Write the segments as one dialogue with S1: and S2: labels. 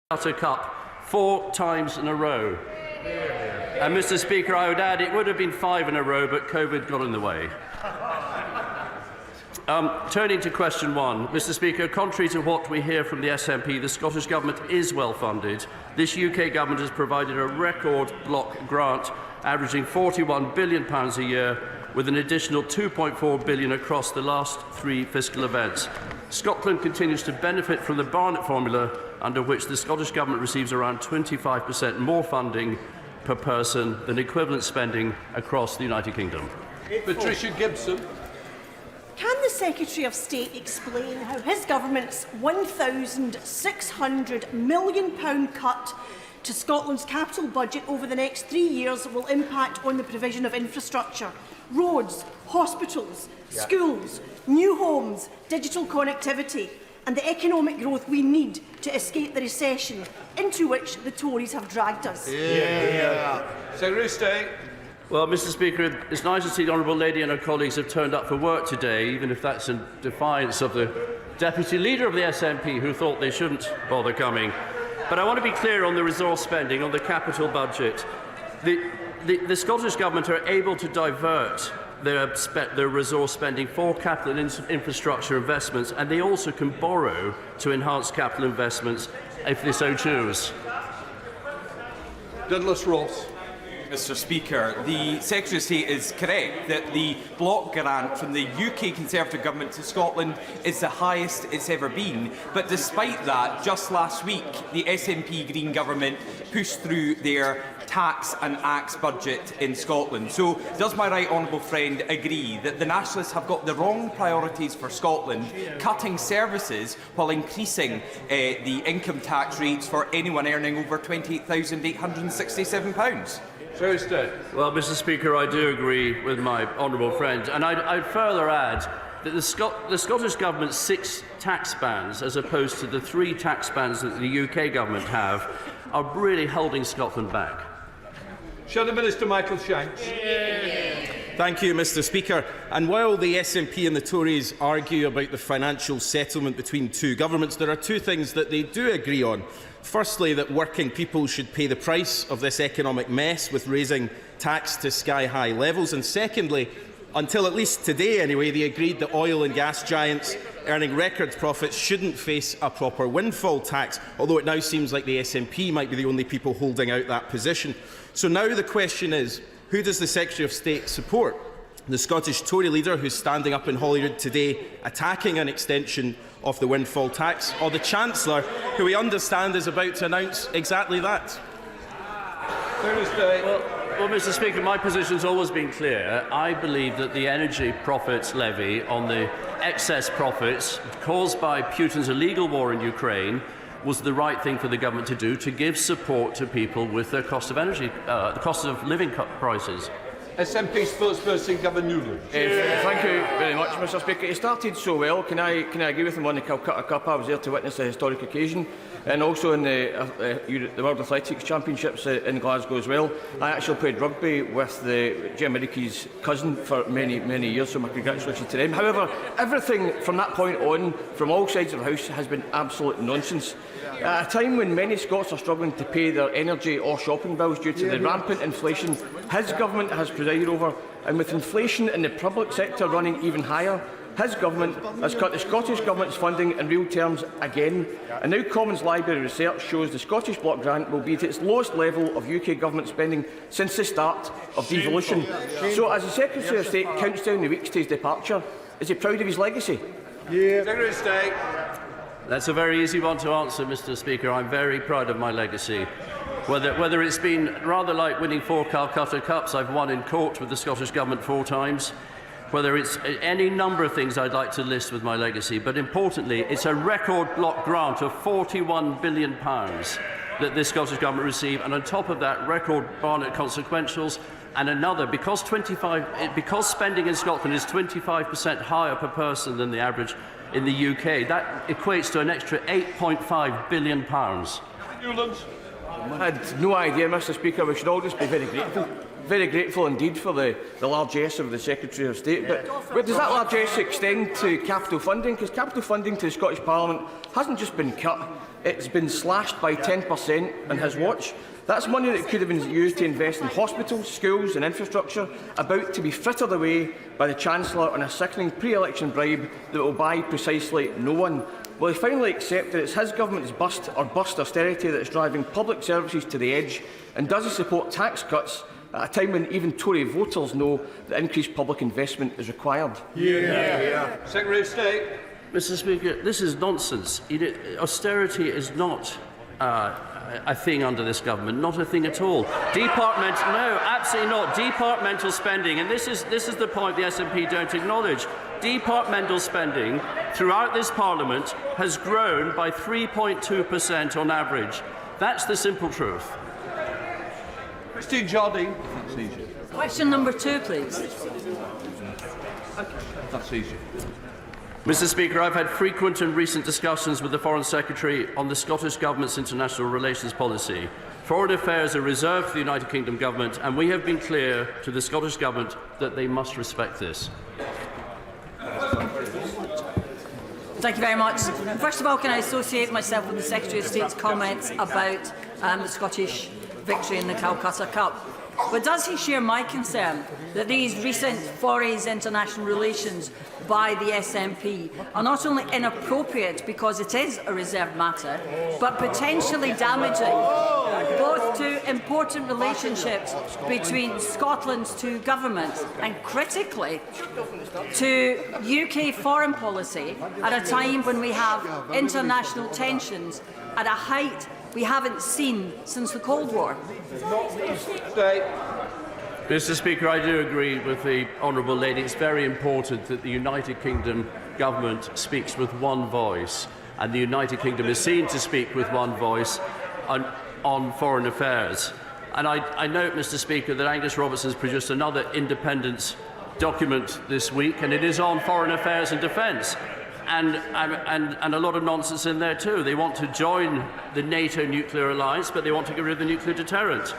S1: Calcutta Cup 4 times in a row. And Mr. Speaker, I would add it would have been 5 in a row, but COVID got in the way. Turning to question 1, Mr. Speaker, contrary to what we hear from the SNP, the Scottish Government is well funded. This UK Government has provided a record block grant averaging £41 billion a year, with an additional £2.4 billion across the last 3 fiscal events. Scotland continues to benefit from the Barnett formula, under which the Scottish Government receives around 25% more funding per person than equivalent spending across the United Kingdom.
S2: Patricia Gibson.
S3: Can the Secretary of State explain how his government's £1,600 million cut to Scotland's capital budget over the next 3 years will impact on the provision of infrastructure, roads, hospitals, schools, new homes, digital connectivity and the economic growth we need to escape the recession into which the Tories have dragged us?
S2: Secretary of State.
S1: Well, Mr. Speaker, it's nice to see the Honourable Lady and her colleagues have turned up for work today, even if that's in defiance of the Deputy Leader of the SNP, who thought they shouldn't bother coming. But I want to be clear on the resource spending, on the capital budget. The Scottish Government are able to divert their resource spending for capital and infrastructure investments, and they also can borrow to enhance capital investments if they so choose.
S2: Douglas Ross.
S4: Mr. Speaker, the Secretary of State is correct that the block grant from the UK Conservative Government to Scotland is the highest it's ever been. But despite that, just last week, the SNP Green Government pushed through their tax and axe budget in Scotland. So does my right honourable friend agree that the Nationalists have got the wrong priorities for Scotland, cutting services while increasing the income tax rates for anyone earning over £28,867?
S1: Well, Mr. Speaker, I do agree with my honourable friend, and I'd further add that the Scottish Government's 6 tax bans, as opposed to the 3 tax bans that the UK Government have, are really holding Scotland back.
S2: Shadow Minister Michael Shanks.
S5: Thank you, Mr. Speaker. And while the SNP and the Tories argue about the financial settlement between 2 governments, there are 2 things that they do agree on. Firstly, that working people should pay the price of this economic mess with raising tax to sky-high levels. And secondly, until at least today anyway, they agreed that oil and gas giants earning record profits shouldn't face a proper windfall tax, although it now seems like the SNP might be the only people holding out that position. So now the question is, who does the Secretary of State support? The Scottish Tory leader who's standing up in Holyrood today attacking an extension of the windfall tax, or the Chancellor, who we understand is about to announce exactly that?
S1: Well, Mr. Speaker, my position's always been clear. I believe that the energy profits levy on the excess profits caused by Putin's illegal war in Ukraine was the right thing for the government to do, to give support to people with their cost of energy, the cost of living prices.
S2: SNP spokesperson Gavin Newland.
S6: Thank you very much, Mr. Speaker. It started so well. Can I agree with him on the Calcutta Cup? I was there to witness a historic occasion, and also in the World Athletics Championships in Glasgow as well. I actually played rugby with Jim Mericky's cousin for many, many years, so my congratulations to them. However, everything from that point on, from all sides of the House, has been absolute nonsense. At a time when many Scots are struggling to pay their energy or shopping bills due to the rampant inflation his government has presided over, and with inflation in the public sector running even higher, his government has cut the Scottish Government's funding in real terms again, and now Commons Library research shows the Scottish Block Grant will be at its lowest level of UK Government spending since the start of devolution. So, as the Secretary of State counts down the weeks to his departure, is he proud of his legacy?
S2: Secretary of State.
S1: That's a very easy one to answer, Mr. Speaker. I'm very proud of my legacy. Whether it's been rather like winning 4 Calcutta Cups, I've won in court with the Scottish Government 4 times, whether it's any number of things I'd like to list with my legacy, but importantly, it's a record block grant of £41 billion that the Scottish Government received, and on top of that, record Barnett consequentials, and another, because spending in Scotland is 25% higher per person than the average in the UK, that equates to an extra £8.5 billion.
S2: Newland.
S6: I had no idea, Mr. Speaker. We should all just be very grateful. very grateful indeed for the largesse of the Secretary of State. But does that largesse extend to capital funding? Because capital funding to the Scottish Parliament hasn't just been cut, it's been slashed by 10% on his watch. That's money that could have been used to invest in hospitals, schools and infrastructure, about to be frittered away by the Chancellor on a sickening pre-election bribe that will buy precisely no one. Will he finally accept that it's his government's bust austerity that is driving public services to the edge? And does he support tax cuts at a time when even Tory voters know that increased public investment is required?
S2: Secretary of State.
S1: Mr. Speaker, this is nonsense. Austerity is not a thing under this government, not a thing at all. No, absolutely not. Departmental spending, and this is the point the SNP don't acknowledge. Departmental spending throughout this Parliament has grown by 3.2% on average. That's the simple truth.
S2: Christine Jardine.
S7: Question number 2, please.
S2: That's easy.
S1: Mr. Speaker, I've had frequent and recent discussions with the Foreign Secretary on the Scottish Government's international relations policy. Foreign affairs are reserved for the United Kingdom Government, and we have been clear to the Scottish Government that they must respect this.
S7: Thank you very much. First of all, can I associate myself with the Secretary of State's comments about the Scottish victory in the Calcutta Cup? But does he share my concern that these recent forays into international relations by the SNP are not only inappropriate because it is a reserved matter, but potentially damaging both to important relationships between Scotland's two governments and, critically, to UK foreign policy at a time when we have international tensions at a height we haven't seen since the Cold War?
S1: Mr. Speaker, I do agree with the honourable lady. It's very important that the United Kingdom government speaks with one voice, and the United Kingdom is seen to speak with one voice on foreign affairs. And I note, Mr. Speaker, that Angus Robertson has produced another independence document this week, and it is on foreign affairs and defence. And a lot of nonsense in there too. They want to join the NATO nuclear alliance, but they want to get rid of the nuclear deterrent.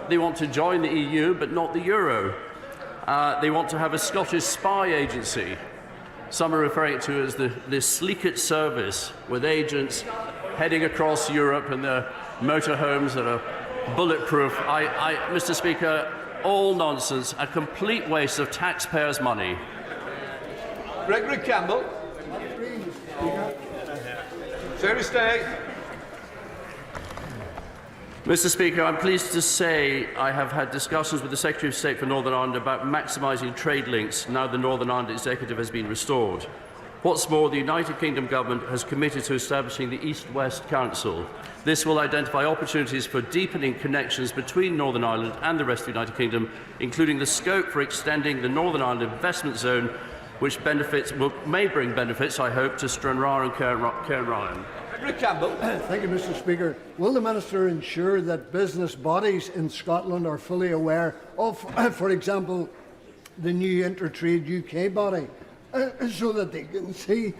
S1: They want to join the EU, but not the euro. They want to have a Scottish spy agency. Some are referring to it as the Sleekit service, with agents heading across Europe in their motorhomes that are bulletproof. Mr. Speaker, all nonsense, a complete waste of taxpayers' money.
S2: Gregory Campbell. Secretary of State.
S1: Mr. Speaker, I'm pleased to say I have had discussions with the Secretary of State for Northern Ireland about maximising trade links now the Northern Ireland Executive has been restored. What's more, the United Kingdom Government has committed to establishing the East-West Council. This will identify opportunities for deepening connections between Northern Ireland and the rest of the United Kingdom, including the scope for extending the Northern Ireland Investment Zone, which may bring benefits, I hope, to Stranraer and Cairnryan.
S2: Campbell.
S8: Thank you, Mr. Speaker. Will the Minister ensure that business bodies in Scotland are fully aware of, for example, the new Intertrade UK body, so that they can see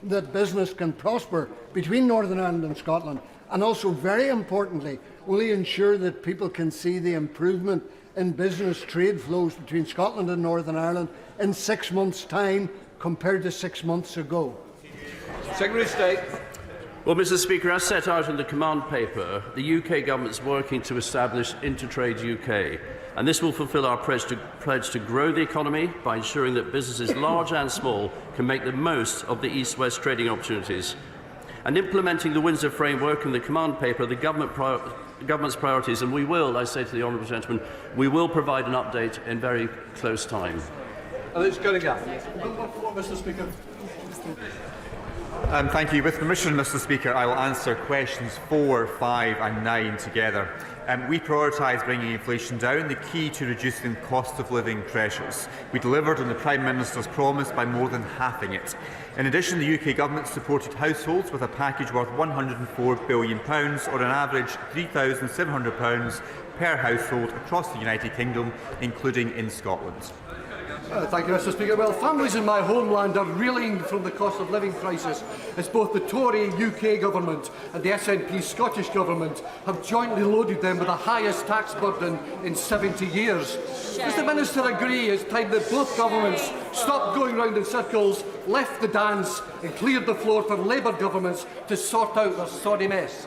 S8: that business can prosper between Northern Ireland and Scotland? And also, very importantly, will he ensure that people can see the improvement in business trade flows between Scotland and Northern Ireland in 6 months' time compared to 6 months ago?
S2: Secretary of State.
S1: Well, Mr. Speaker, as set out in the command paper, the UK government is working to establish Intertrade UK, and this will fulfil our pledge to grow the economy by ensuring that businesses large and small can make the most of the East-West trading opportunities. And implementing the Windsor framework in the command paper, the government's priorities, and we will, I say to the honourable gentleman, we will provide an update in very close time.
S2: And it's going to go.
S9: Mr. Speaker. Thank you. With permission, Mr. Speaker, I will answer questions 4, 5 and 9 together. We prioritise bringing inflation down, the key to reducing cost of living pressures. We delivered on the Prime Minister's promise by more than halving it. In addition, the UK Government supported households with a package worth £104 billion, or an average £3,700 per household across the United Kingdom, including in Scotland.
S10: Thank you, Mr. Speaker. Well, families in my homeland are reeling from the cost of living crisis as both the Tory UK government and the SNP Scottish government have jointly loaded them with the highest tax burden in 70 years. Does the Minister agree it's time that both governments stopped going round in circles, left the dance and cleared the floor for Labour governments to sort out their sorry mess?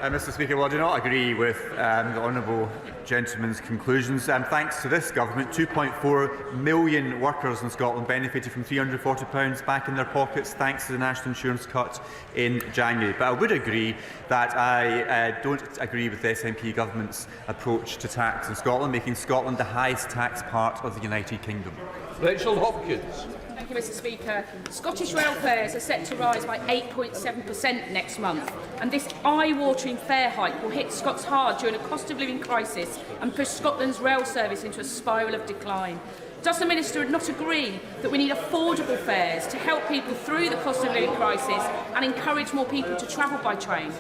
S9: Mr. Speaker, well, I do not agree with the honourable gentleman's conclusions. Thanks to this government, 2.4 million workers in Scotland benefited from £340 back in their pockets thanks to the national insurance cut in January. But I would agree that I don't agree with the SNP government's approach to tax in Scotland, making Scotland the highest tax part of the United Kingdom.
S2: Rachel Hopkins.
S11: Thank you, Mr. Speaker. Scottish rail fares are set to rise by 8.7% next month, and this eye-watering fare hike will hit Scots hard during a cost of living crisis and push Scotland's rail service into a spiral of decline. Does the Minister not agree that we need affordable fares to help people through the cost of living crisis and encourage more people to travel by train?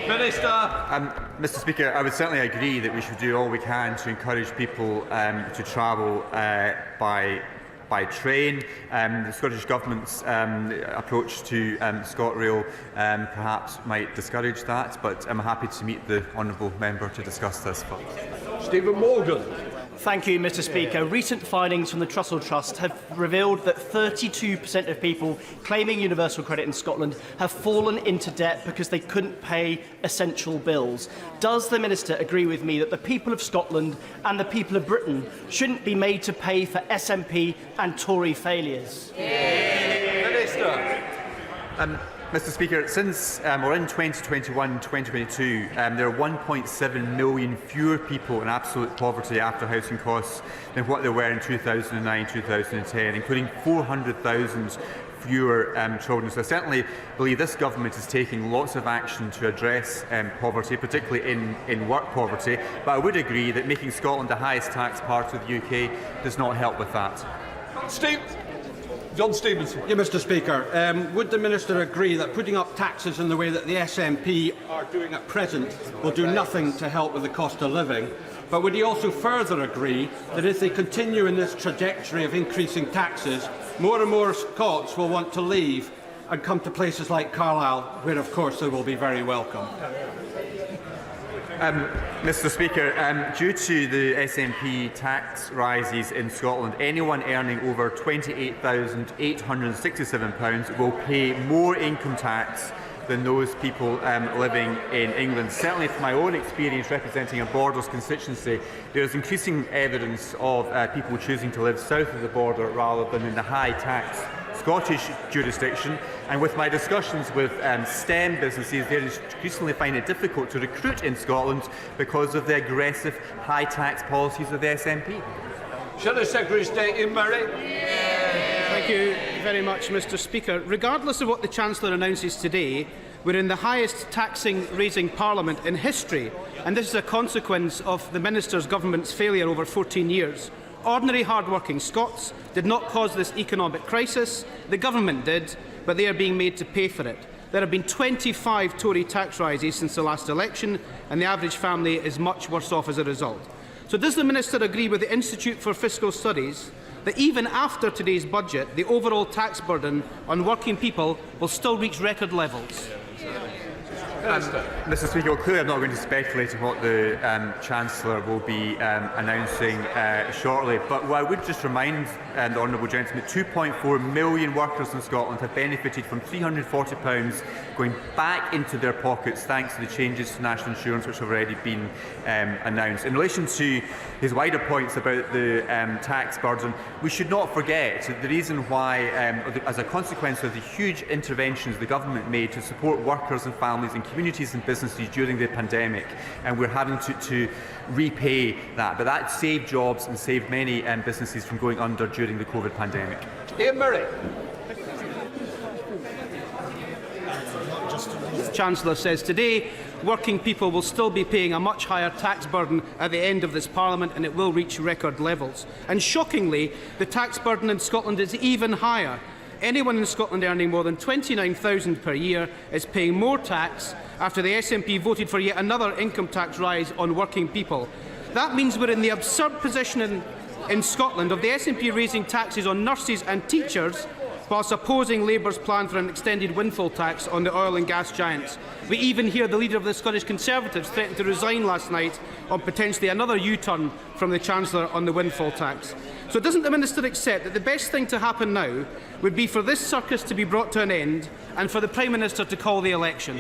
S2: Minister.
S9: Mr. Speaker, I would certainly agree that we should do all we can to encourage people to travel by train. The Scottish Government's approach to ScotRail perhaps might discourage that, but I'm happy to meet the honourable member to discuss this.
S2: Stephen Morgan.
S12: Thank you, Mr. Speaker. Recent findings from the Trussell Trust have revealed that 32% of people claiming universal credit in Scotland have fallen into debt because they couldn't pay essential bills. Does the Minister agree with me that the people of Scotland and the people of Britain shouldn't be made to pay for SNP and Tory failures?
S2: Minister.
S9: Mr. Speaker, since we're in 2021-2022, there are 1.7 million fewer people in absolute poverty after housing costs than what there were in 2009-2010, including 400,000 fewer children. So I certainly believe this government is taking lots of action to address poverty, particularly in work poverty. But I would agree that making Scotland the highest tax part of the UK does not help with that.
S2: John Stevenson.
S13: Yeah, Mr. Speaker, would the Minister agree that putting up taxes in the way that the SNP are doing at present will do nothing to help with the cost of living? But would he also further agree that if they continue in this trajectory of increasing taxes, more and more Scots will want to leave and come to places like Carlisle, where of course they will be very welcome?
S9: Mr. Speaker, due to the SNP tax rises in Scotland, anyone earning over £28,867 will pay more income tax than those people living in England. Certainly from my own experience representing a Borders constituency, there is increasing evidence of people choosing to live south of the border rather than in the high tax Scottish jurisdiction, and with my discussions with STEM businesses, they increasingly find it difficult to recruit in Scotland because of the aggressive high tax policies of the SNP.
S2: Shadow Secretary of State Ian Murray.
S14: Thank you very much, Mr. Speaker. Regardless of what the Chancellor announces today, we're in the highest taxing-raising Parliament in history, and this is a consequence of the Minister's government's failure over 14 years. Ordinary hard-working Scots did not cause this economic crisis. The government did, but they are being made to pay for it. There have been 25 Tory tax rises since the last election, and the average family is much worse off as a result. So does the Minister agree with the Institute for Fiscal Studies that even after today's budget, the overall tax burden on working people will still reach record levels?
S9: Mr. Speaker, well, clearly I'm not going to speculate on what the Chancellor will be announcing shortly, but I would just remind the honourable gentleman that 2.4 million workers in Scotland have benefited from £340 going back into their pockets thanks to the changes to national insurance which have already been announced. In relation to his wider points about the tax burden, we should not forget the reason why, as a consequence of the huge interventions the government made to support workers and families and communities and businesses during the pandemic, and we're having to repay that. But that saved jobs and saved many businesses from going under during the COVID pandemic.
S2: Ian Murray.
S14: The Chancellor says today working people will still be paying a much higher tax burden at the end of this Parliament, and it will reach record levels. And shockingly, the tax burden in Scotland is even higher. Anyone in Scotland earning more than £29,000 per year is paying more tax after the SNP voted for yet another income tax rise on working people. That means we're in the absurd position in Scotland of the SNP raising taxes on nurses and teachers whilst opposing Labour's plan for an extended windfall tax on the oil and gas giants. We even hear the leader of the Scottish Conservatives threaten to resign last night on potentially another U-turn from the Chancellor on the windfall tax. So doesn't the Minister accept that the best thing to happen now would be for this circus to be brought to an end and for the Prime Minister to call the election?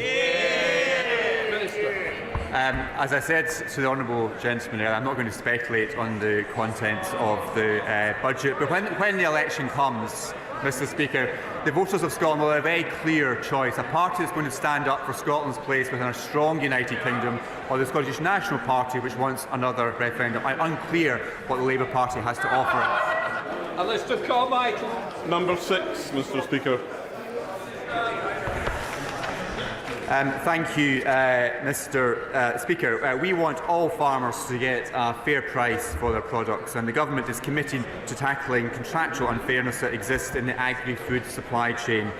S9: As I said to the honourable gentleman earlier, I'm not going to speculate on the contents of the budget, but when the election comes, Mr. Speaker, the voters of Scotland will have a very clear choice: a party that's going to stand up for Scotland's place within a strong United Kingdom, or the Scottish National Party, which wants another referendum. I'm unclear what the Labour Party has to offer.
S2: Alistair Carmichael.
S15: Number 6, Mr. Speaker.
S9: Thank you, Mr. Speaker. We want all farmers to get a fair price for their products, and the Government is committed to tackling contractual unfairness that exists in the agri-food supply chain.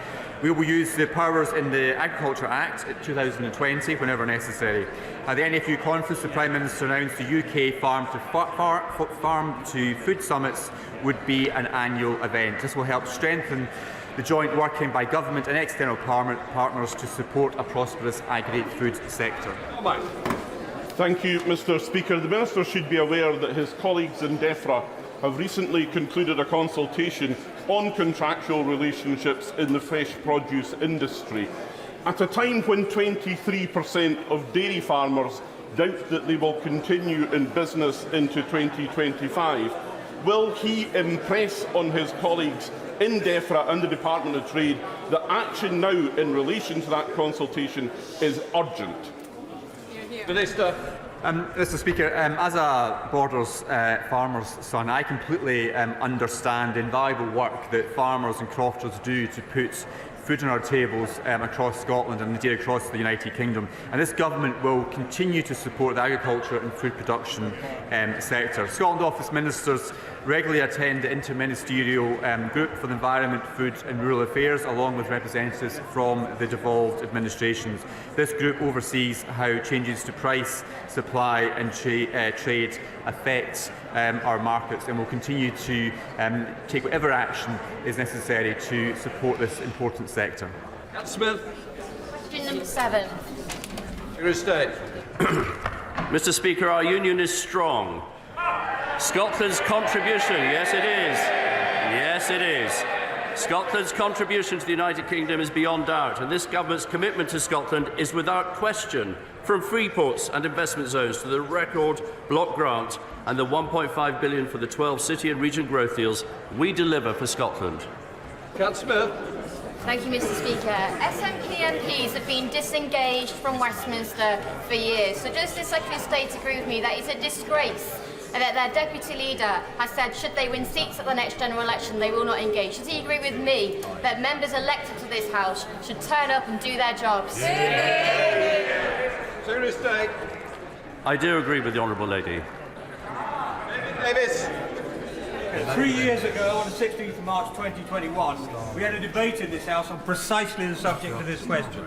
S9: We will use the powers in the Agriculture Act 2020 whenever necessary. At the NFU conference, the Prime Minister announced the UK Farm to Food Summits would be an annual event. This will help strengthen the joint working by government and external partners to support a prosperous agri-food sector.
S15: Thank you, Mr. Speaker. The Minister should be aware that his colleagues in DEFRA have recently concluded a consultation on contractual relationships in the fresh produce industry. At a time when 23% of dairy farmers doubt that they will continue in business into 2025, will he impress on his colleagues in DEFRA and the Department of Trade that action now in relation to that consultation is urgent?
S2: Minister.
S9: Mr. Speaker, as a Borders farmer's son, I completely understand the invaluable work that farmers and crofters do to put food on our tables across Scotland and indeed across the United Kingdom. And this Government will continue to support the agriculture and food production sector. Scotland Office Ministers regularly attend the Interministerial Group for the Environment, Food and Rural Affairs, along with representatives from the devolved administrations. This group oversees how changes to price, supply and trade affect our markets, and will continue to take whatever action is necessary to support this important sector.
S2: Smith.
S16: Question number 7.
S1: Mr. Speaker, our union is strong. Scotland's contribution, yes it is. Scotland's contribution to the United Kingdom is beyond doubt, and this Government's commitment to Scotland is without question. From free ports and investment zones to the record block grant and the £1.5 billion for the 12 city and region growth deals, we deliver for Scotland.
S2: Smith.
S16: Thank you, Mr. Speaker. SNP MPs have been disengaged from Westminster for years, so does the Secretary of State agree with me that it's a disgrace that their deputy leader has said should they win seats at the next general election they will not engage? Does he agree with me that members elected to this House should turn up and do their jobs?
S2: Secretary of State.
S1: I do agree with the Honourable Lady.
S2: Davis.
S17: 3 years ago, on the 16th of March 2021, we had a debate in this House on precisely the subject of this question.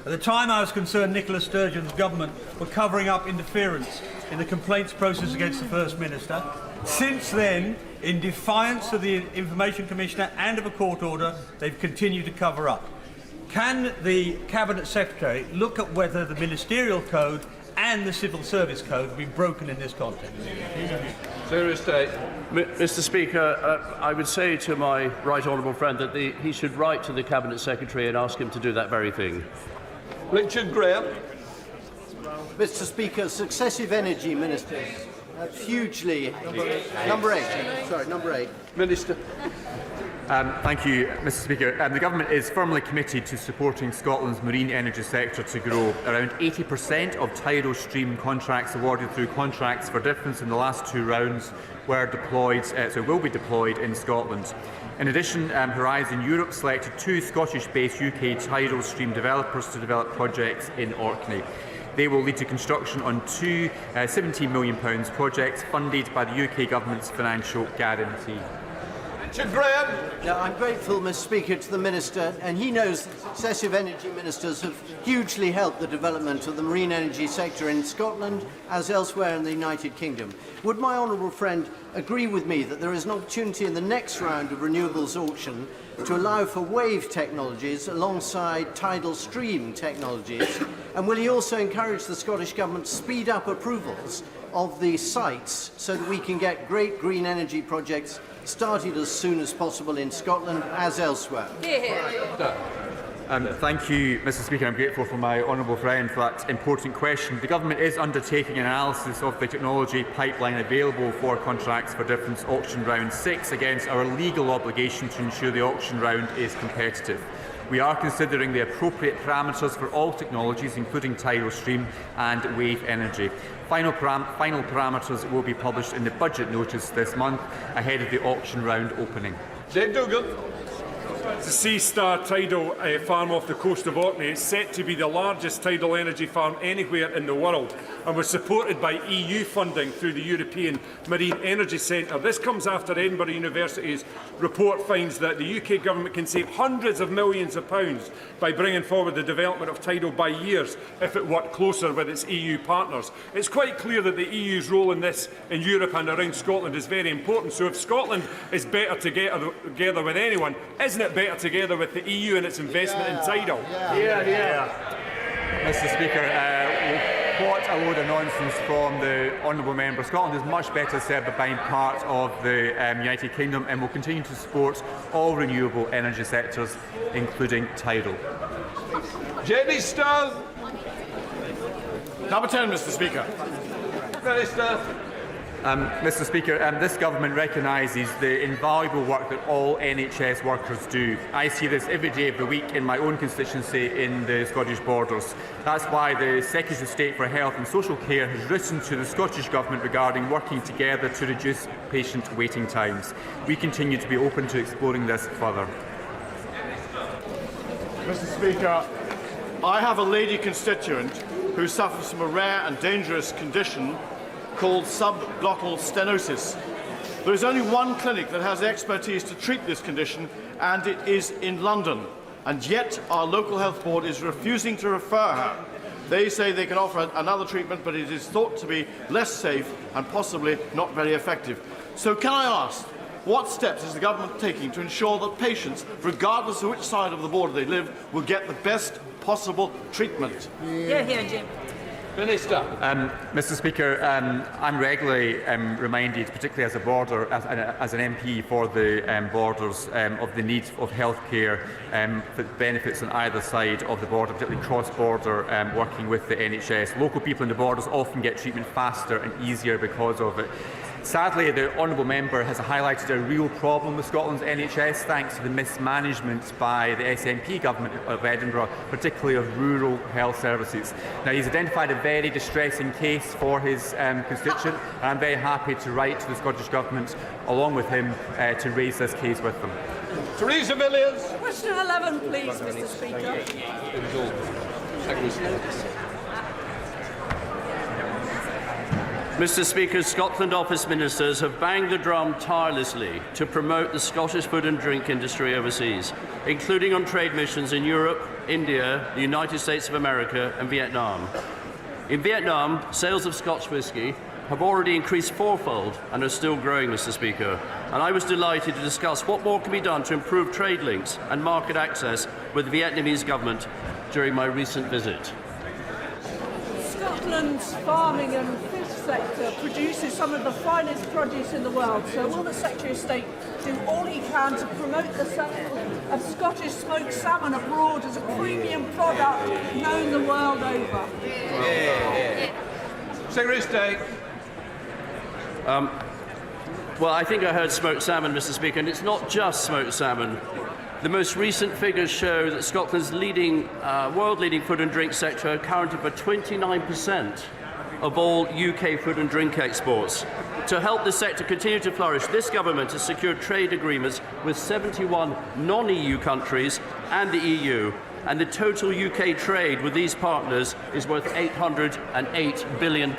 S17: At the time, I was concerned Nicola Sturgeon's government were covering up interference in the complaints process against the First Minister. Since then, in defiance of the Information Commissioner and of a court order, they've continued to cover up. Can the Cabinet Secretary look at whether the Ministerial Code and the Civil Service Code have been broken in this context?
S1: Mr. Speaker, I would say to my right honourable friend that he should write to the Cabinet Secretary and ask him to do that very thing.
S2: Richard Graham.
S18: Mr. Speaker, successive energy ministers have hugely... Number 8.
S2: Minister.
S9: Thank you, Mr. Speaker. The Government is firmly committed to supporting Scotland's marine energy sector to grow. Around 80% of tidal stream contracts awarded through contracts for difference in the last 2 rounds were will be deployed in Scotland. In addition, Horizon Europe selected 2 Scottish-based UK tidal stream developers to develop projects in Orkney. They will lead to construction on 2 £17 million projects funded by the UK Government's financial guarantee.
S2: Richard Graham.
S18: Now, I'm grateful, Mr. Speaker, to the Minister, and he knows that successive energy ministers have hugely helped the development of the marine energy sector in Scotland as elsewhere in the United Kingdom. Would my honourable friend agree with me that there is an opportunity in the next round of renewables auction to allow for wave technologies alongside tidal stream technologies? And will he also encourage the Scottish Government to speed up approvals of the sites so that we can get great green energy projects started as soon as possible in Scotland as elsewhere?
S9: Thank you, Mr. Speaker. I'm grateful for my honourable friend for that important question. The Government is undertaking an analysis of the technology pipeline available for contracts for difference auction round 6 against our legal obligation to ensure the auction round is competitive. We are considering the appropriate parameters for all technologies, including tidal stream and wave energy. Final parameters will be published in the budget notice this month ahead of the auction round opening.
S2: Jane Duggan.
S19: The Sea Star tidal farm off the coast of Orkney is set to be the largest tidal energy farm anywhere in the world and was supported by EU funding through the European Marine Energy Centre. This comes after Edinburgh University's report finds that the UK government can save hundreds of millions of pounds by bringing forward the development of tidal by years if it worked closer with its EU partners. It's quite clear that the EU's role in this in Europe and around Scotland is very important. So if Scotland is better together with anyone, isn't it better together with the EU and its investment in tidal?
S9: Mr. Speaker, what a load of nonsense from the honourable member. Scotland is much better served by being part of the United Kingdom and will continue to support all renewable energy sectors, including tidal.
S2: Jamie Stone.
S20: Number 10, Mr. Speaker.
S2: Minister.
S9: Mr. Speaker, this government recognises the invaluable work that all NHS workers do. I see this every day of the week in my own constituency in the Scottish Borders. That's why the Secretary of State for Health and Social Care has written to the Scottish Government regarding working together to reduce patient waiting times. We continue to be open to exploring this further.
S20: Mr. Speaker, I have a lady constituent who suffers from a rare and dangerous condition called subglottal stenosis. There is only one clinic that has expertise to treat this condition, and it is in London. And yet our local health board is refusing to refer her. They say they can offer another treatment, but it is thought to be less safe and possibly not very effective. So can I ask, what steps is the government taking to ensure that patients, regardless of which side of the border they live, will get the best possible treatment?
S7: Jim.
S2: Minister.
S9: Mr. Speaker, I'm regularly reminded, particularly as a border, as an MP for the borders, of the need of healthcare that benefits on either side of the border, particularly cross-border working with the NHS. Local people in the borders often get treatment faster and easier because of it. Sadly, the honourable member has highlighted a real problem with Scotland's NHS thanks to the mismanagement by the SNP government of Edinburgh, particularly of rural health services. Now, he's identified a very distressing case for his constituent, and I'm very happy to write to the Scottish Government along with him to raise this case with them.
S2: Theresa Villiers.
S7: Question 11, please, Mr. Speaker.
S1: Mr. Speaker, Scotland Office Ministers have banged the drum tirelessly to promote the Scottish food and drink industry overseas, including on trade missions in Europe, India, the United States of America and Vietnam. In Vietnam, sales of Scotch whisky have already increased fourfold and are still growing, Mr. Speaker. And I was delighted to discuss what more can be done to improve trade links and market access with the Vietnamese government during my recent visit.
S3: Scotland's farming and fish sector produces some of the finest produce in the world, so will the Secretary of State do all he can to promote the sale of Scottish smoked salmon abroad as a premium product known the world over?
S2: Secretary of State.
S1: Well, I think I heard smoked salmon, Mr. Speaker, and it's not just smoked salmon. The most recent figures show that Scotland's world-leading food and drink sector accounted for 29% of all UK food and drink exports. To help the sector continue to flourish, this government has secured trade agreements with 71 non-EU countries and the EU, and the total UK trade with these partners is worth £808 billion.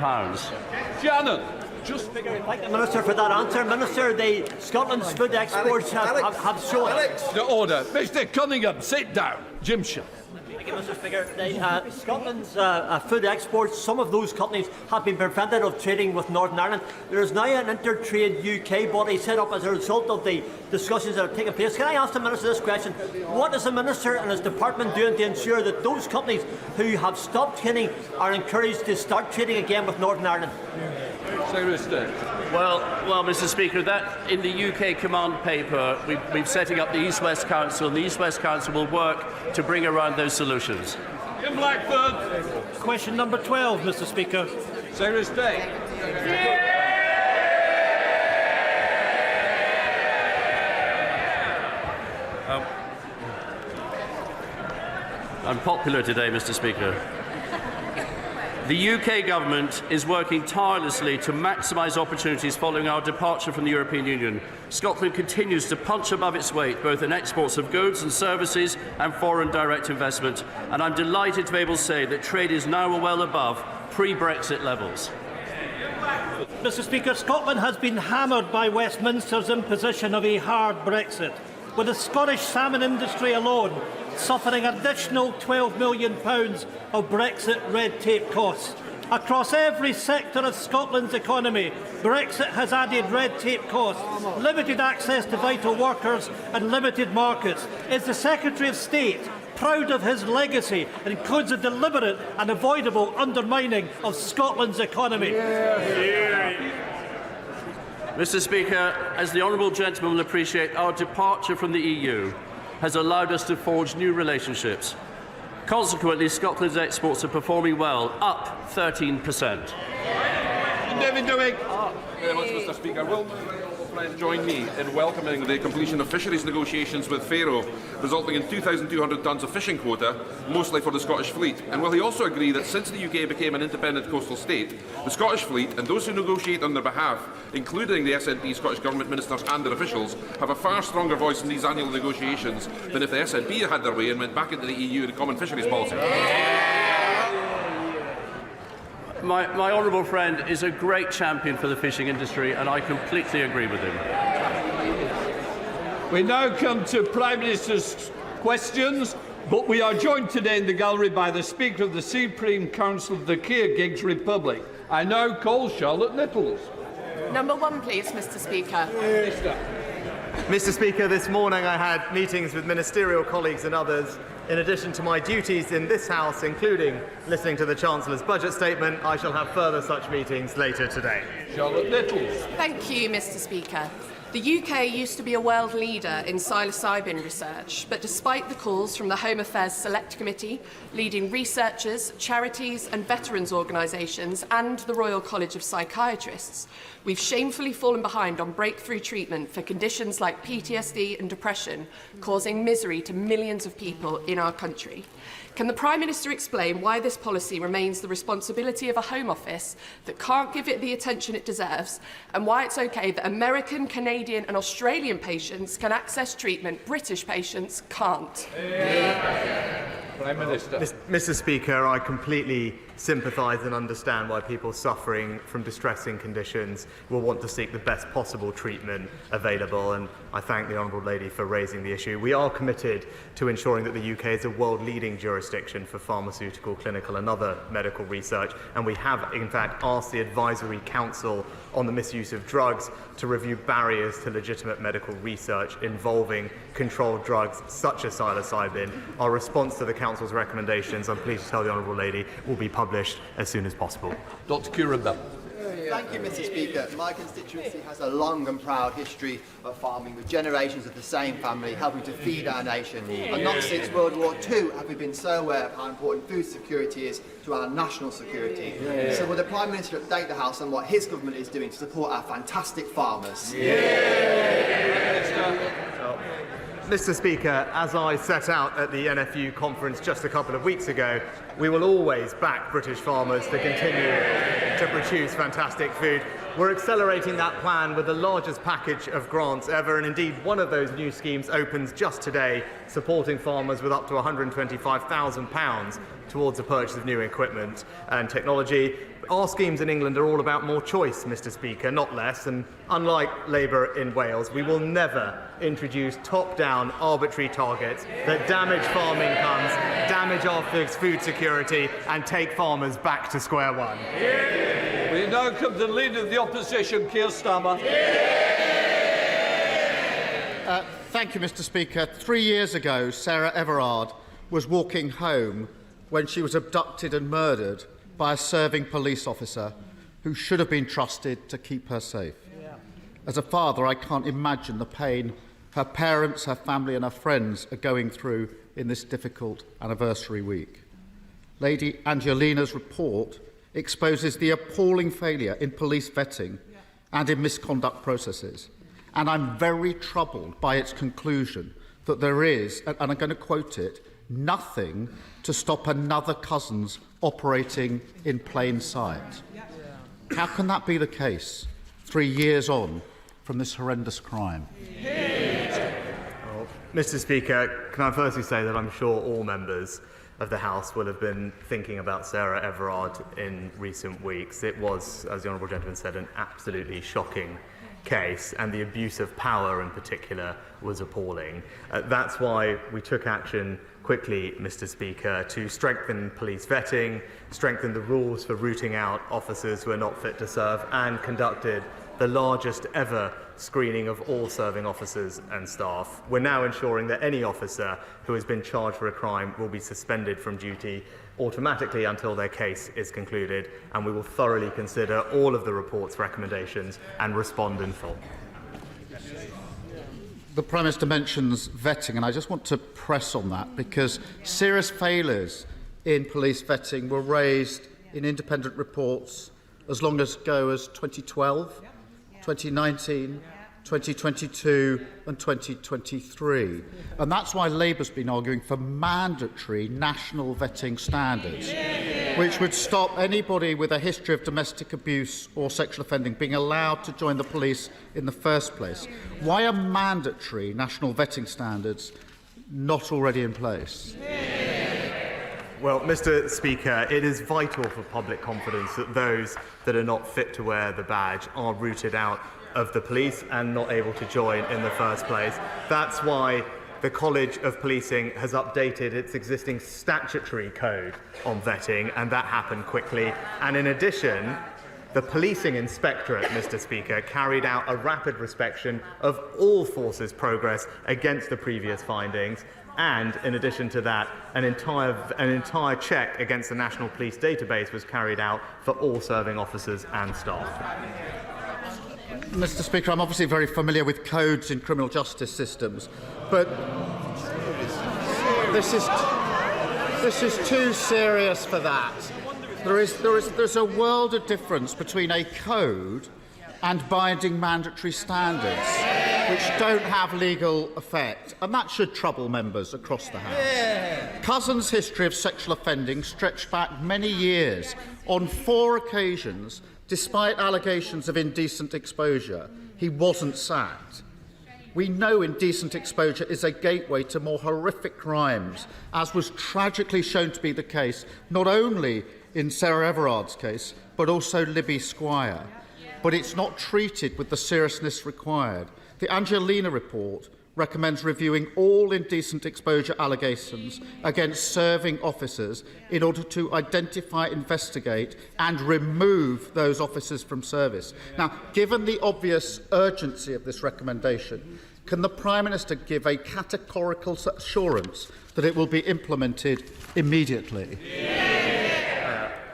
S2: Shannon.
S17: Thank the Minister for that answer. Minister, Scotland's food exports have shown...
S2: The order. Mr Cunningham, sit down. Jim Shah.
S17: Thank you, Mr Speaker. Scotland's food exports, some of those companies have been prevented of trading with Northern Ireland. There is now an Intertrade UK body set up as a result of the discussions that have taken place. Can I ask the Minister this question? What is the Minister and his department doing to ensure that those companies who have stopped trading are encouraged to start trading again with Northern Ireland?
S1: Well, Mr. Speaker, that in the UK command paper, we're setting up the East-West Council, and the East-West Council will work to bring around those solutions.
S2: Jim Blackford.
S12: Question number 12, Mr. Speaker.
S2: Secretary of State.
S1: I'm popular today, Mr. Speaker. The UK government is working tirelessly to maximise opportunities following our departure from the European Union. Scotland continues to punch above its weight, both in exports of goods and services and foreign direct investment. And I'm delighted to be able to say that trade is now well above pre-Brexit levels.
S12: Mr. Speaker, Scotland has been hammered by Westminster's imposition of a hard Brexit, with the Scottish salmon industry alone suffering additional £12 million of Brexit red tape costs. Across every sector of Scotland's economy, Brexit has added red tape costs, limited access to vital workers and limited markets. Is the Secretary of State proud of his legacy and includes a deliberate and avoidable undermining of Scotland's economy?
S1: Mr. Speaker, as the honourable gentleman will appreciate, our departure from the EU has allowed us to forge new relationships. Consequently, Scotland's exports are performing well, up 13%.
S2: David Doig.
S21: Very much, Mr. Speaker. Will friends join me in welcoming the completion of fisheries negotiations with Faroe, resulting in 2,200 tonnes of fishing quota, mostly for the Scottish fleet? And will he also agree that since the UK became an independent coastal state, the Scottish fleet and those who negotiate on their behalf, including the SNP, Scottish Government ministers and their officials, have a far stronger voice in these annual negotiations than if the SNP had their way and went back into the EU and the common fisheries policy?
S1: My honourable friend is a great champion for the fishing industry, and I completely agree with him.
S2: We now come to Prime Minister's questions, but we are joined today in the gallery by the Speaker of the Supreme Council of the Kyrgyz Republic. I now call Charlotte Nichols.
S22: Number 1, please, Mr. Speaker.
S23: Mr. Speaker, this morning I had meetings with ministerial colleagues and others. In addition to my duties in this House, including listening to the Chancellor's budget statement, I shall have further such meetings later today.
S2: Charlotte Nichols.
S22: Thank you, Mr. Speaker. The UK used to be a world leader in psilocybin research, but despite the calls from the Home Affairs Select Committee, leading researchers, charities and veterans organisations and the Royal College of Psychiatrists, we've shamefully fallen behind on breakthrough treatment for conditions like PTSD and depression, causing misery to millions of people in our country. Can the Prime Minister explain why this policy remains the responsibility of a Home Office that can't give it the attention it deserves, and why it's okay that American, Canadian and Australian patients can access treatment British patients can't?
S2: Prime Minister.
S23: Mr. Speaker, I completely sympathise and understand why people suffering from distressing conditions will want to seek the best possible treatment available, and I thank the Honourable Lady for raising the issue. We are committed to ensuring that the UK is a world-leading jurisdiction for pharmaceutical, clinical and other medical research, and we have in fact asked the Advisory Council on the Misuse of Drugs to review barriers to legitimate medical research involving controlled drugs such as psilocybin. Our response to the Council's recommendations, I'm pleased to tell the Honourable Lady, will be published as soon as possible.
S2: Dr. Curran.
S24: Thank you, Mr. Speaker. My constituency has a long and proud history of farming, with generations of the same family helping to feed our nation. And not since World War II have we been so aware of how important food security is to our national security. So will the Prime Minister update the House on what his government is doing to support our fantastic farmers?
S23: Mr. Speaker, as I set out at the NFU conference just a couple of weeks ago, we will always back British farmers to continue to produce fantastic food. We're accelerating that plan with the largest package of grants ever, and indeed one of those new schemes opens just today, supporting farmers with up to £125,000 towards the purchase of new equipment and technology. Our schemes in England are all about more choice, Mr. Speaker, not less, and unlike Labour in Wales, we will never introduce top-down arbitrary targets that damage farm incomes, damage our food security and take farmers back to square one.
S2: We now come to the Leader of the Opposition, Keir Starmer.
S4: Thank you, Mr. Speaker. 3 years ago, Sarah Everard was walking home when she was abducted and murdered by a serving police officer who should have been trusted to keep her safe. As a father, I can't imagine the pain her parents, her family and her friends are going through in this difficult anniversary week. Lady Angelina's report exposes the appalling failure in police vetting and in misconduct processes. And I'm very troubled by its conclusion that there is, and I'm going to quote it, nothing to stop another Cousins operating in plain sight. How can that be the case 3 years on from this horrendous crime?
S23: Well, Mr. Speaker, can I firstly say that I'm sure all members of the House will have been thinking about Sarah Everard in recent weeks. It was, as the honourable gentleman said, an absolutely shocking case, and the abuse of power in particular was appalling. That's why we took action quickly, Mr. Speaker, to strengthen police vetting, strengthen the rules for rooting out officers who are not fit to serve, and conducted the largest ever screening of all serving officers and staff. We're now ensuring that any officer who has been charged for a crime will be suspended from duty automatically until their case is concluded, and we will thoroughly consider all of the report's recommendations and respond in full.
S4: The Prime Minister mentions vetting, and I just want to press on that because serious failures in police vetting were raised in independent reports as long ago as 2012, 2019, 2022 and 2023. And that's why Labour's been arguing for mandatory national vetting standards, which would stop anybody with a history of domestic abuse or sexual offending being allowed to join the police in the first place. Why are mandatory national vetting standards not already in place?
S23: Well, Mr. Speaker, it is vital for public confidence that those that are not fit to wear the badge are rooted out of the police and not able to join in the first place. That's why the College of Policing has updated its existing statutory code on vetting, and that happened quickly. And in addition, the Policing Inspectorate, Mr. Speaker, carried out a rapid inspection of all forces' progress against the previous findings. And in addition to that, an entire check against the National Police Database was carried out for all serving officers and staff.
S4: Mr. Speaker, I'm obviously very familiar with codes in criminal justice systems, but this is too serious for that. There's a world of difference between a code and binding mandatory standards, which don't have legal effect, and that should trouble members across the House. Cousins' history of sexual offending stretched back many years. On 4 occasions, despite allegations of indecent exposure, he wasn't sacked. We know indecent exposure is a gateway to more horrific crimes, as was tragically shown to be the case not only in Sarah Everard's case, but also Libby Squire. But it's not treated with the seriousness required. The Angelina report recommends reviewing all indecent exposure allegations against serving officers in order to identify, investigate and remove those officers from service. Now, given the obvious urgency of this recommendation, can the Prime Minister give a categorical assurance that it will be implemented immediately?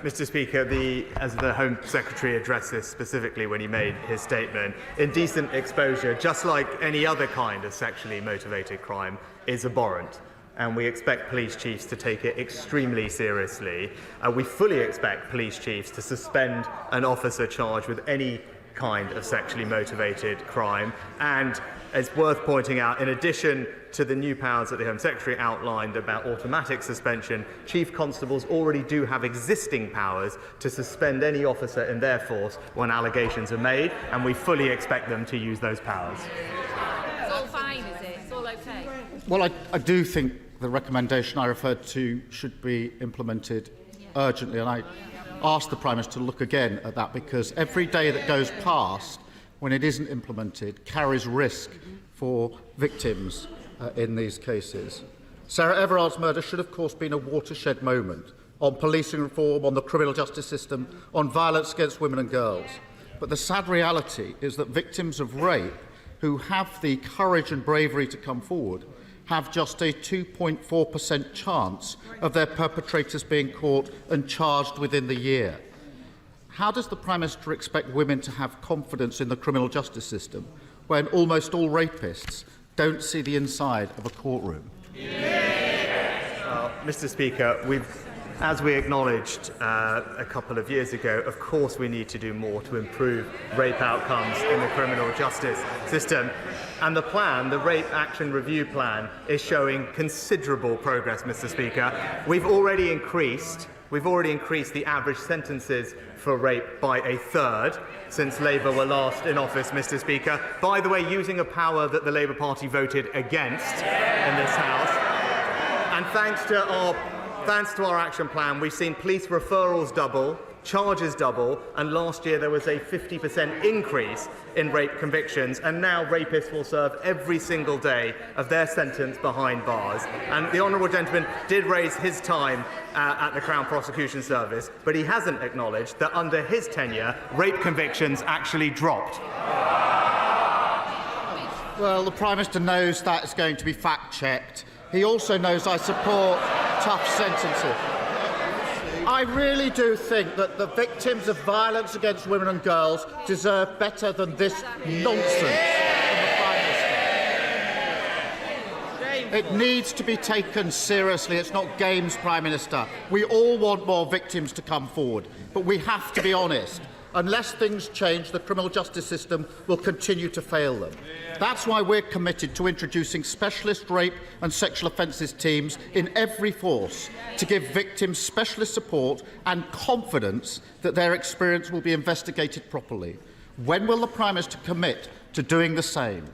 S23: Mr. Speaker, as the Home Secretary addressed this specifically when he made his statement, indecent exposure, just like any other kind of sexually motivated crime, is abhorrent. And we expect police chiefs to take it extremely seriously. We fully expect police chiefs to suspend an officer charged with any kind of sexually motivated crime. And it's worth pointing out, in addition to the new powers that the Home Secretary outlined about automatic suspension, Chief Constables already do have existing powers to suspend any officer in their force when allegations are made, and we fully expect them to use those powers.
S11: It's all fine, is it? It's all okay?
S4: Well, I do think the recommendation I referred to should be implemented urgently, and I ask the Prime Minister to look again at that, because every day that goes past when it isn't implemented carries risk for victims in these cases. Sarah Everard's murder should, of course, been a watershed moment on policing reform, on the criminal justice system, on violence against women and girls. But the sad reality is that victims of rape who have the courage and bravery to come forward have just a 2.4% chance of their perpetrators being caught and charged within the year. How does the Prime Minister expect women to have confidence in the criminal justice system when almost all rapists don't see the inside of a courtroom?
S23: Mr. Speaker, as we acknowledged a couple of years ago, of course we need to do more to improve rape outcomes in the criminal justice system. And the plan, the Rape Action Review Plan, is showing considerable progress, Mr. Speaker. We've already increased the average sentences for rape by a third since Labour were last in office, Mr. Speaker. By the way, using a power that the Labour Party voted against in this House. And thanks to our action plan, we've seen police referrals double, charges double, and last year there was a 50% increase in rape convictions, and now rapists will serve every single day of their sentence behind bars. And the honourable gentleman did raise his time at the Crown Prosecution Service, but he hasn't acknowledged that under his tenure, rape convictions actually dropped.
S4: Well, the Prime Minister knows that is going to be fact-checked. He also knows I support tough sentences. I really do think that the victims of violence against women and girls deserve better than this nonsense from the Prime Minister. It needs to be taken seriously. It's not games, Prime Minister. We all want more victims to come forward, but we have to be honest. Unless things change, the criminal justice system will continue to fail them. That's why we're committed to introducing specialist rape and sexual offences teams in every force to give victims specialist support and confidence that their experience will be investigated properly. When will the Prime Minister commit to doing the same?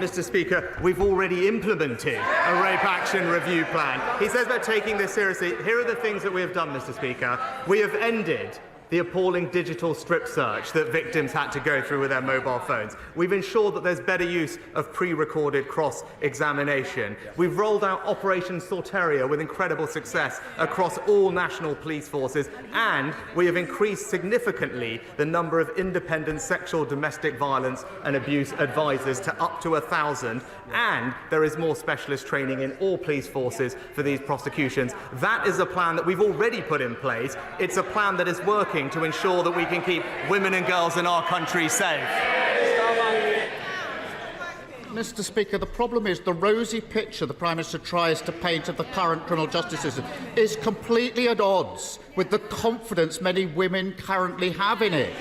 S23: Mr. Speaker, we've already implemented a Rape Action Review Plan. He says we're taking this seriously. Here are the things that we have done, Mr. Speaker. We have ended the appalling digital strip search that victims had to go through with their mobile phones. We've ensured that there's better use of pre-recorded cross-examination. We've rolled out Operation Sorteria with incredible success across all national police forces, and we have increased significantly the number of independent sexual domestic violence and abuse advisors to up to 1,000, and there is more specialist training in all police forces for these prosecutions. That is a plan that we've already put in place. It's a plan that is working to ensure that we can keep women and girls in our country safe.
S4: Mr. Speaker, the problem is the rosy picture the Prime Minister tries to paint of the current criminal justice system is completely at odds with the confidence many women currently have in it.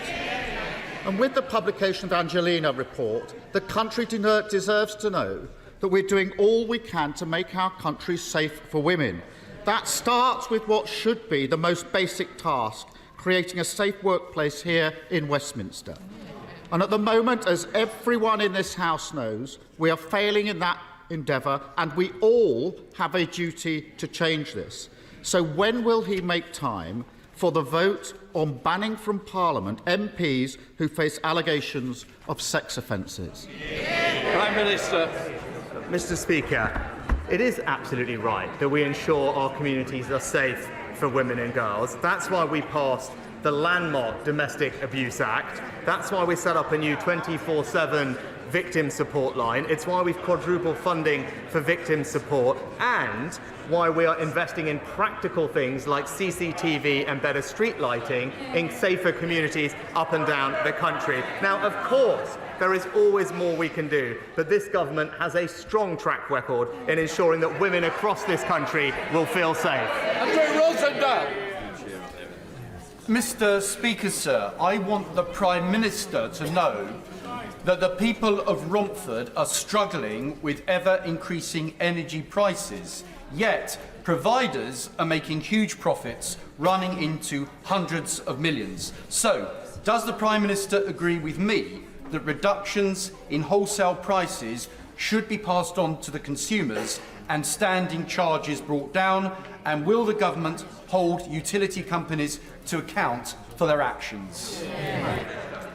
S4: And with the publication of the Angelina report, the country deserves to know that we're doing all we can to make our country safe for women. That starts with what should be the most basic task, creating a safe workplace here in Westminster. And at the moment, as everyone in this House knows, we are failing in that endeavour, and we all have a duty to change this. So when will he make time for the vote on banning from Parliament MPs who face allegations of sex offences?
S2: Prime Minister.
S23: Mr. Speaker, it is absolutely right that we ensure our communities are safe for women and girls. That's why we passed the landmark Domestic Abuse Act. That's why we set up a new 24/7 victim support line. It's why we've quadrupled funding for victim support, and why we are investing in practical things like CCTV and better street lighting in safer communities up and down the country. Now, of course, there is always more we can do, but this government has a strong track record in ensuring that women across this country will feel safe.
S5: Mr. Speaker, sir, I want the Prime Minister to know that the people of Romford are struggling with ever-increasing energy prices, yet providers are making huge profits, running into hundreds of millions. So, does the Prime Minister agree with me that reductions in wholesale prices should be passed on to the consumers and standing charges brought down? And will the government hold utility companies to account for their actions?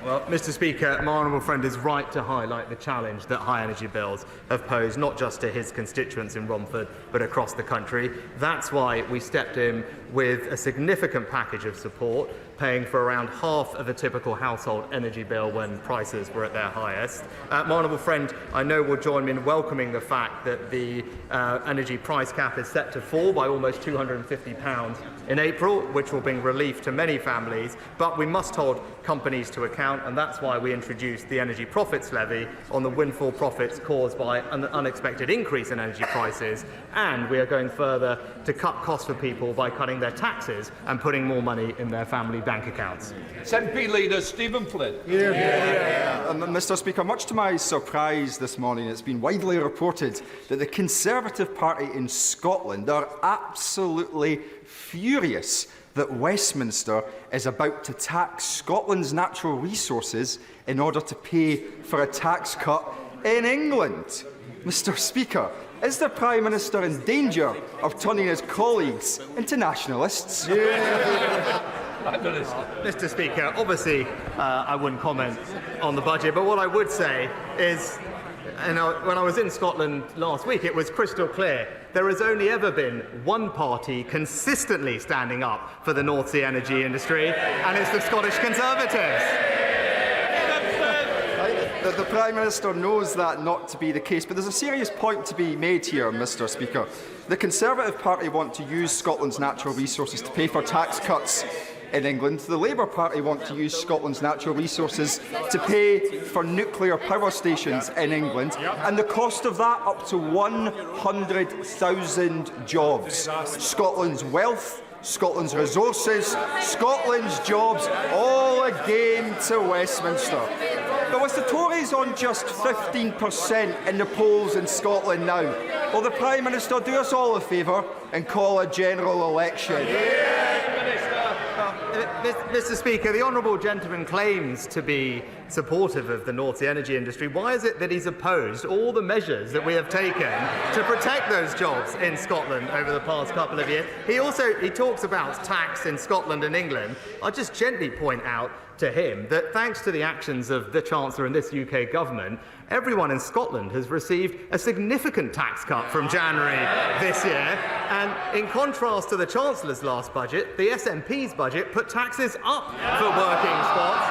S23: Well, Mr. Speaker, my honourable friend is right to highlight the challenge that high energy bills have posed, not just to his constituents in Romford, but across the country. That's why we stepped in with a significant package of support, paying for around half of a typical household energy bill when prices were at their highest. My honourable friend, I know, will join me in welcoming the fact that the energy price cap is set to fall by almost £250 in April, which will bring relief to many families, but we must hold companies to account, and that's why we introduced the energy profits levy on the windfall profits caused by an unexpected increase in energy prices, and we are going further to cut costs for people by cutting their taxes and putting more money in their family bank accounts.
S2: SNP Leader Stephen Flynn.
S6: Mr. Speaker, much to my surprise this morning, it's been widely reported that the Conservative Party in Scotland are absolutely furious that Westminster is about to tax Scotland's natural resources in order to pay for a tax cut in England. Mr. Speaker, is the Prime Minister in danger of turning his colleagues into nationalists?
S23: Mr. Speaker, obviously I wouldn't comment on the budget, but what I would say is, when I was in Scotland last week, it was crystal clear. There has only ever been one party consistently standing up for the North Sea energy industry, and it's the Scottish Conservatives.
S6: The Prime Minister knows that not to be the case, but there's a serious point to be made here, Mr. Speaker. The Conservative Party want to use Scotland's natural resources to pay for tax cuts in England. The Labour Party want to use Scotland's natural resources to pay for nuclear power stations in England, and the cost of that up to 100,000 jobs. Scotland's wealth, Scotland's resources, Scotland's jobs, all again to Westminster. But with the Tories on just 15% in the polls in Scotland now, will the Prime Minister do us all a favour and call a general election?
S23: Mr. Speaker, the honourable gentleman claims to be supportive of the North Sea energy industry. Why is it that he's opposed all the measures that we have taken to protect those jobs in Scotland over the past couple of years? He talks about tax in Scotland and England. I'll just gently point out to him that thanks to the actions of the Chancellor and this UK government, everyone in Scotland has received a significant tax cut from January this year. And in contrast to the Chancellor's last budget, the SNP's budget put taxes up for working Scots.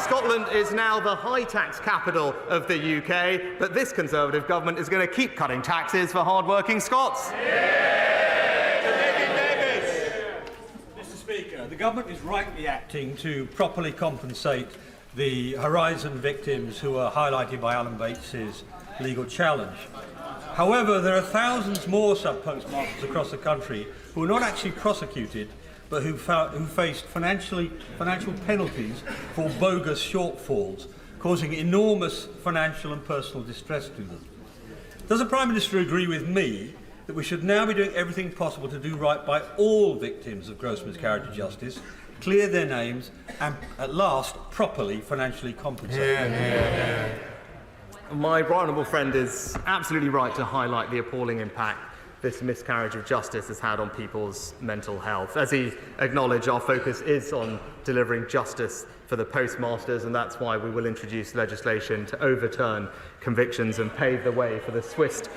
S23: Scotland is now the high tax capital of the UK, but this Conservative government is going to keep cutting taxes for hard-working Scots.
S17: Mr. Speaker, the government is rightly acting to properly compensate the Horizon victims who are highlighted by Alan Bates's legal challenge. However, there are thousands more sub-postmasters across the country who are not actually prosecuted, but who faced financial penalties for bogus shortfalls, causing enormous financial and personal distress to them. Does the Prime Minister agree with me that we should now be doing everything possible to do right by all victims of gross miscarriage of justice, clear their names, and at last properly financially compensate them?
S23: My right honourable friend is absolutely right to highlight the appalling impact this miscarriage of justice has had on people's mental health. As he acknowledged, our focus is on delivering justice for the postmasters, and that's why we will introduce legislation to overturn convictions and pave the way for the swift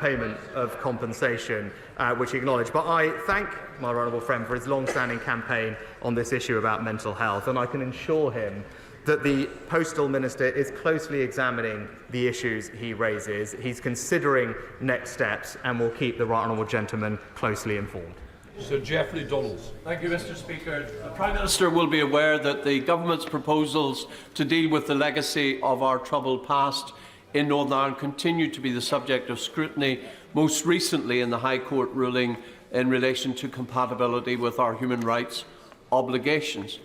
S23: payment of compensation, which he acknowledged. But I thank my honourable friend for his long-standing campaign on this issue about mental health, and I can assure him that the Postal Minister is closely examining the issues he raises. He's considering next steps and will keep the right honourable gentleman closely informed.
S2: Sir Geoffrey Donalds.
S1: Thank you, Mr. Speaker. The Prime Minister will be aware that the government's proposals to deal with the legacy of our troubled past in Northern Ireland continue to be the subject of scrutiny, most recently in the High Court ruling in relation to compatibility with our human rights obligations.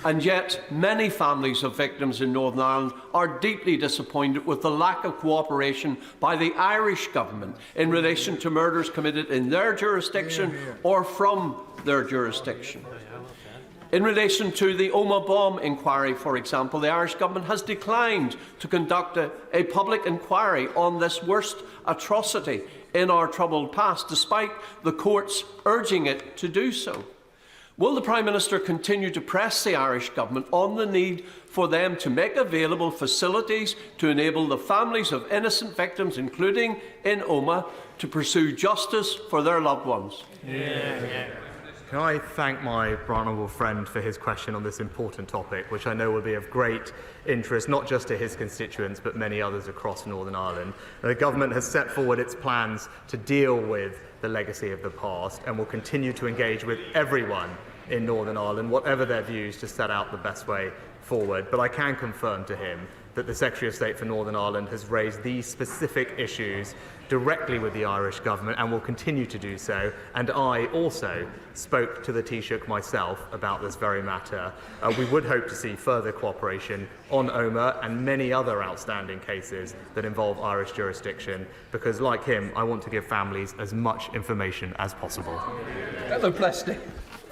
S1: And yet, many families of victims in Northern Ireland are deeply disappointed with the lack of cooperation by the Irish government in relation to murders committed in their jurisdiction or from their jurisdiction.
S8: In relation to the Omagh bomb inquiry, for example, the Irish Government has declined to conduct a public inquiry on this worst atrocity in our troubled past, despite the courts urging it to do so. Will the Prime Minister continue to press the Irish Government on the need for them to make available facilities to enable the families of innocent victims, including in Omagh, to pursue justice for their loved ones?
S23: Can I thank my honourable friend for his question on this important topic, which I know will be of great interest not just to his constituents but many others across Northern Ireland. The Government has set forward its plans to deal with the legacy of the past and will continue to engage with everyone in Northern Ireland, whatever their views, to set out the best way forward. But I can confirm to him that the Secretary of State for Northern Ireland has raised these specific issues directly with the Irish Government and will continue to do so. And I also spoke to the Taoiseach myself about this very matter. We would hope to see further cooperation on Omagh and many other outstanding cases that involve Irish jurisdiction, because, like him, I want to give families as much information as possible.
S2: Hello, Plesty.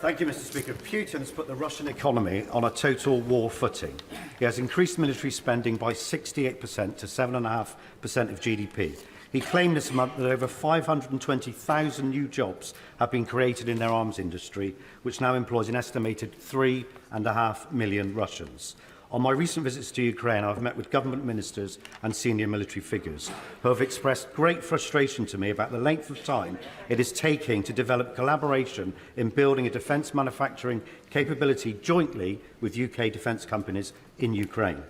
S10: Thank you, Mr. Speaker. Putin's put the Russian economy on a total war footing. He has increased military spending by 68% to 7.5% of GDP. He claimed this month that over 520,000 new jobs have been created in their arms industry, which now employs an estimated 3.5 million Russians. On my recent visits to Ukraine, I've met with government ministers and senior military figures who have expressed great frustration to me about the length of time it is taking to develop collaboration in building a defence manufacturing capability jointly with UK defence companies in Ukraine.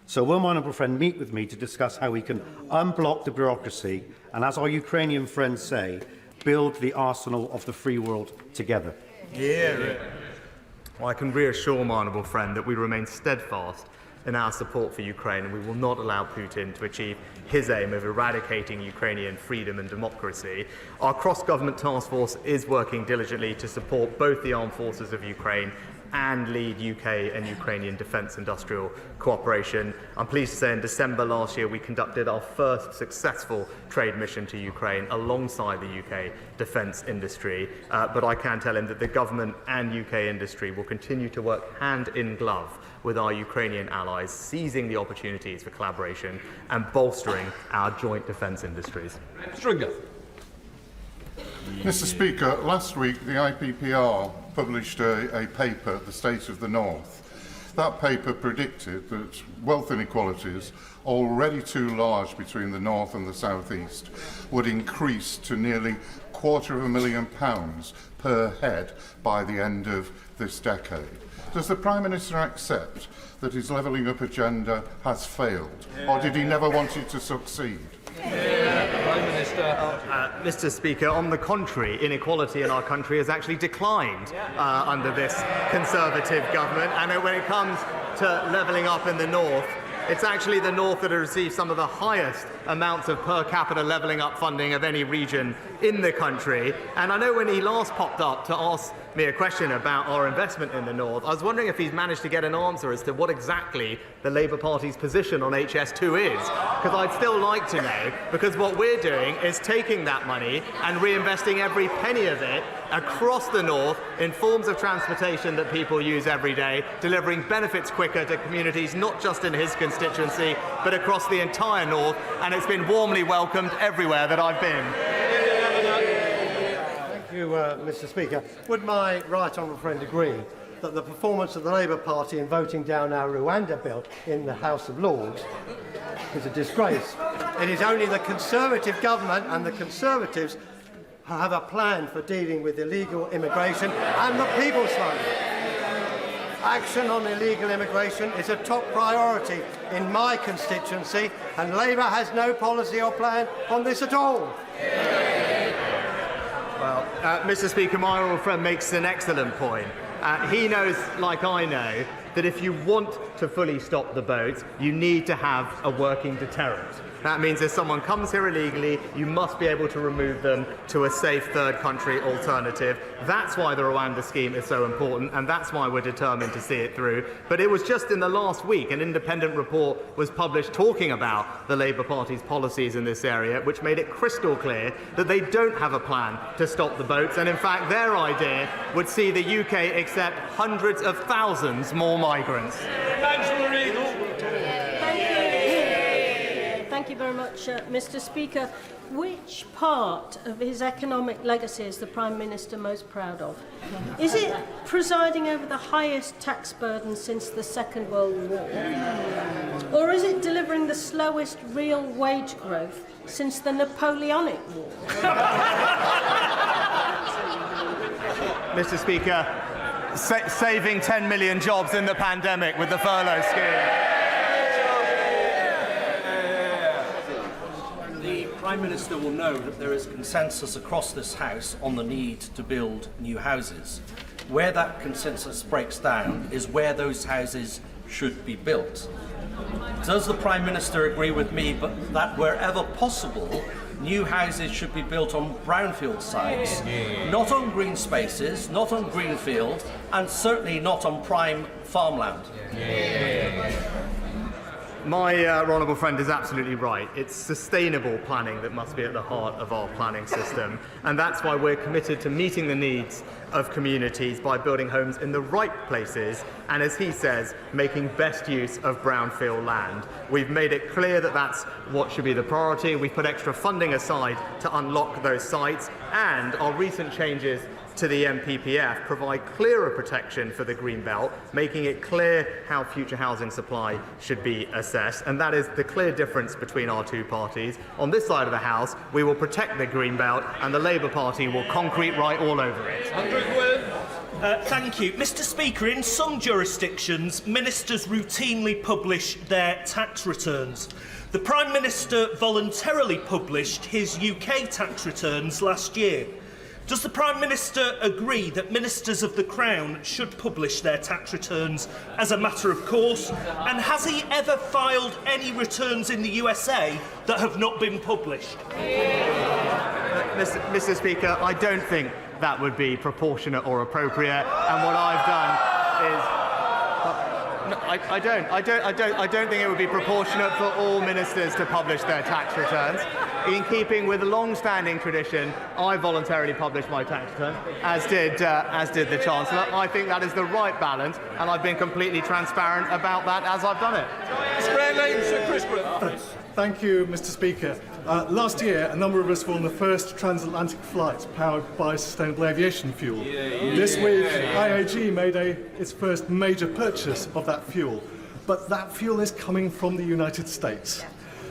S10: So will my honourable friend meet with me to discuss how we can unblock the bureaucracy and, as our Ukrainian friends say, build the arsenal of the free world together?
S23: Well, I can reassure my honourable friend that we remain steadfast in our support for Ukraine, and we will not allow Putin to achieve his aim of eradicating Ukrainian freedom and democracy. Our cross-government task force is working diligently to support both the armed forces of Ukraine and lead UK and Ukrainian defence industrial cooperation. I'm pleased to say in December last year we conducted our first successful trade mission to Ukraine alongside the UK defence industry, but I can tell him that the government and UK industry will continue to work hand in glove with our Ukrainian allies, seizing the opportunities for collaboration and bolstering our joint defence industries.
S2: Stringer.
S13: Mr. Speaker, last week the IPPR published a paper, The State of the North. That paper predicted that wealth inequalities, already too large between the North and the South East, would increase to nearly £250,000 per head by the end of this decade. Does the Prime Minister accept that his levelling up agenda has failed, or did he never want it to succeed?
S2: Prime Minister.
S23: Mr. Speaker, on the contrary, inequality in our country has actually declined under this Conservative government. And when it comes to levelling up in the North, it's actually the North that has received some of the highest amounts of per capita levelling up funding of any region in the country. And I know when he last popped up to ask me a question about our investment in the North, I was wondering if he's managed to get an answer as to what exactly the Labour Party's position on HS2 is. Because I'd still like to know, because what we're doing is taking that money and reinvesting every penny of it across the North in forms of transportation that people use every day, delivering benefits quicker to communities not just in his constituency but across the entire North, and it's been warmly welcomed everywhere that I've been.
S10: Thank you, Mr. Speaker. Would my right honourable friend agree that the performance of the Labour Party in voting down our Rwanda bill in the House of Lords is a disgrace? It is only the Conservative government and the Conservatives who have a plan for dealing with illegal immigration and the people's fund. Action on illegal immigration is a top priority in my constituency, and Labour has no policy or plan on this at all.
S23: Well, Mr. Speaker, my honourable friend makes an excellent point. He knows, like I know, that if you want to fully stop the boats, you need to have a working deterrent. That means if someone comes here illegally, you must be able to remove them to a safe third country alternative. That's why the Rwanda scheme is so important, and that's why we're determined to see it through. But it was just in the last week an independent report was published talking about the Labour Party's policies in this area, which made it crystal clear that they don't have a plan to stop the boats, and in fact their idea would see the UK accept hundreds of thousands more migrants.
S14: Thank you very much, Mr. Speaker. Which part of his economic legacy is the Prime Minister most proud of? Is it presiding over the highest tax burden since the Second World War? Or is it delivering the slowest real wage growth since the Napoleonic War?
S23: Mr. Speaker, saving 10 million jobs in the pandemic with the furlough scheme.
S15: The Prime Minister will know that there is consensus across this House on the need to build new houses. Where that consensus breaks down is where those houses should be built. Does the Prime Minister agree with me that wherever possible, new houses should be built on brownfield sites, not on green spaces, not on greenfield, and certainly not on prime farmland?
S23: My honourable friend is absolutely right. It's sustainable planning that must be at the heart of our planning system, and that's why we're committed to meeting the needs of communities by building homes in the right places and, as he says, making best use of brownfield land. We've made it clear that that's what should be the priority. We've put extra funding aside to unlock those sites, and our recent changes to the MPPF provide clearer protection for the Greenbelt, making it clear how future housing supply should be assessed, and that is the clear difference between our two parties. On this side of the House, we will protect the Greenbelt, and the Labour Party will concrete right all over it.
S16: Thank you. Mr. Speaker, in some jurisdictions, ministers routinely publish their tax returns. The Prime Minister voluntarily published his UK tax returns last year. Does the Prime Minister agree that ministers of the Crown should publish their tax returns as a matter of course? And has he ever filed any returns in the USA that have not been published?
S23: Mr. Speaker, I don't think that would be proportionate or appropriate, and what I've done is... I don't think it would be proportionate for all ministers to publish their tax returns. In keeping with the long-standing tradition, I voluntarily published my tax return, as did the Chancellor. I think that is the right balance, and I've been completely transparent about that as I've done it.
S18: Thank you, Mr. Speaker. Last year, a number of us were on the first transatlantic flight powered by sustainable aviation fuel. This week, IAG made its first major purchase of that fuel. But that fuel is coming from the United States.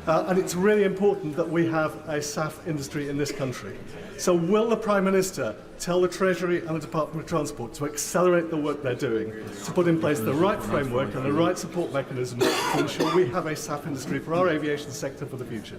S18: And it's really important that we have a SAF industry in this country. So will the Prime Minister tell the Treasury and the Department of Transport to accelerate the work they're doing, to put in place the right framework and the right support mechanisms to ensure we have a SAF industry for our aviation sector for the future?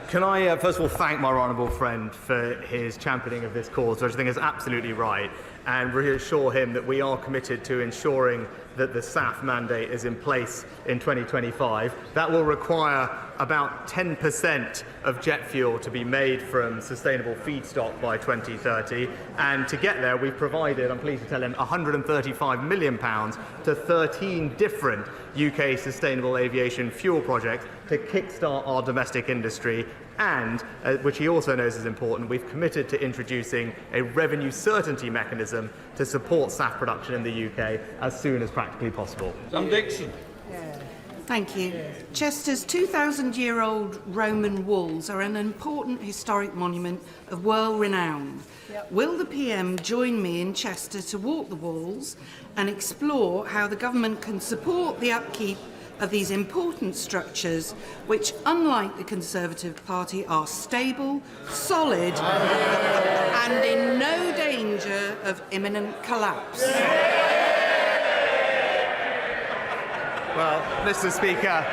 S23: Can I first of all thank my honourable friend for his championing of this cause, which I think is absolutely right, and reassure him that we are committed to ensuring that the SAF mandate is in place in 2025. That will require about 10% of jet fuel to be made from sustainable feedstock by 2030, and to get there we've provided, I'm pleased to tell him, £135 million to 13 different UK sustainable aviation fuel projects to kickstart our domestic industry, and, which he also knows is important, we've committed to introducing a revenue certainty mechanism to support SAF production in the UK as soon as practically possible.
S2: Sam Dixon.
S25: Thank you. Chester's 2,000-year-old Roman walls are an important historic monument of world renown. Will the PM join me in Chester to walk the walls and explore how the government can support the upkeep of these important structures, which, unlike the Conservative Party, are stable, solid, and in no danger of imminent collapse?
S23: Well, Mr. Speaker,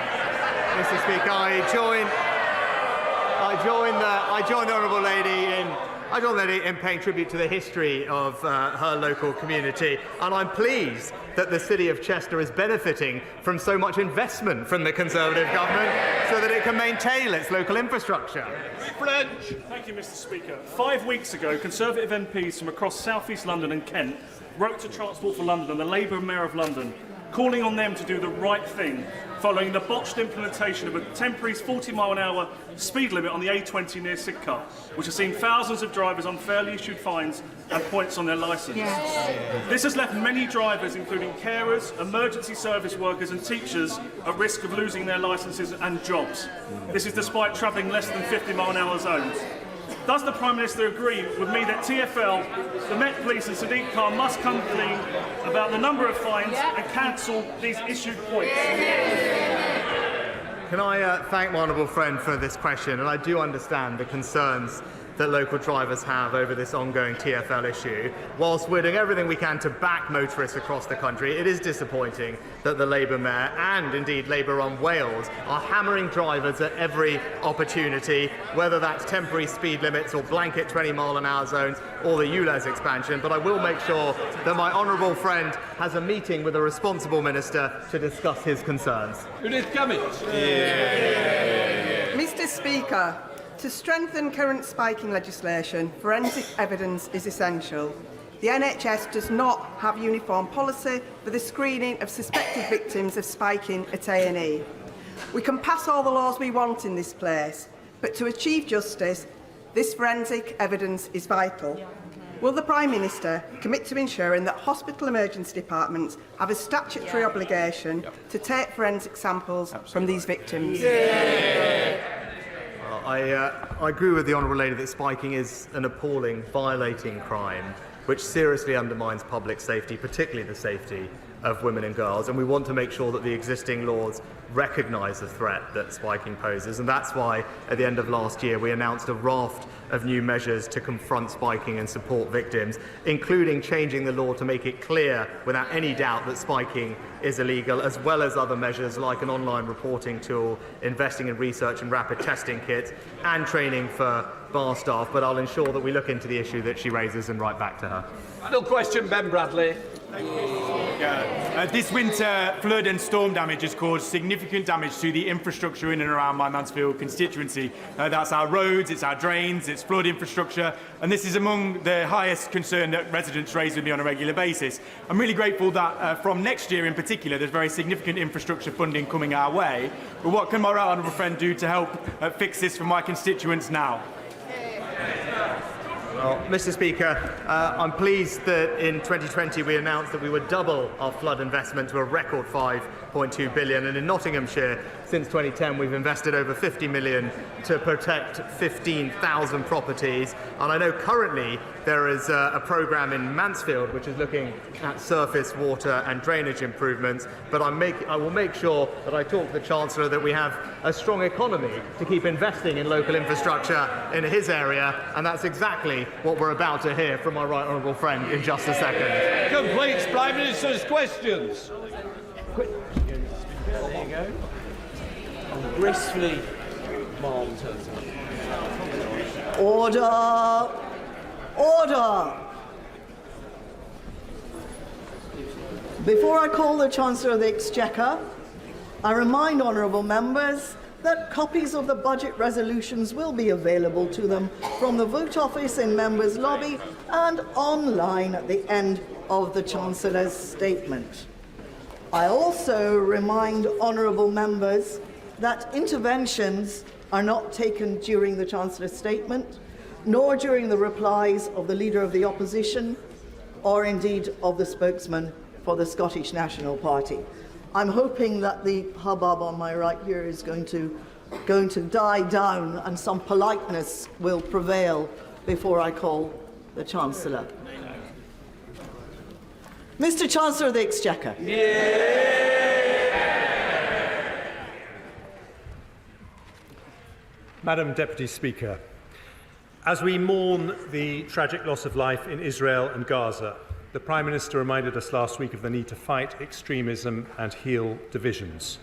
S23: I join the honourable lady in paying tribute to the history of her local community, and I'm pleased that the City of Chester is benefiting from so much investment from the Conservative government. so that it can maintain its local infrastructure.
S3: Thank you, Mr. Speaker. 5 weeks ago, Conservative MPs from across South East London and Kent wrote to Transport for London and the Labour Mayor of London, calling on them to do the right thing following the botched implementation of a temporary 40-mile-an-hour speed limit on the A20 near Sidcup, which has seen thousands of drivers unfairly issued fines and points on their licence. Yes. This has left many drivers, including carers, emergency service workers and teachers, at risk of losing their licences and jobs. This is despite travelling less than 50-mile-an-hour zones. Does the Prime Minister agree with me that TfL, the Met Police and Sadiq Khan must come clean about the number of fines and cancel these issued points?
S23: Can I thank my honourable friend for this question, and I do understand the concerns that local drivers have over this ongoing TfL issue. Whilst we're doing everything we can to back motorists across the country, it is disappointing that the Labour Mayor and indeed Labour on Wales are hammering drivers at every opportunity, whether that's temporary speed limits or blanket 20-mile-an-hour zones or the ULEZ expansion. But I will make sure that my honourable friend has a meeting with a responsible minister to discuss his concerns.
S7: Mr. Speaker, to strengthen current spiking legislation, forensic evidence is essential. The NHS does not have uniform policy for the screening of suspected victims of spiking at A&E. We can pass all the laws we want in this place, but to achieve justice, this forensic evidence is vital. Will the Prime Minister commit to ensuring that hospital emergency departments have a statutory obligation to take forensic samples from these victims?
S23: I agree with the honourable lady that spiking is an appalling, violating crime which seriously undermines public safety, particularly the safety of women and girls, and we want to make sure that the existing laws recognise the threat that spiking poses, and that's why at the end of last year we announced a raft of new measures to confront spiking and support victims, including changing the law to make it clear without any doubt that spiking is illegal, as well as other measures like an online reporting tool, investing in research and rapid testing kits, and training for bar staff. But I'll ensure that we look into the issue that she raises and write back to her.
S2: Final question, Ben Bradley.
S9: This winter, flood and storm damage has caused significant damage to the infrastructure in and around my Mansfield constituency. That's our roads, it's our drains, it's flood infrastructure, and this is among the highest concern that residents raise with me on a regular basis. I'm really grateful that from next year in particular, there's very significant infrastructure funding coming our way. But what can my right honourable friend do to help fix this for my constituents now?
S23: Well, Mr. Speaker, I'm pleased that in 2020 we announced that we would double our flood investment to a record £5.2 billion, and in Nottinghamshire since 2010 we've invested over £50 million to protect 15,000 properties, and I know currently there is a programme in Mansfield which is looking at surface water and drainage improvements, but I will make sure that I talk to the Chancellor that we have a strong economy to keep investing in local infrastructure in his area, and that's exactly what we're about to hear from my right honourable friend in just a second.
S2: Completes Prime Minister's questions.
S8: There you go. Gracefully, Mom turns up.
S19: Order! Order! Before I call the Chancellor of the Exchequer, I remind honourable members that copies of the budget resolutions will be available to them from the vote office in members' lobby and online at the end of the Chancellor's statement. I also remind honourable members that interventions are not taken during the Chancellor's statement, nor during the replies of the Leader of the Opposition, or indeed of the spokesman for the Scottish National Party. I'm hoping that the hubbub on my right here is going to die down and some politeness will prevail before I call the Chancellor. Mr. Chancellor of the Exchequer.
S20: Madam Deputy Speaker, as we mourn the tragic loss of life in Israel and Gaza, the Prime Minister reminded us last week of the need to fight extremism and heal divisions.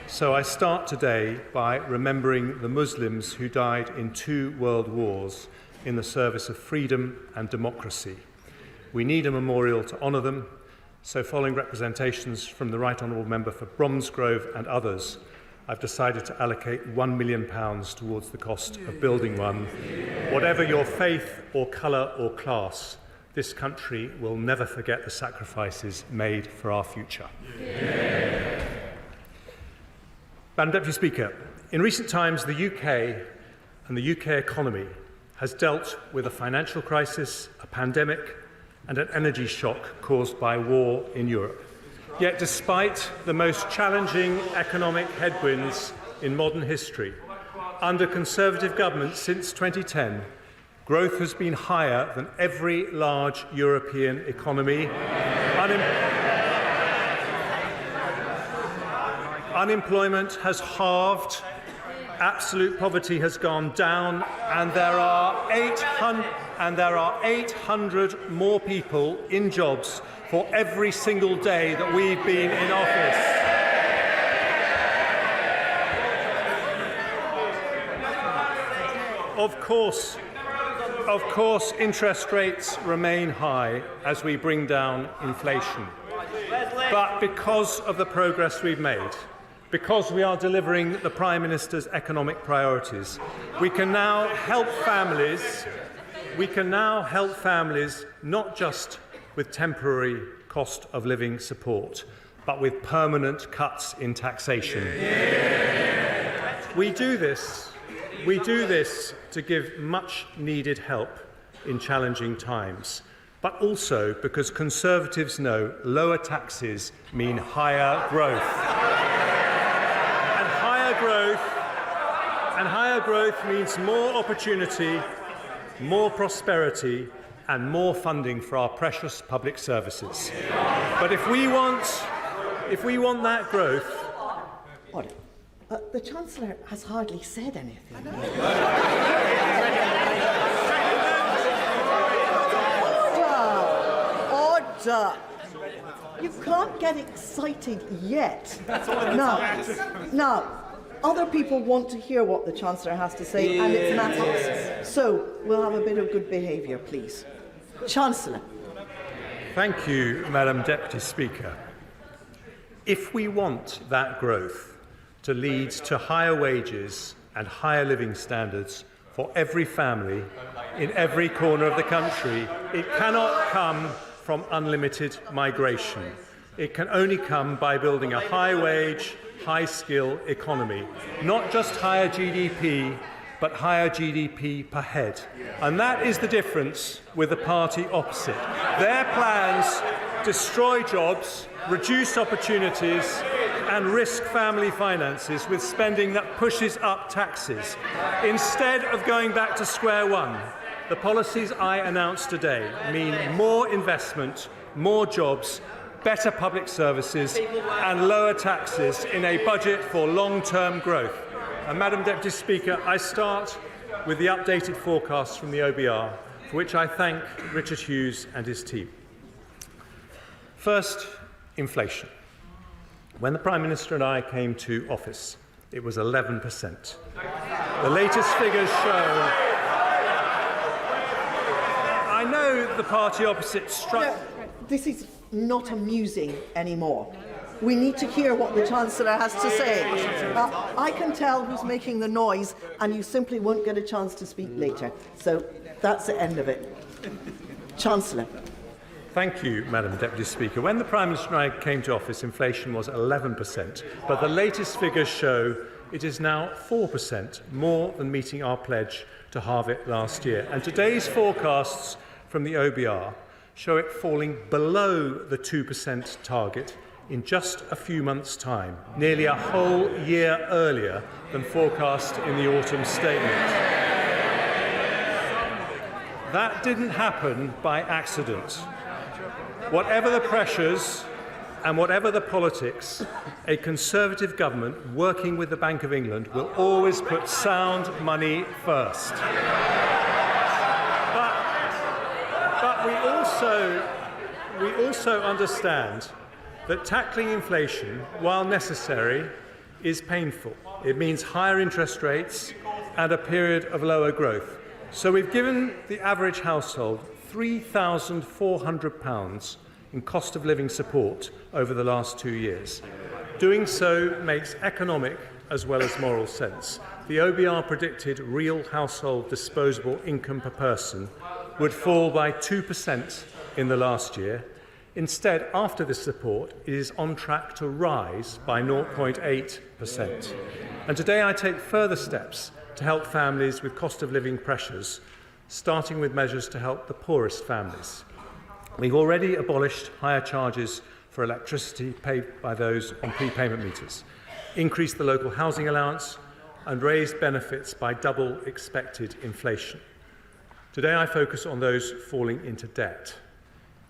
S20: So I start today by remembering the Muslims who died in 2 world wars in the service of freedom and democracy. We need a memorial to honour them, so following representations from the Right Honourable Member for Bromsgrove and others, I've decided to allocate £1 million towards the cost of building one. Whatever your faith or colour or class, this country will never forget the sacrifices made for our future. Madam Deputy Speaker, in recent times, the UK and the UK economy has dealt with a financial crisis, a pandemic, and an energy shock caused by war in Europe. Yet, despite the most challenging economic headwinds in modern history, under Conservative governments since 2010, growth has been higher than every large European economy. Unemployment has halved, absolute poverty has gone down, and there are 800 more people in jobs for every single day that we've been in office. Of course, interest rates remain high as we bring down inflation. But because of the progress we've made, because we are delivering the Prime Minister's economic priorities, we can now help families not just with temporary cost of living support, but with permanent cuts in taxation. We do this to give much needed help in challenging times, but also because Conservatives know lower taxes mean higher growth. And higher growth means more opportunity, more prosperity, and more funding for our precious public services. But if we want that growth...
S19: What? The Chancellor has hardly said anything. Order! You can't get excited yet. Now, other people want to hear what the Chancellor has to say, and it's matters. So we'll have a bit of good behaviour, please. Chancellor.
S20: Thank you, Madam Deputy Speaker. If we want that growth to lead to higher wages and higher living standards for every family in every corner of the country, it cannot come from unlimited migration. It can only come by building a high-wage, high-skill economy, not just higher GDP, but higher GDP per head. And that is the difference with the party opposite. Their plans destroy jobs, reduce opportunities, and risk family finances with spending that pushes up taxes. Instead of going back to square one, the policies I announced today mean more investment, more jobs, better public services, and lower taxes in a budget for long-term growth. And Madam Deputy Speaker, I start with the updated forecasts from the OBR, for which I thank Richard Hughes and his team. First, inflation. When the Prime Minister and I came to office, it was 11%. The latest figures show... I know the party opposite struck...
S19: This is not amusing anymore. We need to hear what the Chancellor has to say. I can tell who's making the noise, and you simply won't get a chance to speak later. So that's the end of it. Chancellor.
S20: Thank you, Madam Deputy Speaker. When the Prime Minister and I came to office, inflation was 11%, but the latest figures show it is now 4%, more than meeting our pledge to halve it last year. And today's forecasts from the OBR show it falling below the 2% target in just a few months' time, nearly a whole year earlier than forecast in the autumn statement. That didn't happen by accident. Whatever the pressures and whatever the politics, a Conservative government working with the Bank of England will always put sound money first. But we also understand that tackling inflation, while necessary, is painful. It means higher interest rates and a period of lower growth. So we've given the average household £3,400 in cost of living support over the last 2 years. Doing so makes economic as well as moral sense. The OBR predicted real household disposable income per person would fall by 2% in the last year. Instead, after this report, it is on track to rise by 0.8%. And today I take further steps to help families with cost of living pressures, starting with measures to help the poorest families. We've already abolished higher charges for electricity paid by those on prepayment meters, increased the local housing allowance, and raised benefits by double expected inflation. Today I focus on those falling into debt.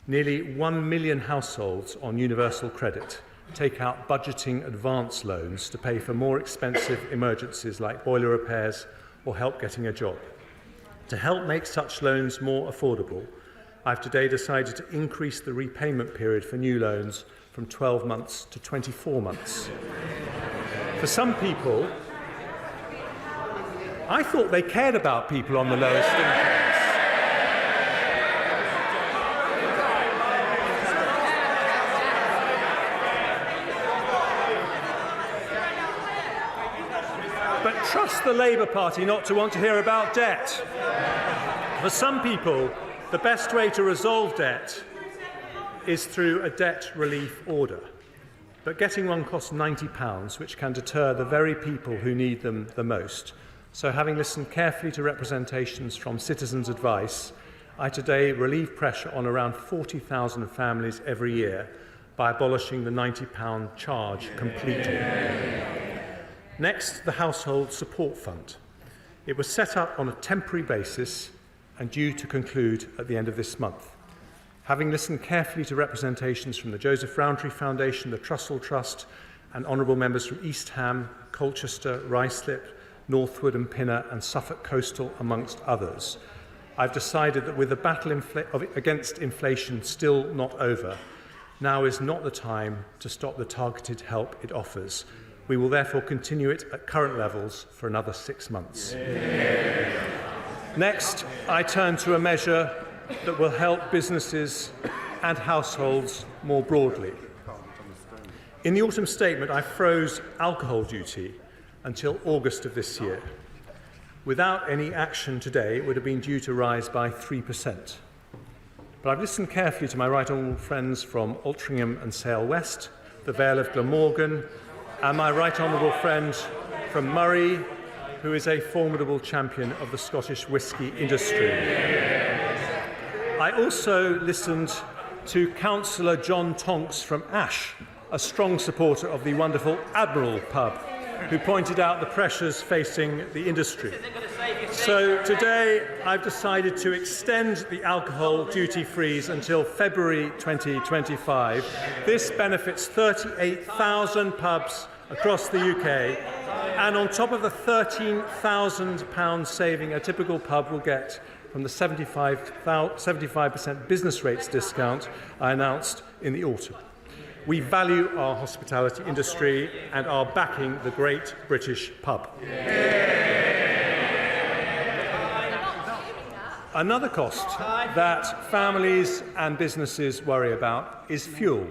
S20: Nearly 1 million households on universal credit take out budgeting advance loans to pay for more expensive emergencies like boiler repairs or help getting a job. To help make such loans more affordable, I've today decided to increase the repayment period for new loans from 12 months to 24 months. For some people, I thought they cared about people on the lowest incomes. But trust the Labour Party not to want to hear about debt. For some people, the best way to resolve debt is through a debt relief order. But getting one costs £90, which can deter the very people who need them the most. So having listened carefully to representations from citizens' advice, I today relieve pressure on around 40,000 families every year by abolishing the £90 charge completely. Next, the Household Support Fund. It was set up on a temporary basis and due to conclude at the end of this month. Having listened carefully to representations from the Joseph Rowntree Foundation, the Trussell Trust, and honourable members from East Ham, Colchester, Ruislip, Northwood and Pinner and Suffolk Coastal, amongst others, I've decided that with the battle against inflation still not over, now is not the time to stop the targeted help it offers. We will therefore continue it at current levels for another 6 months. Next, I turn to a measure that will help businesses and households more broadly. In the autumn statement, I froze alcohol duty until August of this year. Without any action today, it would have been due to rise by 3%. But I've listened carefully to my right honourable friends from Altrincham and Sale West, the Vale of Glamorgan, and my right honourable friend from Murray, who is a formidable champion of the Scottish whisky industry. I also listened to Councillor John Tonks from Ash, a strong supporter of the wonderful Admiral pub, who pointed out the pressures facing the industry. So today I've decided to extend the alcohol duty freeze until February 2025. This benefits 38,000 pubs across the UK, and on top of the £13,000 saving a typical pub will get from the 75% business rates discount I announced in the autumn. We value our hospitality industry and are backing the great British pub. Another cost that families and businesses worry about is fuel.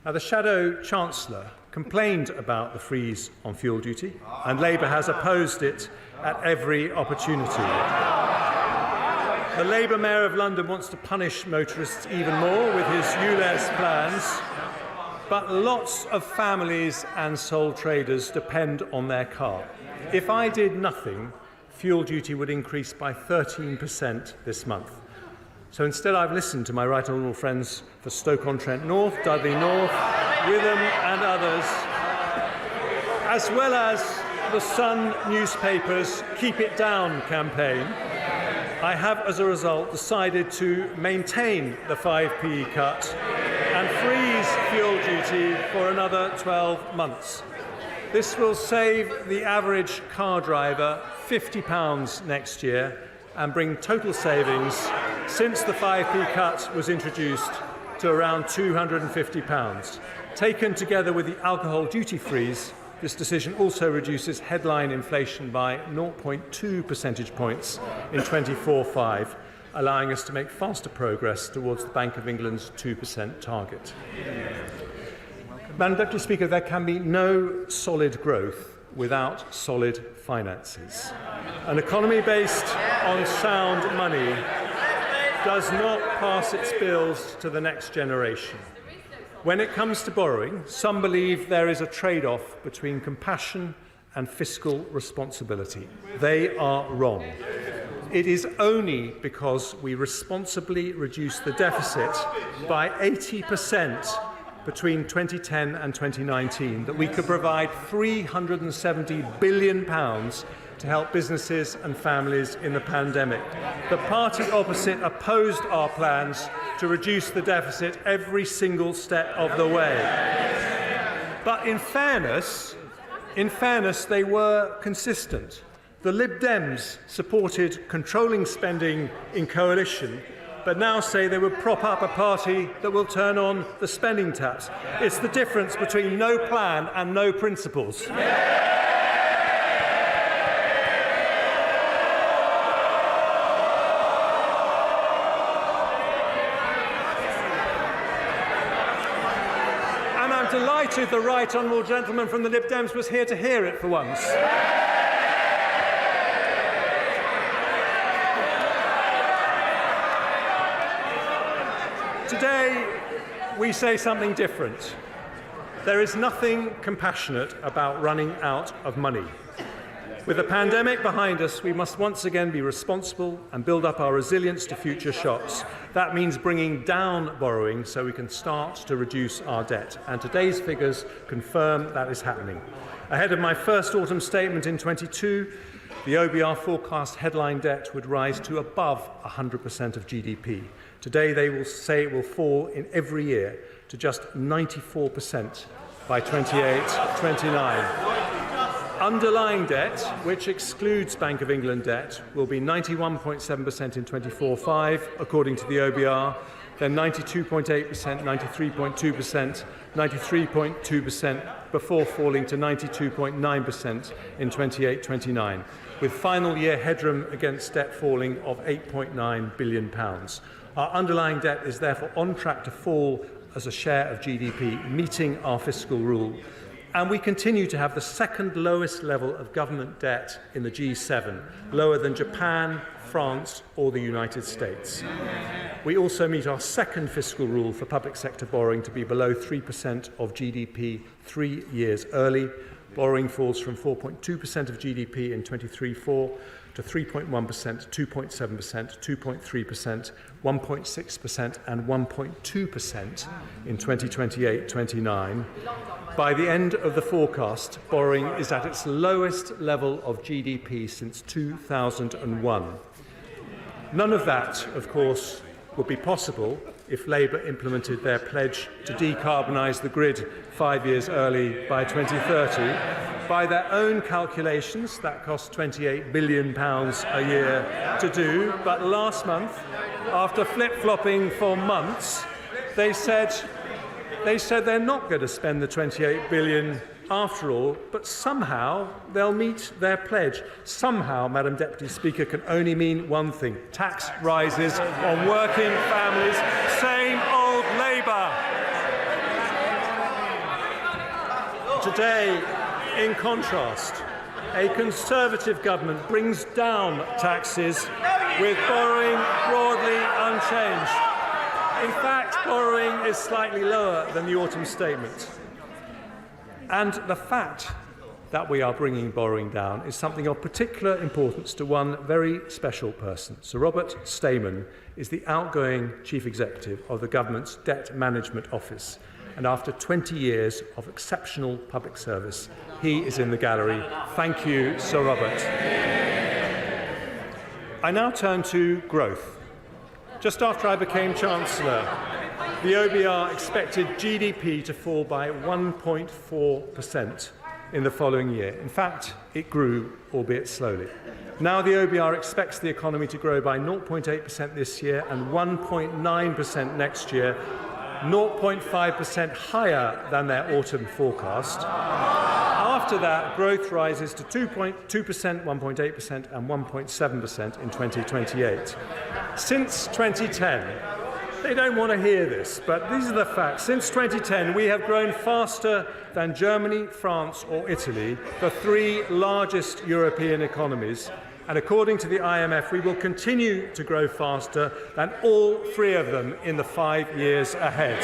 S20: Now, the Shadow Chancellor complained about the freeze on fuel duty, and Labour has opposed it at every opportunity. The Labour Mayor of London wants to punish motorists even more with his ULEZ plans, but lots of families and sole traders depend on their car. If I did nothing, fuel duty would increase by 13% this month. So instead, I've listened to my right honourable friends for Stoke-on-Trent North, Dudley North, Witham and others, as well as the Sun newspaper's Keep It Down campaign. I have, as a result, decided to maintain the 5p cut and freeze fuel duty for another 12 months. This will save the average car driver £50 next year and bring total savings since the 5p cut was introduced to around £250. Taken together with the alcohol duty freeze, this decision also reduces headline inflation by 0.2 percentage points in 24/5, allowing us to make faster progress towards the Bank of England's 2% target. Madam Deputy Speaker, there can be no solid growth without solid finances. An economy based on sound money does not pass its bills to the next generation. When it comes to borrowing, some believe there is a trade-off between compassion and fiscal responsibility. They are wrong. It is only because we responsibly reduced the deficit by 80% between 2010 and 2019 that we could provide £370 billion to help businesses and families in the pandemic. The party opposite opposed our plans to reduce the deficit every single step of the way. But in fairness, they were consistent. The Lib Dems supported controlling spending in coalition, but now say they would prop up a party that will turn on the spending taps. It's the difference between no plan and no principles. Delighted the right honourable gentleman from the Lib Dems was here to hear it for once. Today, we say something different. There is nothing compassionate about running out of money. With the pandemic behind us, we must once again be responsible and build up our resilience to future shocks. That means bringing down borrowing so we can start to reduce our debt. And today's figures confirm that is happening. Ahead of my first autumn statement in 22, the OBR forecast headline debt would rise to above 100% of GDP. Today, they will say it will fall in every year to just 94% by 28-29. Underlying debt, which excludes Bank of England debt, will be 91.7% in 24-5, according to the OBR, then 92.8%, 93.2%, 93.2% before falling to 92.9% in 28-29, with final year headroom against debt falling of £8.9 billion. Our underlying debt is therefore on track to fall as a share of GDP, meeting our fiscal rule. And we continue to have the second lowest level of government debt in the G7, lower than Japan, France or the United States. We also meet our second fiscal rule for public sector borrowing to be below 3% of GDP 3 years early. Borrowing falls from 4.2% of GDP in 23-4 to 3.1%, 2.7%, 2.3%, 1.6% and 1.2% in 2028-29. By the end of the forecast, borrowing is at its lowest level of GDP since 2001. None of that, of course, would be possible if Labour implemented their pledge to decarbonise the grid 5 years early by 2030. By their own calculations, that costs £28 billion a year to do. But last month, after flip-flopping for months, they said they're not going to spend the £28 billion after all, but somehow they'll meet their pledge. Somehow, Madam Deputy Speaker, can only mean one thing: tax rises on working families. Same old Labour. Today, in contrast, a Conservative government brings down taxes with borrowing broadly unchanged. In fact, borrowing is slightly lower than the autumn statement. And the fact that we are bringing borrowing down is something of particular importance to one very special person. Sir Robert Stamen is the outgoing Chief Executive of the Government's Debt Management Office. And after 20 years of exceptional public service, he is in the gallery. Thank you, Sir Robert. I now turn to growth. Just after I became Chancellor, the OBR expected GDP to fall by 1.4% in the following year. In fact, it grew, albeit slowly. Now the OBR expects the economy to grow by 0.8% this year and 1.9% next year, 0.5% higher than their autumn forecast. After that, growth rises to 2.2%, 1.8% and 1.7% in 2028. Since 2010, They don't want to hear this, but these are the facts. Since 2010, we have grown faster than Germany, France or Italy, the three largest European economies. And according to the IMF, we will continue to grow faster than all three of them in the 5 years ahead.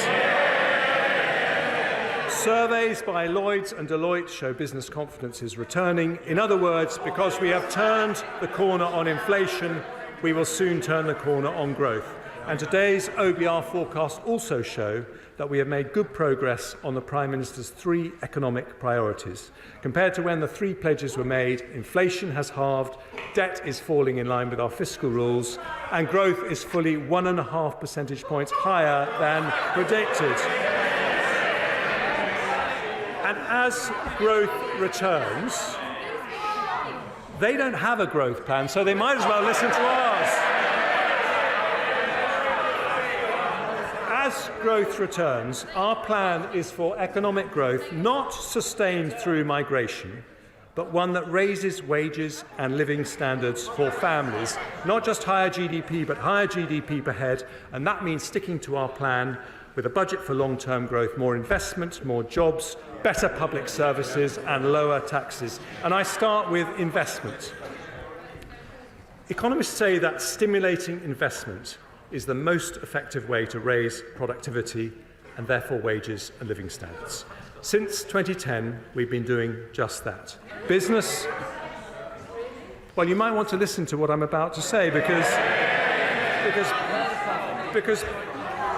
S20: Surveys by Lloyds and Deloitte show business confidence is returning. In other words, because we have turned the corner on inflation, we will soon turn the corner on growth. And today's OBR forecasts also show that we have made good progress on the Prime Minister's three economic priorities. Compared to when the three pledges were made, inflation has halved, debt is falling in line with our fiscal rules, and growth is fully 1.5 percentage points higher than predicted. And as growth returns, they don't have a growth plan, so they might as well listen to ours. As growth returns, our plan is for economic growth not sustained through migration, but one that raises wages and living standards for families. Not just higher GDP, but higher GDP per head, and that means sticking to our plan with a budget for long-term growth, more investment, more jobs, better public services and lower taxes. And I start with investment. Economists say that stimulating investment is the most effective way to raise productivity and therefore wages and living standards. Since 2010, we've been doing just that. Business, well, you might want to listen to what I'm about to say because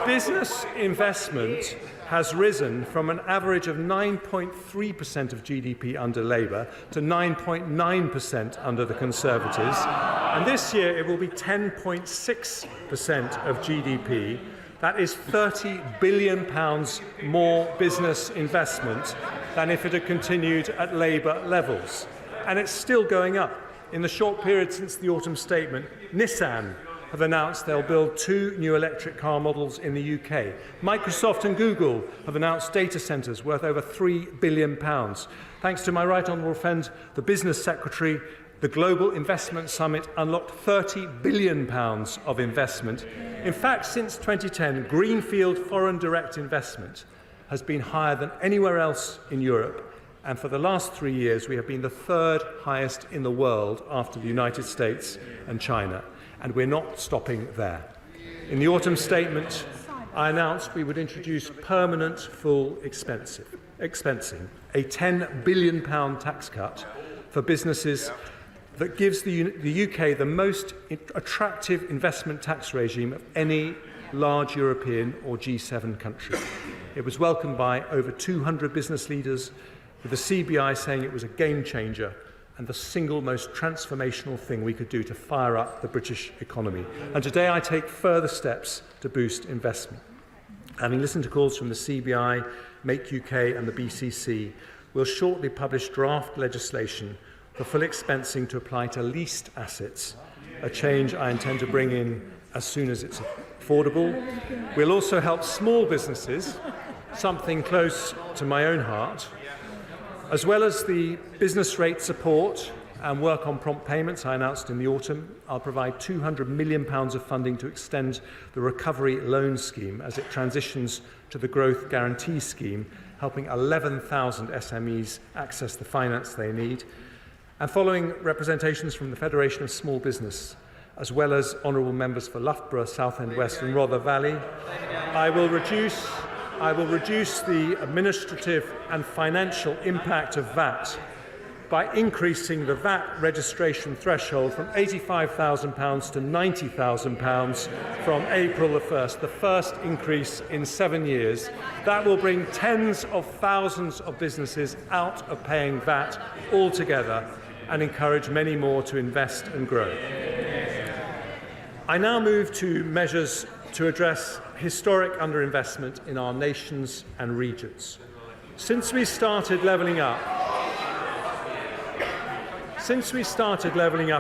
S20: business investment has risen from an average of 9.3% of GDP under Labour to 9.9% under the Conservatives. And this year it will be 10.6% of GDP. That is £30 billion more business investment than if it had continued at Labour levels. And it's still going up. In the short period since the autumn statement, Nissan have announced they'll build 2 new electric car models in the UK. Microsoft and Google have announced data centres worth over £3 billion. Thanks to my right honourable friend, the Business Secretary, the Global Investment Summit unlocked £30 billion of investment. In fact, since 2010, greenfield foreign direct investment has been higher than anywhere else in Europe. And for the last 3 years, we have been the third highest in the world after the United States and China. And we're not stopping there. In the autumn statement, I announced we would introduce permanent full expensing, a £10 billion tax cut for businesses that gives the UK the most attractive investment tax regime of any large European or G7 country. It was welcomed by over 200 business leaders, with the CBI saying it was a game changer and the single most transformational thing we could do to fire up the British economy. And today I take further steps to boost investment. Having listened to calls from the CBI, Make UK and the BCC, we'll shortly publish draft legislation for full expensing to apply to leased assets, a change I intend to bring in as soon as it's affordable. We'll also help small businesses, something close to my own heart, as well as the business rate support and work on prompt payments I announced in the autumn. I'll provide £200 million of funding to extend the recovery loan scheme as it transitions to the growth guarantee scheme, helping 11,000 SMEs access the finance they need. And following representations from the Federation of Small Business, as well as honourable members for Loughborough, Southend West and Rother Valley, I will reduce the administrative and financial impact of VAT by increasing the VAT registration threshold from £85,000 to £90,000 from April the 1st, the first increase in 7 years. That will bring tens of thousands of businesses out of paying VAT altogether and encourage many more to invest and grow. I now move to measures to address historic underinvestment in our nations and regions. Since we started levelling up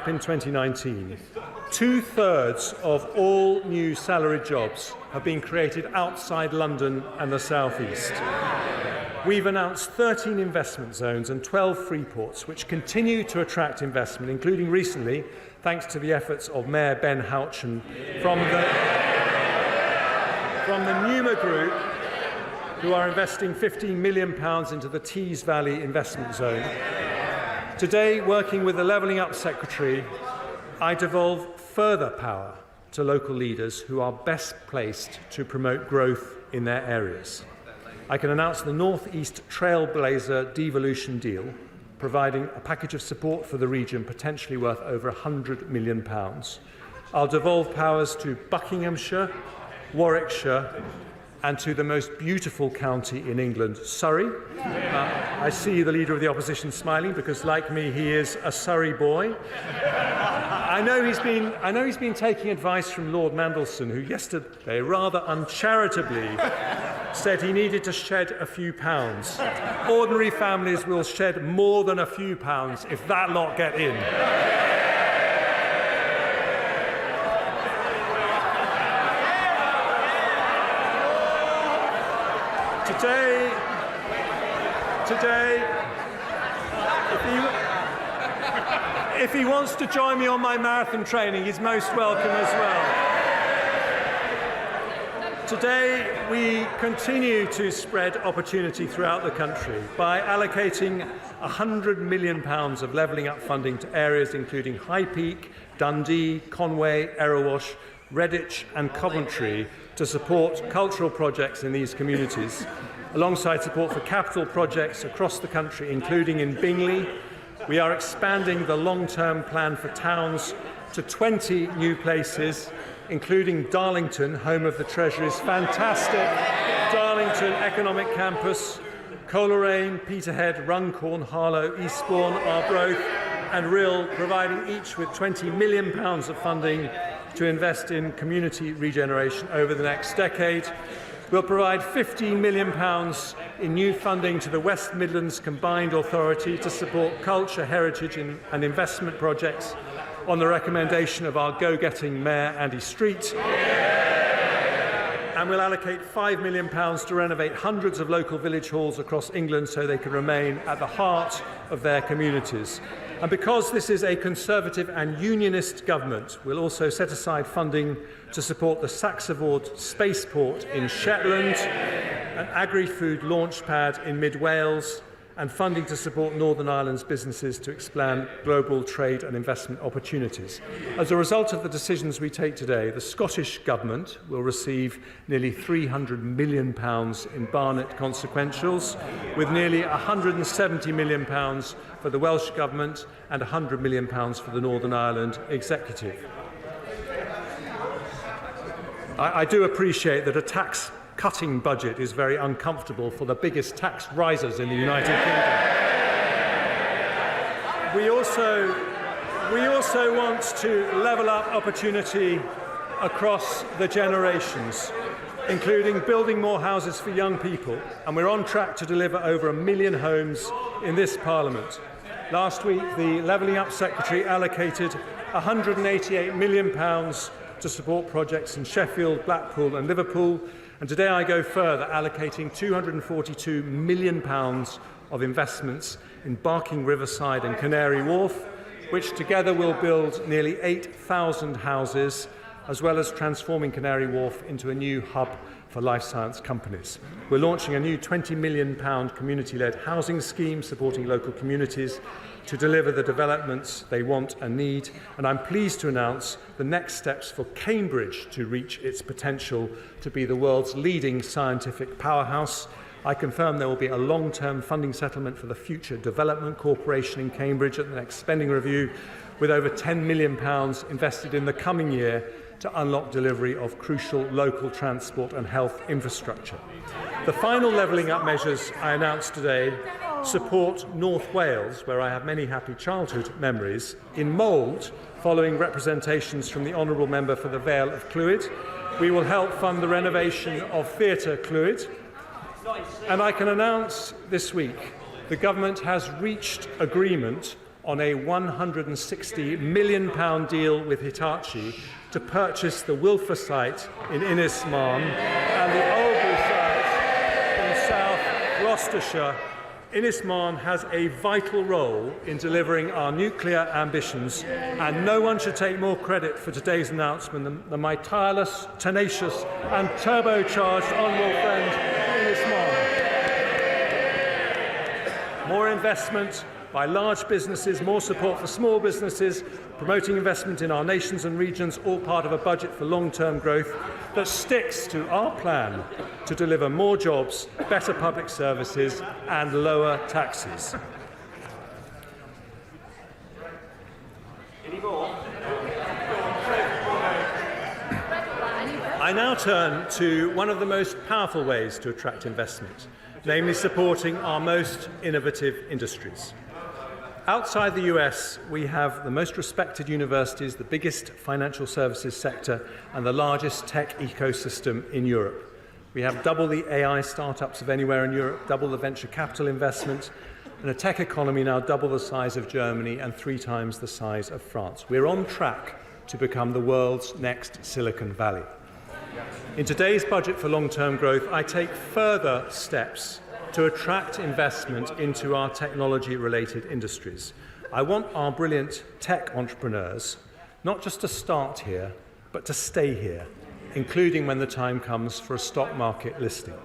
S20: in 2019, 2/3 of all new salaried jobs have been created outside London and the South East. We've announced 13 investment zones and 12 free ports, which continue to attract investment, including recently, thanks to the efforts of Mayor Ben Houchen from the Eurogroup, who are investing £15 million into the Tees Valley investment zone. Today, working with the Levelling Up Secretary, I devolve further power to local leaders who are best placed to promote growth in their areas. I can announce the North East Trailblazer devolution deal, providing a package of support for the region potentially worth over £100 million. I'll devolve powers to Buckinghamshire, Warwickshire, and to the most beautiful county in England, Surrey. I see the Leader of the Opposition smiling because, like me, he is a Surrey boy. I know he's been taking advice from Lord Mandelson, who yesterday rather uncharitably said he needed to shed a few pounds. Ordinary families will shed more than a few pounds if that lot get in. Today, if he wants to join me on my marathon training, he's most welcome as well. Today, we continue to spread opportunity throughout the country by allocating £100 million of levelling up funding to areas including High Peak, Dundee, Conway, Erewash, Redditch and Coventry to support cultural projects in these communities, alongside support for capital projects across the country, including in Bingley. We are expanding the long-term plan for towns to 20 new places, including Darlington, home of the Treasury's fantastic Darlington Economic Campus, Coleraine, Peterhead, Runcorn, Harlow, Eastbourne, Arbroath and Rhyl, providing each with £20 million of funding to invest in community regeneration over the next decade. We'll provide £15 million in new funding to the West Midlands Combined Authority to support culture, heritage and investment projects on the recommendation of our go-getting Mayor Andy Street. And we'll allocate £5 million to renovate hundreds of local village halls across England so they can remain at the heart of their communities. And because this is a Conservative and Unionist government, we'll also set aside funding to support the Saxavord Spaceport in Shetland, an agri-food launch pad in mid-Wales, and funding to support Northern Ireland's businesses to expand global trade and investment opportunities. As a result of the decisions we take today, the Scottish Government will receive nearly £300 million in Barnet consequentials, with nearly £170 million for the Welsh Government and £100 million for the Northern Ireland Executive. I do appreciate that a tax-cutting budget is very uncomfortable for the biggest tax risers in the United Kingdom. We also want to level up opportunity across the generations, including building more houses for young people, and we're on track to deliver over 1 million homes in this Parliament. Last week, the Levelling Up Secretary allocated £188 million to support projects in Sheffield, Blackpool and Liverpool, and today I go further, allocating £242 million of investments in Barking Riverside and Canary Wharf, which together will build nearly 8,000 houses, as well as transforming Canary Wharf into a new hub for life science companies. We're launching a new £20 million community-led housing scheme supporting local communities to deliver the developments they want and need, and I'm pleased to announce the next steps for Cambridge to reach its potential to be the world's leading scientific powerhouse. I confirm there will be a long-term funding settlement for the Future Development Corporation in Cambridge at the next spending review, with over £10 million invested in the coming year to unlock delivery of crucial local transport and health infrastructure. The final levelling up measures I announced today support North Wales, where I have many happy childhood memories, in mould, following representations from the Honourable Member for the Vale of Clwyd. We will help fund the renovation of Theatre Clwyd. And I can announce this week the Government has reached agreement on a £160 million deal with Hitachi to purchase the Wilfer site in Innismarn and the Oldbury site in South Gloucestershire, Innismon has a vital role in delivering our nuclear ambitions, and no one should take more credit for today's announcement than my tireless, tenacious and turbocharged honourable friend Innismon. More investment by large businesses, more support for small businesses, promoting investment in our nations and regions, all part of a budget for long-term growth that sticks to our plan to deliver more jobs, better public services and lower taxes. I now turn to one of the most powerful ways to attract investment, namely supporting our most innovative industries. Outside the US, we have the most respected universities, the biggest financial services sector, and the largest tech ecosystem in Europe. We have double the AI startups of anywhere in Europe, double the venture capital investment, and a tech economy now double the size of Germany and 3 times the size of France. We're on track to become the world's next Silicon Valley. In today's budget for long-term growth, I take further steps to attract investment into our technology-related industries. I want our brilliant tech entrepreneurs not just to start here, but to stay here, including when the time comes for a stock market listing.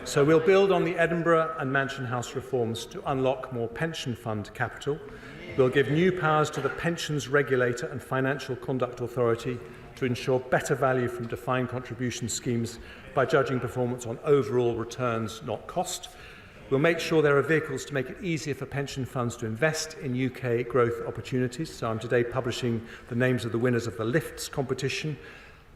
S20: So we'll build on the Edinburgh and Mansion House reforms to unlock more pension fund capital. We'll give new powers to the Pensions Regulator and Financial Conduct Authority to ensure better value from defined contribution schemes by judging performance on overall returns, not cost. We'll make sure there are vehicles to make it easier for pension funds to invest in UK growth opportunities. So I'm today publishing the names of the winners of the LIFTS competition.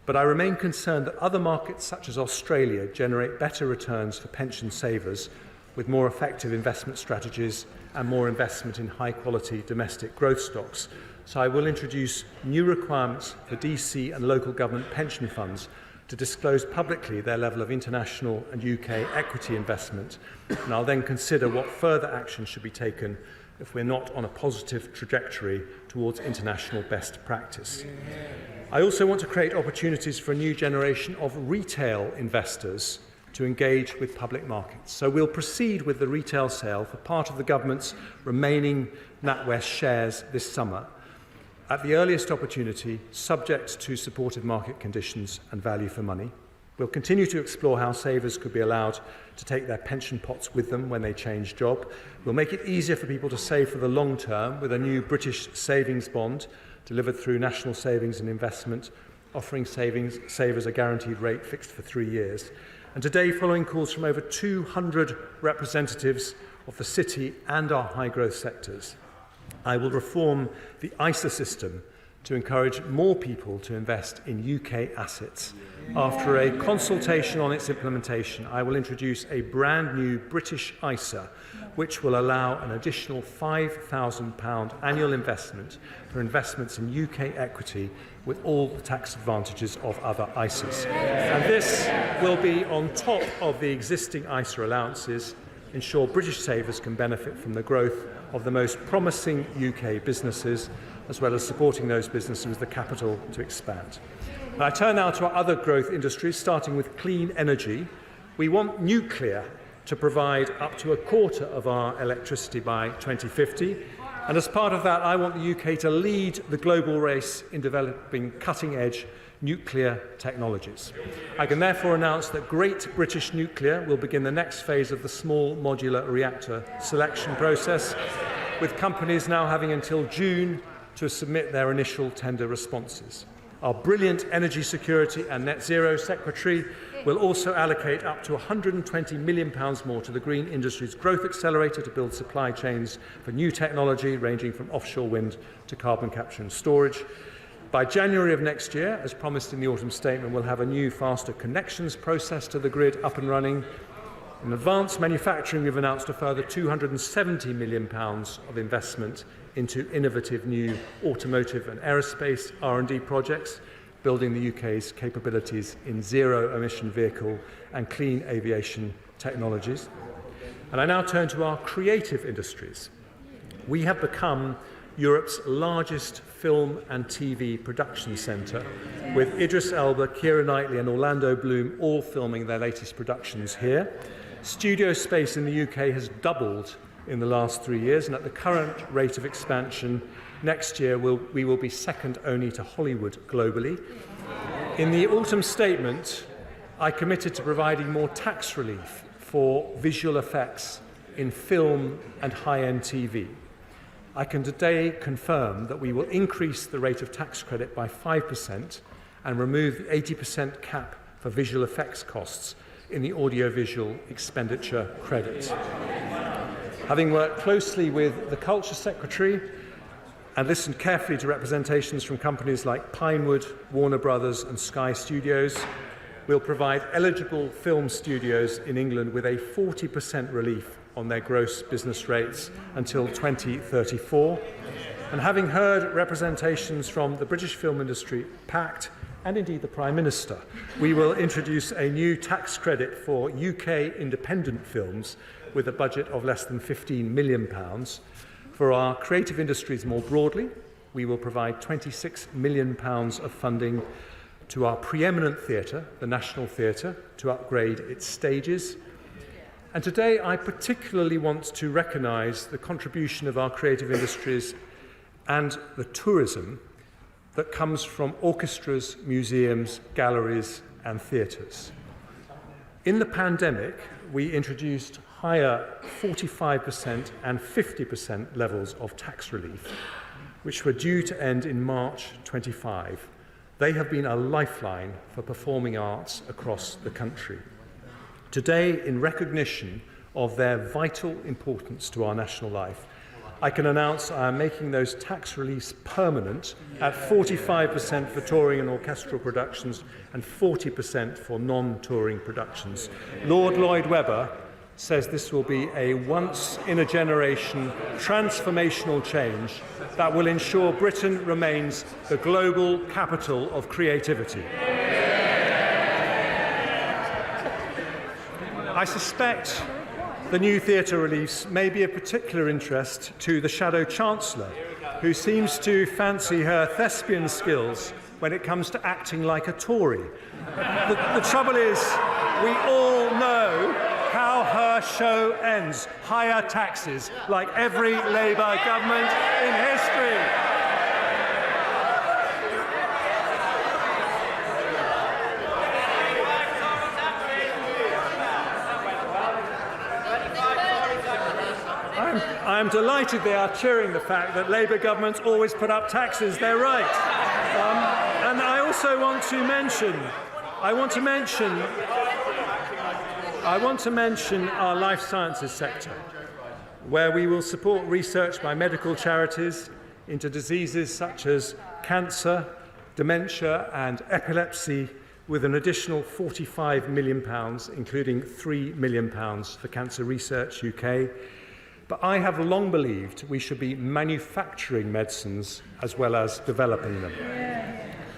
S20: But I remain concerned that other markets, such as Australia, generate better returns for pension savers with more effective investment strategies and more investment in high-quality domestic growth stocks. So I will introduce new requirements for DC and local government pension funds to disclose publicly their level of international and UK equity investment, and I'll then consider what further action should be taken if we're not on a positive trajectory towards international best practice. I also want to create opportunities for a new generation of retail investors to engage with public markets. So we'll proceed with the retail sale for part of the government's remaining NatWest shares this summer, at the earliest opportunity, subject to supportive market conditions and value for money. We'll continue to explore how savers could be allowed to take their pension pots with them when they change job. We'll make it easier for people to save for the long term with a new British savings bond delivered through National Savings and Investment, offering savers a guaranteed rate fixed for 3 years. And today, following calls from over 200 representatives of the city and our high-growth sectors, I will reform the ISA system to encourage more people to invest in UK assets. After a consultation on its implementation, I will introduce a brand new British ISA, which will allow an additional £5,000 annual investment for investments in UK equity with all the tax advantages of other ISAs. And this will be on top of the existing ISA allowances, ensure British savers can benefit from the growth of the most promising UK businesses, as well as supporting those businesses with the capital to expand. And I turn now to our other growth industries, starting with clean energy. We want nuclear to provide up to a quarter of our electricity by 2050. And as part of that, I want the UK to lead the global race in developing cutting-edge nuclear technologies. I can therefore announce that Great British Nuclear will begin the next phase of the small modular reactor selection process, with companies now having until June to submit their initial tender responses. Our brilliant Energy Security and Net Zero Secretary will also allocate up to £120 million more to the Green Industries Growth Accelerator to build supply chains for new technology ranging from offshore wind to carbon capture and storage. By January of next year, as promised in the autumn statement, we'll have a new faster connections process to the grid up and running. In advanced manufacturing, we've announced a further £270 million of investment into innovative new automotive and aerospace R&D projects, building the UK's capabilities in zero-emission vehicle and clean aviation technologies. And I now turn to our creative industries. We have become Europe's largest film and TV production centre, with Idris Elba, Keira Knightley and Orlando Bloom all filming their latest productions here. Studio space in the UK has doubled in the last 3 years, and at the current rate of expansion, next year we will be second only to Hollywood globally. In the autumn statement, I committed to providing more tax relief for visual effects in film and high-end TV. I can today confirm that we will increase the rate of tax credit by 5% and remove the 80% cap for visual effects costs in the audiovisual expenditure credit. Having worked closely with the Culture Secretary and listened carefully to representations from companies like Pinewood, Warner Brothers and Sky Studios, we'll provide eligible film studios in England with a 40% relief on their gross business rates until 2034. And having heard representations from the British Film Industry Pact and indeed the Prime Minister, we will introduce a new tax credit for UK independent films with a budget of less than £15 million. For our creative industries more broadly, we will provide £26 million of funding to our preeminent theatre, the National Theatre, to upgrade its stages. And today I particularly want to recognise the contribution of our creative industries and the tourism that comes from orchestras, museums, galleries and theatres. In the pandemic, we introduced higher 45% and 50% levels of tax relief, which were due to end in March 25. They have been a lifeline for performing arts across the country. Today, in recognition of their vital importance to our national life, I can announce I am making those tax reliefs permanent at 45% for touring and orchestral productions and 40% for non-touring productions. Lord Lloyd Webber says this will be a once-in-a-generation transformational change that will ensure Britain remains the global capital of creativity. I suspect the new theatre reliefs may be of particular interest to the Shadow Chancellor, who seems to fancy her thespian skills when it comes to acting like a Tory. The trouble is, we all know how her show ends. Higher taxes, like every Labour government in history. I am delighted they are cheering the fact that Labour governments always put up taxes. They're right. And I also want to mention our life sciences sector, where we will support research by medical charities into diseases such as cancer, dementia and epilepsy, with an additional £45 million, including £3 million for Cancer Research UK. But I have long believed we should be manufacturing medicines as well as developing them.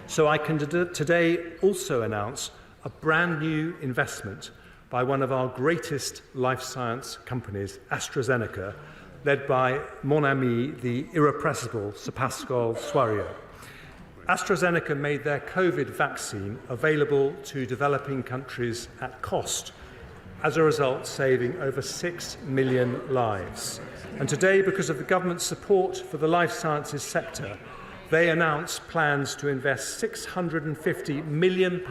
S20: So I can today also announce a brand new investment by one of our greatest life science companies, AstraZeneca, led by mon ami, the irrepressible Sir Pascal Soriot. AstraZeneca made their COVID vaccine available to developing countries at cost, as a result saving over 6 million lives. And today, because of the government's support for the life sciences sector, they announced plans to invest £650 million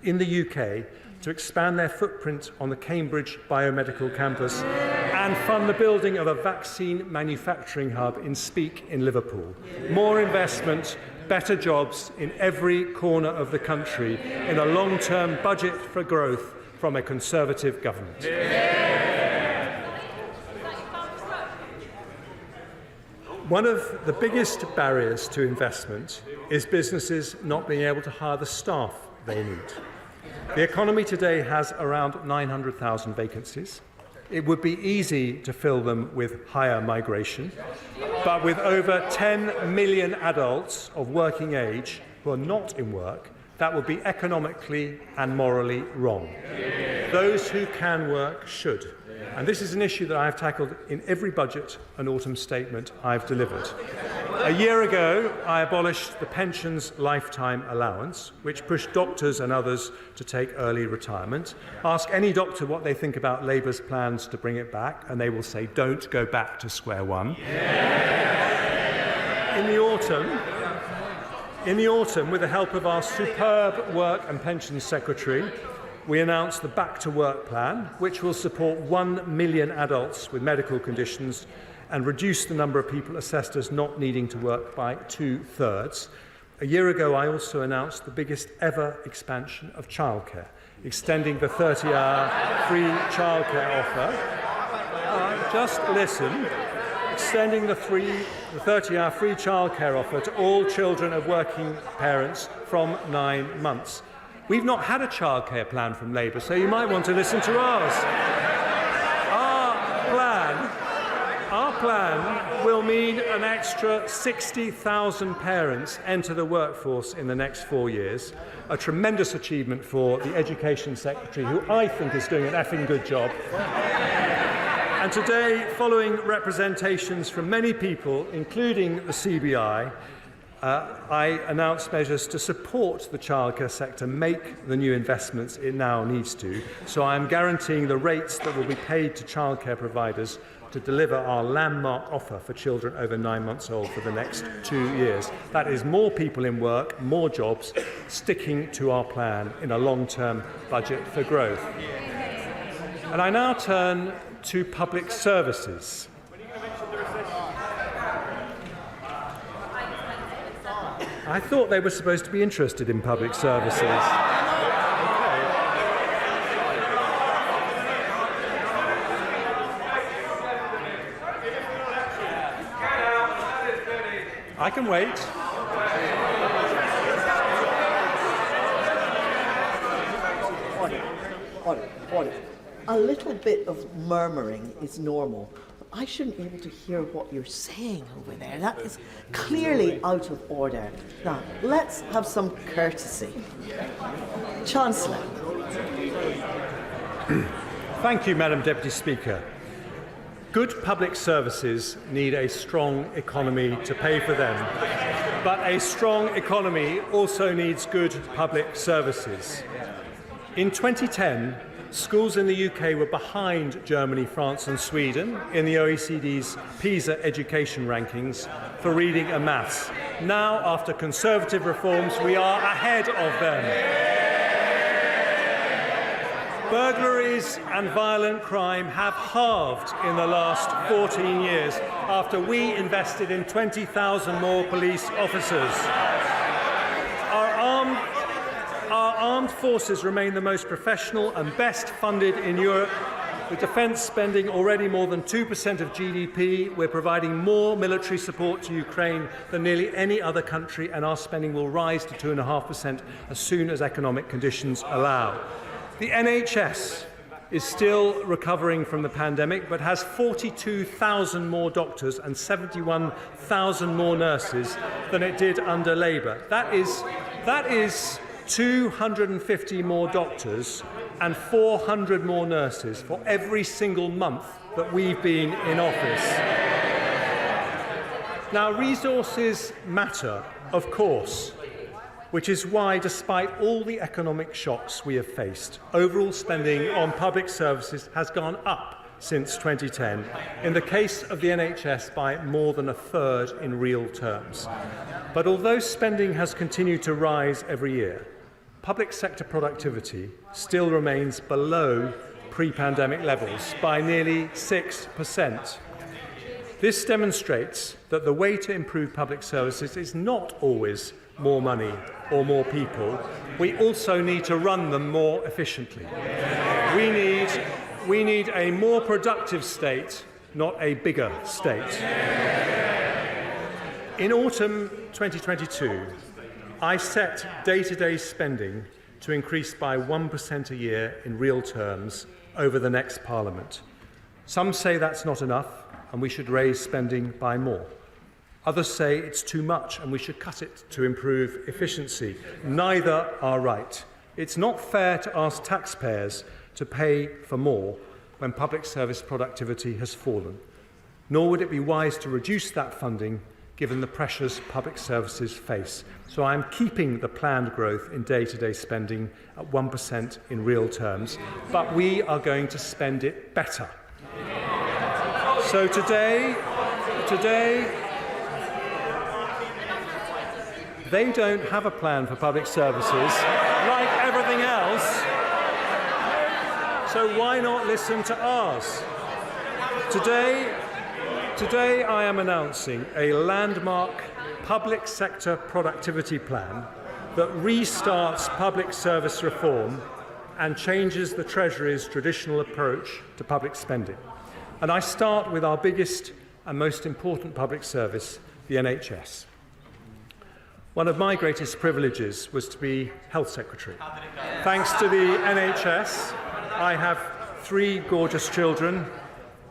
S20: in the UK to expand their footprint on the Cambridge Biomedical Campus and fund the building of a vaccine manufacturing hub in Speke in Liverpool. More investment, better jobs in every corner of the country in a long-term budget for growth from a Conservative government. One of the biggest barriers to investment is businesses not being able to hire the staff they need. The economy today has around 900,000 vacancies. It would be easy to fill them with higher migration, but with over 10 million adults of working age who are not in work, that would be economically and morally wrong. Those who can work should. And this is an issue that I have tackled in every budget and autumn statement I've delivered. A year ago, I abolished the pensions lifetime allowance, which pushed doctors and others to take early retirement. Ask any doctor what they think about Labour's plans to bring it back, and they will say, don't go back to square one. In the autumn, with the help of our superb Work and Pensions Secretary, we announced the Back to Work plan, which will support 1 million adults with medical conditions and reduce the number of people assessed as not needing to work by 2/3. A year ago, I also announced the biggest ever expansion of childcare, extending the 30-hour free childcare offer. Just listen. Extending the 30-hour free childcare offer to all children of working parents from 9 months. We've not had a childcare plan from Labour, so you might want to listen to ours. Our plan will mean an extra 60,000 parents enter the workforce in the next 4 years, a tremendous achievement for the Education Secretary, who I think is doing an effing good job. And today, following representations from many people, including the CBI, I announced measures to support the childcare sector make the new investments it now needs to. So I am guaranteeing the rates that will be paid to childcare providers to deliver our landmark offer for children over 9 months old for the next 2 years. That is more people in work, more jobs, sticking to our plan in a long-term budget for growth. And I now turn to public services. I thought they were supposed to be interested in public services. I can wait.
S19: Order. A little bit of murmuring is normal. I shouldn't be able to hear what you're saying over there. That is clearly out of order. Now, let's have some courtesy. Chancellor.
S20: Thank you, Madam Deputy Speaker. Good public services need a strong economy to pay for them. But a strong economy also needs good public services. In 2010, schools in the UK were behind Germany, France and Sweden in the OECD's PISA education rankings for reading and maths. Now, after Conservative reforms, we are ahead of them. Burglaries and violent crime have halved in the last 14 years after we invested in 20,000 more police officers. Our armed forces remain the most professional and best funded in Europe, with defence spending already more than 2% of GDP. We're providing more military support to Ukraine than nearly any other country, and our spending will rise to 2.5% as soon as economic conditions allow. The NHS is still recovering from the pandemic, but has 42,000 more doctors and 71,000 more nurses than it did under Labour. That is 250 more doctors and 400 more nurses for every single month that we've been in office. Now, resources matter, of course, which is why, despite all the economic shocks we have faced, overall spending on public services has gone up since 2010, in the case of the NHS by more than a third in real terms. But although spending has continued to rise every year, public sector productivity still remains below pre-pandemic levels by nearly 6%. This demonstrates that the way to improve public services is not always more money or more people. We also need to run them more efficiently. We need a more productive state, not a bigger state. In autumn 2022, I set day-to-day spending to increase by 1% a year in real terms over the next Parliament. Some say that's not enough and we should raise spending by more. Others say it's too much and we should cut it to improve efficiency. Neither are right. It's not fair to ask taxpayers to pay for more when public service productivity has fallen. Nor would it be wise to reduce that funding given the pressures public services face. So I'm keeping the planned growth in day-to-day spending at 1% in real terms, but we are going to spend it better. So today, they don't have a plan for public services like everything else, so why not listen to ours? Today I am announcing a landmark public sector productivity plan that restarts public service reform and changes the Treasury's traditional approach to public spending. And I start with our biggest and most important public service, the NHS. One of my greatest privileges was to be Health Secretary. Thanks to the NHS, I have 3 gorgeous children,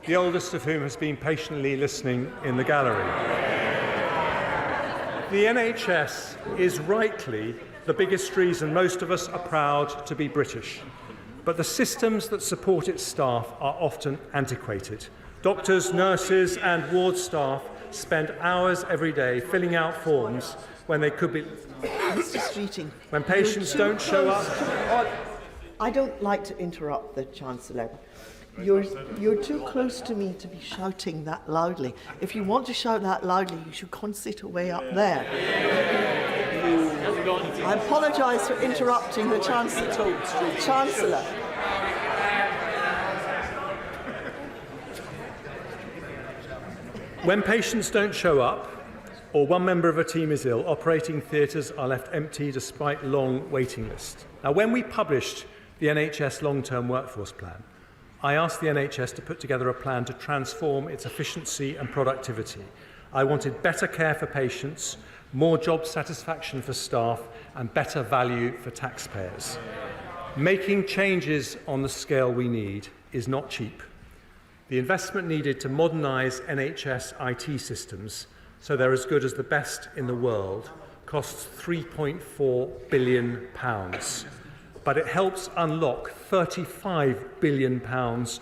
S20: the oldest of whom has been patiently listening in the gallery. The NHS is rightly the biggest reason most of us are proud to be British, but the systems that support its staff are often antiquated. Doctors, nurses and ward staff spend hours every day filling out forms when they could be...
S19: Mr. Streeting,
S20: when patients don't show up...
S19: I don't like to interrupt the Chancellor. You're too close to me to be shouting that loudly. If you want to shout that loudly, you should concentrate away up there. I apologise for interrupting the Chancellor.
S20: When patients don't show up, or one member of a team is ill, operating theatres are left empty despite long waiting lists. Now, when we published the NHS long-term workforce plan, I asked the NHS to put together a plan to transform its efficiency and productivity. I wanted better care for patients, more job satisfaction for staff, and better value for taxpayers. Making changes on the scale we need is not cheap. The investment needed to modernise NHS IT systems so they're as good as the best in the world costs £3.4 billion. But it helps unlock £35 billion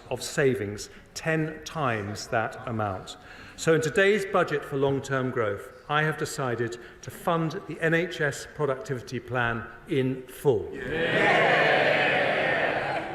S20: of savings, 10 times that amount. So in today's budget for long-term growth, I have decided to fund the NHS productivity plan in full. Yeah.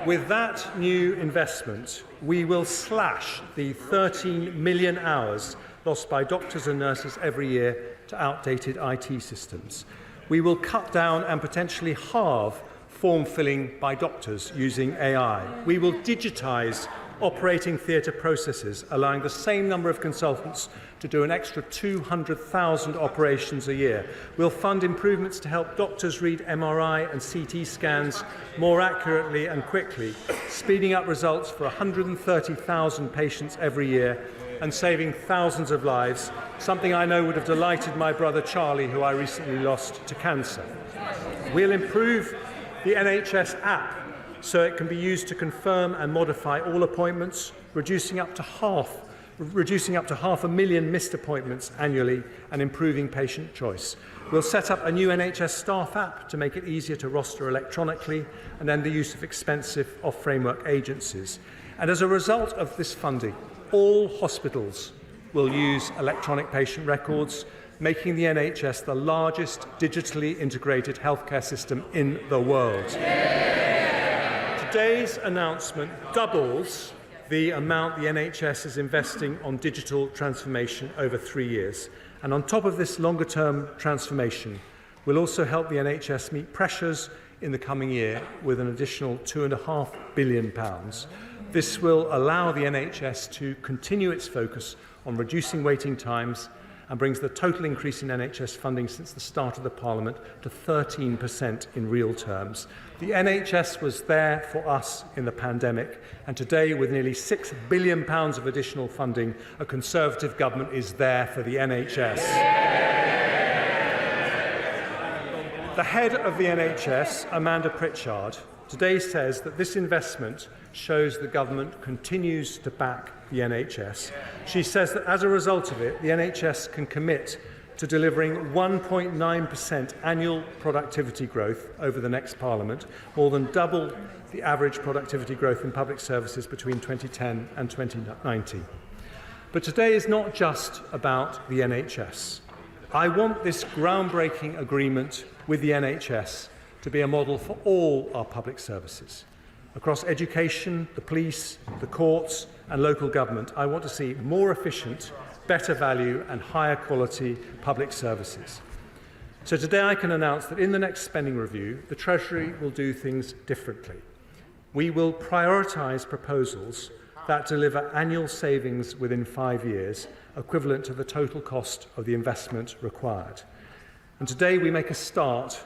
S20: With that new investment, we will slash the 13 million hours lost by doctors and nurses every year to outdated IT systems. We will cut down and potentially halve form filling by doctors using AI. We will digitise operating theatre processes, allowing the same number of consultants to do an extra 200,000 operations a year. We'll fund improvements to help doctors read MRI and CT scans more accurately and quickly, speeding up results for 130,000 patients every year and saving thousands of lives, something I know would have delighted my brother Charlie, who I recently lost to cancer. We'll improve the NHS app so it can be used to confirm and modify all appointments, reducing up to half 500,000 missed appointments annually and improving patient choice. We'll set up a new NHS staff app to make it easier to roster electronically and end the use of expensive off-framework agencies. And as a result of this funding, all hospitals will use electronic patient records, making the NHS the largest digitally integrated healthcare system in the world. Today's announcement doubles the amount the NHS is investing on digital transformation over 3 years. And on top of this longer-term transformation, we'll also help the NHS meet pressures in the coming year with an additional £2.5 billion. This will allow the NHS to continue its focus on reducing waiting times and brings the total increase in NHS funding since the start of the Parliament to 13% in real terms. The NHS was there for us in the pandemic, and today, with nearly £6 billion of additional funding, a Conservative government is there for the NHS. The head of the NHS, Amanda Pritchard, today says that this investment shows the government continues to back the NHS. She says that as a result of it, the NHS can commit to delivering 1.9% annual productivity growth over the next Parliament, more than double the average productivity growth in public services between 2010 and 2019. But today is not just about the NHS. I want this groundbreaking agreement with the NHS to be a model for all our public services. Across education, the police, the courts and local government, I want to see more efficient, better value and higher quality public services. So today I can announce that in the next spending review, the Treasury will do things differently. We will prioritise proposals that deliver annual savings within 5 years, equivalent to the total cost of the investment required. And today we make a start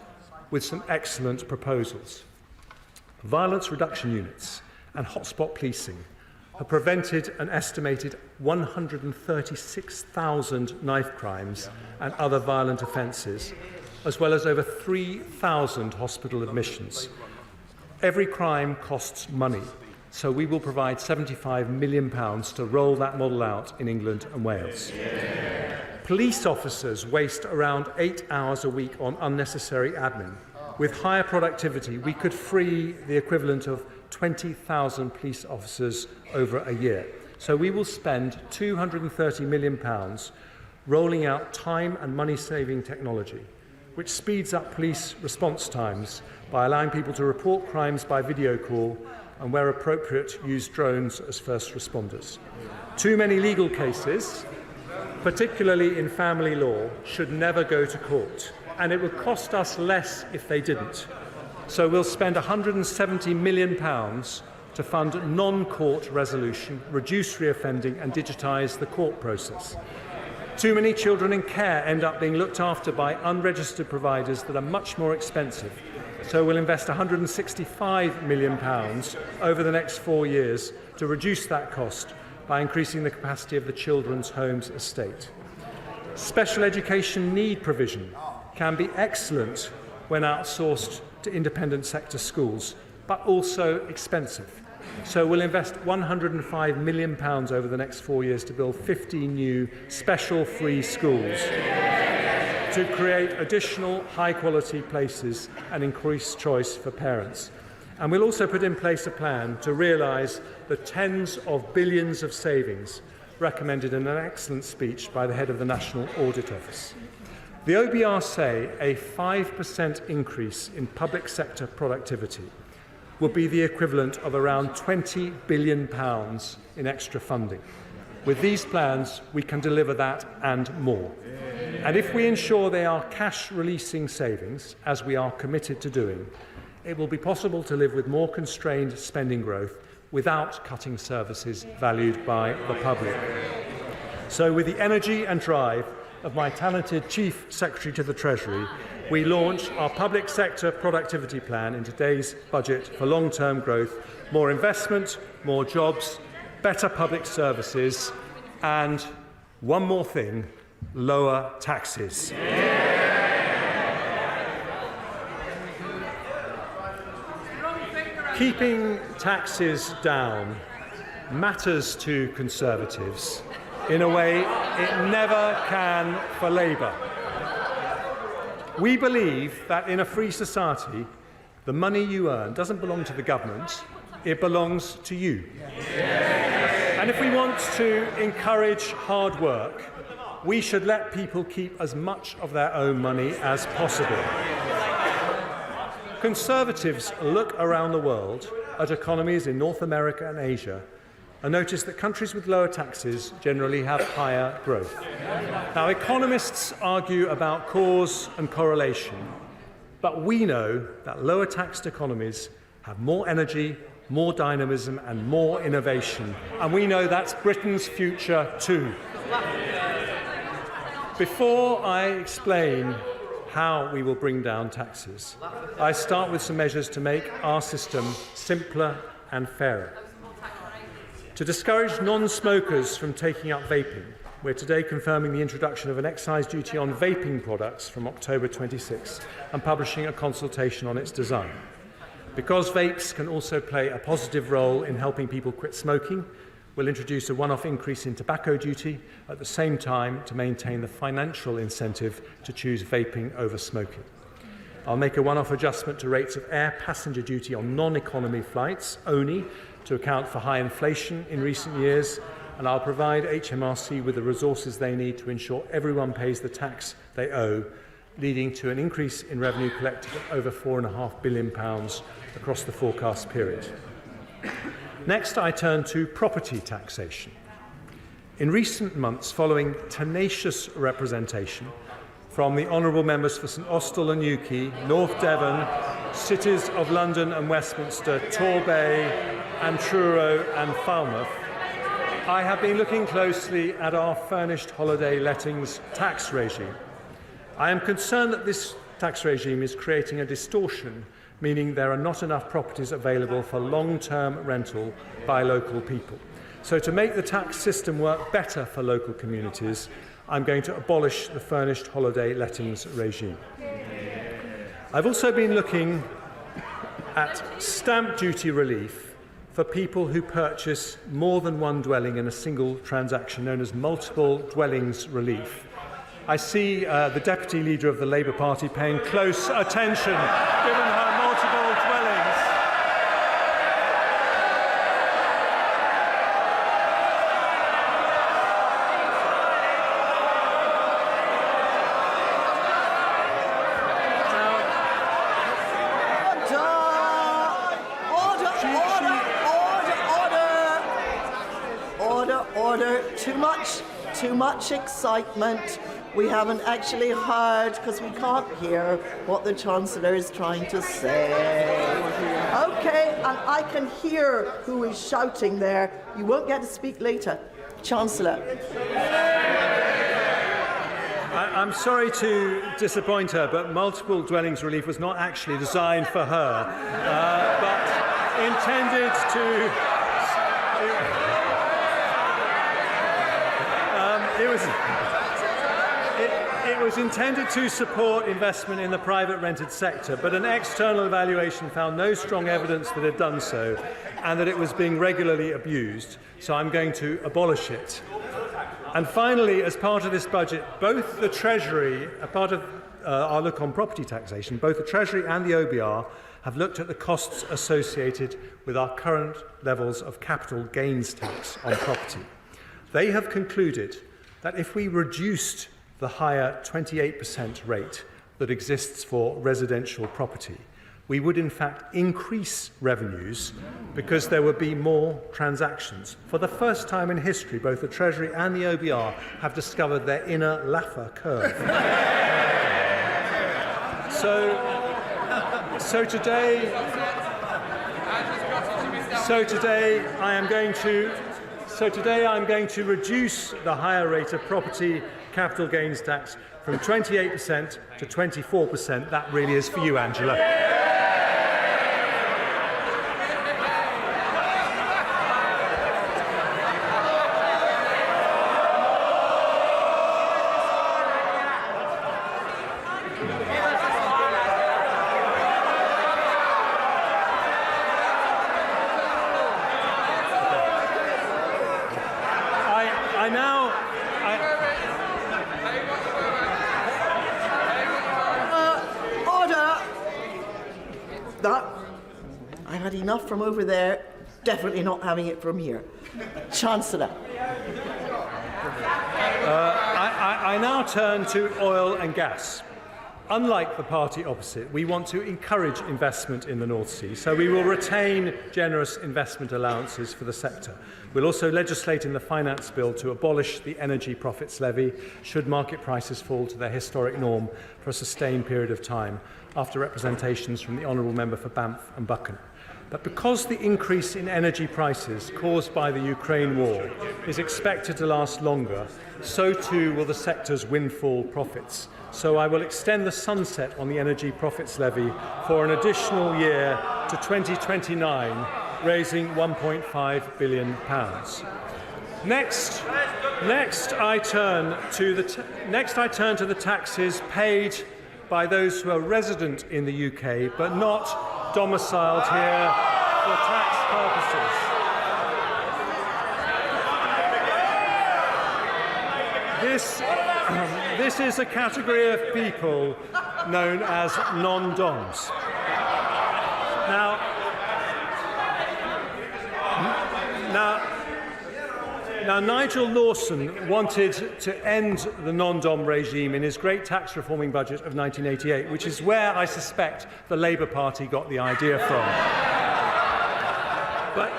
S20: with some excellent proposals. Violence reduction units and hotspot policing have prevented an estimated 136,000 knife crimes and other violent offences, as well as over 3,000 hospital admissions. Every crime costs money, so we will provide £75 million to roll that model out in England and Wales. Police officers waste around 8 hours a week on unnecessary admin. With higher productivity, we could free the equivalent of 20,000 police officers over a year. So we will spend £230 million rolling out time and money-saving technology, which speeds up police response times by allowing people to report crimes by video call and, where appropriate, use drones as first responders. Too many legal cases, particularly in family law, should never go to court, and it would cost us less if they didn't. So we'll spend £170 million to fund non-court resolution, reduce reoffending and digitise the court process. Too many children in care end up being looked after by unregistered providers that are much more expensive. So we'll invest £165 million over the next 4 years to reduce that cost by increasing the capacity of the Children's Homes estate. Special education need provision can be excellent when outsourced to independent sector schools, but also expensive. So we'll invest £105 million over the next 4 years to build 15 new special free schools to create additional high-quality places and increase choice for parents. And we'll also put in place a plan to realise the tens of billions of savings recommended in an excellent speech by the head of the National Audit Office. The OBR say a 5% increase in public sector productivity will be the equivalent of around £20 billion in extra funding. With these plans, we can deliver that and more. And if we ensure they are cash-releasing savings, as we are committed to doing, it will be possible to live with more constrained spending growth without cutting services valued by the public. So with the energy and drive of my talented Chief Secretary to the Treasury, we launch our public sector productivity plan in today's budget for long-term growth, more investment, more jobs, better public services, and one more thing, lower taxes. Keeping taxes down matters to Conservatives in a way it never can for Labour. We believe that in a free society, the money you earn doesn't belong to the government, it belongs to you. And if we want to encourage hard work, we should let people keep as much of their own money as possible. Conservatives look around the world at economies in North America and Asia and notice that countries with lower taxes generally have higher growth. Now, economists argue about cause and correlation, but we know that lower taxed economies have more energy, more dynamism and more innovation, and we know that's Britain's future too. Before I explain how we will bring down taxes, I start with some measures to make our system simpler and fairer. To discourage non-smokers from taking up vaping, we're today confirming the introduction of an excise duty on vaping products from October 26 and publishing a consultation on its design. Because vapes can also play a positive role in helping people quit smoking, we'll introduce a one-off increase in tobacco duty at the same time to maintain the financial incentive to choose vaping over smoking. I'll make a one-off adjustment to rates of air passenger duty on non-economy flights only to account for high inflation in recent years, and I'll provide HMRC with the resources they need to ensure everyone pays the tax they owe, leading to an increase in revenue collected of over £4.5 billion across the forecast period. Next, I turn to property taxation. In recent months, following tenacious representation from the honourable members for St Austell and Newquay, North Devon, cities of London and Westminster, Torbay and Truro and Falmouth, I have been looking closely at our furnished holiday lettings tax regime. I am concerned that this tax regime is creating a distortion, meaning there are not enough properties available for long-term rental by local people. So to make the tax system work better for local communities, I'm going to abolish the furnished holiday lettings regime. I've also been looking at stamp duty relief for people who purchase more than one dwelling in a single transaction, known as multiple dwellings relief. I see the Deputy Leader of the Labour Party paying close attention, given her multiple dwellings.
S19: Order. Too much excitement. We haven't actually heard, because we can't hear what the Chancellor is trying to say. OK, and I can hear who is shouting there. You won't get to speak later. Chancellor.
S20: I'm sorry to disappoint her, but multiple dwellings relief was not actually designed for her, but intended to... It was intended to support investment in the private rented sector, but an external evaluation found no strong evidence that it had done so and that it was being regularly abused, so I'm going to abolish it. And finally, as part of this budget, both the Treasury, a part of our look on property taxation, both the Treasury and the OBR have looked at the costs associated with our current levels of capital gains tax on property. They have concluded that if we reduced the higher 28% rate that exists for residential property, we would in fact increase revenues because there would be more transactions. For the first time in history, both the Treasury and the OBR have discovered their inner Laffer curve. So today I'm going to reduce the higher rate of property capital gains tax from 28% to 24%. That really is for you, Angela.
S19: Enough from over there, definitely not having it from here. Chancellor.
S20: I now turn to oil and gas. Unlike the party opposite, we want to encourage investment in the North Sea, so we will retain generous investment allowances for the sector. We'll also legislate in the Finance Bill to abolish the energy profits levy should market prices fall to their historic norm for a sustained period of time, after representations from the Honourable Member for Banff and Buchan. But because the increase in energy prices caused by the Ukraine war is expected to last longer, so too will the sector's windfall profits. So I will extend the sunset on the energy profits levy for an additional year to 2029, raising £1.5 billion. Next I turn to the taxes paid by those who are resident in the UK but not domiciled here for tax purposes. This is a category of people known as non-doms. Now, Nigel Lawson wanted to end the non-dom regime in his great tax reforming budget of 1988, which is where I suspect the Labour Party got the idea from. But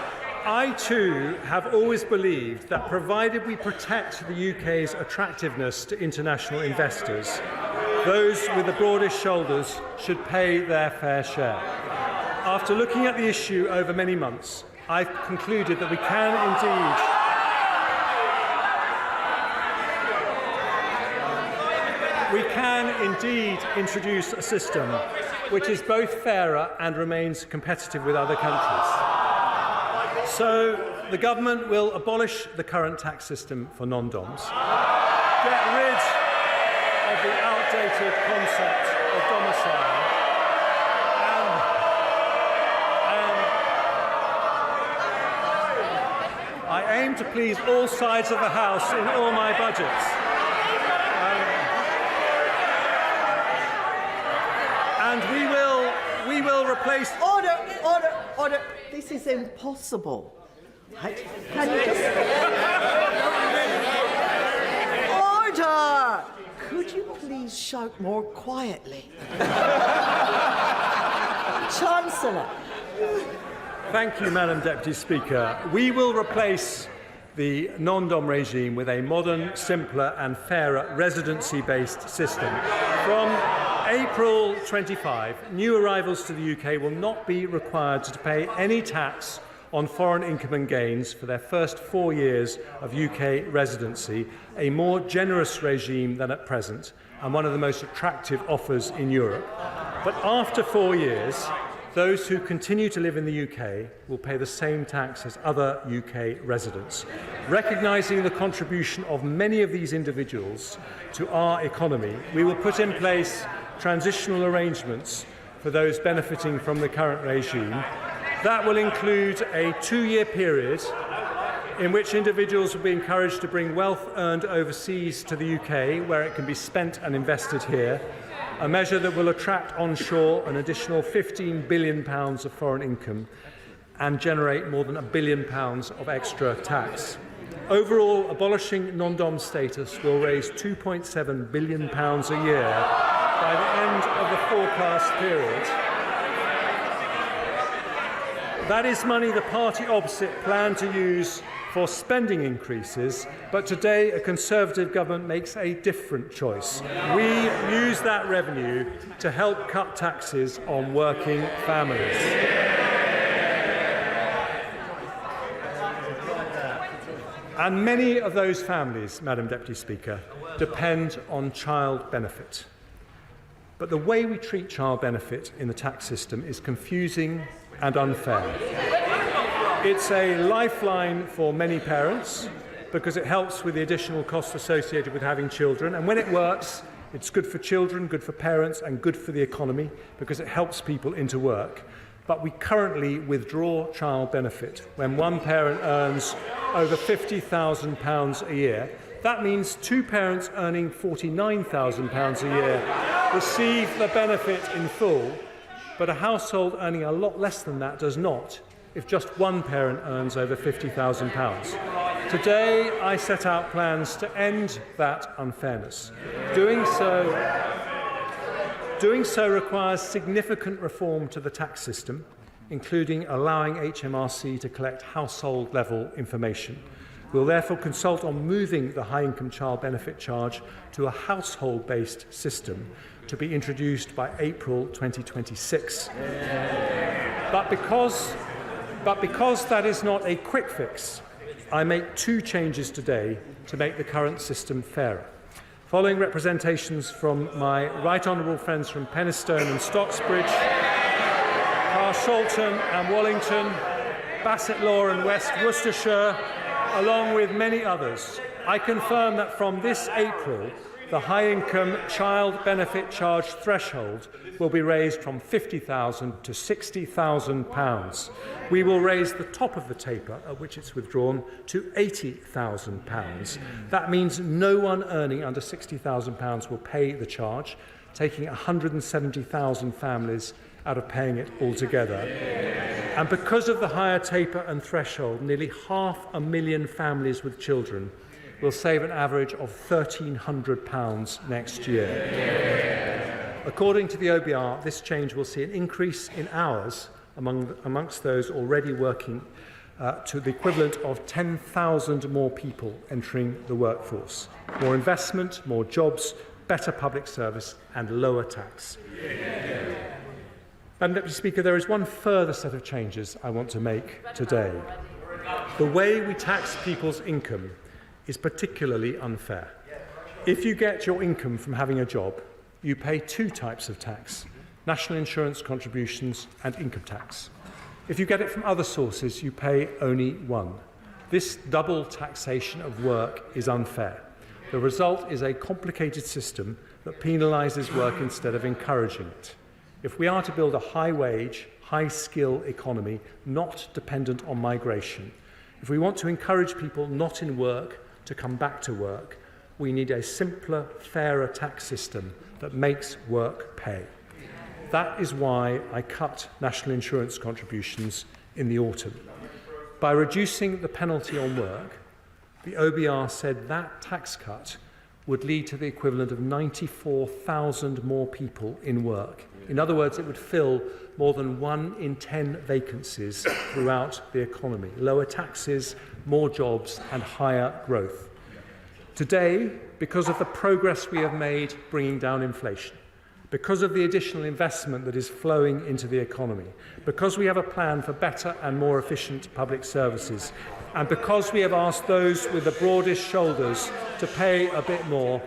S20: I, too, have always believed that provided we protect the UK's attractiveness to international investors, those with the broadest shoulders should pay their fair share. After looking at the issue over many months, I've concluded that we can indeed introduce a system which is both fairer and remains competitive with other countries. So the government will abolish the current tax system for non-doms, get rid of the outdated concept of domicile, and I aim to please all sides of the House in all my budgets. And we will replace...
S19: Order. This is impossible. Right? Can you just... Order! Could you please shout more quietly? Chancellor.
S20: Thank you, Madam Deputy Speaker. We will replace the non-dom regime with a modern, simpler and fairer residency-based system. From April 25, new arrivals to the UK will not be required to pay any tax on foreign income and gains for their first 4 years of UK residency, a more generous regime than at present and one of the most attractive offers in Europe. But after 4 years, those who continue to live in the UK will pay the same tax as other UK residents. Recognising the contribution of many of these individuals to our economy, we will put in place transitional arrangements for those benefiting from the current regime. That will include a 2-year period in which individuals will be encouraged to bring wealth earned overseas to the UK, where it can be spent and invested here, a measure that will attract onshore an additional £15 billion of foreign income and generate more than £1 billion of extra tax. Overall, abolishing non-dom status will raise £2.7 billion a year by the end of the forecast period. That is money the party opposite planned to use for spending increases, but today a Conservative government makes a different choice. We use that revenue to help cut taxes on working families. And many of those families, Madam Deputy Speaker, depend on child benefit. But the way we treat child benefit in the tax system is confusing and unfair. It's a lifeline for many parents because it helps with the additional costs associated with having children, and when it works, it's good for children, good for parents and good for the economy because it helps people into work. But we currently withdraw child benefit when one parent earns over £50,000 a year. That means two parents earning £49,000 a year receive the benefit in full, but a household earning a lot less than that does not, if just one parent earns over £50,000. Today, I set out plans to end that unfairness. Doing so requires significant reform to the tax system, including allowing HMRC to collect household-level information. We'll therefore consult on moving the high-income child benefit charge to a household-based system to be introduced by April 2026. But because that is not a quick fix, I make two changes today to make the current system fairer. Following representations from my right honourable friends from Penistone and Stocksbridge, Carshalton and Wallington, Basset Law and West Worcestershire, along with many others, I confirm that from this April, the high-income child benefit charge threshold will be raised from £50,000 to £60,000. We will raise the top of the taper, at which it's withdrawn, to £80,000. That means no one earning under £60,000 will pay the charge, taking 170,000 families out of paying it altogether. And because of the higher taper and threshold, nearly 500,000 families with children will save an average of £1,300 next year. According to the OBR, this change will see an increase in hours amongst those already working to the equivalent of 10,000 more people entering the workforce. More investment, more jobs, better public service and lower tax. Madam Deputy Speaker, there is one further set of changes I want to make today. The way we tax people's income is particularly unfair. If you get your income from having a job, you pay two types of tax: national insurance contributions and income tax. If you get it from other sources, you pay only one. This double taxation of work is unfair. The result is a complicated system that penalises work instead of encouraging it. If we are to build a high-wage, high-skill economy not dependent on migration, if we want to encourage people not in work to come back to work, we need a simpler, fairer tax system that makes work pay. That is why I cut national insurance contributions in the autumn. By reducing the penalty on work, the OBR said that tax cut would lead to the equivalent of 94,000 more people in work. In other words, it would fill more than 1 in 10 vacancies throughout the economy. Lower taxes, more jobs and higher growth. Today, because of the progress we have made bringing down inflation, because of the additional investment that is flowing into the economy, because we have a plan for better and more efficient public services, and because we have asked those with the broadest shoulders to pay a bit more.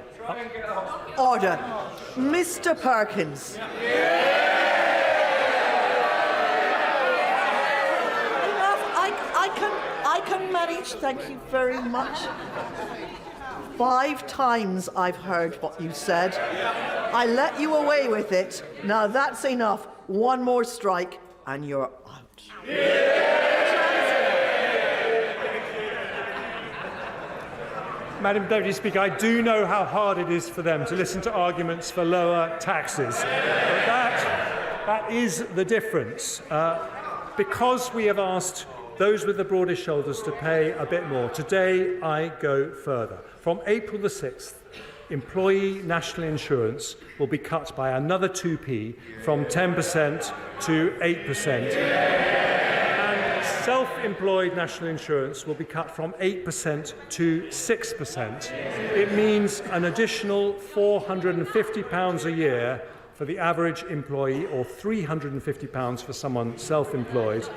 S19: Order. Mr. Perkins. I can manage, thank you very much. 5 times I've heard what you said. I let you away with it. Now that's enough. One more strike and you're out.
S20: Madam Deputy Speaker, I do know how hard it is for them to listen to arguments for lower taxes. But that is the difference. Because we have asked those with the broadest shoulders to pay a bit more, today I go further. From April the 6th, employee national insurance will be cut by another 2p from 10% to 8%. And self-employed national insurance will be cut from 8% to 6%. It means an additional £450 a year for the average employee, or £350 for someone self-employed.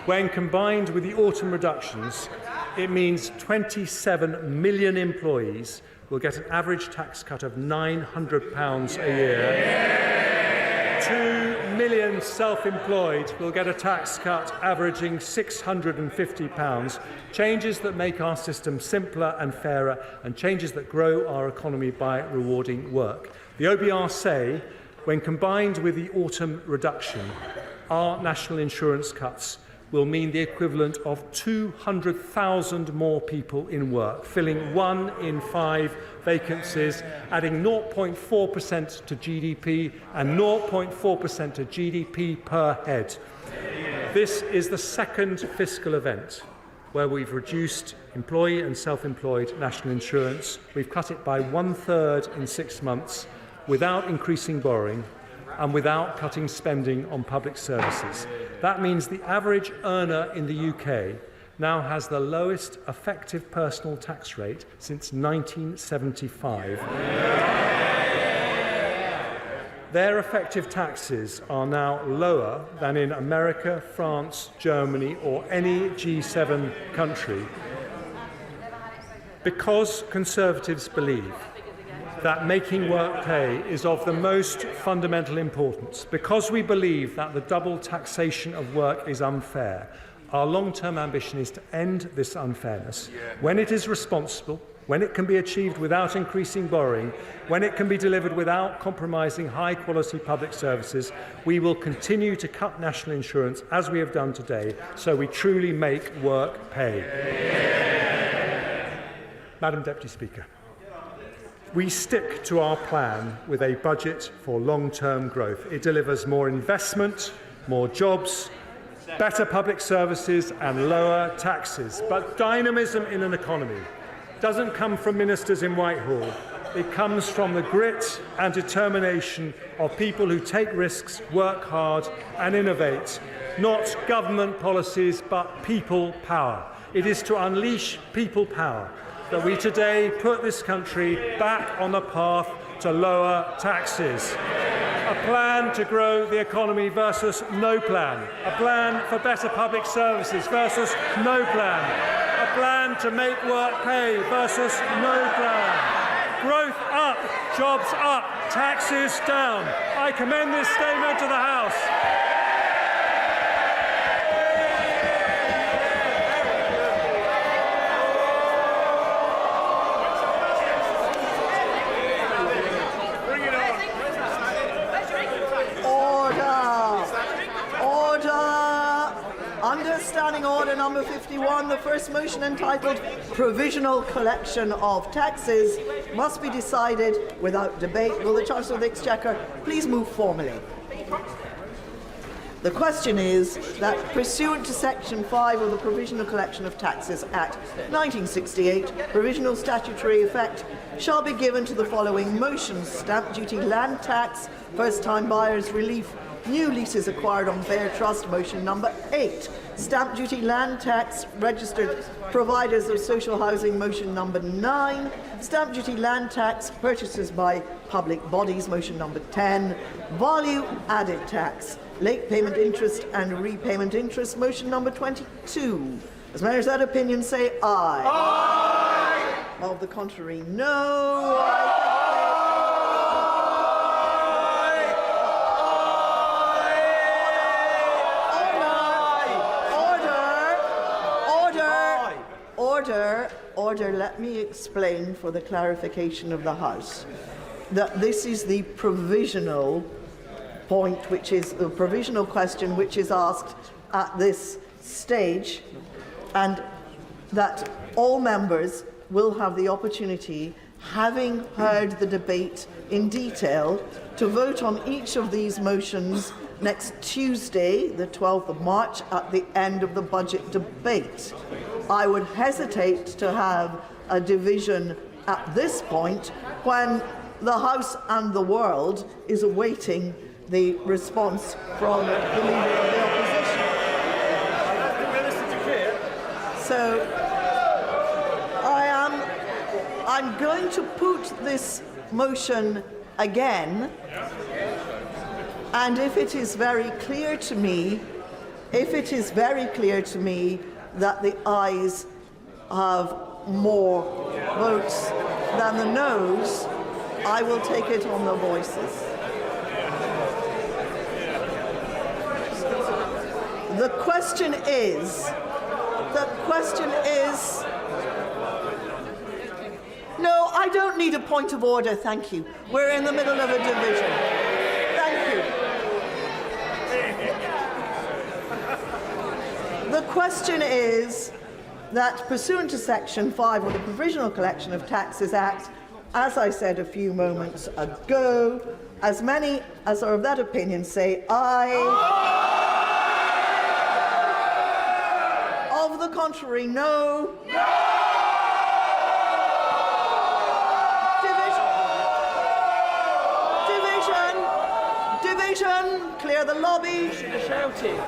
S20: When combined with the autumn reductions, it means 27 million employees will get an average tax cut of £900 a year. 2 million self-employed will get a tax cut averaging £650. Changes that make our system simpler and fairer, and changes that grow our economy by rewarding work. The OBR say, when combined with the autumn reduction, our national insurance cuts will mean the equivalent of 200,000 more people in work, filling 1 in 5 vacancies, adding 0.4% to GDP and 0.4% to GDP per head. This is the second fiscal event where we've reduced employee and self-employed national insurance. We've cut it by 1/3 in 6 months, without increasing borrowing and without cutting spending on public services. That means the average earner in the UK now has the lowest effective personal tax rate since 1975. Their effective taxes are now lower than in America, France, Germany or any G7 country, because Conservatives believe that making work pay is of the most fundamental importance. Because we believe that the double taxation of work is unfair, our long-term ambition is to end this unfairness when it is responsible, when it can be achieved without increasing borrowing, when it can be delivered without compromising high-quality public services. We will continue to cut national insurance as we have done today, so we truly make work pay. Madam Deputy Speaker, We stick to our plan with a budget for long-term growth. It delivers more investment, more jobs, better public services and lower taxes. But dynamism in an economy doesn't come from ministers in Whitehall. It comes from the grit and determination of people who take risks, work hard and innovate. Not government policies, but people power. It is to unleash people power that we today put this country back on the path to lower taxes. A plan to grow the economy versus no plan. A plan for better public services versus no plan. A plan to make work pay versus no plan. Growth up, jobs up, taxes down. I commend this statement to the House.
S19: Standing Order number 51, the first motion entitled Provisional Collection of Taxes must be decided without debate. Will the Chancellor of the Exchequer please move formally? The question is that pursuant to Section 5 of the Provisional Collection of Taxes Act 1968, provisional statutory effect shall be given to the following motions: stamp duty, land tax, first-time buyers relief, new leases acquired on bare trust, motion number 8. Stamp duty, land tax, registered providers of social housing, motion number 9. Stamp duty, land tax, purchases by public bodies, motion number 10. Value added tax, late payment interest and repayment interest, motion number 22. As members of that opinion say aye. Aye. Of the contrary, no. Order, let me explain for the clarification of the House that this is the provisional point, which is a provisional question which is asked at this stage, and that all members will have the opportunity, having heard the debate in detail, to vote on each of these motions next Tuesday, the 12th of March, at the end of the budget debate. I would hesitate to have a division at this point when the House and the world is awaiting the response from the Leader of the Opposition. So I'm going to put this motion again, and if it is very clear to me that the ayes have more votes than the noes, I will take it on the voices. The question is, no, I don't need a point of order, thank you. We're in the middle of a division. Thank you. The question is that pursuant to Section 5 of the Provisional Collection of Taxes Act, as I said a few moments ago, as many as are of that opinion say aye. Of the contrary, no. Division. Clear the lobby. Shouting.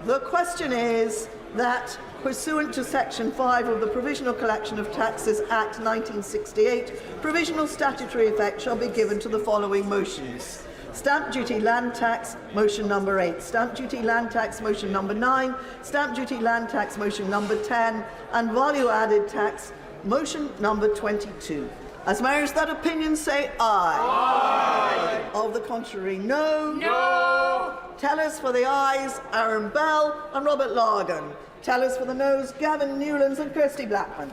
S19: The question is that, pursuant to Section 5 of the Provisional Collection of Taxes Act 1968, provisional statutory effect shall be given to the following motions. Stamp duty land tax, motion number 8. Stamp duty land tax, motion number 9. Stamp duty land tax, motion number 10. And value added tax, motion number 22. As mayors that opinion, say aye. Aye. Of the contrary, no. No. Tellers for the ayes, Aaron Bell and Robert Largan. Tellers for the noes, Gavin Newlands and Kirsty Blackman.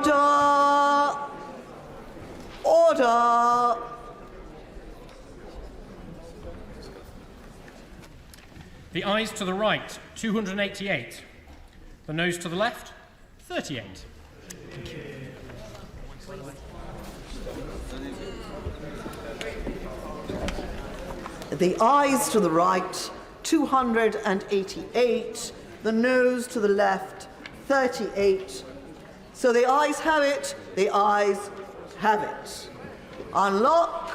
S19: Order! Order!
S11: The ayes to the right, 288. The noes to the left, 38.
S19: The ayes to the right, 288. The noes to the left, 38. So the ayes have it. The ayes have it. Unlock.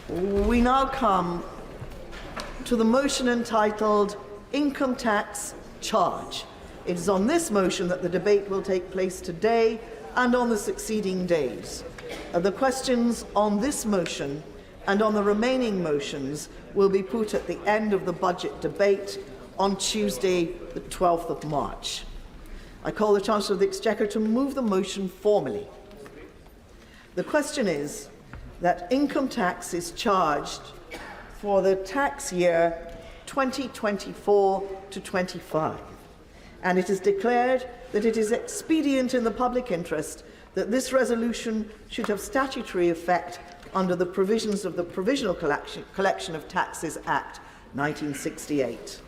S19: We now come to the motion entitled Income Tax Charge. It is on this motion that the debate will take place today and on the succeeding days. The questions on this motion and on the remaining motions will be put at the end of the budget debate on Tuesday, the 12th of March. I call the Chancellor of the Exchequer to move the motion formally. The question is that income tax is charged for the tax year 2024 to 25, and it is declared that it is expedient in the public interest that this resolution should have statutory effect under the provisions of the Provisional Collection of Taxes Act 1968.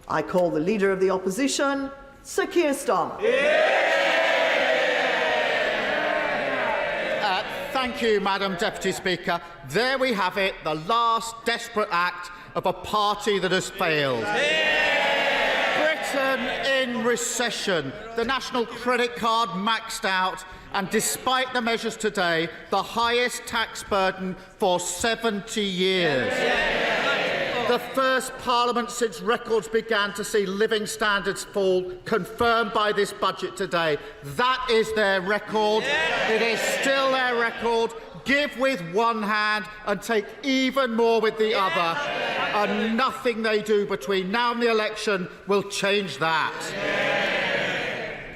S19: I call the Leader of the Opposition, Sir Keir Starmer.
S4: Thank you, Madam Deputy Speaker. There we have it, the last desperate act of a party that has failed. Britain in recession, the national credit card maxed out, and despite the measures today, the highest tax burden for 70 years. The first Parliament since records began to see living standards fall, confirmed by this budget today. That is their record. It is still their record. Give with one hand and take even more with the other. And nothing they do between now and the election will change that.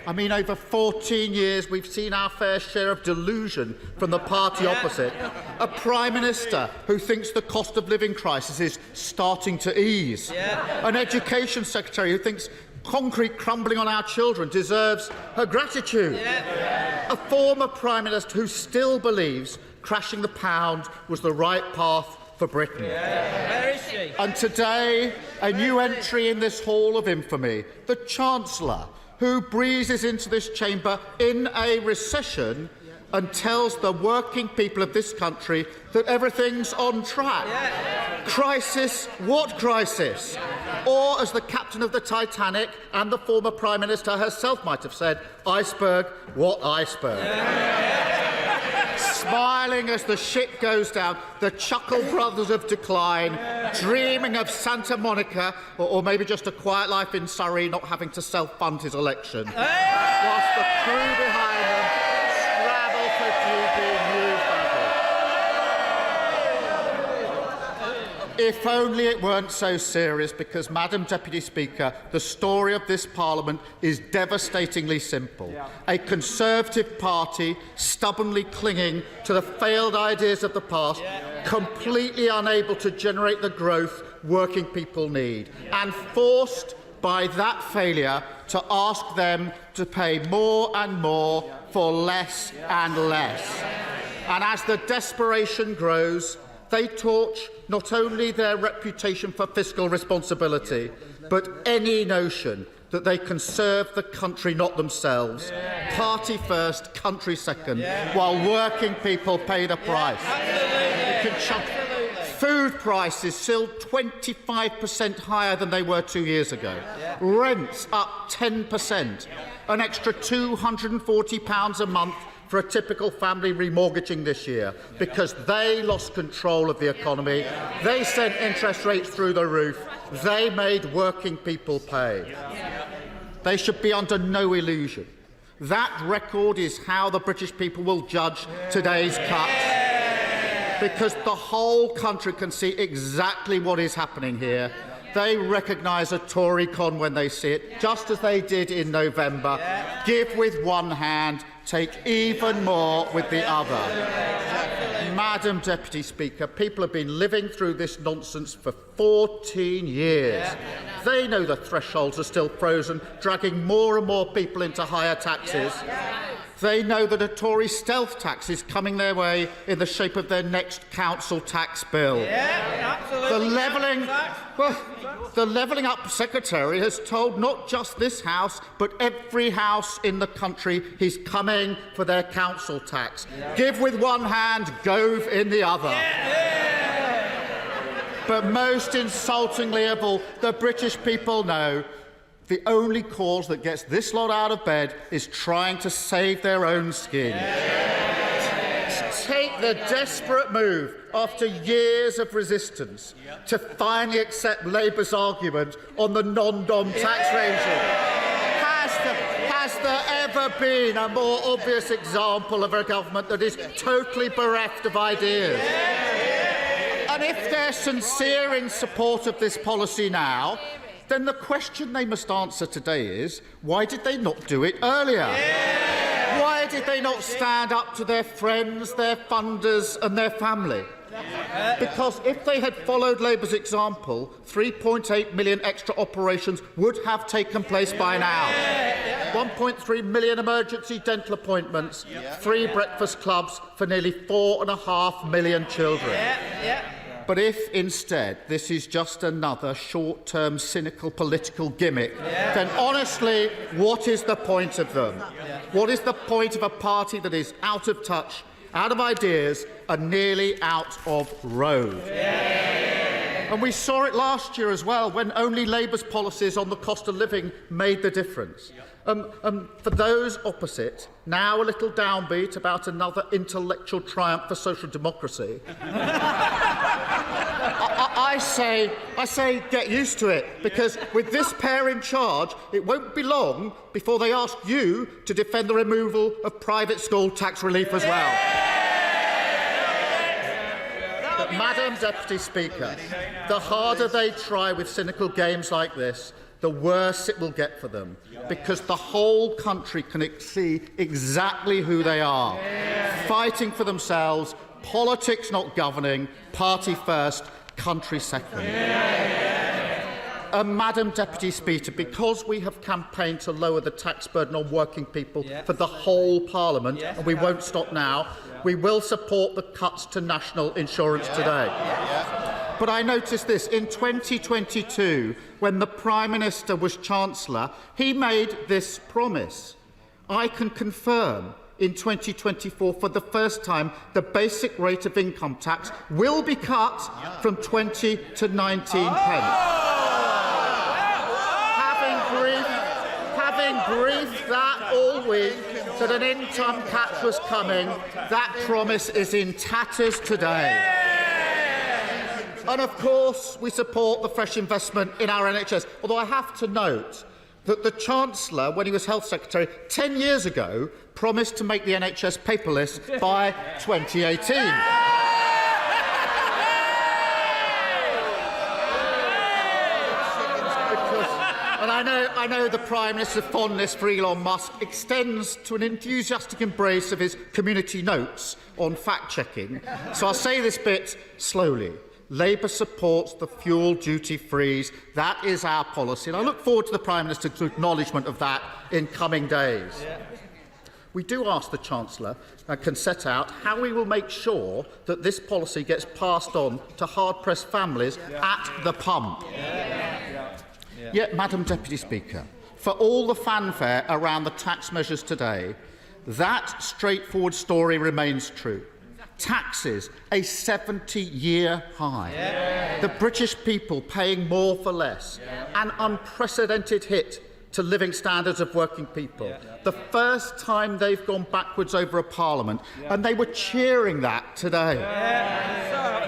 S4: I mean, over 14 years, we've seen our fair share of delusion from the party opposite. A Prime Minister who thinks the cost of living crisis is starting to ease. An Education Secretary who thinks concrete crumbling on our children deserves her gratitude. A former Prime Minister who still believes crashing the pound was the right path for Britain.
S12: Where is she?
S4: And today, a new entry in this hall of infamy, the Chancellor, who breezes into this chamber in a recession and tells the working people of this country that everything's on track. Crisis? What crisis? Or, as the captain of the Titanic and the former Prime Minister herself might have said, iceberg? What iceberg? Smiling as the ship goes down, the Chuckle Brothers of decline, dreaming of Santa Monica, or maybe just a quiet life in Surrey, not having to self-fund his election. Whilst the crew behind them scrabble for duty news battle. If only it weren't so serious, because, Madam Deputy Speaker, the story of this Parliament is devastatingly simple. A Conservative party stubbornly clinging to the failed ideas of the past, completely unable to generate the growth working people need, and forced by that failure to ask them to pay more and more for less and less. And as the desperation grows, they torch not only their reputation for fiscal responsibility, but any notion that they can serve the country, not themselves. Party first, country second, while working people pay the price. Food prices still 25% higher than they were 2 years ago. Rents up 10%. An extra £240 a month for a typical family remortgaging this year, because they lost control of the economy. They sent interest rates through the roof. They made working people pay. They should be under no illusion. That record is how the British people will judge today's cuts, because the whole country can see exactly what is happening here. They recognise a Tory con when they see it, just as they did in November. Give with one hand, take even more with the other. Madam Deputy Speaker, people have been living through this nonsense for 14 years. They know the thresholds are still frozen, dragging more and more people into higher taxes. They know that a Tory stealth tax is coming their way in the shape of their next council tax bill. The Levelling Up Secretary has told not just this House, but every house in the country he's coming for their council tax. Give with one hand, gove in the other. But most insultingly of all, the British people know the only cause that gets this lot out of bed is trying to save their own skin. Take the desperate move after years of resistance to finally accept Labour's argument on the non-dom tax regime. Has there ever been a more obvious example of a government that is totally bereft of ideas? And if they're sincere in support of this policy now, then the question they must answer today is, why did they not do it earlier? Why did they not stand up to their friends, their funders and their family? Because if they had followed Labour's example, 3.8 million extra operations would have taken place by now. 1.3 million emergency dental appointments, 3 breakfast clubs for nearly 4.5 million children. But if instead this is just another short-term, cynical political gimmick, then honestly, what is the point of them? What is the point of a party that is out of touch, out of ideas, and nearly out of road? And we saw it last year as well, when only Labour's policies on the cost of living made the difference. For those opposite, now a little downbeat about another intellectual triumph for social democracy, I say get used to it, because with this pair in charge, it won't be long before they ask you to defend the removal of private school tax relief as well. But, Madam Deputy Speaker, the harder they try with cynical games like this, the worse it will get for them, because the whole country can see exactly who they are, fighting for themselves, politics not governing, party first, country second. Madam Deputy Speaker, because we have campaigned to lower the tax burden on working people for the whole Parliament, and we won't stop now, we will support the cuts to national insurance today. But I noticed this. In 2022, when the Prime Minister was Chancellor, he made this promise. I can confirm in 2024, for the first time, the basic rate of income tax will be cut from 20 to 19 pence. Having briefed that all week that an income catch was coming, that promise is in tatters today. And of course, we support the fresh investment in our NHS, although I have to note that the Chancellor, when he was Health Secretary 10 years ago, promised to make the NHS paperless by 2018. And I know the Prime Minister's fondness for Elon Musk extends to an enthusiastic embrace of his community notes on fact-checking, so I'll say this bit slowly. Labour supports the fuel duty freeze. That is our policy, and I look forward to the Prime Minister's acknowledgement of that in coming days. We do ask the Chancellor can set out how we will make sure that this policy gets passed on to hard-pressed families at the pump. Yet, Madam Deputy Speaker, for all the fanfare around the tax measures today, that straightforward story remains true. Taxes, a 70-year high. The British people paying more for less. An unprecedented hit to living standards of working people. The first time they've gone backwards over a parliament, and they were cheering that today.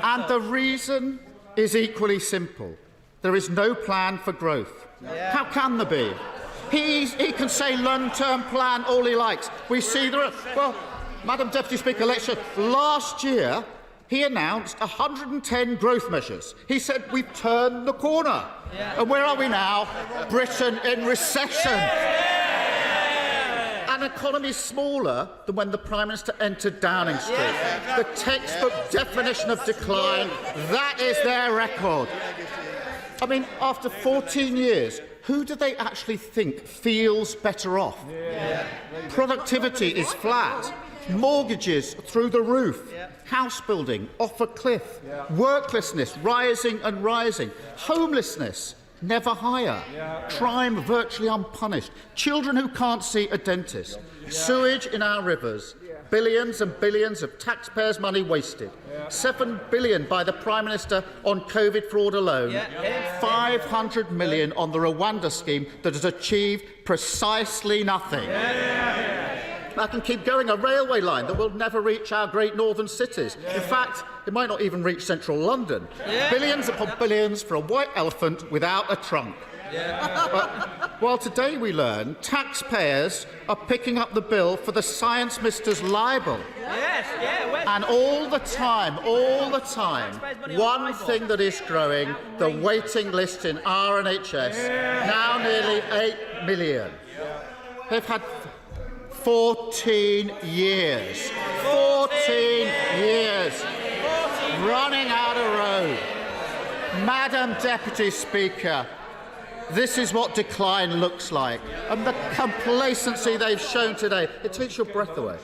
S4: And the reason is equally simple. There is no plan for growth. How can there be? He can say long-term plan all he likes. We see well, Madam Deputy Speaker, last year he announced 110 growth measures. He said we've turned the corner. And where are we now? Britain in recession. And an economy smaller than when the Prime Minister entered Downing Street. The textbook definition of decline, that is their record. I mean, after 14 years, who do they actually think feels better off? Productivity is flat. Mortgages through the roof. House building off a cliff. Worklessness rising and rising. Homelessness never higher. Crime virtually unpunished. Children who can't see a dentist. Sewage in our rivers. Billions and billions of taxpayers' money wasted. 7 billion by the Prime Minister on COVID fraud alone. 500 million on the Rwanda scheme that has achieved precisely nothing. I can keep going. A railway line that will never reach our great northern cities. In fact, it might not even reach central London. Billions upon billions for a white elephant without a trunk. While today we learn taxpayers are picking up the bill for the Science Minister's libel. And all the time, one thing that is growing, the waiting list in our NHS, now nearly 8 million. They've had 14 years. 14 years running out of road. Madam Deputy Speaker, this is what decline looks like. And the complacency they've shown today, it takes your breath away.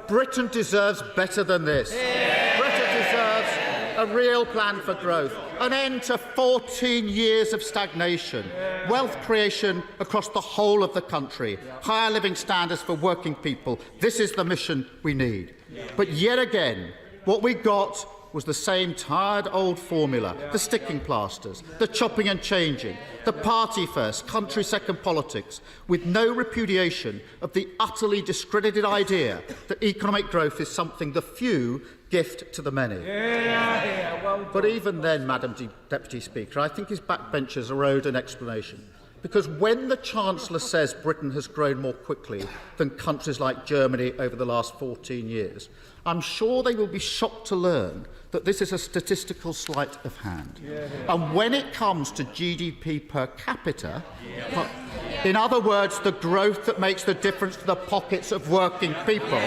S4: Britain deserves better than this. Britain deserves a real plan for growth, an end to 14 years of stagnation, wealth creation across the whole of the country, higher living standards for working people. This is the mission we need. But yet again, what we got was the same tired old formula, the sticking plasters, the chopping and changing, the party first, country second politics, with no repudiation of the utterly discredited idea that economic growth is something the few gift to the many. But even then, Madam Deputy Speaker, I think his backbenchers are owed an explanation. Because when the Chancellor says Britain has grown more quickly than countries like Germany over the last 14 years, I'm sure they will be shocked to learn that this is a statistical sleight of hand. And when it comes to GDP per capita, in other words, the growth that makes the difference to the pockets of working people,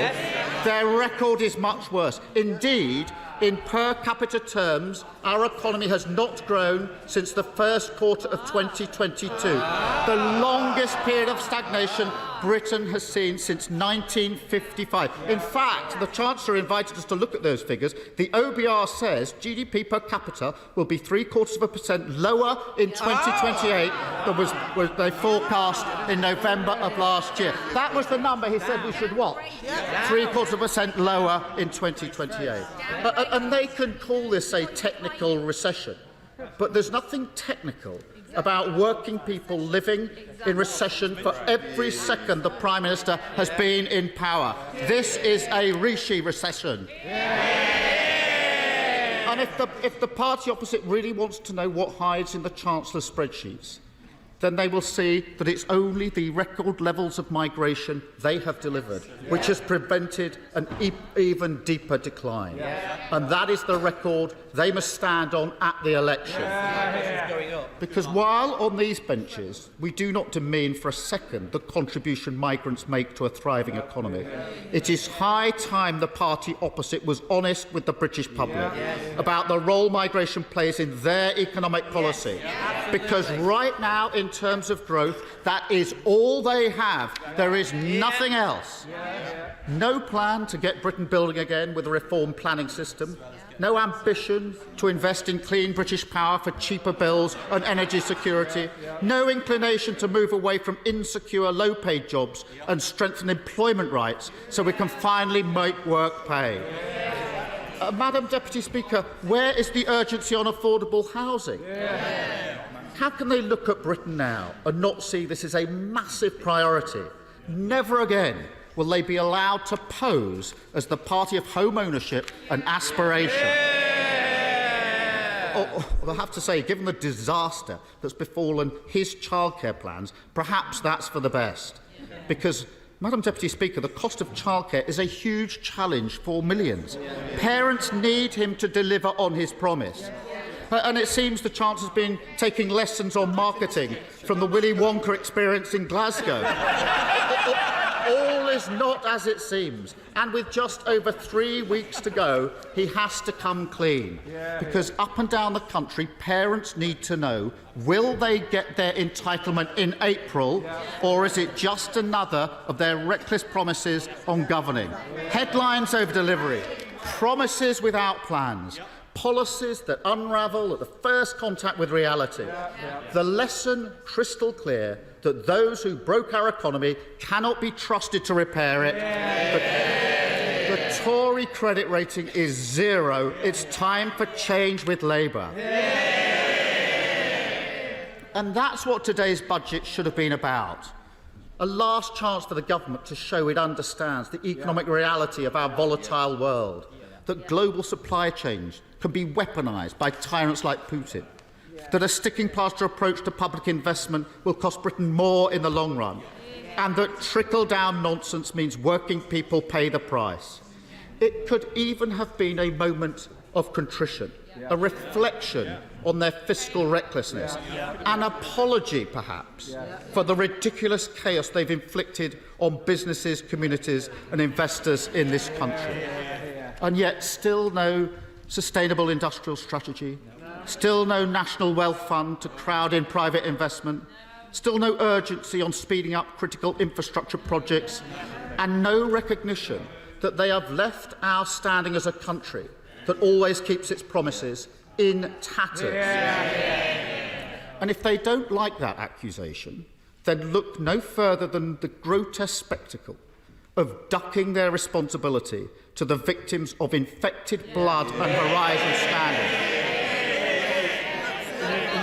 S4: their record is much worse. Indeed, in per capita terms, our economy has not grown since the first quarter of 2022, the longest period of stagnation Britain has seen since 1955. In fact, the Chancellor invited us to look at those figures. The OBR says GDP per capita will be 0.75% lower in 2028 than was they forecast in November of last year. That was the number he said we should watch. 0.75% lower in 2028. And they can call this a technical recession, but there's nothing technical about working people living in recession for every second the Prime Minister has been in power. This is a Rishi recession. And if the party opposite really wants to know what hides in the Chancellor's spreadsheets, then they will see that it's only the record levels of migration they have delivered which has prevented an even deeper decline. And that is the record they must stand on at the election. Because while on these benches we do not demean for a second the contribution migrants make to a thriving economy, it is high time the party opposite was honest with the British public about the role migration plays in their economic policy. Because right now, in terms of growth, that is all they have. There is nothing else. No plan to get Britain building again with a reformed planning system. No ambition to invest in clean British power for cheaper bills and energy security. No inclination to move away from insecure, low-paid jobs and strengthen employment rights so we can finally make work pay. Madam Deputy Speaker, where is the urgency on affordable housing? How can they look at Britain now and not see this as a massive priority? Never again will they be allowed to pose as the party of home ownership and aspiration. I have to say, given the disaster that's befallen his childcare plans, perhaps that's for the best. Because, Madam Deputy Speaker, the cost of childcare is a huge challenge for millions. Parents need him to deliver on his promise. And it seems the Chancellor's been taking lessons on marketing from the Willy Wonka experience in Glasgow. All is not as it seems. And with just over 3 weeks to go, he has to come clean. Because up and down the country, parents need to know, will they get their entitlement in April, or is it just another of their reckless promises on governing? Headlines over delivery, promises without plans, policies that unravel at the first contact with reality. The lesson crystal clear that those who broke our economy cannot be trusted to repair it. The Tory credit rating is 0. It's time for change with Labour. And that's what today's budget should have been about. A last chance for the government to show it understands the economic reality of our volatile world, that global supply chains can be weaponised by tyrants like Putin, that a sticking plaster approach to public investment will cost Britain more in the long run, and that trickle-down nonsense means working people pay the price. It could even have been a moment of contrition, a reflection on their fiscal recklessness, an apology, perhaps, for the ridiculous chaos they've inflicted on businesses, communities and investors in this country. And yet still no sustainable industrial strategy, still no national wealth fund to crowd in private investment, still no urgency on speeding up critical infrastructure projects, and no recognition that they have left our standing as a country that always keeps its promises in tatters. And if they don't like that accusation, then look no further than the grotesque spectacle of ducking their responsibility to the victims of infected blood and Horizon scandal.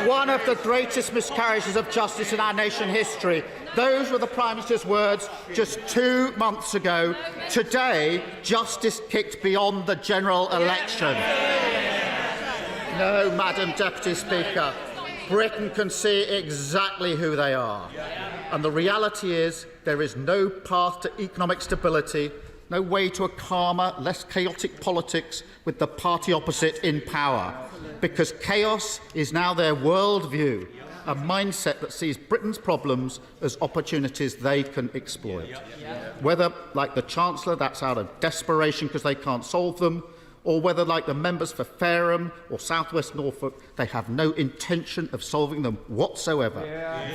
S4: One of the greatest miscarriages of justice in our nation history. Those were the Prime Minister's words just 2 months ago. Today, justice kicked beyond the general election. No, Madam Deputy Speaker, Britain can see exactly who they are. And the reality is there is no path to economic stability, no way to a calmer, less chaotic politics with the party opposite in power, because chaos is now their worldview, a mindset that sees Britain's problems as opportunities they can exploit. Whether, like the Chancellor, that's out of desperation because they can't solve them, or whether, like the members for Fareham or South West Norfolk, they have no intention of solving them whatsoever.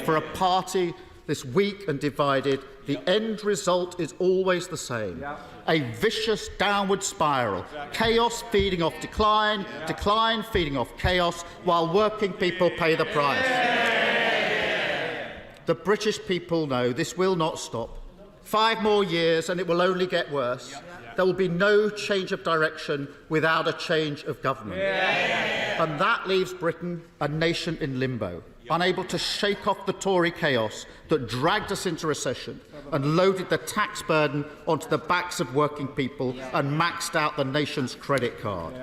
S4: For a party this weak and divided, the end result is always the same. A vicious downward spiral. Chaos feeding off decline, decline feeding off chaos, while working people pay the price. The British people know this will not stop. 5 more years and it will only get worse. There will be no change of direction without a change of government. And that leaves Britain a nation in limbo, unable to shake off the Tory chaos that dragged us into recession and loaded the tax burden onto the backs of working people and maxed out the nation's credit card.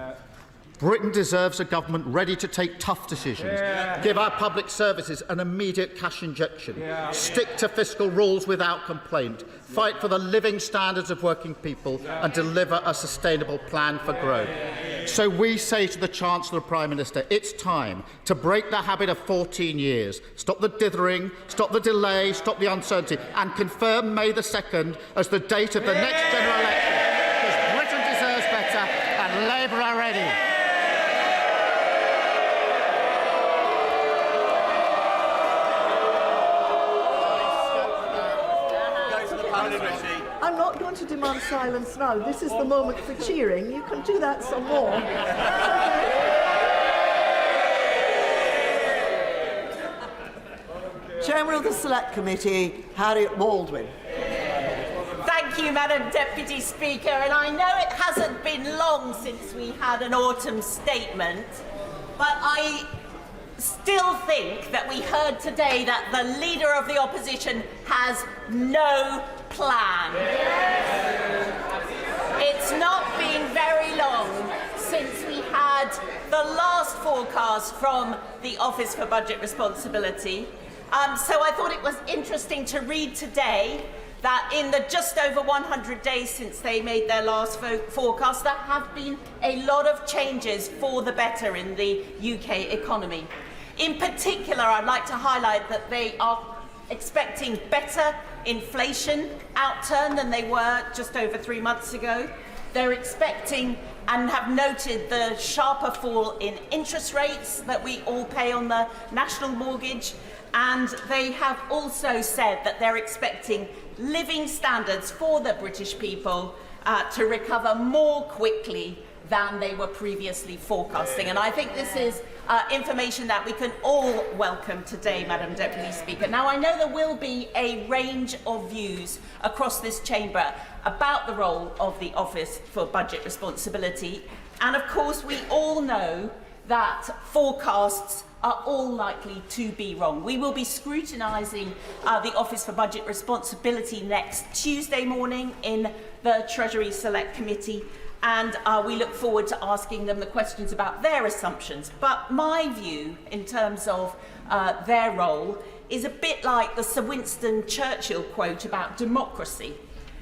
S4: Britain deserves a government ready to take tough decisions, give our public services an immediate cash injection, stick to fiscal rules without complaint, fight for the living standards of working people and deliver a sustainable plan for growth. So we say to the Chancellor and Prime Minister, it's time to break the habit of 14 years, stop the dithering, stop the delay, stop the uncertainty and confirm May the 2nd as the date of the next general election, because Britain deserves better and Labour are ready.
S19: I'm not going to demand silence now. This is the moment for cheering. You can do that some more. Chairman of the Select Committee, Harriet Baldwin.
S5: Thank you, Madam Deputy Speaker. And I know it hasn't been long since we had an autumn statement, but I still think that we heard today that the Leader of the Opposition has no plan. It's not been very long since we had the last forecast from the Office for Budget Responsibility. So I thought it was interesting to read today that in the just over 100 days since they made their last forecast, there have been a lot of changes for the better in the UK economy. In particular, I'd like to highlight that they are expecting better inflation outturn than they were just over 3 months ago. They're expecting and have noted the sharper fall in interest rates that we all pay on the national mortgage. And they have also said that they're expecting living standards for the British people to recover more quickly than they were previously forecasting. And I think this is information that we can all welcome today, Madam Deputy Speaker. Now, I know there will be a range of views across this chamber about the role of the Office for Budget Responsibility. And of course, we all know that forecasts are all likely to be wrong. We will be scrutinising the Office for Budget Responsibility next Tuesday morning in the Treasury Select Committee, and we look forward to asking them the questions about their assumptions. But my view in terms of their role is a bit like the Sir Winston Churchill quote about democracy,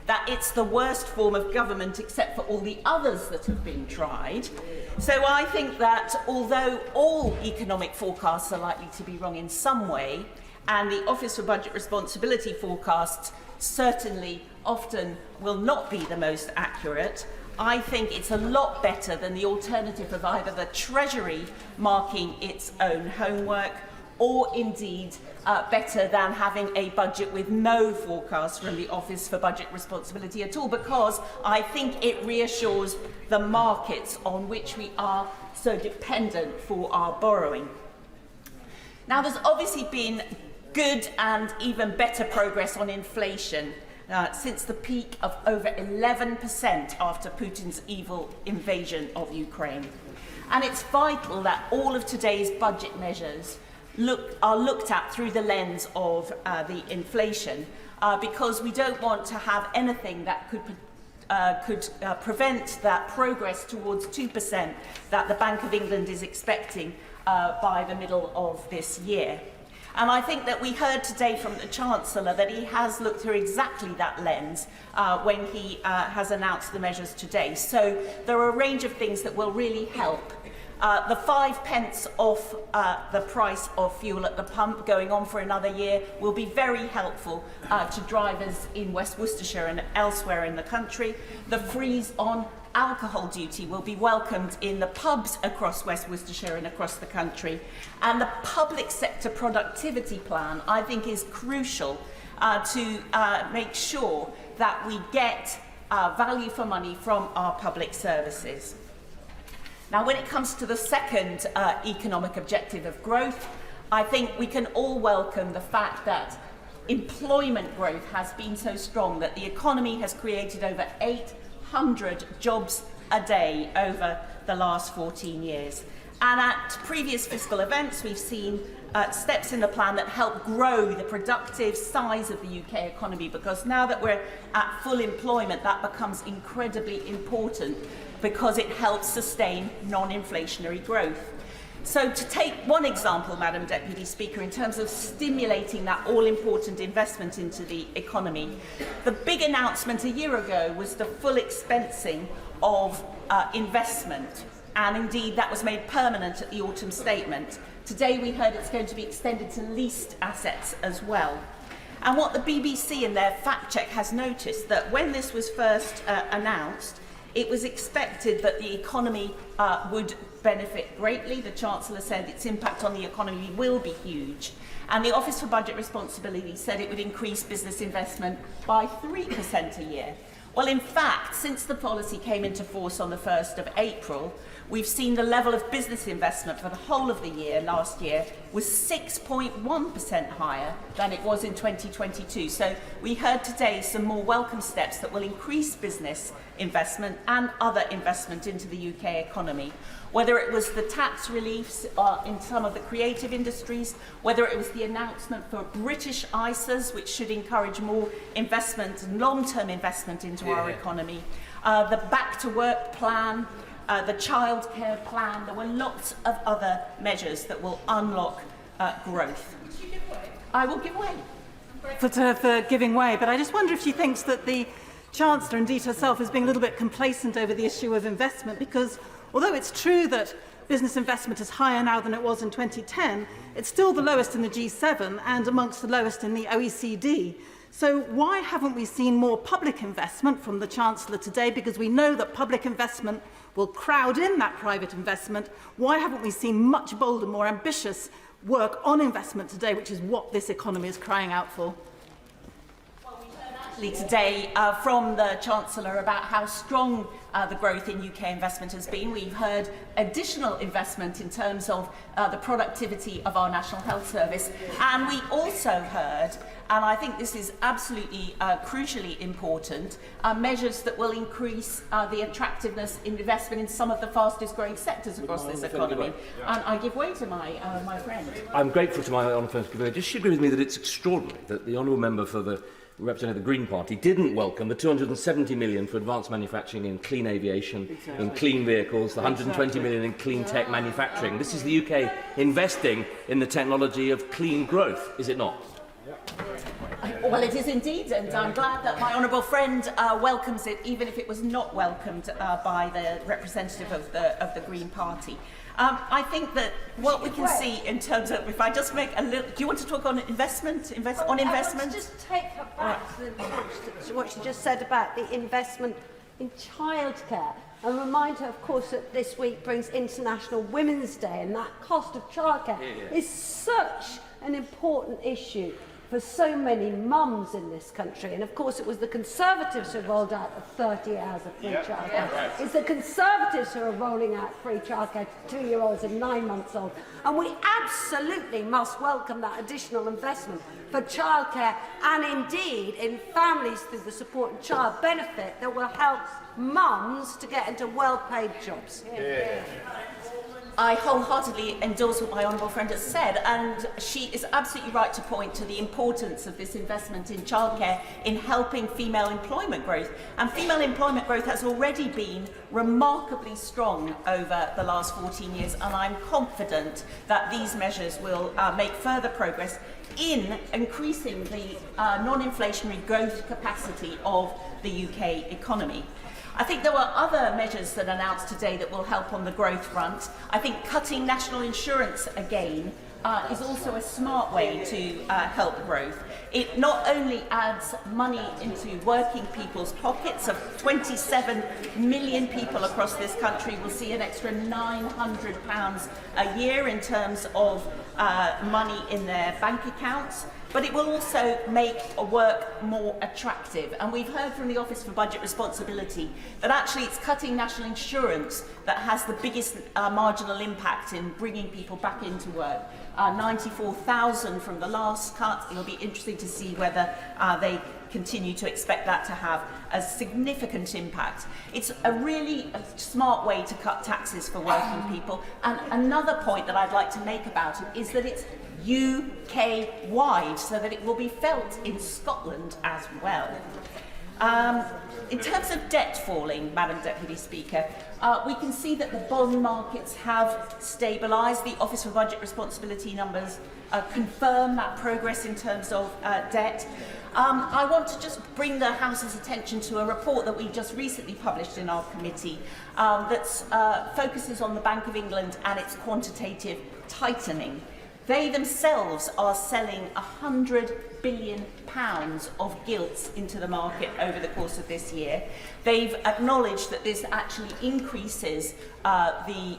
S5: that it's the worst form of government except for all the others that have been tried. So I think that although all economic forecasts are likely to be wrong in some way, and the Office for Budget Responsibility forecasts certainly often will not be the most accurate, I think it's a lot better than the alternative of either the Treasury marking its own homework, or indeed better than having a budget with no forecast from the Office for Budget Responsibility at all, because I think it reassures the markets on which we are so dependent for our borrowing. Now, there's obviously been good and even better progress on inflation since the peak of over 11% after Putin's evil invasion of Ukraine. And it's vital that all of today's budget measures are looked at through the lens of the inflation, because we don't want to have anything that could prevent that progress towards 2% that the Bank of England is expecting by the middle of this year. And I think that we heard today from the Chancellor that he has looked through exactly that lens when he has announced the measures today. So there are a range of things that will really help. The 5 pence off the price of fuel at the pump going on for another year will be very helpful to drivers in West Worcestershire and elsewhere in the country. The freeze on alcohol duty will be welcomed in the pubs across West Worcestershire and across the country. And the public sector productivity plan, I think, is crucial to make sure that we get value for money from our public services. Now, when it comes to the second economic objective of growth, I think we can all welcome the fact that employment growth has been so strong that the economy has created over 800 jobs a day over the last 14 years. And at previous fiscal events, we've seen steps in the plan that help grow the productive size of the UK economy, because now that we're at full employment, that becomes incredibly important because it helps sustain non-inflationary growth. So to take one example, Madam Deputy Speaker, in terms of stimulating that all-important investment into the economy, the big announcement a year ago was the full expensing of investment, and indeed that was made permanent at the autumn statement. Today we heard it's going to be extended to leased assets as well. And what the BBC in their fact check has noticed, that when this was first announced, it was expected that the economy would benefit greatly. The Chancellor said its impact on the economy will be huge. And the Office for Budget Responsibility said it would increase business investment by 3% a year. Well, in fact, since the policy came into force on the 1st of April, we've seen the level of business investment for the whole of the year last year was 6.1% higher than it was in 2022. So we heard today some more welcome steps that will increase business investment and other investment into the UK economy. Whether it was the tax reliefs in some of the creative industries, whether it was the announcement for British ISAs, which should encourage more investment and long-term investment into our economy, the Back to Work plan, the childcare plan. There were lots of other measures that will unlock growth. I will give way.
S6: For giving way, but I just wonder if she thinks that the Chancellor, indeed herself, is being a little bit complacent over the issue of investment, because although it's true that business investment is higher now than it was in 2010, it's still the lowest in the G7 and amongst the lowest in the OECD. So why haven't we seen more public investment from the Chancellor today? Because we know that public investment will crowd in that private investment. Why haven't we seen much bolder, more ambitious work on investment today, which is what this economy is crying out for?
S5: Today from the Chancellor about how strong the growth in UK investment has been. We've heard additional investment in terms of the productivity of our National Health Service, and we also heard, and I think this is absolutely crucially important, measures that will increase the attractiveness in investment in some of the fastest growing sectors across this economy. And I give way to my friend.
S12: I'm grateful to my honourable friend. Does she agree with me that it's extraordinary that the honourable member for the representing the Green Party didn't welcome the 270 million for advanced manufacturing in clean aviation, in clean vehicles, the 120 million in clean tech manufacturing? This is the UK investing in the technology of clean growth, is it not?
S5: Well, it is indeed, and I'm glad that my honourable friend welcomes it, even if it was not welcomed by the representative of the Green Party. I think that what we can see in terms of, if I just make a little, do you want to talk on investment? On investment?
S17: I want to just take her back to what she just said about the investment in childcare, and remind her, of course, that this week brings International Women's Day, and that cost of childcare is such an important issue for so many mums in this country. And of course it was the Conservatives who rolled out the 30 hours of free childcare. It's the Conservatives who are rolling out free childcare to 2-year-olds and 9-month-olds. And we absolutely must welcome that additional investment for childcare and indeed in families through the support and child benefit that will help mums to get into well-paid jobs.
S5: I wholeheartedly endorse what my honourable friend has said, and she is absolutely right to point to the importance of this investment in childcare in helping female employment growth. And female employment growth has already been remarkably strong over the last 14 years, and I'm confident that these measures will make further progress in increasing the non-inflationary growth capacity of the UK economy. I think there were other measures that are announced today that will help on the growth front. I think cutting national insurance again is also a smart way to help growth. It not only adds money into working people's pockets, of 27 million people across this country will see an extra £900 a year in terms of money in their bank accounts, but it will also make work more attractive. And we've heard from the Office for Budget Responsibility that actually it's cutting national insurance that has the biggest marginal impact in bringing people back into work. 94,000 from the last cut. It'll be interesting to see whether they continue to expect that to have a significant impact. It's a really smart way to cut taxes for working people. And another point that I'd like to make about it is that it's UK-wide, so that it will be felt in Scotland as well. In terms of debt falling, Madam Deputy Speaker, we can see that the bond markets have stabilised. The Office for Budget Responsibility numbers confirm that progress in terms of debt. I want to just bring the House's attention to a report that we just recently published in our committee that focuses on the Bank of England and its quantitative tightening. They themselves are selling £100 billion of gilts into the market over the course of this year. They've acknowledged that this actually increases the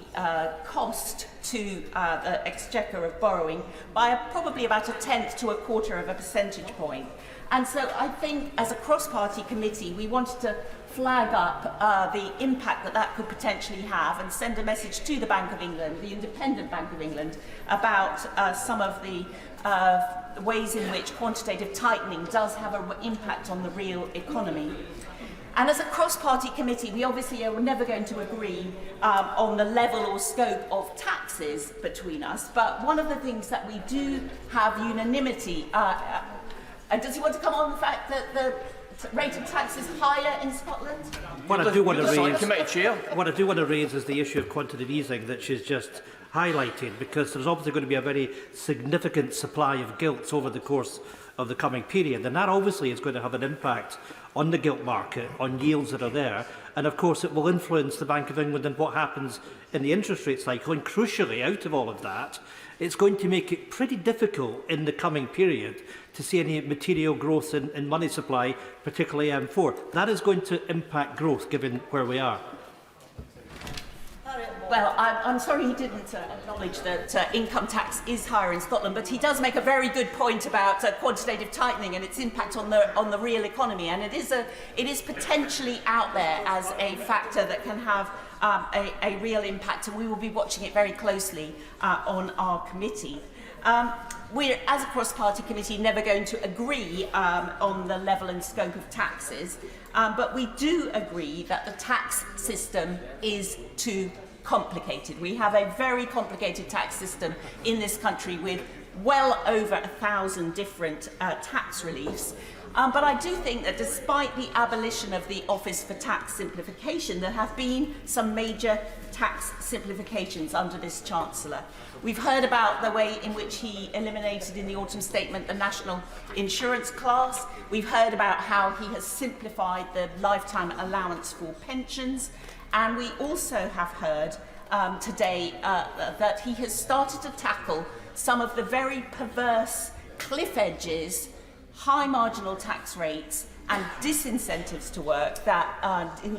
S5: cost to the exchequer of borrowing by probably about 1/10 to 1/4 of a percentage point. And so I think as a cross-party committee, we wanted to flag up the impact that that could potentially have and send a message to the Bank of England, the independent Bank of England, about some of the ways in which quantitative tightening does have an impact on the real economy. And as a cross-party committee, we obviously are never going to agree on the level or scope of taxes between us, but one of the things that we do have unanimity, does he want to come on the fact that the rate of tax is higher in Scotland?
S21: What I do want to raise is the issue of quantitative easing that she's just highlighted, because there's obviously going to be a very significant supply of gilts over the course of the coming period, and that obviously is going to have an impact on the gilt market, on yields that are there, and of course it will influence the Bank of England and what happens in the interest rate cycle. And crucially, out of all of that it's going to make it pretty difficult in the coming period to see any material growth in money supply, particularly M4. That is going to impact growth, given where we are.
S5: Well, I'm sorry he didn't acknowledge that income tax is higher in Scotland, but he does make a very good point about quantitative tightening and its impact on the real economy, and it is potentially out there as a factor that can have a real impact, and we will be watching it very closely on our committee. We're, as a cross-party committee, never going to agree on the level and scope of taxes, but we do agree that the tax system is too complicated. We have a very complicated tax system in this country with well over 1,000 different tax reliefs. But I do think that despite the abolition of the Office for Tax Simplification, there have been some major tax simplifications under this Chancellor. We've heard about the way in which he eliminated in the autumn statement the national insurance class. We've heard about how he has simplified the lifetime allowance for pensions. And we also have heard today that he has started to tackle some of the very perverse cliff edges, high marginal tax rates and disincentives to work that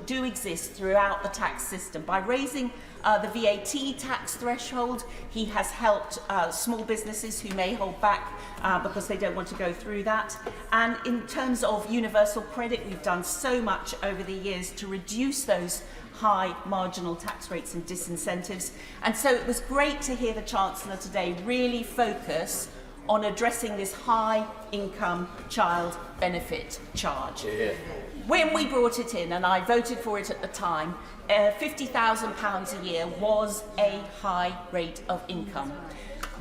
S5: do exist throughout the tax system. By raising the VAT tax threshold, he has helped small businesses who may hold back because they don't want to go through that. And in terms of universal credit, we've done so much over the years to reduce those high marginal tax rates and disincentives. And so it was great to hear the Chancellor today really focus on addressing this high income child benefit charge. Yeah. When we brought it in, and I voted for it at the time, £50,000 a year was a high rate of income.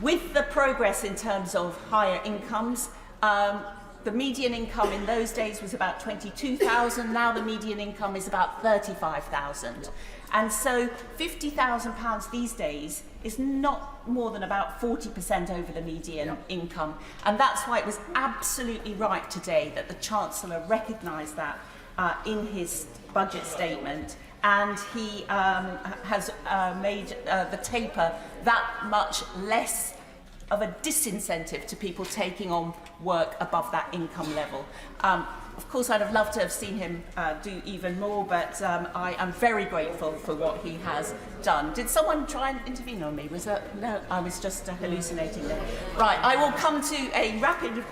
S5: With the progress in terms of higher incomes, the median income in those days was about 22,000. Now the median income is about 35,000. And so £50,000 these days is not more than about 40% over the median income. And that's why it was absolutely right today that the Chancellor recognised that in his budget statement. And he has made the taper that much less of a disincentive to people taking on work above that income level. Of course, I'd have loved to have seen him do even more, but I am very grateful for what he has done. Did someone try and intervene on me? Was that, no, I was just hallucinating there. Right, I will come to a rapid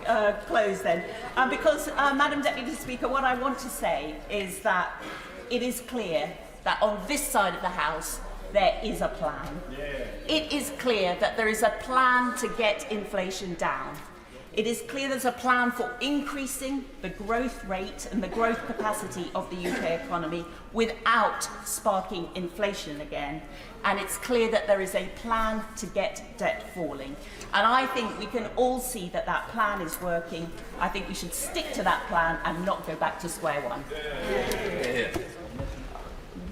S5: close then, because, Madam Deputy Speaker, what I want to say is that it is clear that on this side of the House, there is a plan. Yeah. It is clear that there is a plan to get inflation down. It is clear there's a plan for increasing the growth rate and the growth capacity of the UK economy without sparking inflation again. And it's clear that there is a plan to get debt falling. And I think we can all see that that plan is working. I think we should stick to that plan and not go back to square one.
S19: Yeah.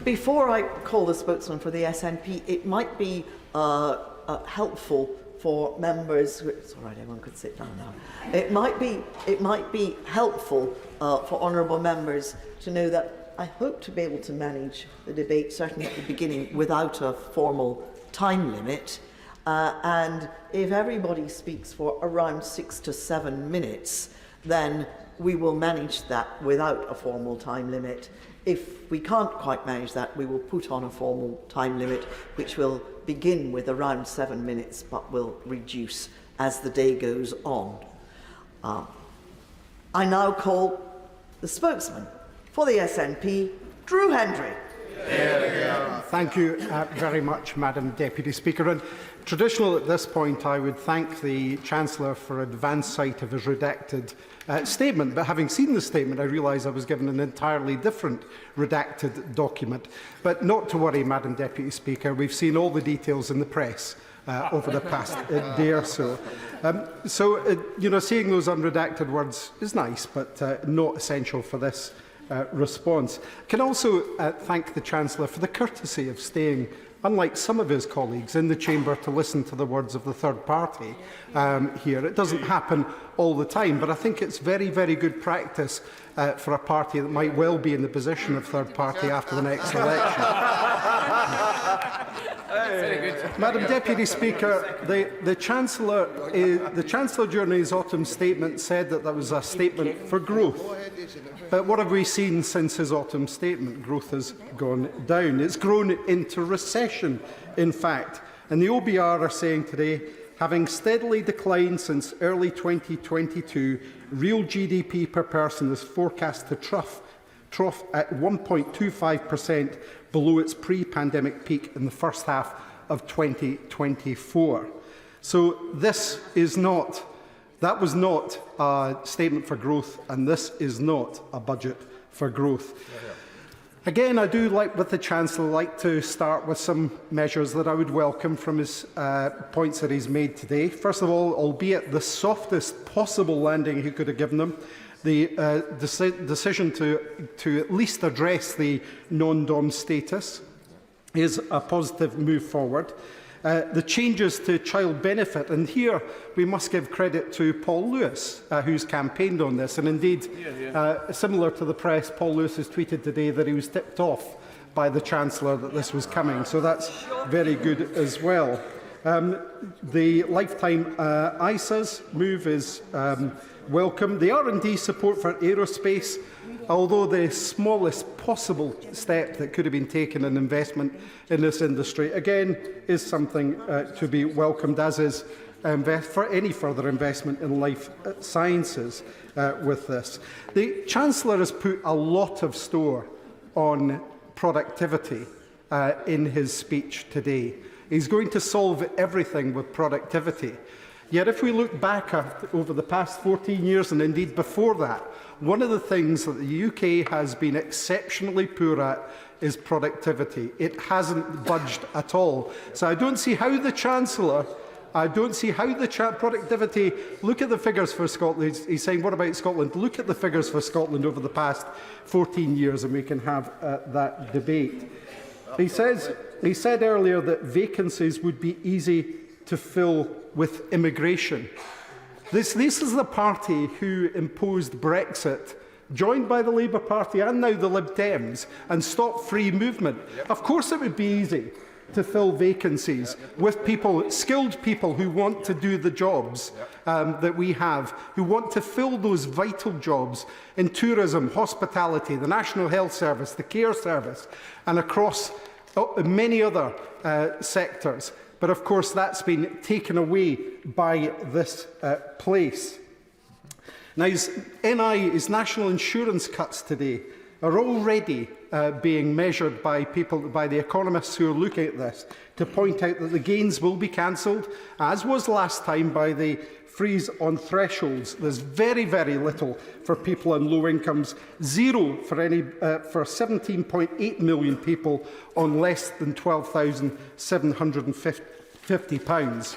S19: Before I call the spokesman for the SNP, it might be helpful for members. It's all right, everyone could sit down now. It might be helpful for honourable members to know that I hope to be able to manage the debate, certainly at the beginning, without a formal time limit. And if everybody speaks for around 6 to 7 minutes, then we will manage that without a formal time limit. If we can't quite manage that, we will put on a formal time limit, which will begin with around 7 minutes, but will reduce as the day goes on. I now call the spokesman for the SNP, Drew Hendry.
S1: Thank you very much, Madam Deputy Speaker. And traditional at this point, I would thank the Chancellor for advance sight of his redacted statement. But having seen the statement, I realise I was given an entirely different redacted document. But not to worry, Madam Deputy Speaker. We've seen all the details in the press over the past day or so. Seeing those unredacted words is nice, but not essential for this response. I can also thank the Chancellor for the courtesy of staying, unlike some of his colleagues, in the chamber to listen to the words of the third party here. It doesn't happen all the time, but I think it's very, very good practice for a party that might well be in the position of third party after the next election. Madam Deputy Speaker, the Chancellor during his autumn statement said that was a statement for growth. But what have we seen since his autumn statement? Growth has gone down. It's grown into recession, in fact. And the OBR are saying today, having steadily declined since early 2022, real GDP per person is forecast to trough at 1.25% below its pre-pandemic peak in the first half of 2024. So that was not a statement for growth, and this is not a budget for growth. Again, I do, with the Chancellor, like to start with some measures that I would welcome from his points that he's made today. First of all, albeit the softest possible landing he could have given them, the decision to at least address the non-dom status is a positive move forward. The changes to child benefit, and here we must give credit to Paul Lewis, who's campaigned on this, and indeed, similar to the press, Paul Lewis has tweeted today that he was tipped off by the Chancellor that this was coming, so that's very good as well. The lifetime ISAs move is welcome. The R&D support for aerospace, although the smallest possible step that could have been taken in investment in this industry, again, is something to be welcomed, as is for any further investment in life sciences with this. The Chancellor has put a lot of store on productivity in his speech today. He's going to solve everything with productivity. Yet if we look back over the past 14 years, and indeed before that, one of the things that the UK has been exceptionally poor at is productivity. It hasn't budged at all. So I don't see how the Chancellor, productivity, look at the figures for Scotland. He's saying, what about Scotland? Look at the figures for Scotland over the past 14 years and we can have that debate. He said earlier that vacancies would be easy to fill with immigration. This is the party who imposed Brexit, joined by the Labour Party and now the Lib Dems, and stopped free movement. Of course it would be easy to fill vacancies with people, skilled people who want to do the jobs that we have, who want to fill those vital jobs in tourism, hospitality, the National Health Service, the Care Service, and across many other sectors. But of course that's been taken away by this place. Now his national insurance cuts today are already being measured by the economists who are looking at this, to point out that the gains will be cancelled, as was last time, by the freeze on thresholds. There's very, very little for people on low incomes, zero for for 17.8 million people on less than £12,750.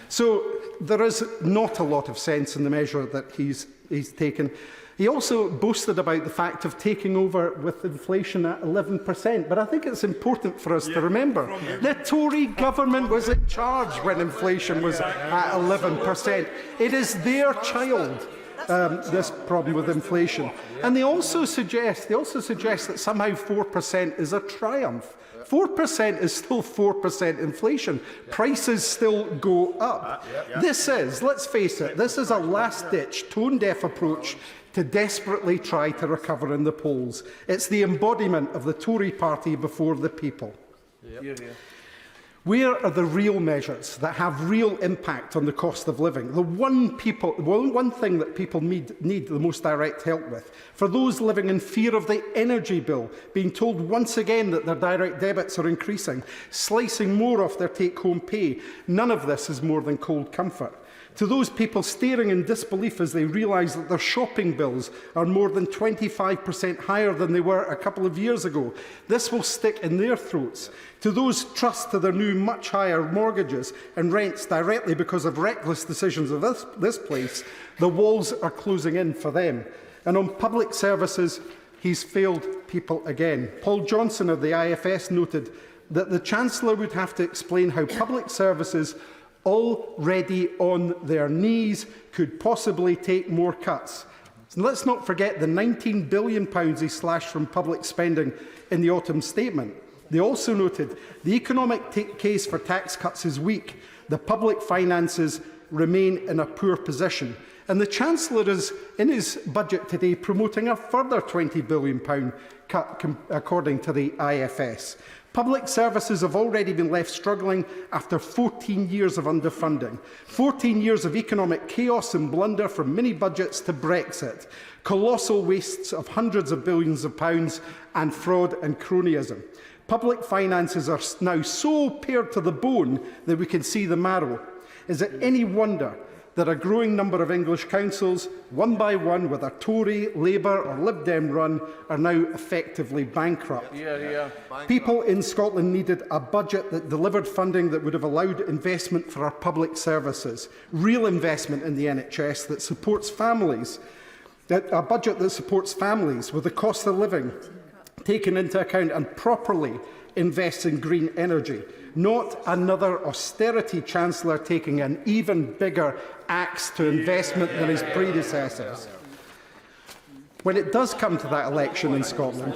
S1: So there is not a lot of sense in the measure that he's taken. He also boasted about the fact of taking over with inflation at 11%, but I think it's important for us to remember the Tory government was in charge when inflation was at 11%. It is their child, this problem with inflation. And they also suggest that somehow 4% is a triumph. 4% is still 4% inflation. Prices still go up. This is, let's face it, this is a last-ditch, tone-deaf approach to desperately try to recover in the polls. It's the embodiment of the Tory party before the people. Where are the real measures that have real impact on the cost of living? The one thing that people need the most direct help with. For those living in fear of the energy bill, being told once again that their direct debits are increasing, slicing more off their take-home pay, none of this is more than cold comfort. To those people staring in disbelief as they realise that their shopping bills are more than 25% higher than they were a couple of years ago, this will stick in their throats. To those trust to their new much higher mortgages and rents directly because of reckless decisions of this place, the walls are closing in for them. And on public services, he's failed people again. Paul Johnson of the IFS noted that the Chancellor would have to explain how public services already on their knees could possibly take more cuts. So let's not forget the £19 billion he slashed from public spending in the autumn statement. They also noted the economic case for tax cuts is weak. The public finances remain in a poor position. And the Chancellor is, in his budget today, promoting a further £20 billion cut, according to the IFS. Public services have already been left struggling after 14 years of underfunding, 14 years of economic chaos and blunder from mini-budgets to Brexit, colossal wastes of hundreds of billions of pounds and fraud and cronyism. Public finances are now so pared to the bone that we can see the marrow. Is it any wonder that a growing number of English councils, one by one, with a Tory, Labour or Lib Dem run, are now effectively bankrupt? People in Scotland needed a budget that delivered funding that would have allowed investment for our public services, real investment in the NHS that supports families, a budget that supports families with the cost of living taken into account and properly invests in green energy. Not another austerity Chancellor taking an even bigger axe to investment than his predecessors. When it does come to that election in Scotland,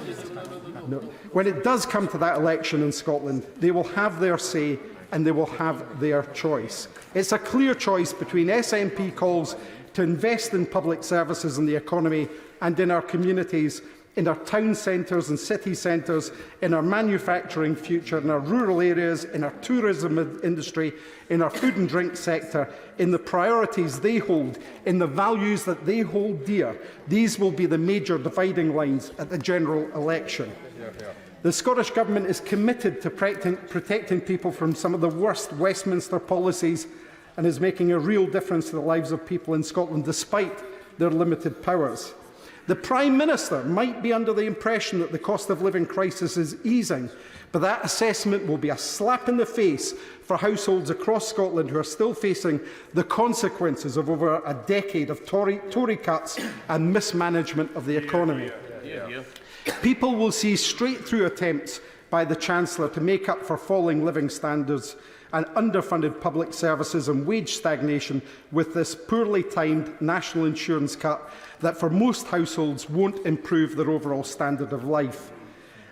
S1: they will have their say and they will have their choice. It's a clear choice between SNP calls to invest in public services and the economy and in our communities, in our town centres and city centres, in our manufacturing future, in our rural areas, in our tourism industry, in our food and drink sector, in the priorities they hold, in the values that they hold dear. These will be the major dividing lines at the general election. The Scottish Government is committed to protecting people from some of the worst Westminster policies and is making a real difference to the lives of people in Scotland despite their limited powers. The Prime Minister might be under the impression that the cost of living crisis is easing, but that assessment will be a slap in the face for households across Scotland who are still facing the consequences of over a decade of Tory cuts and mismanagement of the economy. People will see straight through attempts by the Chancellor to make up for falling living standards and underfunded public services and wage stagnation with this poorly timed national insurance cut that for most households won't improve their overall standard of life.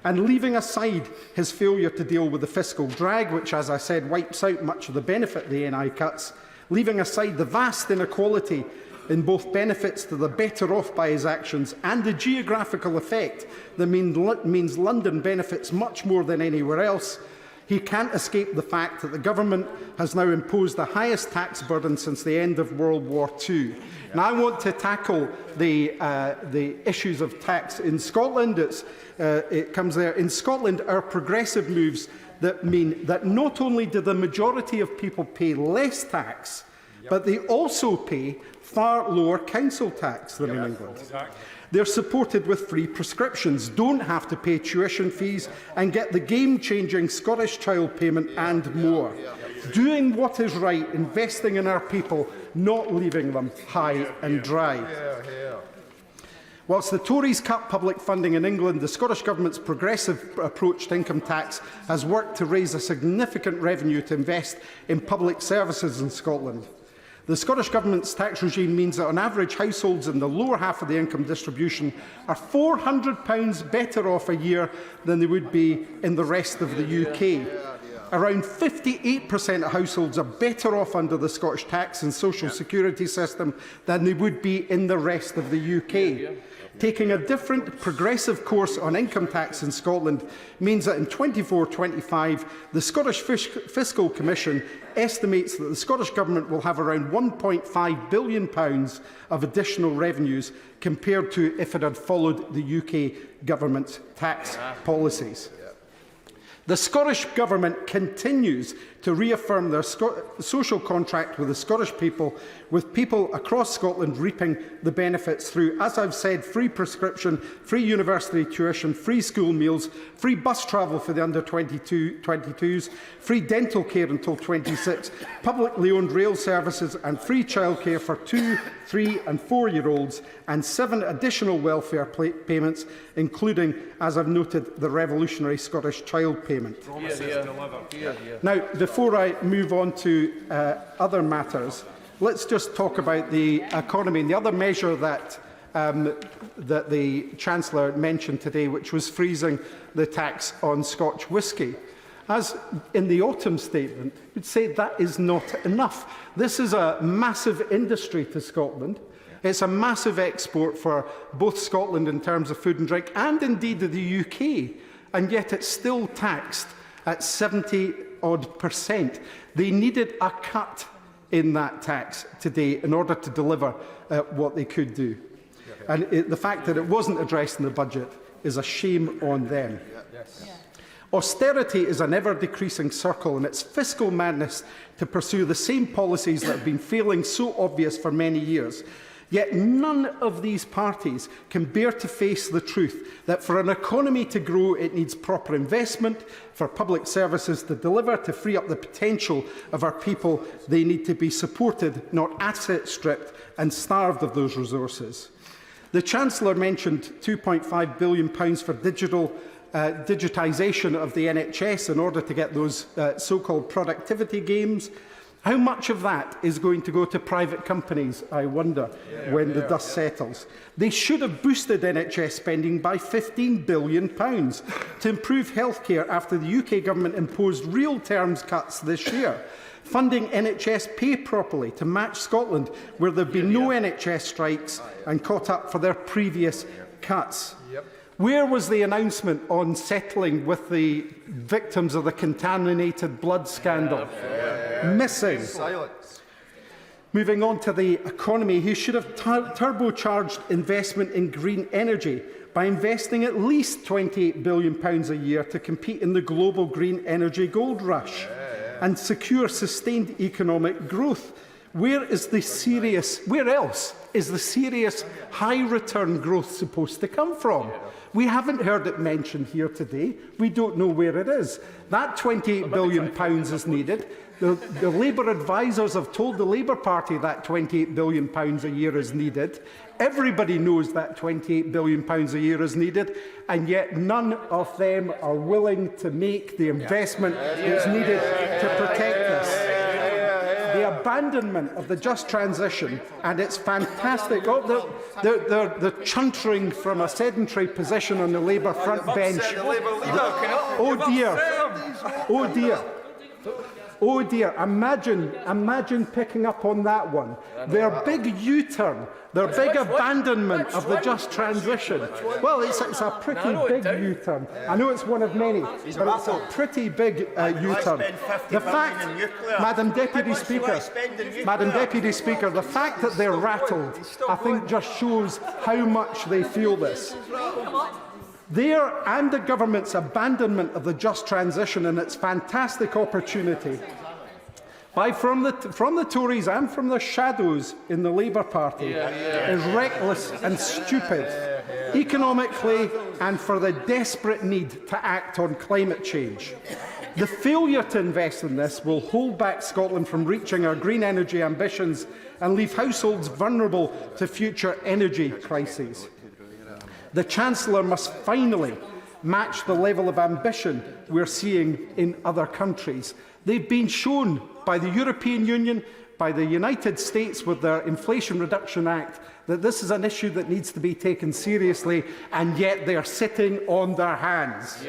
S1: And leaving aside his failure to deal with the fiscal drag, which, as I said, wipes out much of the benefit of the NI cuts, leaving aside the vast inequality in both benefits to the better off by his actions and the geographical effect that means London benefits much more than anywhere else, he can't escape the fact that the government has now imposed the highest tax burden since the end of World War II. Now, I want to tackle the issues of tax in Scotland. It comes there. In Scotland, our progressive moves that mean that not only do the majority of people pay less tax, but they also pay far lower council tax than in England. They're supported with free prescriptions, don't have to pay tuition fees and get the game-changing Scottish Child Payment and more. Doing what is right, investing in our people, not leaving them high and dry. Whilst the Tories cut public funding in England, the Scottish Government's progressive approach to income tax has worked to raise a significant revenue to invest in public services in Scotland. The Scottish Government's tax regime means that on average households in the lower half of the income distribution are £400 better off a year than they would be in the rest of the UK. Around 58% of households are better off under the Scottish tax and social security system than they would be in the rest of the UK. Taking a different progressive course on income tax in Scotland means that in 24-25, the Scottish Fiscal Commission estimates that the Scottish Government will have around £1.5 billion of additional revenues compared to if it had followed the UK Government's tax policies. The Scottish Government continues to reaffirm their social contract with the Scottish people, with people across Scotland reaping the benefits through, as I've said, free prescription, free university tuition, free school meals, free bus travel for the under-22s, free dental care until 26, publicly owned rail services and free childcare for 2-, 3- and 4-year-olds, and 7 additional welfare payments, including, as I've noted, the revolutionary Scottish Child Payment. Now, before I move on to other matters, let's just talk about the economy. And the other measure that that the Chancellor mentioned today, which was freezing the tax on Scotch whisky. As in the autumn statement, would say that is not enough. This is a massive industry to Scotland. It's a massive export for both Scotland in terms of food and drink and indeed the UK, and yet it's still taxed at 70-odd%. They needed a cut in that tax today in order to deliver what they could do. And the fact that it wasn't addressed in the budget is a shame on them. Austerity is an ever-decreasing circle, and it's fiscal madness to pursue the same policies that have been failing so obvious for many years. Yet none of these parties can bear to face the truth that for an economy to grow, it needs proper investment, for public services to deliver, to free up the potential of our people. They need to be supported, not asset stripped and starved of those resources. The Chancellor mentioned £2.5 billion for digitisation of the NHS in order to get those so-called productivity gains. How much of that is going to go to private companies, I wonder, when the dust settles? They should have boosted NHS spending by £15 billion to improve healthcare after the UK government imposed real terms cuts this year. Funding NHS pay properly to match Scotland, where there have been no NHS strikes and caught up for their previous cuts. Where was the announcement on settling with the victims of the contaminated blood scandal? Missing.
S23: Silence.
S1: Moving on to the economy, he should have turbocharged investment in green energy by investing at least £28 billion a year to compete in the global green energy gold rush and secure sustained economic growth. Where else is the serious high-return growth supposed to come from? We haven't heard it mentioned here today. We don't know where it is. That £28 billion is needed. The Labour advisers have told the Labour Party that £28 billion a year is needed. Everybody knows that £28 billion a year is needed, and yet none of them are willing to make the investment that's needed to protect us. The abandonment of the just transition, and it's fantastic. Oh, they're chuntering from a sedentary position on the Labour front bench. Oh dear. Oh dear. Oh dear, imagine picking up on that one. Their big U-turn, their big abandonment of the just transition. Well, it's a pretty big U-turn. I know it's one of many, but it's a pretty big U-turn. The fact, Madam Deputy Speaker, the fact that they're rattled, I think just shows how much they feel this. Their and the government's abandonment of the just transition and its fantastic opportunity from the Tories and from the shadows in the Labour Party is reckless and stupid, economically and for the desperate need to act on climate change. The failure to invest in this will hold back Scotland from reaching our green energy ambitions and leave households vulnerable to future energy crises. The Chancellor must finally match the level of ambition we're seeing in other countries. They've been shown by the European Union, by the United States with their Inflation Reduction Act, that this is an issue that needs to be taken seriously, and yet they are sitting on their hands.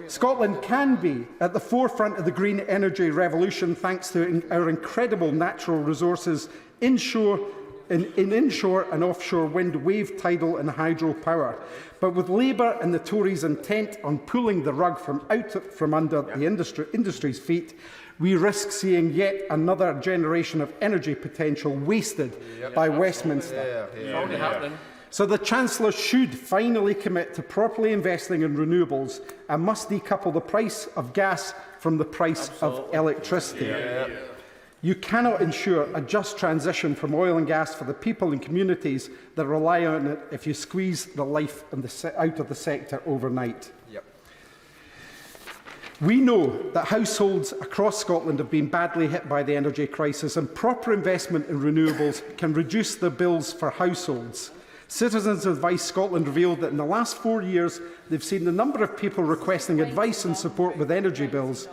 S1: Scotland can be at the forefront of the green energy revolution thanks to our incredible natural resources inshore and offshore wind, wave, tidal and hydro power. But with Labour and the Tories intent on pulling the rug from under the industry's feet, we risk seeing yet another generation of energy potential wasted by Westminster. So the Chancellor should finally commit to properly investing in renewables and must decouple the price of gas from the price of electricity. You cannot ensure a just transition from oil and gas for the people and communities that rely on it if you squeeze the life out of the sector overnight. We know that households across Scotland have been badly hit by the energy crisis, and proper investment in renewables can reduce the bills for households. Citizens Advice Scotland revealed that in the last 4 years, they've seen the number of people requesting advice and support with energy bills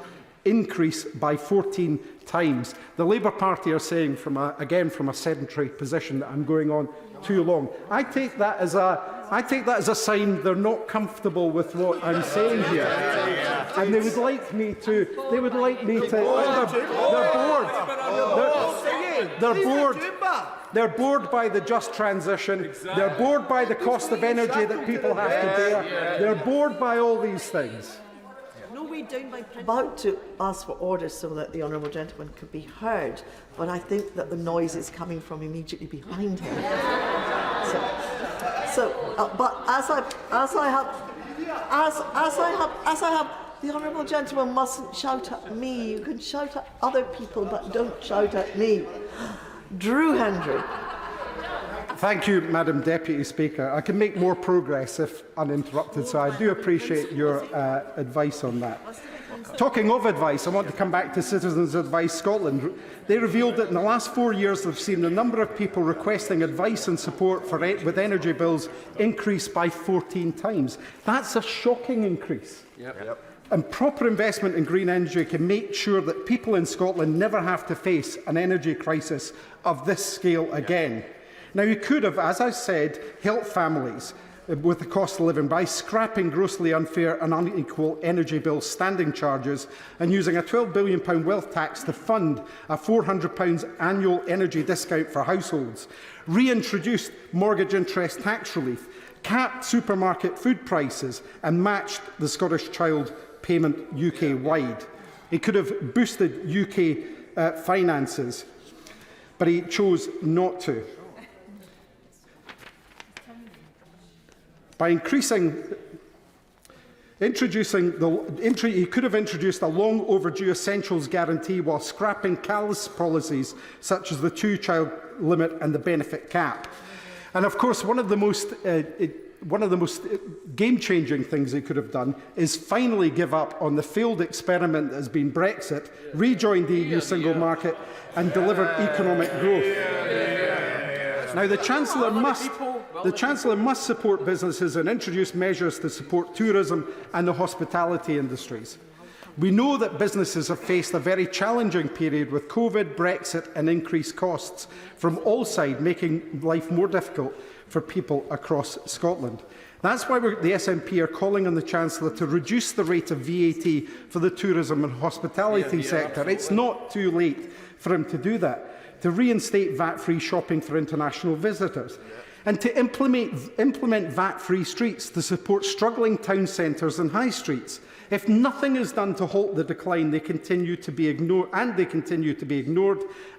S1: increase by 14 times. The Labour Party are saying, from a sedentary position, that I'm going on too long. I take that as a sign they're not comfortable with what I'm saying here, and they would like me to. They're bored. They're bored by the just transition. They're bored by the cost of energy that people have to bear. They're bored by all these things.
S19: About to ask for order so that the honourable gentleman could be heard, but I think that the noise is coming from immediately behind him. But as I have, the honourable gentleman mustn't shout at me. You can shout at other people, but don't shout at me. Drew Hendry.
S1: Thank you, Madam Deputy Speaker. I can make more progress if uninterrupted, so I do appreciate your advice on that. Talking of advice, I want to come back to Citizens Advice Scotland. They revealed that in the last 4 years they've seen the number of people requesting advice and support with energy bills increase by 14 times. That's a shocking increase. And proper investment in green energy can make sure that people in Scotland never have to face an energy crisis of this scale again. Now, you could have, as I said, helped families with the cost of living by scrapping grossly unfair and unequal energy bill standing charges and using a £12 billion wealth tax to fund a £400 annual energy discount for households, reintroduced mortgage interest tax relief, capped supermarket food prices and matched the Scottish Child payment UK-wide. He could have boosted UK finances, but he chose not to. By he could have introduced a long overdue essentials guarantee while scrapping callous policies such as the two-child limit and the benefit cap. And of course, one of the most game-changing things he could have done is finally give up on the failed experiment that has been Brexit, rejoin the EU single market and deliver economic growth. Now, the Chancellor must support businesses and introduce measures to support tourism and the hospitality industries. We know that businesses have faced a very challenging period with COVID, Brexit and increased costs from all sides, making life more difficult for people across Scotland. That's why the SNP are calling on the Chancellor to reduce the rate of VAT for the tourism and hospitality sector. It's not too late for him to do that. To reinstate VAT-free shopping for international visitors, and to implement VAT-free streets to support struggling town centres and high streets. If nothing is done to halt the decline, they continue to be ignored,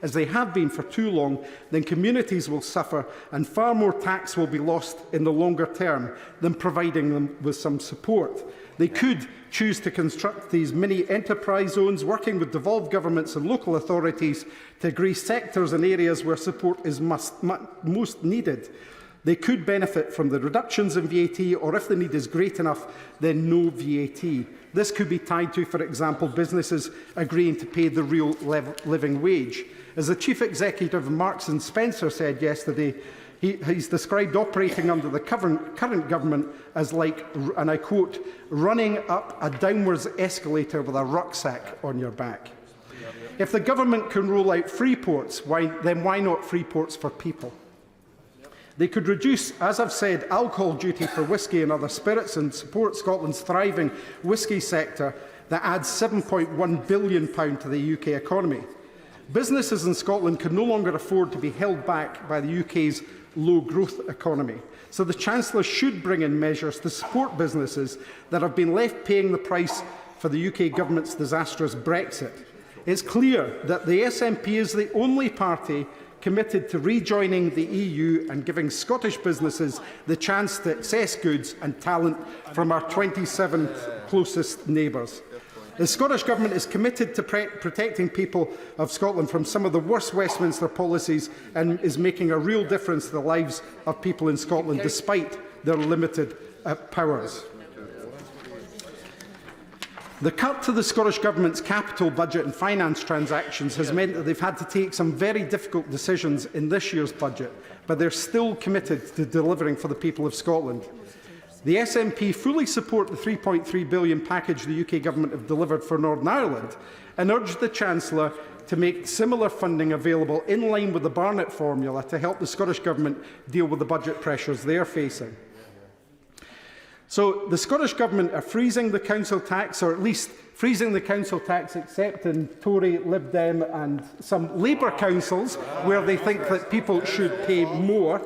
S1: as they have been for too long, then communities will suffer and far more tax will be lost in the longer term than providing them with some support. They could choose to construct these mini enterprise zones, working with devolved governments and local authorities to agree sectors and areas where support is most needed. They could benefit from the reductions in VAT, or if the need is great enough, then no VAT. This could be tied to, for example, businesses agreeing to pay the real living wage. As the Chief Executive of Marks and Spencer said yesterday, he's described operating under the current government as like, and I quote, running up a downwards escalator with a rucksack on your back. If the government can roll out free ports, then why not free ports for people? They could reduce, as I've said, alcohol duty for whisky and other spirits and support Scotland's thriving whisky sector that adds £7.1 billion to the UK economy. Businesses in Scotland can no longer afford to be held back by the UK's low-growth economy. So the Chancellor should bring in measures to support businesses that have been left paying the price for the UK government's disastrous Brexit. It's clear that the SNP is the only party committed to rejoining the EU and giving Scottish businesses the chance to access goods and talent from our 27 closest neighbours. The Scottish Government is committed to protecting people of Scotland from some of the worst Westminster policies and is making a real difference to the lives of people in Scotland despite their limited powers. The cut to the Scottish Government's capital budget and finance transactions has meant that they've had to take some very difficult decisions in this year's budget, but they're still committed to delivering for the people of Scotland. The SNP fully support the £3.3 billion package the UK Government have delivered for Northern Ireland and urge the Chancellor to make similar funding available in line with the Barnett formula to help the Scottish Government deal with the budget pressures they are facing. So the Scottish Government are freezing the council tax, or at least freezing the council tax except in Tory, Lib Dem and some Labour councils where they think that people should pay more.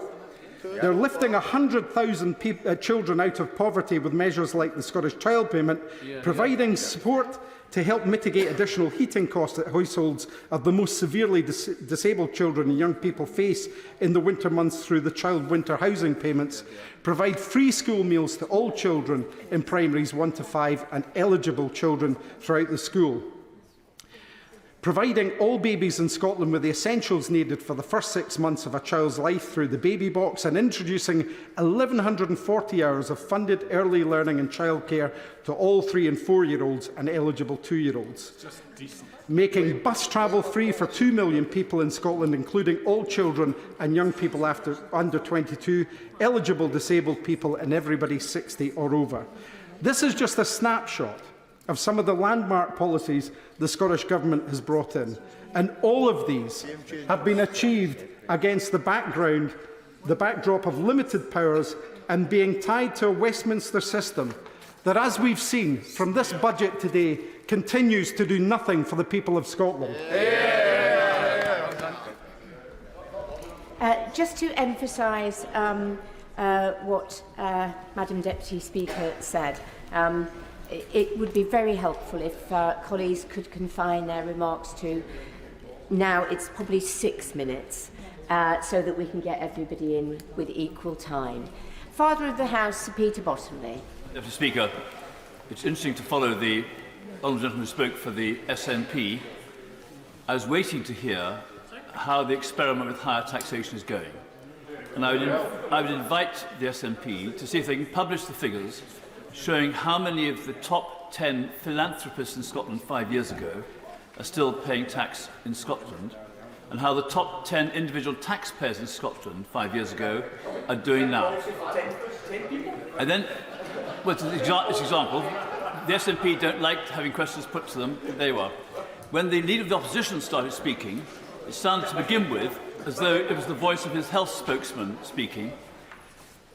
S1: They're lifting 100,000 children out of poverty with measures like the Scottish Child Payment, providing support to help mitigate additional heating costs that households of the most severely disabled children and young people face in the winter months through the child winter housing payments, provide free school meals to all children in primaries 1 to 5 and eligible children throughout the school, providing all babies in Scotland with the essentials needed for the first 6 months of a child's life through the baby box, and introducing 1,140 hours of funded early learning and childcare to all 3- and 4-year-olds and eligible 2-year-olds. Making bus travel free for 2 million people in Scotland, including all children and young people under 22, eligible disabled people and everybody 60 or over. This is just a snapshot of some of the landmark policies the Scottish Government has brought in. And all of these have been achieved against the backdrop of limited powers and being tied to a Westminster system that, as we've seen from this budget today, continues to do nothing for the people of Scotland.
S10: Just to emphasise what Madam Deputy Speaker said, it would be very helpful if colleagues could confine their remarks to, now it's probably 6 minutes, so that we can get everybody in with equal time. Father of the House, Sir Peter Bottomley.
S13: Deputy Speaker, it's interesting to follow the honourable gentleman who spoke for the SNP. I was waiting to hear how the experiment with higher taxation is going. And I would invite the SNP to see if they can publish the figures showing how many of the top 10 philanthropists in Scotland 5 years ago are still paying tax in Scotland, and how the top 10 individual taxpayers in Scotland 5 years ago are doing now. And then, well, it's an example. The SNP don't like having questions put to them. There you are. When the Leader of the Opposition started speaking, it sounded to begin with as though it was the voice of his health spokesman speaking.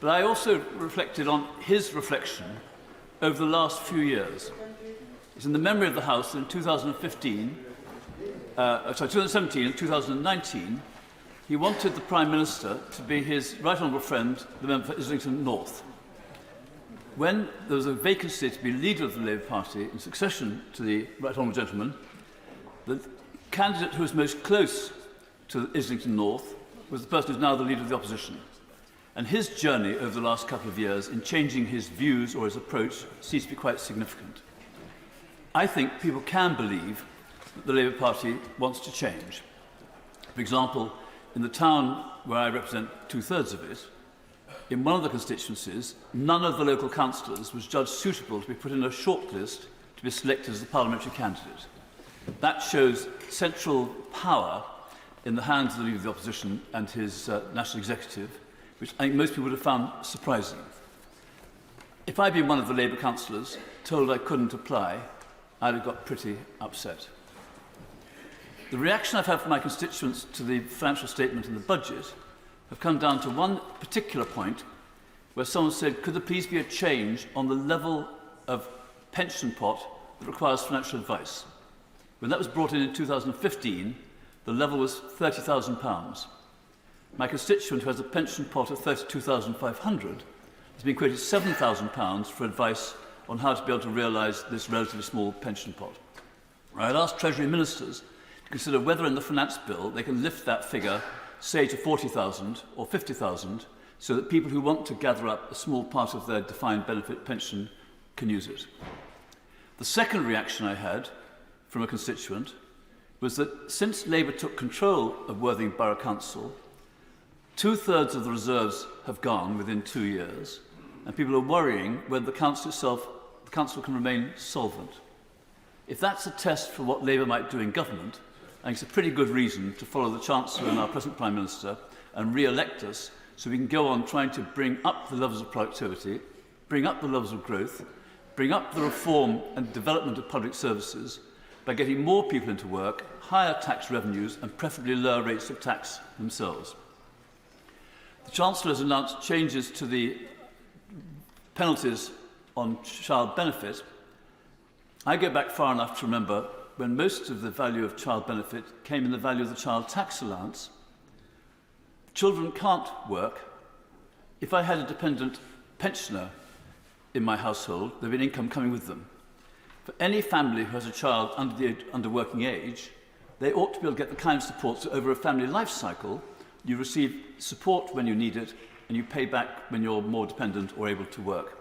S13: But I also reflected on his reflection over the last few years. It's in the memory of the House that in 2017 and 2019, he wanted the Prime Minister to be his right honourable friend, the member for Islington North. When there was a vacancy to be leader of the Labour Party in succession to the right honourable gentleman, the candidate who was most close to Islington North was the person who is now the Leader of the Opposition. And his journey over the last couple of years in changing his views or his approach seems to be quite significant. I think people can believe that the Labour Party wants to change. For example, in the town where I represent 2/3 of it, in one of the constituencies, none of the local councillors was judged suitable to be put in a shortlist to be selected as the parliamentary candidate. That shows central power in the hands of the Leader of the Opposition and his national executive, which I think most people would have found surprising. If I'd been one of the Labour councillors told I couldn't apply, I'd have got pretty upset. The reaction I've had from my constituents to the financial statement and the budget have come down to one particular point where someone said, could there please be a change on the level of pension pot that requires financial advice? When that was brought in 2015, the level was £30,000. My constituent, who has a pension pot of £32,500, has been quoted £7,000 for advice on how to be able to realise this relatively small pension pot. I had asked Treasury Ministers to consider whether in the finance bill they can lift that figure, say, to £40,000 or £50,000, so that people who want to gather up a small part of their defined benefit pension can use it. The second reaction I had from a constituent was that since Labour took control of Worthing Borough Council, 2/3 of the reserves have gone within 2 years, and people are worrying whether the council can remain solvent. If that's a test for what Labour might do in government, I think it's a pretty good reason to follow the Chancellor and our present Prime Minister and re-elect us so we can go on trying to bring up the levels of productivity bring up the levels of growth, bring up the reform and development of public services by getting more people into work, higher tax revenues and preferably lower rates of tax themselves. The Chancellor has announced changes to the penalties on child benefit. I go back far enough to remember when most of the value of child benefit came in the value of the child tax allowance. Children can't work. If I had a dependent pensioner in my household, there'd be an income coming with them. For any family who has a child under working age, they ought to be able to get the kind of support so over a family life cycle, you receive support when you need it and you pay back when you're more dependent or able to work.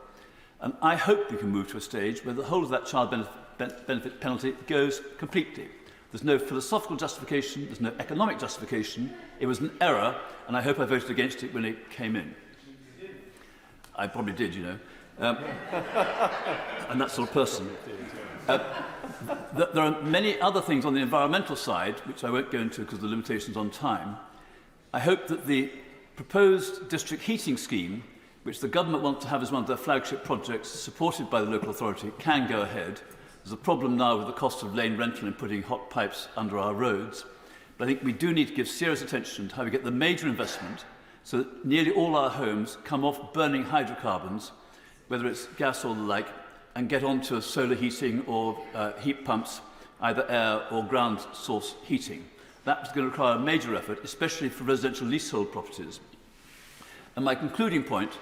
S13: And I hope we can move to a stage where the whole of that child benefit penalty goes completely. There's no philosophical justification, there's no economic justification. It was an error, and I hope I voted against it when it came in. I probably did, you know. I'm that sort of person. There are many other things on the environmental side, which I won't go into because of the limitations on time. I hope that the proposed district heating scheme, which the government wants to have as one of their flagship projects supported by the local authority, can go ahead. There's a problem now with the cost of lane rental and putting hot pipes under our roads. But I think we do need to give serious attention to how we get the major investment so that nearly all our homes come off burning hydrocarbons, whether it's gas or the like, and get onto solar heating or heat pumps, either air or ground source heating. That's going to require a major effort, especially for residential leasehold properties. And my concluding point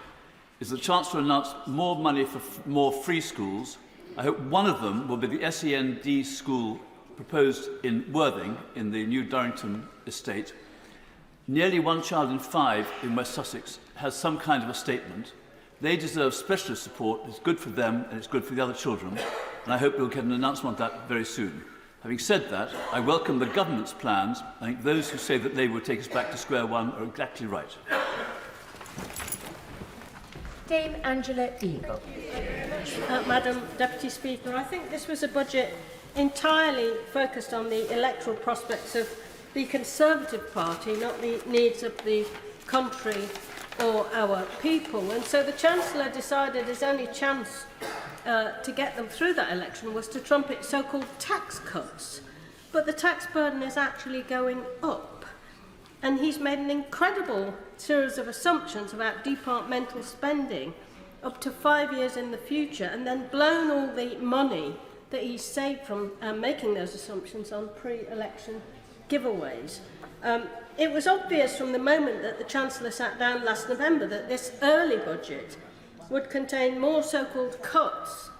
S13: is the Chancellor announced more money for more free schools. I hope one of them will be the SEND school proposed in Worthing, in the new Durrington estate. Nearly 1 child in 5 in West Sussex has some kind of a statement. They deserve specialist support. It's good for them and it's good for the other children. And I hope we'll get an announcement on that very soon. Having said that, I welcome the government's plans. I think those who say that they will take us back to square one are exactly right.
S10: Dame Angela Eagle.
S14: Madam Deputy Speaker, I think this was a budget entirely focused on the electoral prospects of the Conservative Party, not the needs of the country or our people. And so the Chancellor decided his only chance to get them through that election was to trumpet so-called tax cuts. But the tax burden is actually going up. And he's made an incredible series of assumptions about departmental spending up to 5 years in the future, and then blown all the money that he saved from making those assumptions on pre-election giveaways. It was obvious from the moment that the Chancellor sat down last November that this early budget would contain more so-called cuts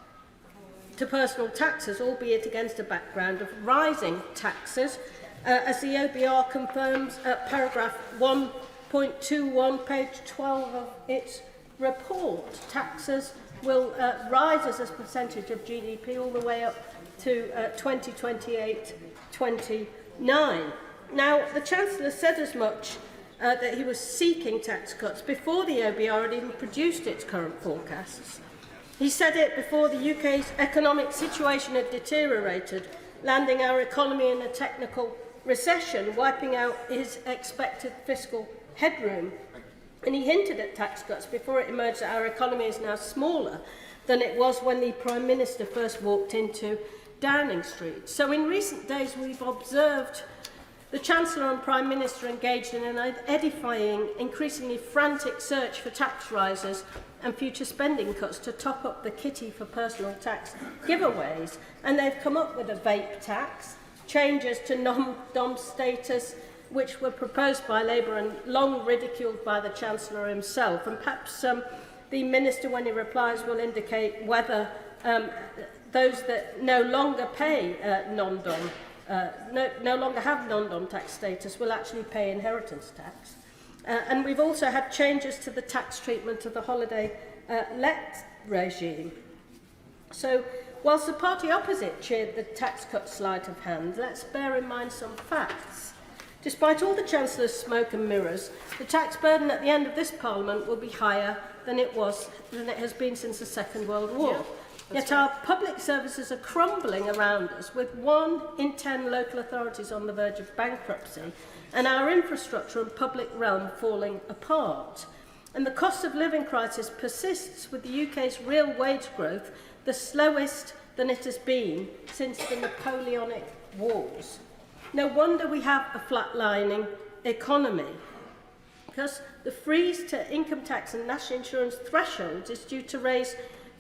S14: to personal taxes, albeit against a background of rising taxes. As the OBR confirms at paragraph 1.21, page 12 of its report, taxes will rise as a percentage of GDP all the way up to 2028-29. Now, the Chancellor said as much that he was seeking tax cuts before the OBR had even produced its current forecasts. He said it before the UK's economic situation had deteriorated, landing our economy in a technical recession, wiping out his expected fiscal headroom. And he hinted at tax cuts before it emerged that our economy is now smaller than it was when the Prime Minister first walked into Downing Street. So in recent days we've observed the Chancellor and Prime Minister engaged in an edifying, increasingly frantic search for tax rises and future spending cuts to top up the kitty for personal tax giveaways. And they've come up with a vape tax, changes to non-dom status, which were proposed by Labour and long ridiculed by the Chancellor himself. And perhaps the Minister, when he replies, will indicate whether those that no longer pay non-dom, no longer have non-dom tax status, will actually pay inheritance tax. And we've also had changes to the tax treatment of the holiday let regime. So, whilst the party opposite cheered the tax cut sleight of hand, let's bear in mind some facts. Despite all the Chancellor's smoke and mirrors, the tax burden at the end of this Parliament will be higher than it has been since the Second World War. Yet our public services are crumbling around us, with 1 in 10 local authorities on the verge of bankruptcy, and our infrastructure and public realm falling apart. And the cost of living crisis persists, with the UK's real wage growth the slowest than it has been since the Napoleonic Wars. No wonder we have a flatlining economy, because the freeze to income tax and national insurance thresholds is due to raise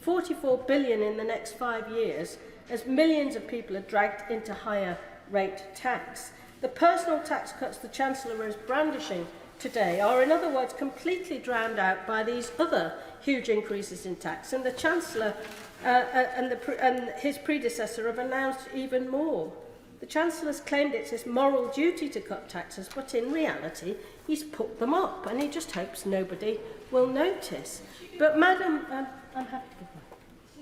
S14: $44 billion in the next 5 years, as millions of people are dragged into higher rate tax. The personal tax cuts the Chancellor is brandishing today are, in other words, completely drowned out by these other huge increases in tax, and the Chancellor and his predecessor have announced even more. The Chancellor's claimed it's his moral duty to cut taxes, but in reality he's put them up, and he just hopes nobody will notice. But Madam, I'm happy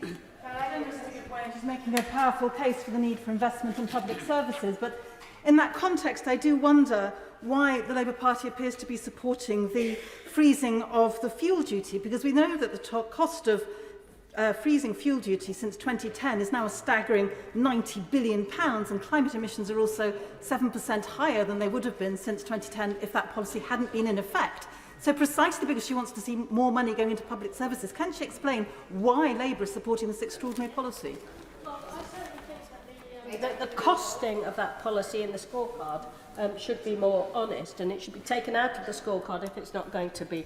S14: to give
S6: I think this is a good way. She's making a powerful case for the need for investment in public services, but in that context I do wonder why the Labour Party appears to be supporting the freezing of the fuel duty, because we know that the cost of freezing fuel duty since 2010 is now a staggering £90 billion, and climate emissions are also 7% higher than they would have been since 2010 if that policy hadn't been in effect. So precisely because she wants to see more money going into public services, can she explain why Labour is supporting this extraordinary policy?
S14: Well, I certainly think that the costing of that policy in the scorecard should be more honest, and it should be taken out of the scorecard if it's not going to be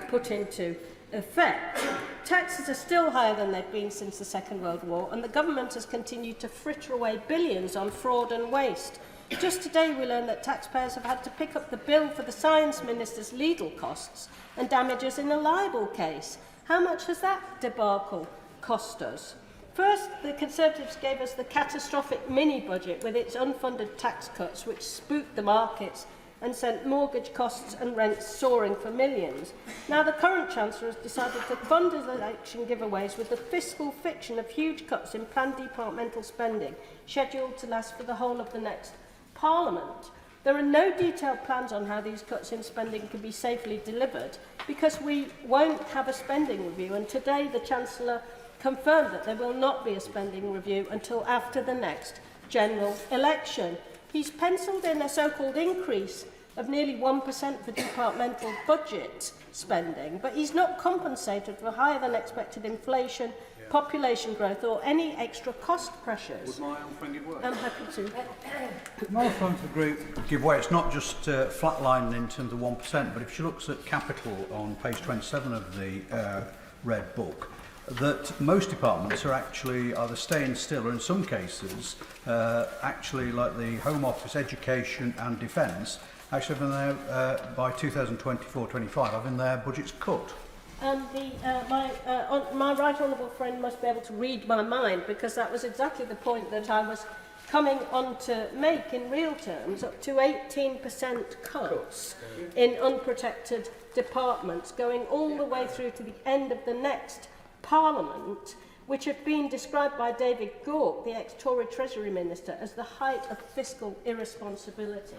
S14: put into effect. Taxes are still higher than they've been since the Second World War, and the government has continued to fritter away billions on fraud and waste. Just today we learned that taxpayers have had to pick up the bill for the Science Minister's legal costs and damages in a libel case. How much has that debacle cost us? First, the Conservatives gave us the catastrophic mini-budget with its unfunded tax cuts, which spooked the markets and sent mortgage costs and rents soaring for millions. Now the current Chancellor has decided to fund his election giveaways with the fiscal fiction of huge cuts in planned departmental spending, scheduled to last for the whole of the next Parliament. There are no detailed plans on how these cuts in spending can be safely delivered, because we won't have a spending review, and today the Chancellor confirmed that there will not be a spending review until after the next general election. He's pencilled in a so-called increase of nearly 1% for departmental budget spending, but he's not compensated for higher than expected inflation, population growth or any extra cost pressures.
S15: Would my unfriendly work?
S14: I'm happy to.
S15: My friendly group give way. It's not just flatlining in terms of 1%, but if she looks at capital on page 27 of the Red Book, that most departments are actually either staying still or in some cases actually, like the Home Office, Education and Defence, actually have been there by 2024-25 having their budgets cut.
S14: My right honourable friend must be able to read my mind, because that was exactly the point that I was coming on to make in real terms. Up to 18% cuts in unprotected departments, going all the way through to the end of the next Parliament, which have been described by David Gauke, the ex-Tory Treasury Minister, as the height of fiscal irresponsibility.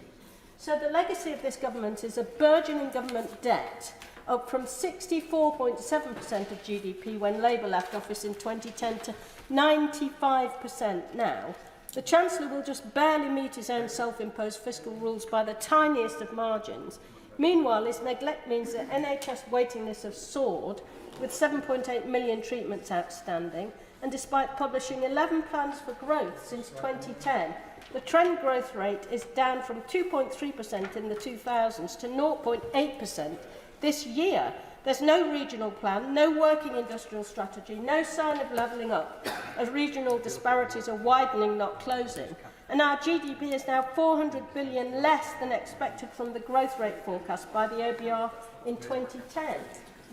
S14: So the legacy of this government is a burgeoning government debt, up from 64.7% of GDP when Labour left office in 2010 to 95% now. The Chancellor will just barely meet his own self-imposed fiscal rules by the tiniest of margins. Meanwhile, his neglect means that NHS waiting lists have soared, with 7.8 million treatments outstanding, and despite publishing 11 plans for growth since 2010, the trend growth rate is down from 2.3% in the 2000s to 0.8% this year. There's no regional plan, no working industrial strategy, no sign of levelling up, as regional disparities are widening, not closing. And our GDP is now 400 billion less than expected from the growth rate forecast by the OBR in 2010.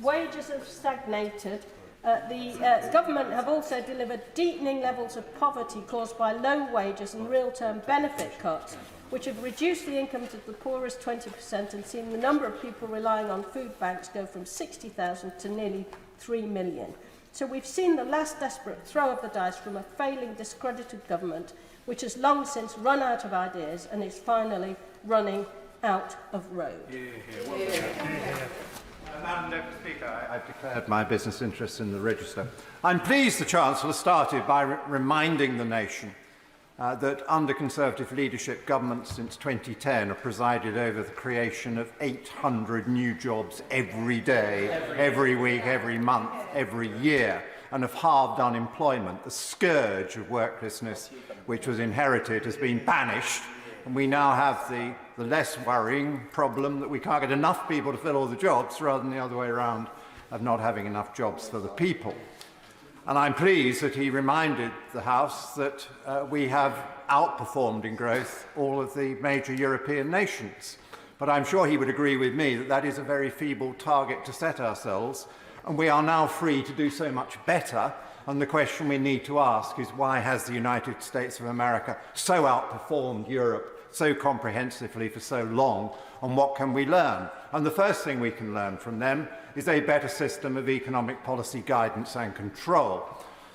S14: Wages have stagnated. The government have also delivered deepening levels of poverty caused by low wages and real-term benefit cuts, which have reduced the incomes of the poorest 20% and seen the number of people relying on food banks go from 60,000 to nearly 3 million. So we've seen the last desperate throw of the dice from a failing, discredited government, which has long since run out of ideas and is finally running out of road.
S16: Madam Deputy Speaker, I've declared my business interests in the register. I'm pleased the Chancellor started by reminding the nation that under Conservative leadership, governments since 2010 have presided over the creation of 800 new jobs every day, every week, every month, every year, and have halved unemployment. The scourge of worklessness, which was inherited, has been banished, and we now have the less worrying problem that we can't get enough people to fill all the jobs, rather than the other way around, of not having enough jobs for the people. And I'm pleased that he reminded the House that we have outperformed in growth all of the major European nations. But I'm sure he would agree with me that that is a very feeble target to set ourselves, and we are now free to do so much better. And the question we need to ask is, why has the United States of America so outperformed Europe so comprehensively for so long, and what can we learn? And the first thing we can learn from them is a better system of economic policy guidance and control.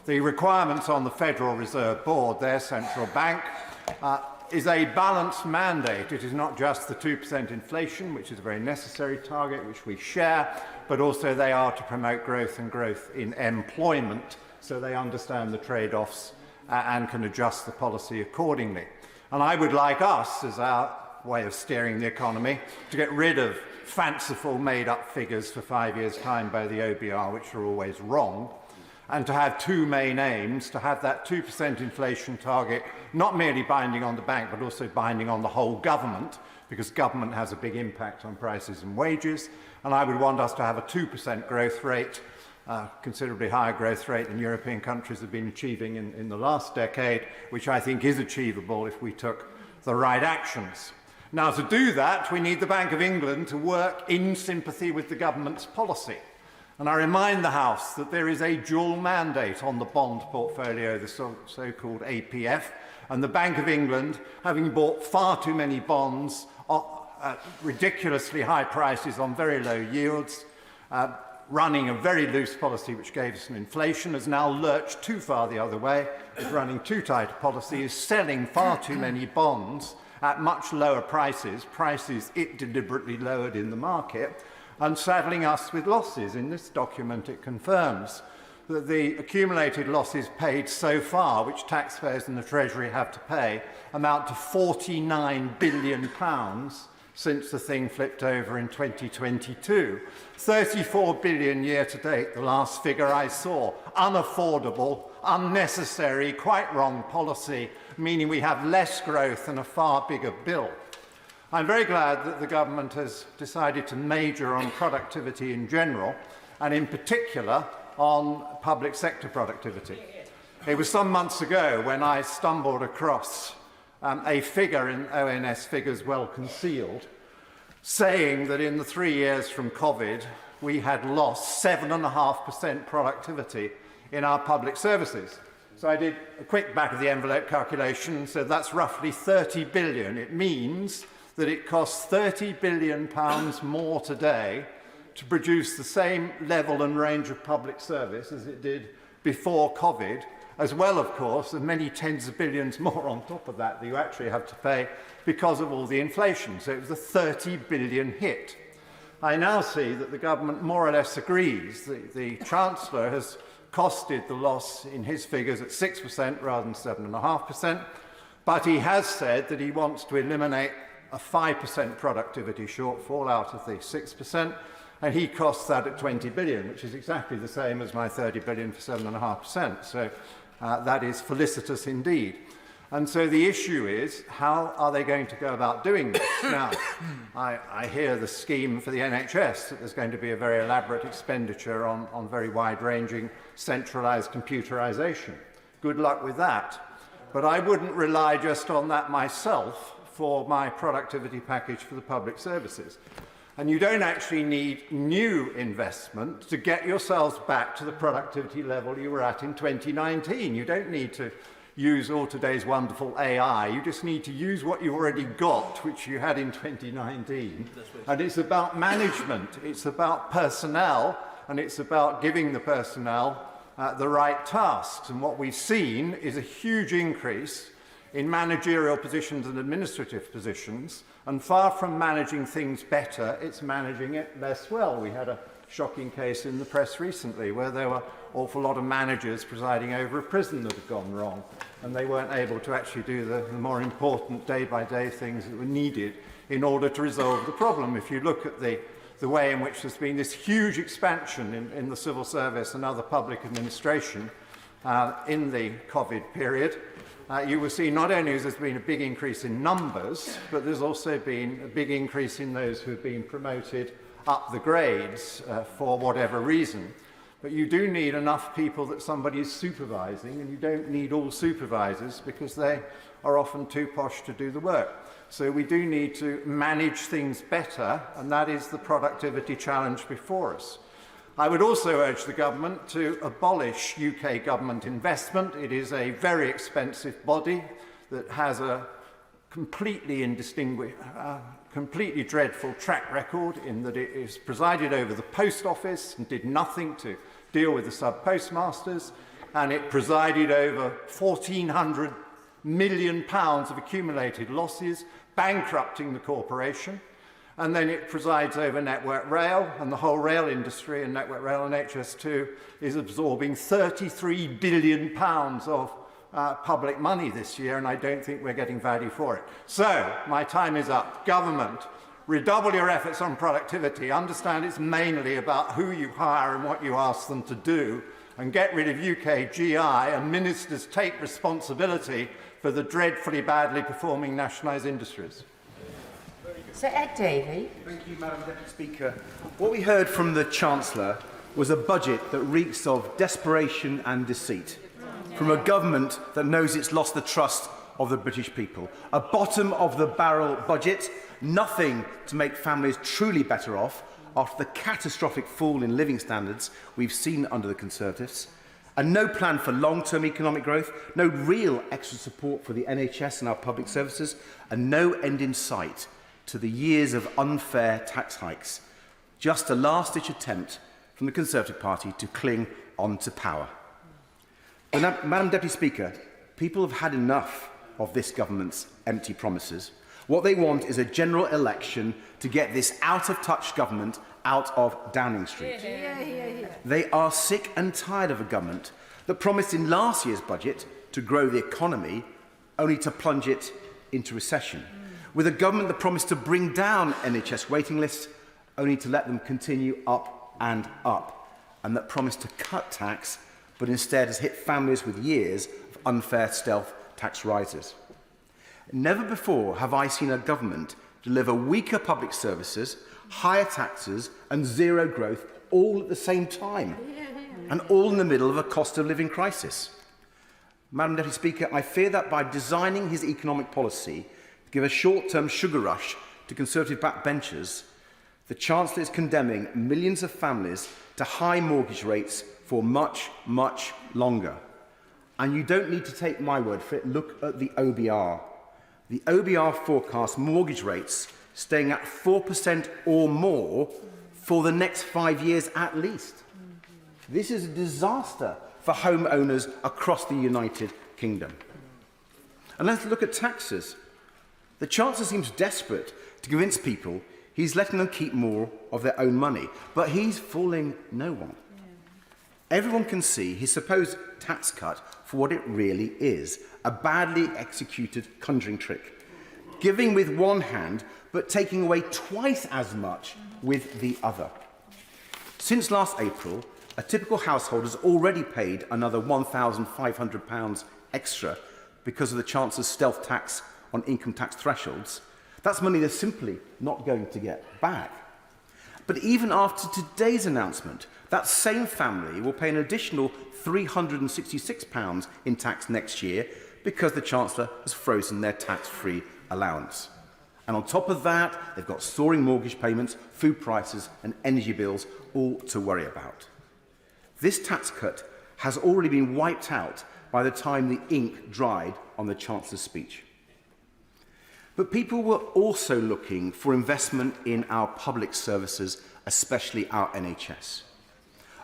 S16: The requirements on the Federal Reserve Board, their central bank, is a balanced mandate. It is not just the 2% inflation, which is a very necessary target, which we share, but also they are to promote growth and growth in employment, so they understand the trade-offs and can adjust the policy accordingly. And I would like us, as our way of steering the economy, to get rid of fanciful made-up figures for 5 years' time by the OBR, which are always wrong, and to have two main aims: to have that 2% inflation target not merely binding on the bank, but also binding on the whole government, because government has a big impact on prices and wages. And I would want us to have a 2% growth rate, considerably higher growth rate than European countries have been achieving in the last decade, which I think is achievable if we took the right actions. Now, to do that, we need the Bank of England to work in sympathy with the government's policy. And I remind the House that there is a dual mandate on the bond portfolio, the so-called APF, and the Bank of England, having bought far too many bonds at ridiculously high prices on very low yields, running a very loose policy which gave us an inflation, has now lurched too far the other way, is running too tight a policy, is selling far too many bonds at much lower prices, prices it deliberately lowered in the market, and saddling us with losses. In this document it confirms that the accumulated losses paid so far, which taxpayers and the Treasury have to pay, amount to £49 billion since the thing flipped over in 2022. 34 billion year to date, the last figure I saw. Unaffordable, unnecessary, quite wrong policy, meaning we have less growth and a far bigger bill. I'm very glad that the government has decided to major on productivity in general, and in particular on public sector productivity. It was some months ago when I stumbled across a figure in ONS figures well concealed, saying that in the 3 years from COVID, we had lost 7.5% productivity in our public services. So I did a quick back-of-the-envelope calculation and said that's roughly 30 billion. It means that it costs £30 billion more today to produce the same level and range of public service as it did before COVID, as well, of course, as many tens of billions more on top of that that you actually have to pay because of all the inflation. So it was a 30 billion hit. I now see that the government more or less agrees. The Chancellor has costed the loss in his figures at 6% rather than 7.5%, but he has said that he wants to eliminate a 5% productivity shortfall out of the 6%, and he costs that at 20 billion, which is exactly the same as my 30 billion for 7.5%. So that is felicitous indeed. And so the issue is, how are they going to go about doing this? Now, I hear the scheme for the NHS, that there's going to be a very elaborate expenditure on very wide-ranging centralised computerisation. Good luck with that. But I wouldn't rely just on that myself for my productivity package for the public services. And you don't actually need new investment to get yourselves back to the productivity level you were at in 2019. You don't need to use all today's wonderful AI. You just need to use what you already got, which you had in 2019. And it's about management, it's about personnel, and it's about giving the personnel the right tasks. And what we've seen is a huge increase in managerial positions and administrative positions, and far from managing things better, it's managing it less well. We had a shocking case in the press recently where there were an awful lot of managers presiding over a prison that had gone wrong, and they weren't able to actually do the more important day-by-day things that were needed in order to resolve the problem. If you look at the way in which there's been this huge expansion in the civil service and other public administration in the COVID period, you will see not only has there been a big increase in numbers, but there's also been a big increase in those who have been promoted up the grades for whatever reason. But you do need enough people that somebody is supervising, and you don't need all supervisors because they are often too posh to do the work. So we do need to manage things better, and that is the productivity challenge before us. I would also urge the government to abolish UK government investment. It is a very expensive body that has a completely dreadful track record in that it is presided over the post office and did nothing to deal with the sub-postmasters, and it presided over £1,400 million of accumulated losses, bankrupting the corporation. And then it presides over Network Rail, and the whole rail industry, and Network Rail and HS2 is absorbing £33 billion of public money this year, and I don't think we're getting value for it. So, my time is up. Government, redouble your efforts on productivity. Understand it's mainly about who you hire and what you ask them to do, and get rid of UK GI, and ministers take responsibility for the dreadfully badly performing nationalised industries.
S10: Sir Ed Davey.
S3: Thank you, Madam Deputy Speaker. What we heard from the Chancellor was a budget that reeks of desperation and deceit, from a government that knows it's lost the trust of the British people. A bottom-of-the-barrel budget, nothing to make families truly better off after the catastrophic fall in living standards we've seen under the Conservatives, and no plan for long-term economic growth, no real extra support for the NHS and our public services, and no end in sight to the years of unfair tax hikes. Just a last-ditch attempt from the Conservative Party to cling on to power. But Madam Deputy Speaker, people have had enough of this government's empty promises. What they want is a general election to get this out-of-touch government out of Downing Street. They are sick and tired of a government that promised in last year's budget to grow the economy, only to plunge it into recession. With a government that promised to bring down NHS waiting lists, only to let them continue up and up, and that promised to cut tax, but instead has hit families with years of unfair stealth tax rises. Never before have I seen a government deliver weaker public services, higher taxes and zero growth all at the same time, and all in the middle of a cost of living crisis. Madam Deputy Speaker, I fear that by designing his economic policy to give a short-term sugar rush to Conservative backbenchers, the Chancellor is condemning millions of families to high mortgage rates for much, much longer. And you don't need to take my word for it. Look at the OBR. The OBR forecasts mortgage rates staying at 4% or more for the next 5 years at least. This is a disaster for homeowners across the United Kingdom. And let's look at taxes. The Chancellor seems desperate to convince people he's letting them keep more of their own money, but he's fooling no one. Everyone can see his supposed tax cut for what it really is, a badly executed conjuring trick. Giving with one hand, but taking away twice as much with the other. Since last April, a typical household has already paid another £1,500 extra because of the Chancellor's stealth tax on income tax thresholds. That's money they're simply not going to get back. But even after today's announcement, that same family will pay an additional £366 in tax next year because the Chancellor has frozen their tax-free allowance. And on top of that, they've got soaring mortgage payments, food prices and energy bills all to worry about. This tax cut has already been wiped out by the time the ink dried on the Chancellor's speech. But people were also looking for investment in our public services, especially our NHS.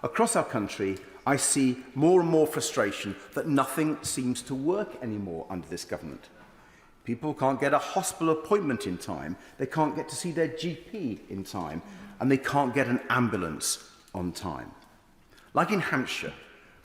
S3: Across our country, I see more and more frustration that nothing seems to work anymore under this government. People can't get a hospital appointment in time, they can't get to see their GP in time, and they can't get an ambulance on time. Like in Hampshire,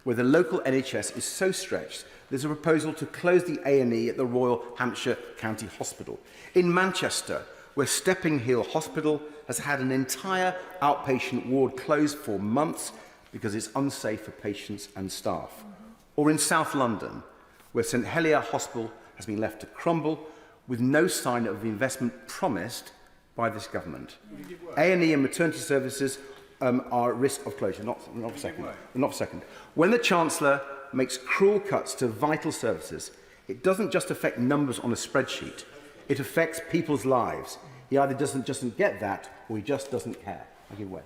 S3: where the local NHS is so stretched, there's a proposal to close the A&E at the Royal Hampshire County Hospital. In Manchester, where Stepping Hill Hospital has had an entire outpatient ward closed for months because it's unsafe for patients and staff. Or in South London, where St Helier Hospital has been left to crumble with no sign of the investment promised by this government. A&E and maternity services are at risk of closure. Not for a second. When the Chancellor makes cruel cuts to vital services, it doesn't just affect numbers on a spreadsheet. It affects people's lives. He either doesn't get that, or he just doesn't care. I give way.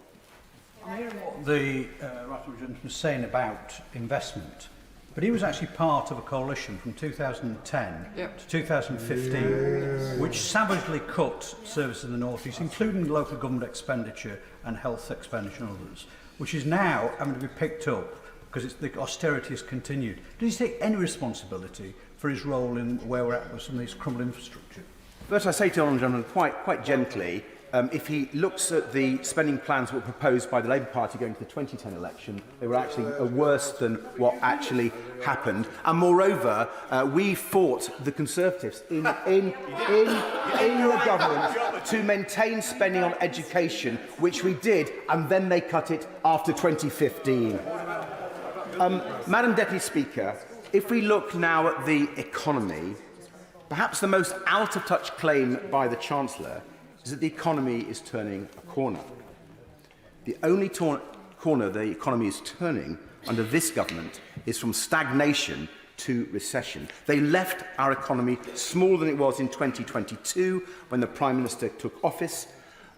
S15: I'm hearing what the right gentleman was saying about investment, but he was actually part of a coalition from 2010 to 2015, which savagely cut services in the North East, including local government expenditure and health expenditure and others, which is now having to be picked up because the austerity has continued. Does he take any responsibility for his role in where we're at with some of these crumbling infrastructure?
S3: First, I say to the Honourable Gentleman quite gently, if he looks at the spending plans that were proposed by the Labour Party going to the 2010 election, they were actually worse than what actually happened. And moreover, we fought the Conservatives in the government to maintain spending on education, which we did, and then they cut it after 2015. Madam Deputy Speaker, if we look now at the economy, perhaps the most out-of-touch claim by the Chancellor is that the economy is turning a corner. The only corner the economy is turning under this government is from stagnation to recession. They left our economy smaller than it was in 2022 when the Prime Minister took office.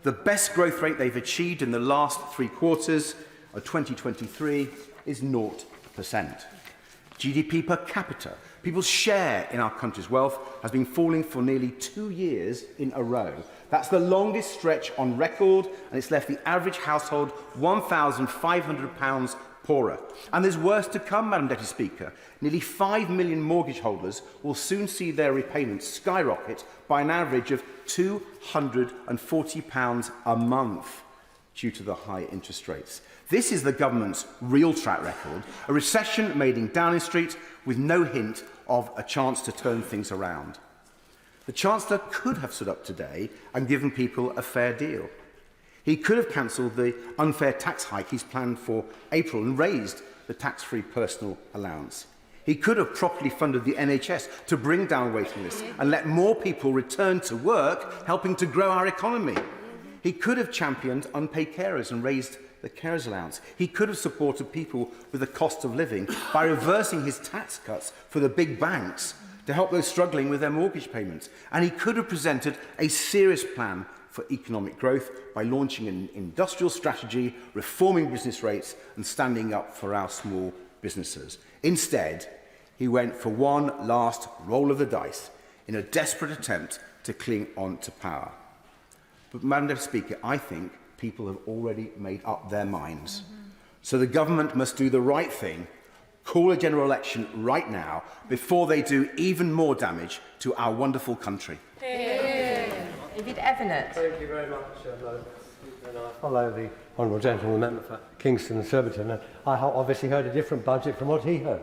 S3: The best growth rate they've achieved in the last 3 quarters of 2023 is 0%. GDP per capita, people's share in our country's wealth, has been falling for nearly 2 years in a row. That's the longest stretch on record, and it's left the average household £1,500 poorer. And there's worse to come, Madam Deputy Speaker. Nearly 5 million mortgage holders will soon see their repayments skyrocket by an average of £240 a month due to the high interest rates. This is the government's real track record, a recession made in Downing Street with no hint of a chance to turn things around. The Chancellor could have stood up today and given people a fair deal. He could have cancelled the unfair tax hike he's planned for April and raised the tax-free personal allowance. He could have properly funded the NHS to bring down waiting lists and let more people return to work, helping to grow our economy. He could have championed unpaid carers and raised the carers allowance. He could have supported people with the cost of living by reversing his tax cuts for the big banks to help those struggling with their mortgage payments. And he could have presented a serious plan for economic growth by launching an industrial strategy, reforming business rates and standing up for our small businesses. Instead, he went for one last roll of the dice in a desperate attempt to cling on to power. But, Madam Deputy Speaker, I think people have already made up their minds. So the government must do the right thing, call a general election right now before they do even more damage to our wonderful country.
S10: David Evans.
S7: Thank you very much, Madam Speaker. And I follow the Honourable Gentleman Member for Kingston and Surbiton, and I obviously heard a different budget from what he heard.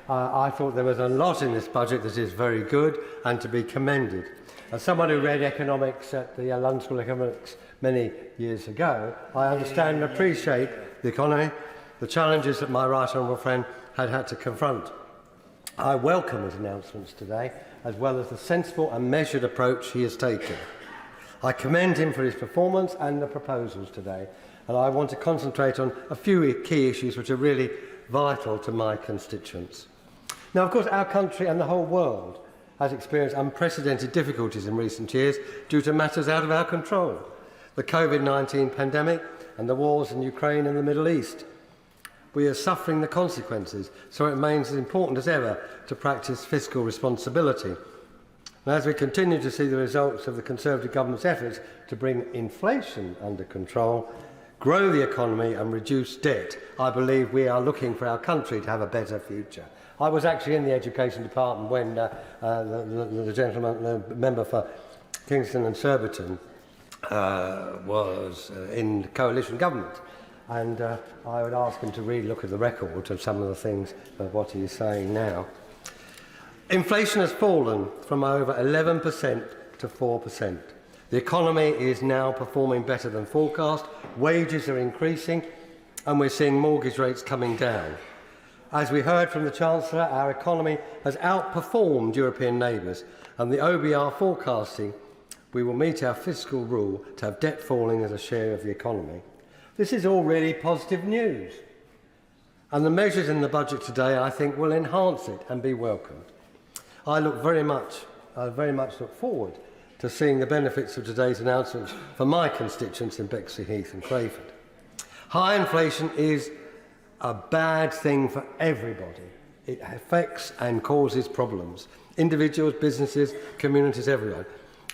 S7: I thought there was a lot in this budget that is very good and to be commended. As someone who read economics at the London School of Economics many years ago, I understand and appreciate the economy, the challenges that my right honourable friend had to confront. I welcome his announcements today, as well as the sensible and measured approach he has taken. I commend him for his performance and the proposals today, and I want to concentrate on a few key issues which are really vital to my constituents. Now, of course, our country and the whole world has experienced unprecedented difficulties in recent years due to matters out of our control. The COVID-19 pandemic and the wars in Ukraine and the Middle East. We are suffering the consequences, so it remains as important as ever to practice fiscal responsibility. And as we continue to see the results of the Conservative government's efforts to bring inflation under control, grow the economy and reduce debt, I believe we are looking for our country to have a better future. I was actually in the Education Department when the gentleman, the member for Kingston and Surbiton, was in coalition government. and I would ask him to really look at the record of some of the things of what he is saying now. Inflation has fallen from over 11% to 4%. The economy is now performing better than forecast, wages are increasing, and we're seeing mortgage rates coming down. As we heard from the Chancellor, our economy has outperformed European neighbours, and the OBR forecasting we will meet our fiscal rule to have debt falling as a share of the economy. This is all really positive news, and the measures in the budget today, I think, will enhance it and be welcomed. I very much look forward to seeing the benefits of today's announcements for my constituents in Bexley-Heath and Crayford. High inflation is a bad thing for everybody. It affects and causes problems. Individuals, businesses, communities, everyone.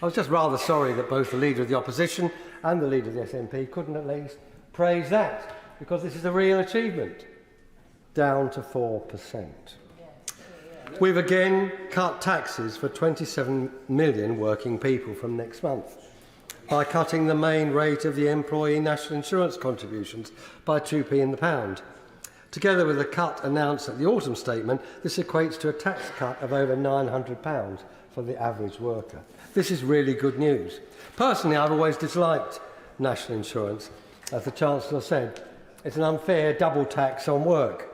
S7: I was just rather sorry that both the Leader of the Opposition and the Leader of the SNP couldn't at least praise that, because this is a real achievement. Down to 4%. We've again cut taxes for 27 million working people from next month by cutting the main rate of the employee national insurance contributions by 2p in the pound. Together with the cut announced at the autumn statement, this equates to a tax cut of over £900 for the average worker. This is really good news. Personally, I've always disliked national insurance. As the Chancellor said, it's an unfair double tax on work.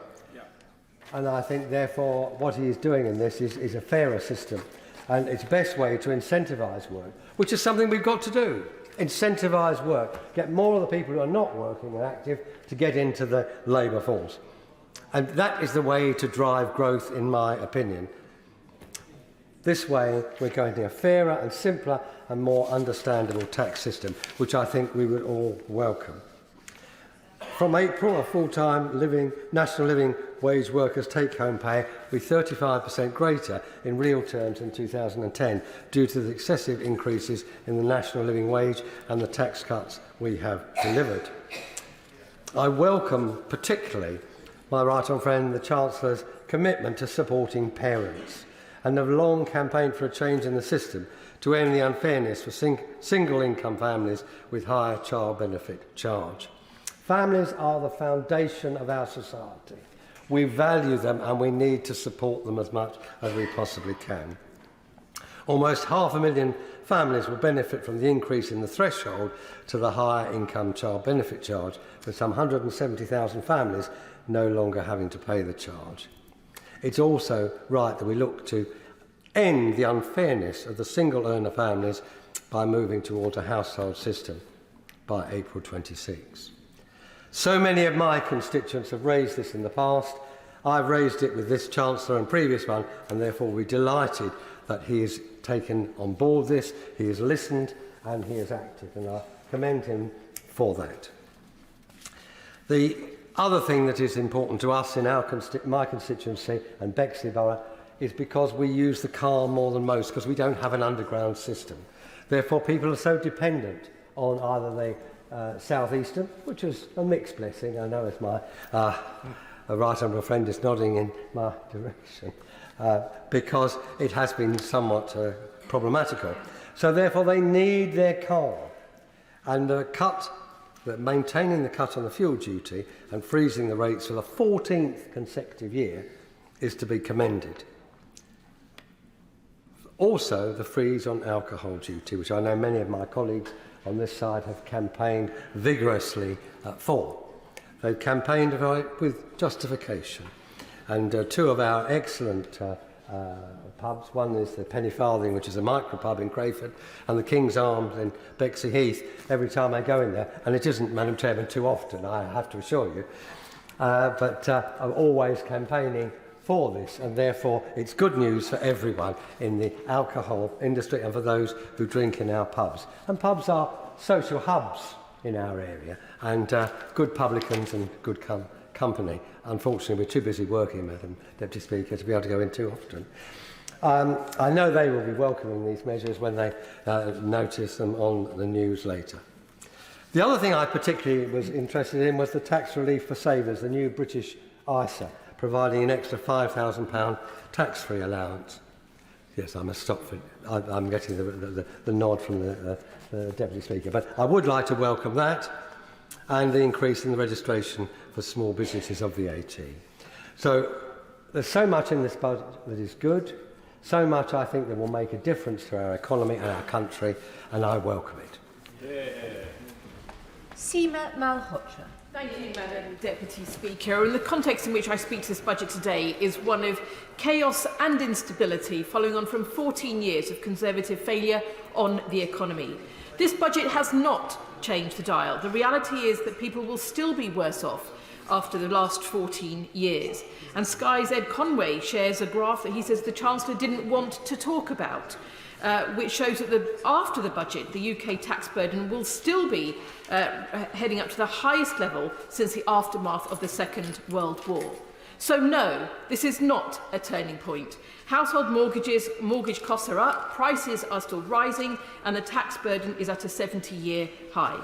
S7: And I think, therefore, what he is doing in this is a fairer system. And it's the best way to incentivise work, which is something we've got to do. Incentivise work. Get more of the people who are not working and active to get into the labour force. And that is the way to drive growth, in my opinion. This way, we're going to a fairer and simpler and more understandable tax system, which I think we would all welcome. From April, a full-time national living wage workers' take-home pay will be 35% greater in real terms in 2010 due to the excessive increases in the national living wage and the tax cuts we have delivered. I welcome particularly my right honourable friend, the Chancellor's commitment to supporting parents, and have long campaigned for a change in the system to end the unfairness for single-income families with higher child benefit charge. Families are the foundation of our society. We value them and we need to support them as much as we possibly can. Almost 500,000 families will benefit from the increase in the threshold to the higher income child benefit charge, with some 170,000 families no longer having to pay the charge. It's also right that we look to end the unfairness of the single earner families by moving towards a household system by April 26. So many of my constituents have raised this in the past. I've raised it with this Chancellor and previous one, and therefore we're delighted that he has taken on board this, he has listened and he has acted, and I commend him for that. The other thing that is important to us in my constituency and Bexley Borough is because we use the car more than most, because we don't have an underground system. Therefore, people are so dependent on either the South Eastern, which is a mixed blessing. I know as my right honourable friend is nodding in my direction, because it has been somewhat problematical. So therefore they need their car. And maintaining the cut on the fuel duty and freezing the rates for the 14th consecutive year is to be commended. Also, the freeze on alcohol duty, which I know many of my colleagues on this side have campaigned vigorously for. They've campaigned for it with justification. And two of our excellent pubs, one is the Penny Farthing, which is a micro pub in Crayford, and the King's Arms in Bexley-Heath, every time I go in there, and it isn't, Madam Chairman, too often, I have to assure you, but I'm always campaigning for this, and therefore it's good news for everyone in the alcohol industry and for those who drink in our pubs. And pubs are social hubs in our area, and good publicans and good company. Unfortunately, we're too busy working, Madam Deputy Speaker, to be able to go in too often. I know they will be welcoming these measures when they notice them on the news later. The other thing I particularly was interested in was the tax relief for savers, the new British ISA, providing an extra £5,000 tax-free allowance. Yes, I must stop. I'm getting the nod from the Deputy Speaker. But I would like to welcome that. and the increase in the registration for small businesses of VAT. So there's so much in this budget that is good, so much I think that will make a difference to our economy and our country, and I welcome it.
S9: Seema Malhotra.
S18: Thank you, Madam Deputy Speaker. And the context in which I speak to this budget today is one of chaos and instability following on from 14 years of Conservative failure on the economy. This budget has not changed the dial. The reality is that people will still be worse off after the last 14 years. And Sky's Ed Conway shares a graph that he says the Chancellor didn't want to talk about, which shows that after the budget, the UK tax burden will still be heading up to the highest level since the aftermath of the Second World War. So no, this is not a turning point. Household mortgage costs are up, prices are still rising, and the tax burden is at a 70-year high.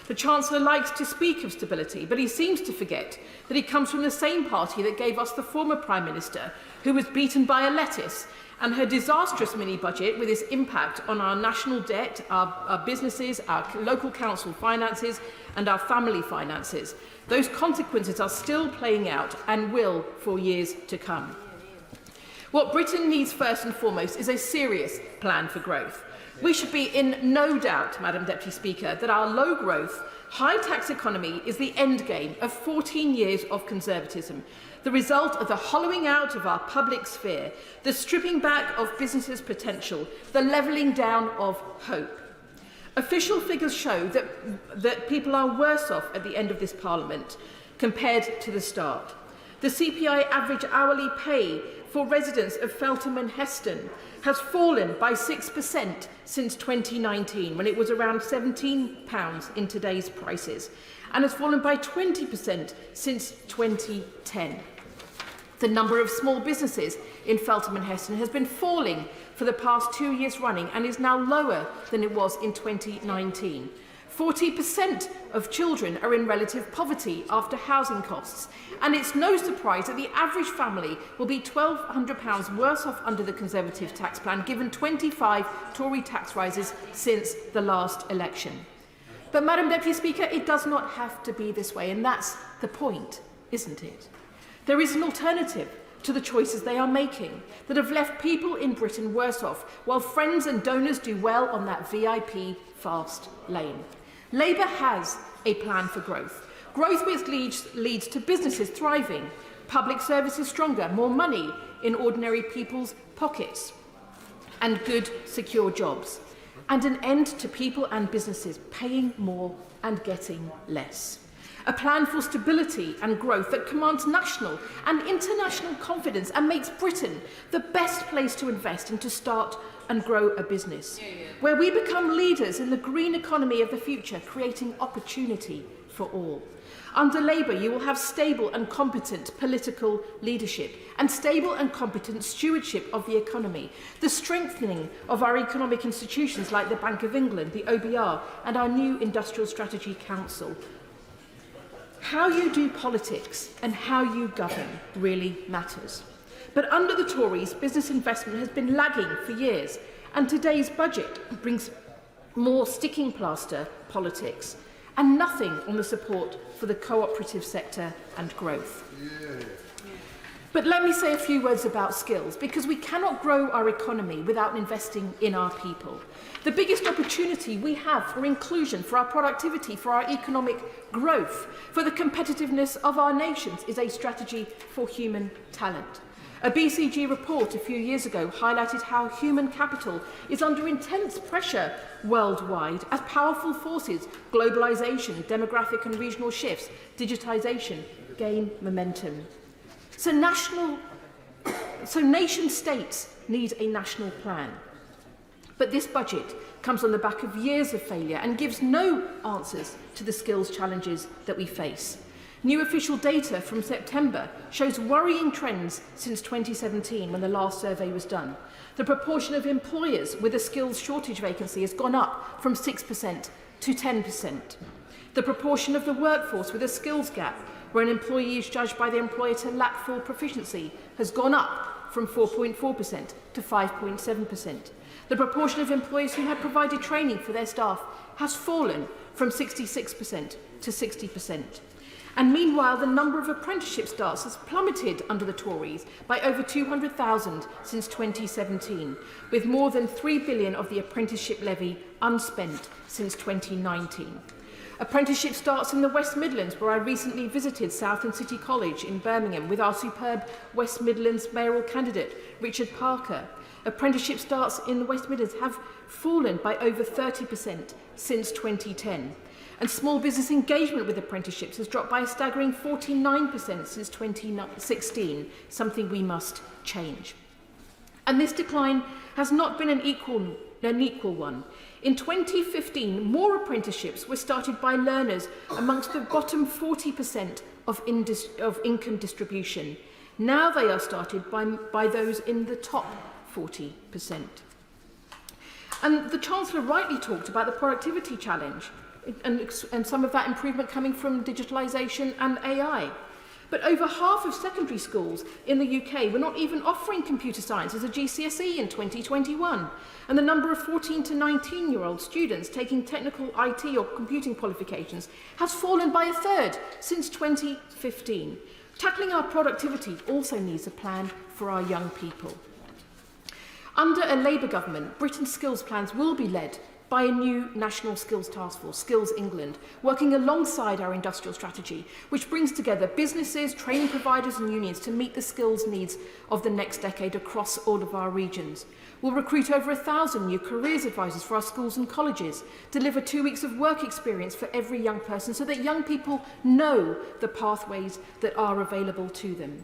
S18: The Chancellor likes to speak of stability, but he seems to forget that he comes from the same party that gave us the former Prime Minister, who was beaten by a lettuce, and her disastrous mini-budget with its impact on our national debt, our businesses, our local council finances and our family finances. Those consequences are still playing out and will for years to come. What Britain needs first and foremost is a serious plan for growth. We should be in no doubt, Madam Deputy Speaker, that our low-growth, high-tax economy is the endgame of 14 years of conservatism, the result of the hollowing out of our public sphere, the stripping back of businesses' potential, the levelling down of hope. Official figures show that people are worse off at the end of this Parliament compared to the start. The CPI average hourly pay for residents of Feltham and Heston has fallen by 6% since 2019, when it was around £17 in today's prices, and has fallen by 20% since 2010. The number of small businesses in Feltham and Heston has been falling for the past 2 years running and is now lower than it was in 2019. 40% of children are in relative poverty after housing costs, and it's no surprise that the average family will be £1,200 worse off under the Conservative tax plan, given 25 Tory tax rises since the last election. But, Madam Deputy Speaker, it does not have to be this way, and that's the point, isn't it? There is an alternative to the choices they are making that have left people in Britain worse off, while friends and donors do well on that VIP fast lane. Labour has a plan for growth. Growth which leads to businesses thriving, public services stronger, more money in ordinary people's pockets, and good, secure jobs, and an end to people and businesses paying more and getting less. A plan for stability and growth that commands national and international confidence and makes Britain the best place to invest and to start and grow a business, where we become leaders in the green economy of the future, creating opportunity for all. Under Labour, you will have stable and competent political leadership and stable and competent stewardship of the economy, the strengthening of our economic institutions like the Bank of England, the OBR, and our new Industrial Strategy Council. How you do politics and how you govern really matters. But under the Tories, business investment has been lagging for years, and today's budget brings more sticking plaster politics and nothing on the support for the cooperative sector and growth. But let me say a few words about skills, because we cannot grow our economy without investing in our people. The biggest opportunity we have for inclusion, for our productivity, for our economic growth, for the competitiveness of our nations is a strategy for human talent. A BCG report a few years ago highlighted how human capital is under intense pressure worldwide as powerful forces, globalisation, demographic and regional shifts, digitisation, gain momentum. So nation states need a national plan. But this budget comes on the back of years of failure and gives no answers to the skills challenges that we face. New official data from September shows worrying trends since 2017, when the last survey was done. The proportion of employers with a skills shortage vacancy has gone up from 6% to 10%. The proportion of the workforce with a skills gap, where an employee is judged by the employer to lack full proficiency, has gone up from 4.4% to 5.7%. The proportion of employers who had provided training for their staff has fallen from 66% to 60%. And meanwhile, the number of apprenticeship starts has plummeted under the Tories by over 200,000 since 2017, with more than £3 billion of the apprenticeship levy unspent since 2019. Apprenticeship starts in the West Midlands, where I recently visited Southend City College in Birmingham with our superb West Midlands mayoral candidate, Richard Parker. Apprenticeship starts in the West Midlands have fallen by over 30% since 2010. And small business engagement with apprenticeships has dropped by a staggering 49% since 2016, something we must change. And this decline has not been an equal one. In 2015, more apprenticeships were started by learners amongst the bottom 40% of income distribution. Now they are started by those in the top 40%. And the Chancellor rightly talked about the productivity challenge and some of that improvement coming from digitalisation and AI. But over half of secondary schools in the UK were not even offering computer science as a GCSE in 2021. And the number of 14 to 19-year-old students taking technical IT or computing qualifications has fallen by a third since 2015. Tackling our productivity also needs a plan for our young people. Under a Labour government, Britain's skills plans will be led by a new national skills task force, Skills England, working alongside our industrial strategy, which brings together businesses, training providers and unions to meet the skills needs of the next decade across all of our regions. We'll recruit over 1,000 new careers advisors for our schools and colleges, deliver 2 weeks of work experience for every young person so that young people know the pathways that are available to them.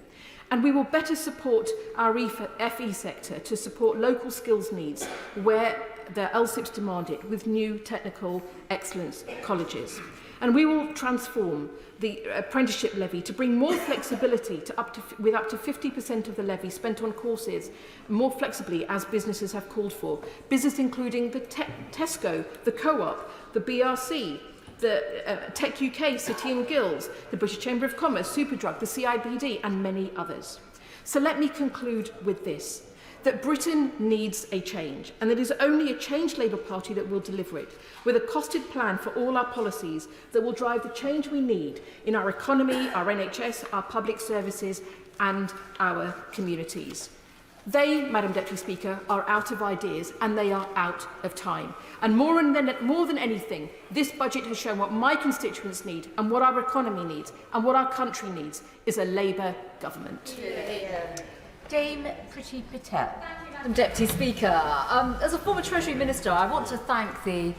S18: And we will better support our FE sector to support local skills needs where their LSIPs demand it with new technical excellence colleges. And we will transform the apprenticeship levy to bring more flexibility to with up to 50% of the levy spent on courses more flexibly as businesses have called for. Business including the Tesco, the Co-op, the BRC, the Tech UK, City and Guilds, the British Chamber of Commerce, Superdrug, the CIBD and many others. So let me conclude with this, that Britain needs a change, and that it is only a changed Labour Party that will deliver it, with a costed plan for all our policies that will drive the change we need in our economy, our NHS, our public services and our communities. They, Madam Deputy Speaker, are out of ideas and they are out of time. And more than anything, this budget has shown what my constituents need and what our economy needs and what our country needs is a Labour government.
S9: Dame Priti Patel. Madam Deputy Speaker, as a former Treasury Minister, I want to thank the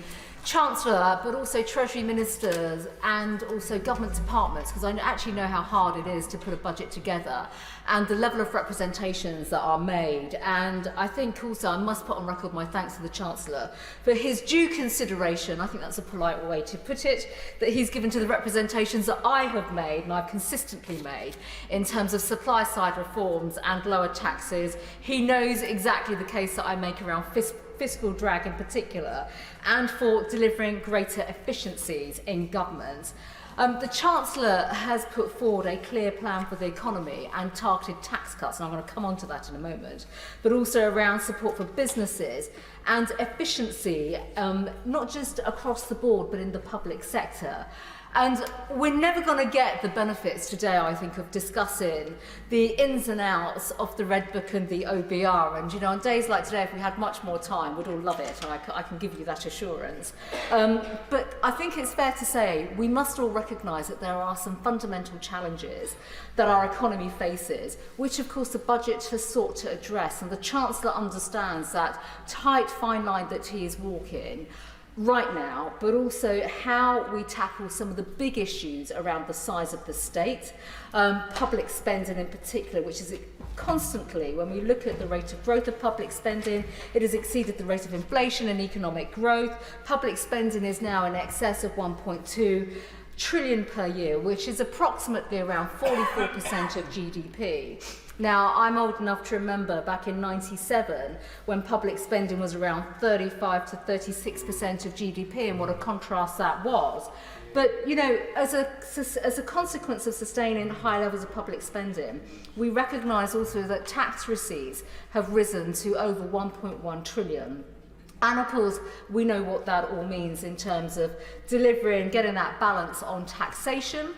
S9: Chancellor, but also Treasury Ministers and also government departments, because I actually know how hard it is to put a budget together and the level of representations that are made. And I think also I must put on record my thanks to the Chancellor for his due consideration, I think that's a polite way to put it, that he's given to the representations that I have made and I've consistently made in terms of supply side reforms and lower taxes. He knows exactly the case that I make around fiscal drag in particular, and for delivering greater efficiencies in government. The Chancellor has put forward a clear plan for the economy and targeted tax cuts, and I'm going to come on to that in a moment, but also around support for businesses and efficiency, not just across the board, but in the public sector. And we're never going to get the benefits today, I think, of discussing the ins and outs of the Red Book and the OBR. And, you know, on days like today, if we had much more time, we'd all love it. And I can give you that assurance. But I think it's fair to say we must all recognise that there are some fundamental challenges that our economy faces, which, of course, the budget has sought to address. And the Chancellor understands that tight, fine line that he is walking right now, but also how we tackle some of the big issues around the size of the state, public spending in particular, which is constantly, when we look at the rate of growth of public spending, it has exceeded the rate of inflation and economic growth. Public spending is now in excess of 1.2 trillion per year, which is approximately around 44% of GDP. Now, I'm old enough to remember back in '97 when public spending was around 35 to 36% of GDP, and what a contrast that was. But, you know, as a consequence of sustaining high levels of public spending, we recognise also that tax receipts have risen to over 1.1 trillion And of course, we know what that all means in terms of delivering, getting that balance on taxation,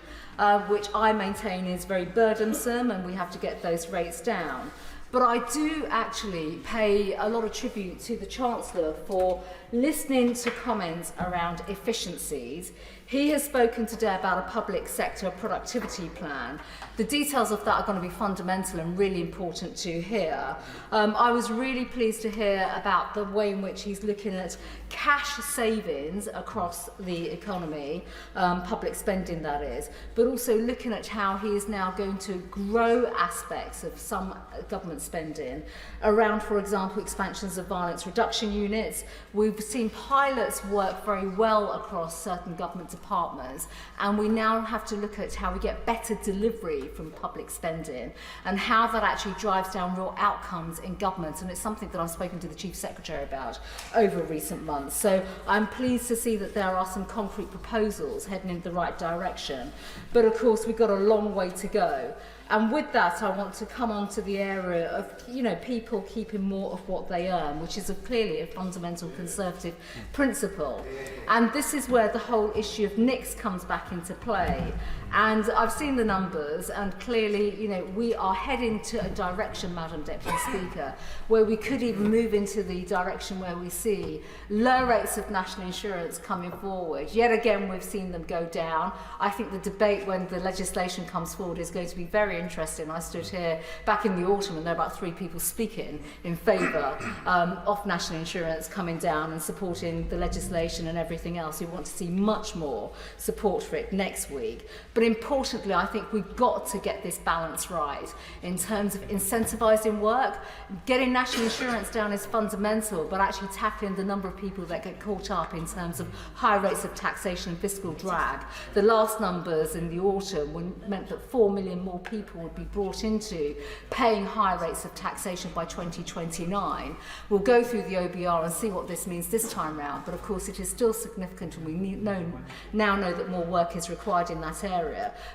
S9: which I maintain is very burdensome, and we have to get those rates down. But I do actually pay a lot of tribute to the Chancellor for listening to comments around efficiencies. He has spoken today about a public sector productivity plan. The details of that are going to be fundamental and really important to hear. I was really pleased to hear about the way in which he's looking at cash savings across the economy, public spending that is, but also looking at how he is now going to grow aspects of some government spending around, for example, expansions of violence reduction units. We've seen pilots work very well across certain government departments, and we now have to look at how we get better delivery from public spending and how that actually drives down real outcomes in government. And it's something that I've spoken to the Chief Secretary about over recent months. So I'm pleased to see that there are some concrete proposals heading in the right direction. But of course, we've got a long way to go. And with that, I want to come on to the area of, people keeping more of what they earn, which is clearly a fundamental Conservative principle. And this is where the whole issue of NICs comes back into play. And I've seen the numbers, and clearly, we are heading to a direction, Madam Deputy Speaker, where we could even move into the direction where we see low rates of national insurance coming forward. Yet again, we've seen them go down. I think the debate when the legislation comes forward is going to be very interesting. I stood here back in the autumn, and there were about 3 people speaking in favour of national insurance coming down and supporting the legislation and everything else. We want to see much more support for it next week. But importantly, I think we've got to get this balance right in terms of incentivising work. Getting national insurance down is fundamental, but actually tackling the number of people that get caught up in terms of high rates of taxation and fiscal drag. The last numbers in the autumn meant that 4 million more people would be brought into paying high rates of taxation by 2029. We'll go through the OBR and see what this means this time round, but of course it is still significant, and we now know that more work is required in that area.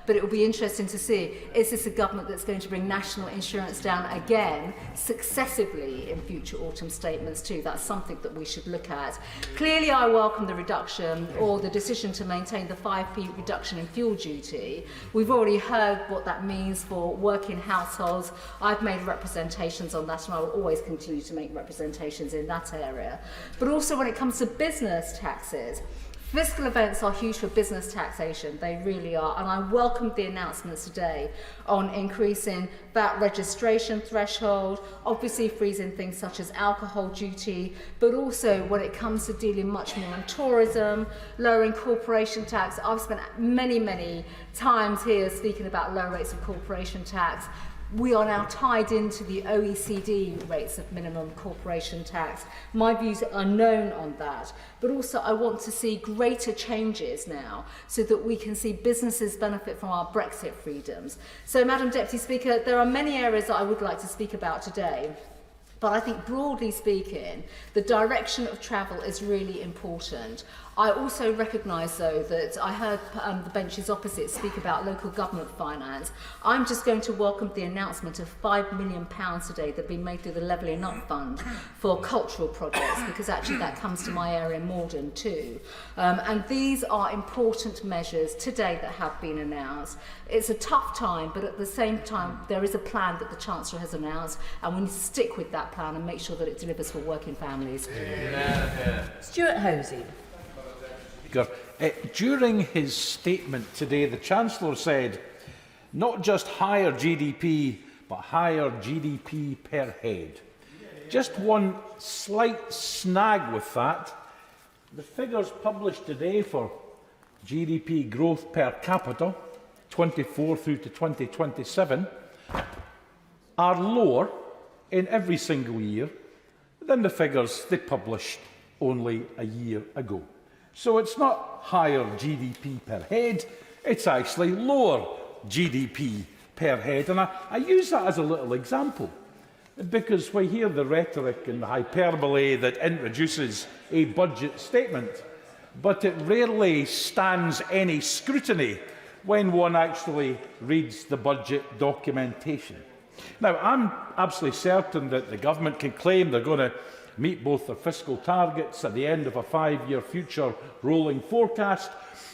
S9: But it will be interesting to see, is this a government that's going to bring national insurance down again successively in future autumn statements too? That's something that we should look at. Clearly, I welcome the reduction or the decision to maintain the 5p reduction in fuel duty. We've already heard what that means for working households. I've made representations on that, and I will always continue to make representations in that area. But also when it comes to business taxes, fiscal events are huge for business taxation, they really are, and I welcome the announcements today on increasing VAT registration threshold, obviously freezing things such as alcohol duty, but also when it comes to dealing much more on tourism, lowering corporation tax. I've spent many times here speaking about low rates of corporation tax. We are now tied into the OECD rates of minimum corporation tax. My views are known on that, but also I want to see greater changes now so that we can see businesses benefit from our Brexit freedoms. So, Madam Deputy Speaker, there are many areas that I would like to speak about today. But I think, broadly speaking, the direction of travel is really important. I also recognise, though, that I heard the benches opposite speak about local government finance. I'm just going to welcome the announcement of £5 million today that have been made through the Levelling Up Fund for cultural projects, because actually that comes to my area, Morden, too. And these are important measures today that have been announced. It's a tough time, but at the same time, there is a plan that the Chancellor has announced, and we need to stick with that plan and make sure that it delivers for working families.
S2: Stuart Hosey.
S8: During his statement today, the Chancellor said not just higher GDP, but higher GDP per head. Just one slight snag with that. The figures published today for GDP growth per capita, 24 through to 2027, are lower in every single year than the figures they published only a year ago. So it's not higher GDP per head, it's actually lower GDP per head. And I use that as a little example, because we hear the rhetoric and the hyperbole that introduces a budget statement, but it rarely stands any scrutiny when one actually reads the budget documentation. Now, I'm absolutely certain that the government can claim they're going to meet both their fiscal targets at the end of a 5-year future rolling forecast.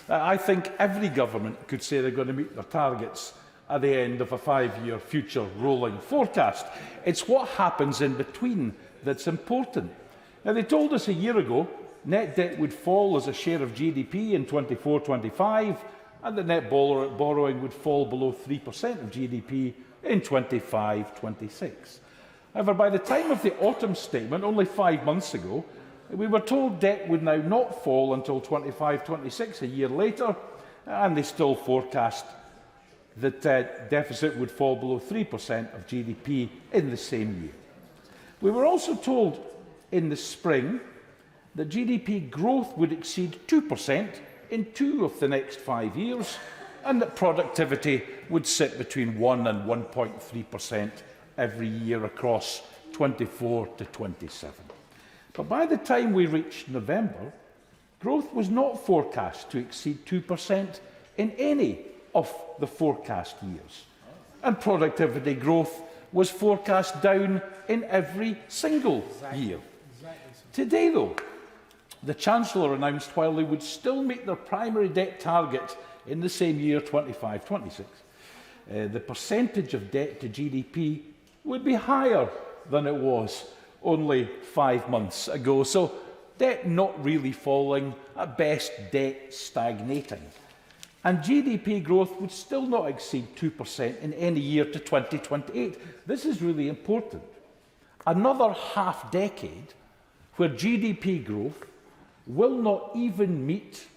S8: I think every government could say they're going to meet their targets at the end of a 5-year future rolling forecast. It's what happens in between that's important. Now, they told us a year ago net debt would fall as a share of GDP in 24-25, and the net borrowing would fall below 3% of GDP in 25-26. However, by the time of the autumn statement, only 5 months ago, we were told debt would now not fall until 25-26, a year later, and they still forecast that deficit would fall below 3% of GDP in the same year. We were also told in the spring that GDP growth would exceed 2% in 2 of the next 5 years, and that productivity would sit between 1 and 1.3% every year across 24-27. But by the time we reached November, growth was not forecast to exceed 2% in any of the forecast years, and productivity growth was forecast down in every single year. Today, though, the Chancellor announced while they would still meet their primary debt target in the same year, 25-26, the percentage of debt to GDP would be higher than it was only 5 months ago. So debt not really falling, at best debt stagnating. And GDP growth would still not exceed 2% in any year to 2028. This is really important. Another half-decade where GDP growth will not even meet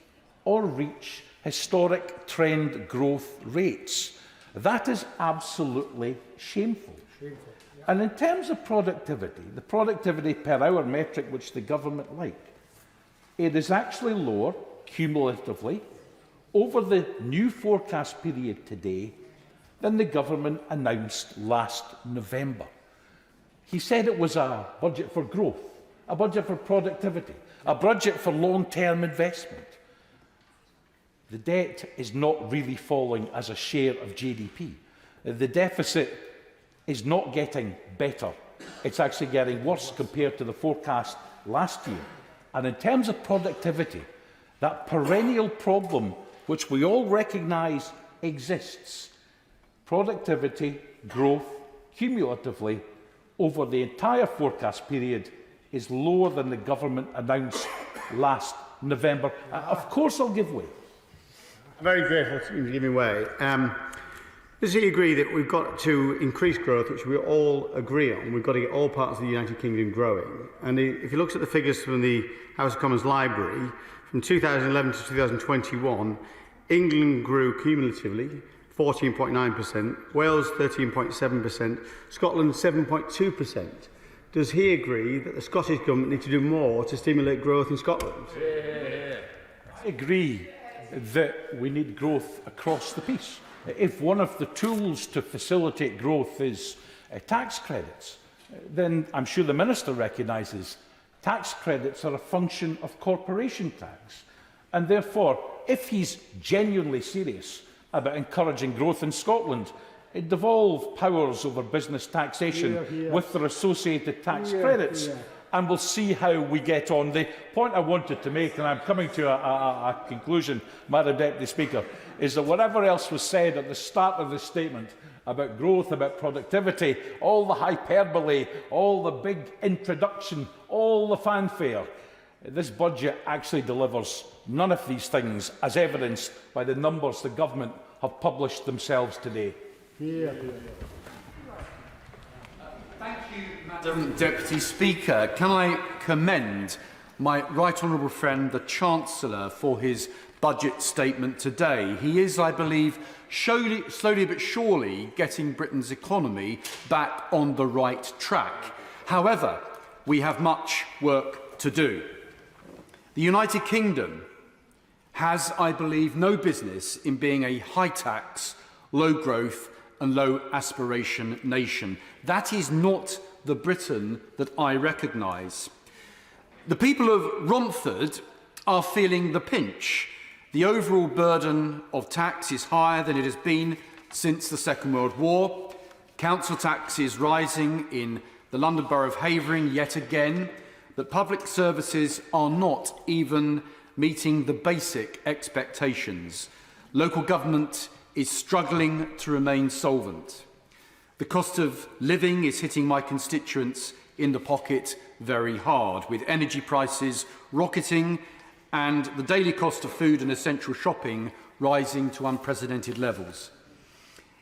S8: or reach historic trend growth rates. That is absolutely shameful. And in terms of productivity, the productivity per hour metric which the government like, it is actually lower cumulatively over the new forecast period today than the government announced last November. He said it was a budget for growth, a budget for productivity, a budget for long-term investment. The debt is not really falling as a share of GDP. The deficit is not getting better. It's actually getting worse compared to the forecast last year. And in terms of productivity, that perennial problem which we all recognise exists, productivity growth cumulatively over the entire forecast period is lower than the government announced last November. Of course I'll give way.
S11: I'm very grateful to you giving way. Does he agree that we've got to increase growth, which we all agree on? We've got to get all parts of the United Kingdom growing. And if he looks at the figures from the House of Commons Library, from 2011 to 2021, England grew cumulatively 14.9%, Wales 13.7%, Scotland 7.2%. Does he agree that the Scottish Government need to do more to stimulate growth in Scotland?
S8: I agree that we need growth across the piece. If one of the tools to facilitate growth is tax credits, then I'm sure the Minister recognises tax credits are a function of corporation tax. And therefore, if he's genuinely serious about encouraging growth in Scotland, it devolve powers over business taxation with their associated tax credits. And we'll see how we get on. The point I wanted to make, and I'm coming to a conclusion, Madam Deputy Speaker, is that whatever else was said at the start of this statement about growth, about productivity, all the hyperbole, all the big introduction, all the fanfare, this budget actually delivers none of these things, as evidenced by the numbers the government have published themselves today.
S3: Thank you, Madam Deputy Speaker. Can I commend my right honourable friend, the Chancellor, for his budget statement today? He is, I believe, slowly but surely getting Britain's economy back on the right track. However, we have much work to do. The United Kingdom has, I believe, no business in being a high-tax, low-growth and low-aspiration nation. That is not the Britain that I recognise. The people of Romford are feeling the pinch. The overall burden of tax is higher than it has been since the Second World War. Council tax is rising in the London Borough of Havering yet again. that public services are not even meeting the basic expectations. Local government is struggling to remain solvent. The cost of living is hitting my constituents in the pocket very hard, with energy prices rocketing and the daily cost of food and essential shopping rising to unprecedented levels.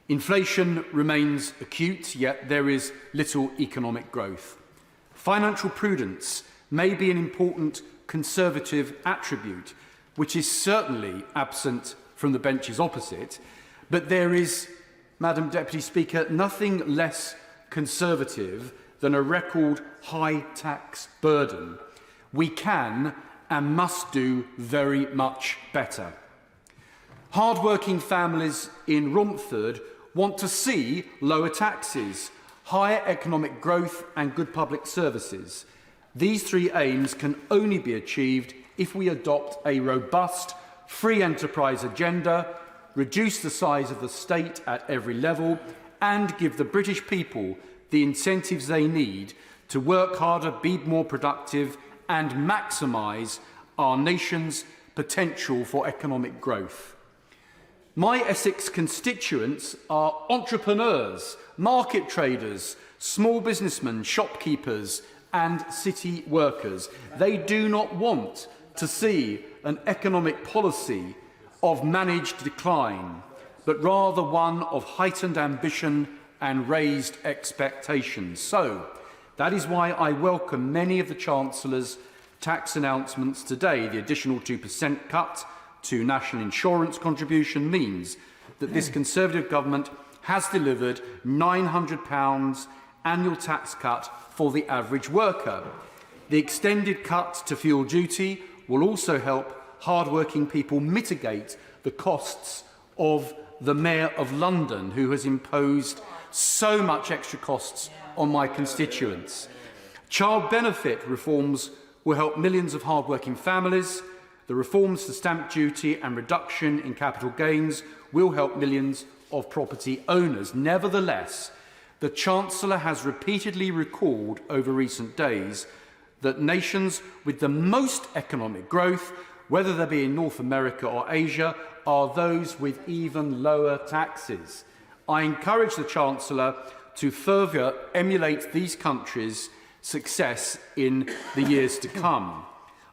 S3: Inflation remains acute, yet there is little economic growth. Financial prudence may be an important Conservative attribute, which is certainly absent from the benches opposite, but there is, Madam Deputy Speaker, nothing less Conservative than a record high tax burden. We can and must do very much better. Hard-working families in Romford want to see lower taxes, higher economic growth and good public services. These three aims can only be achieved if we adopt a robust, free enterprise agenda, reduce the size of the state at every level, and give the British people the incentives they need to work harder, be more productive, and maximise our nation's potential for economic growth. My Essex constituents are entrepreneurs, market traders, small businessmen, shopkeepers, and city workers. They do not want to see an economic policy of managed decline, but rather one of heightened ambition and raised expectations. So, that is why I welcome many of the Chancellor's tax announcements today. The additional 2% cut to national insurance contribution means that this Conservative government has delivered £900 annual tax cut for the average worker. The extended cut to fuel duty will also help hard-working people mitigate the costs of the Mayor of London, who has imposed so much extra costs on my constituents. Child benefit reforms will help millions of hard-working families. The reforms to stamp duty and reduction in capital gains will help millions of property owners. Nevertheless, the Chancellor has repeatedly recalled over recent days that nations with the most economic growth, whether they be in North America or Asia, are those with even lower taxes. I encourage the Chancellor to further emulate these countries' success in the years to come.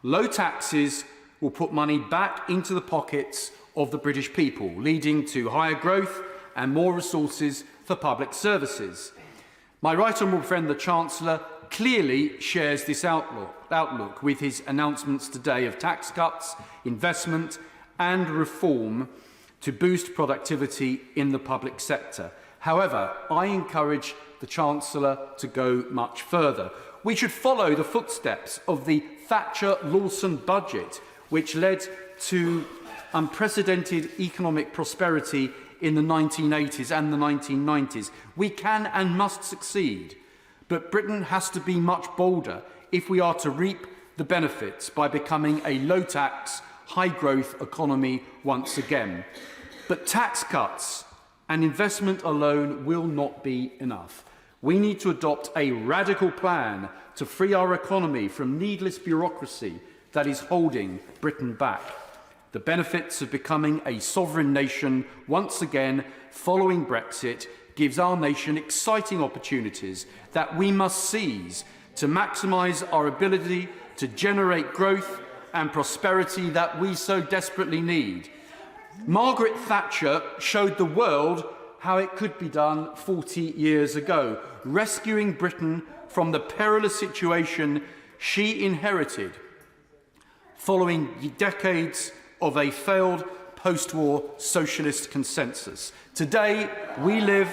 S3: Low taxes will put money back into the pockets of the British people, leading to higher growth and more resources for public services. My right honourable friend, the Chancellor, clearly shares this outlook with his announcements today of tax cuts, investment and reform to boost productivity in the public sector. However, I encourage the Chancellor to go much further. We should follow the footsteps of the Thatcher-Lawson budget, which led to unprecedented economic prosperity in the 1980s and the 1990s. We can and must succeed, but Britain has to be much bolder if we are to reap the benefits by becoming a low-tax, high-growth economy once again. But tax cuts and investment alone will not be enough. We need to adopt a radical plan to free our economy from needless bureaucracy that is holding Britain back. The benefits of becoming a sovereign nation once again following Brexit gives our nation exciting opportunities that we must seize to maximise our ability to generate growth and prosperity that we so desperately need. Margaret Thatcher showed the world how it could be done 40 years ago, rescuing Britain from the perilous situation she inherited following decades of a failed post-war socialist consensus. Today, we live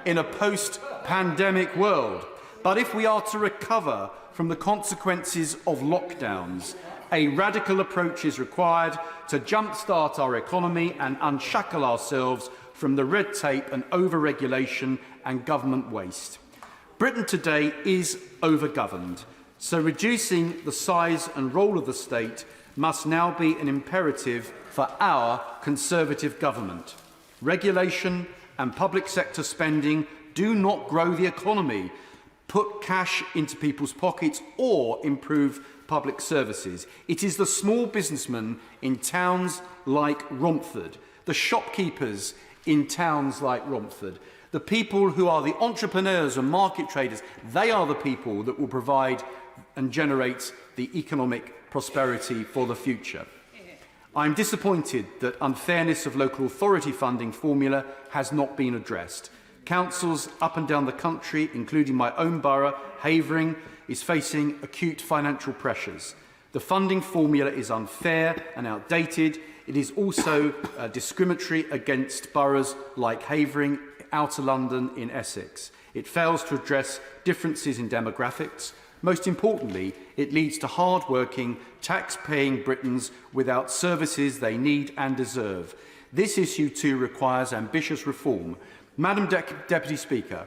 S3: in a post-pandemic world, but if we are to recover from the consequences of lockdowns, a radical approach is required to jumpstart our economy and unshackle ourselves from the red tape and over-regulation and government waste. Britain today is over-governed, so reducing the size and role of the state must now be an imperative for our Conservative government. Regulation and public sector spending do not grow the economy. put cash into people's pockets or improve public services. It is the small businessmen in towns like Romford, the shopkeepers in towns like Romford, the people who are the entrepreneurs and market traders. They are the people that will provide and generate the economic prosperity for the future. I'm disappointed that unfairness of local authority funding formula has not been addressed. Councils up and down the country, including my own borough, Havering, is facing acute financial pressures. The funding formula is unfair and outdated. It is also discriminatory against boroughs like Havering, Outer London in Essex. It fails to address differences in demographics. Most importantly, it leads to hard-working, tax-paying Britons without services they need and deserve. This issue too requires ambitious reform. Madam Deputy Speaker,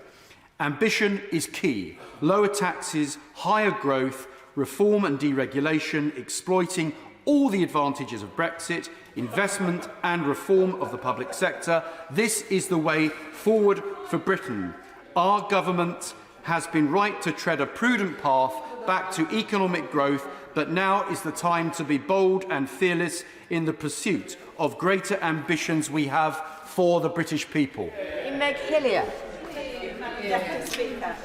S3: ambition is key. Lower taxes, higher growth, reform and deregulation, exploiting all the advantages of Brexit, investment and reform of the public sector. This is the way forward for Britain. Our government has been right to tread a prudent path back to economic growth, but now is the time to be bold and fearless in the pursuit of greater ambitions we have for the British people.
S2: Meg Hillier.
S4: Deputy Speaker.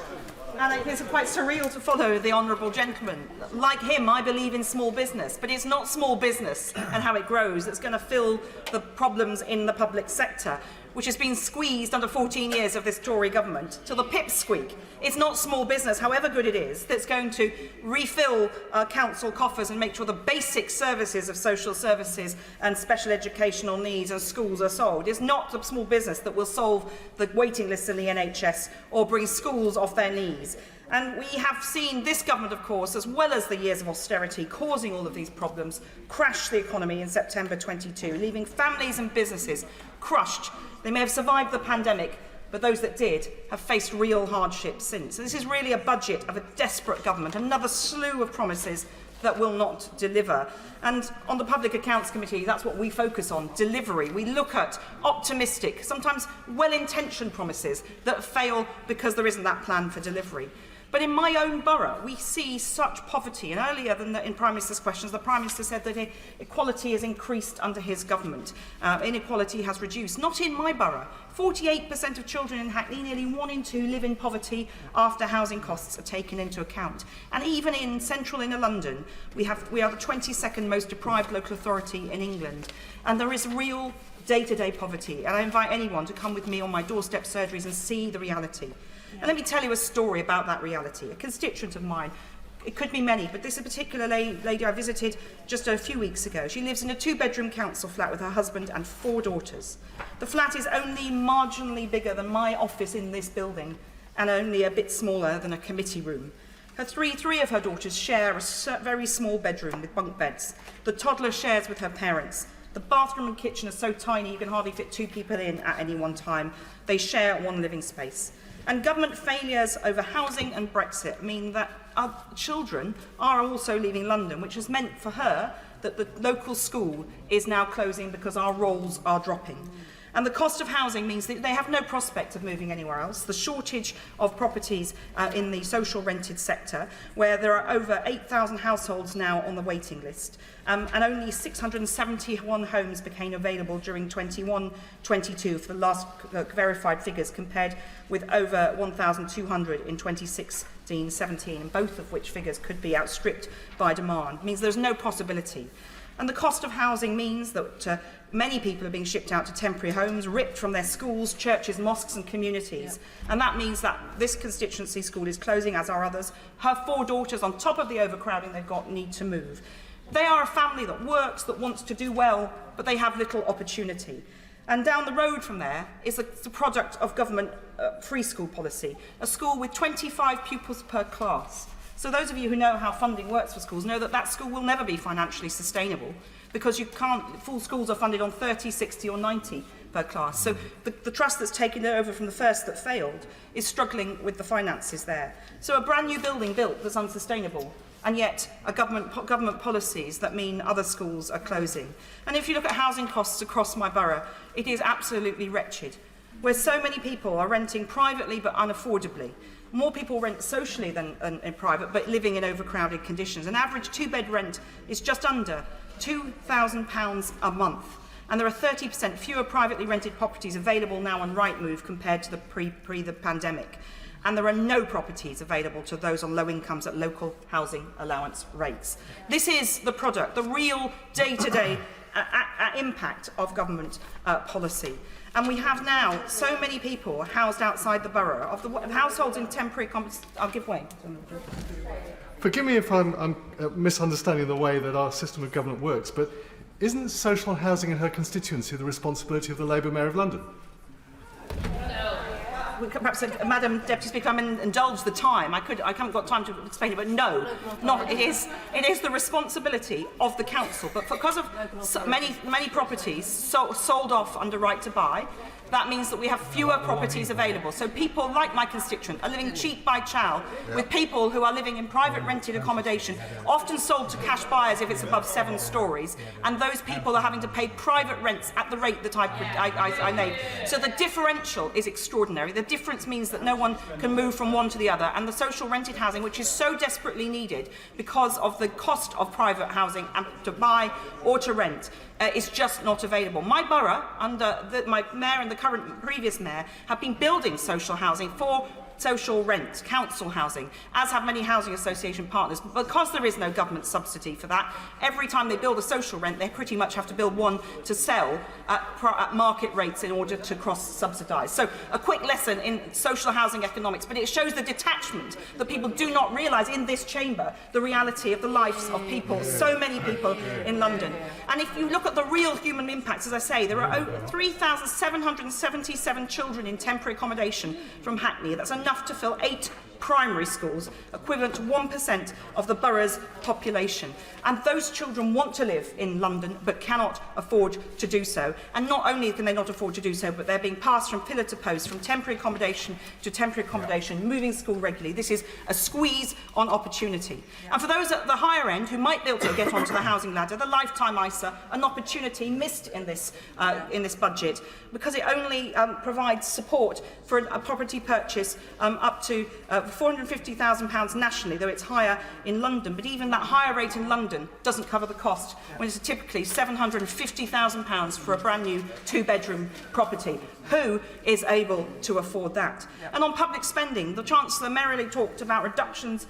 S4: And it is quite surreal to follow the honourable gentleman. Like him, I believe in small business, but it's not small business and how it grows that's going to fill the problems in the public sector, which has been squeezed under 14 years of this Tory government till the pipsqueak. It's not small business, however good it is, that's going to refill council coffers and make sure the basic services of social services and special educational needs and schools are solved. It's not the small business that will solve the waiting lists in the NHS or bring schools off their knees. And we have seen this government, of course, as well as the years of austerity causing all of these problems, crash the economy in September 22, leaving families and businesses crushed. They may have survived the pandemic, but those that did have faced real hardship since. So this is really a budget of a desperate government, another slew of promises that will not deliver. And on the Public Accounts Committee, that's what we focus on, delivery. We look at optimistic, sometimes well-intentioned promises that fail because there isn't that plan for delivery. But in my own borough, we see such poverty. And earlier in Prime Minister's questions, the Prime Minister said that equality has increased under his government. Inequality has reduced. Not in my borough. 48% of children in Hackney, nearly 1 in 2, live in poverty after housing costs are taken into account. And even in central inner London, we are the 22nd most deprived local authority in England. And there is real day-to-day poverty. And I invite anyone to come with me on my doorstep surgeries and see the reality. And let me tell you a story about that reality. A constituent of mine, it could be many, but this is a particular lady I visited just a few weeks ago. She lives in a 2-bedroom council flat with her husband and 4 daughters. The flat is only marginally bigger than my office in this building and only a bit smaller than a committee room. Three of her daughters share a very small bedroom with bunk beds. The toddler shares with her parents. The bathroom and kitchen are so tiny you can hardly fit 2 people in at any one time. They share one living space. And government failures over housing and Brexit mean that our children are also leaving London, which has meant for her that the local school is now closing because our rolls are dropping. And the cost of housing means that they have no prospect of moving anywhere else. The shortage of properties in the social rented sector, where there are over 8,000 households now on the waiting list, and only 671 homes became available during 21-22 for the last verified figures, compared with over 1,200 in 2016-17, and both of which figures could be outstripped by demand. It means there's no possibility. And the cost of housing means that many people are being shipped out to temporary homes, ripped from their schools, churches, mosques and communities. Yeah. And that means that this constituency school is closing, as are others. Her 4 daughters, on top of the overcrowding they've got, need to move. They are a family that works, that wants to do well, but they have little opportunity. And down the road from there is the product of government free school policy, a school with 25 pupils per class. So those of you who know how funding works for schools know that that school will never be financially sustainable, because you can't, full schools are funded on 30, 60 or 90 per class. So the trust that's taken over from the first that failed is struggling with the finances there. So a brand new building built that's unsustainable, and yet a government policies that mean other schools are closing. And if you look at housing costs across my borough, it is absolutely wretched, where so many people are renting privately but unaffordably. More people rent socially than in private, but living in overcrowded conditions. An average two-bed rent is just under £2,000 a month. And there are 30% fewer privately rented properties available now on Rightmove compared to the pre the pandemic. And there are no properties available to those on low incomes at local housing allowance rates. This is the product, the real day-to-day impact of government policy. And we have now so many people housed outside the borough. Of the households in temporary accommodations, I'll give way.
S12: Forgive me if I'm misunderstanding the way that our system of government works, but isn't social housing in her constituency the responsibility of the Labour Mayor of London?
S4: Perhaps, Madam Deputy Speaker, I'm indulged the time. I haven't got time to explain it, but no, not. It is the responsibility of the council. But because of many properties sold off under right to buy, that means that we have fewer properties available. So people like my constituent are living cheek by jowl with people who are living in private rented accommodation, often sold to cash buyers if it's above 7 stories, and those people are having to pay private rents at the rate that I named. So the differential is extraordinary. The difference means that no one can move from one to the other, and the social rented housing, which is so desperately needed because of the cost of private housing and to buy or to rent, is just not available. My borough, under my mayor and the previous mayor, have been building social housing for social rent, council housing, as have many housing association partners. But because there is no government subsidy for that, every time they build a social rent, they pretty much have to build one to sell at market rates in order to cross-subsidise. So a quick lesson in social housing economics, but it shows the detachment that people do not realise in this chamber, the reality of the lives of people, so many people in London. And if you look at the real human impacts, as I say, there are over 3,777 children in temporary accommodation from Hackney. That's enough to fill 8 primary schools, equivalent to 1% of the borough's population. And those children want to live in London but cannot afford to do so. And not only can they not afford to do so, but they're being passed from pillar to post, from temporary accommodation to temporary accommodation, moving school regularly. This is a squeeze on opportunity. And for those at the higher end who might be able to get onto the housing ladder, the lifetime ISA, an opportunity missed in this budget, because it only provides support for a property purchase up to £450,000 nationally, though it's higher in London. But even that higher rate in London doesn't cover the cost, when it's typically £750,000 for a brand new 2-bedroom property. Who is able to afford that? And on public spending, the Chancellor merrily talked about reductions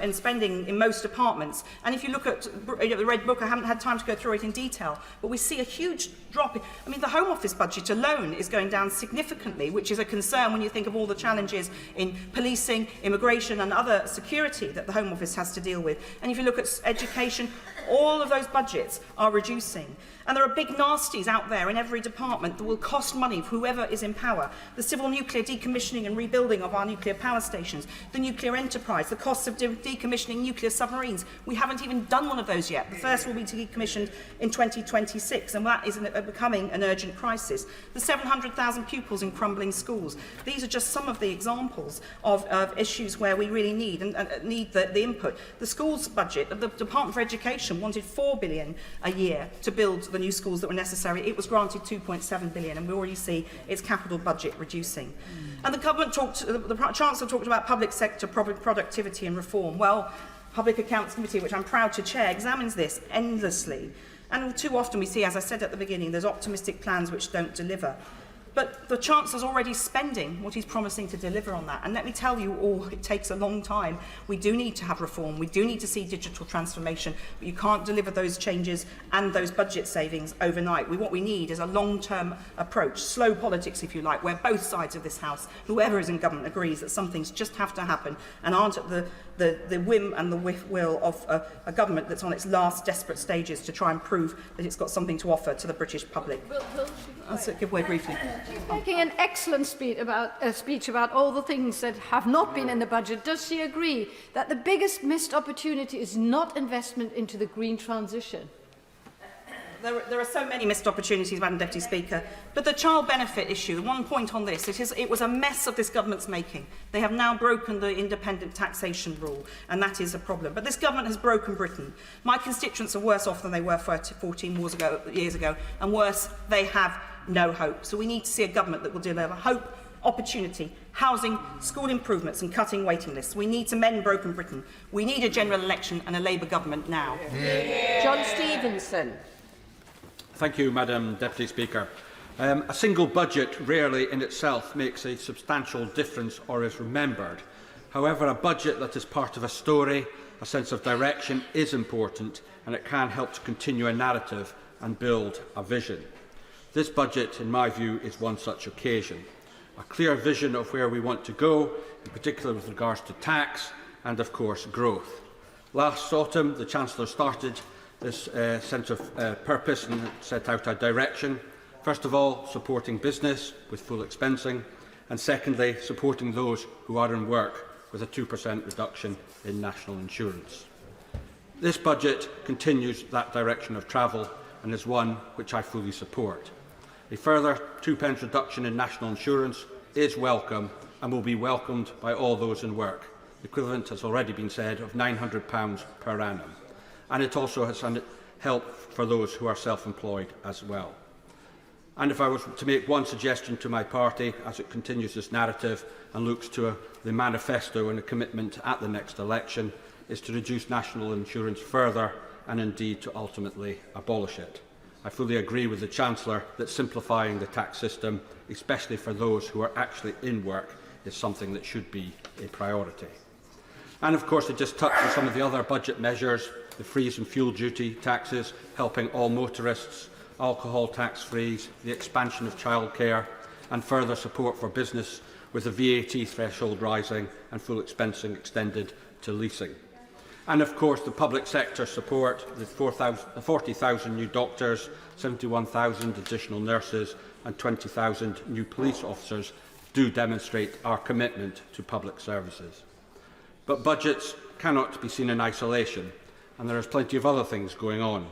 S4: in spending in most departments. And if you look at the Red Book, I haven't had time to go through it in detail, but we see a huge drop. I mean, the Home Office budget alone is going down significantly, which is a concern when you think of all the challenges in policing, immigration and other security that the Home Office has to deal with. And if you look at education, all of those budgets are reducing. And there are big nasties out there in every department that will cost money for whoever is in power. The civil nuclear decommissioning and rebuilding of our nuclear power stations, the nuclear enterprise, the costs of decommissioning nuclear submarines. We haven't even done one of those yet. The first will be decommissioned in 2026, and that is becoming an urgent crisis. The 700,000 pupils in crumbling schools. These are just some of the examples of issues where we really need the input. The schools budget, the Department for Education wanted £4 billion a year to build the new schools that were necessary. It was granted £2.7 billion, and we already see its capital budget reducing. And the Chancellor talked about public sector productivity and reform. Well, Public Accounts Committee, which I'm proud to chair, examines this endlessly. And too often we see, as I said at the beginning, there's optimistic plans which don't deliver. But the Chancellor's already spending what he's promising to deliver on that. And let me tell you all, it takes a long time. We do need to have reform. We do need to see digital transformation. But you can't deliver those changes and those budget savings overnight. What we need is a long-term approach, slow politics, if you like, where both sides of this House, whoever is in government, agrees that some things just have to happen and aren't at the whim and the will of a government that's on its last desperate stages to try and prove that it's got something to offer to the British public. I'll give way briefly.
S17: She's making an excellent speech about all the things that have not been in the budget. Does she agree that the biggest missed opportunity is not investment into the green transition?
S4: There are so many missed opportunities, Madam Deputy Speaker. But the child benefit issue, one point on this, it was a mess of this government's making. They have now broken the independent taxation rule, and that is a problem. But this government has broken Britain. My constituents are worse off than they were 14 years ago, and worse, they have no hope. So we need to see a government that will deliver hope opportunity, housing, school improvements and cutting waiting lists. We need to mend broken Britain. We need a general election and a Labour government now.
S10: John Stevenson.
S20: Thank you, Madam Deputy Speaker. A single budget rarely in itself makes a substantial difference or is remembered. However, a budget that is part of a story, a sense of direction, is important, and it can help to continue a narrative and build a vision. This budget, in my view, is one such occasion. A clear vision of where we want to go, in particular with regards to tax and, of course, growth. Last autumn, the Chancellor started this sense of purpose and set out a direction. First of all, supporting business with full expensing, and secondly, supporting those who are in work with a 2% reduction in national insurance. This budget continues that direction of travel and is one which I fully support. A further 2p reduction in national insurance is welcome and will be welcomed by all those in work. The equivalent has already been said of £900 per annum. And it also has help for those who are self-employed as well. And if I was to make one suggestion to my party as it continues this narrative and looks to the manifesto and a commitment at the next election, is to reduce national insurance further and indeed to ultimately abolish it. I fully agree with the Chancellor that simplifying the tax system, especially for those who are actually in work, is something that should be a priority. And of course, to just touch on some of the other budget measures, the freeze and fuel duty taxes, helping all motorists, alcohol tax freeze, the expansion of childcare, and further support for business with the VAT threshold rising and full expensing extended to leasing. And of course, the public sector support, the 40,000 new doctors, 71,000 additional nurses and 20,000 new police officers do demonstrate our commitment to public services. But budgets cannot be seen in isolation, and there is plenty of other things going on.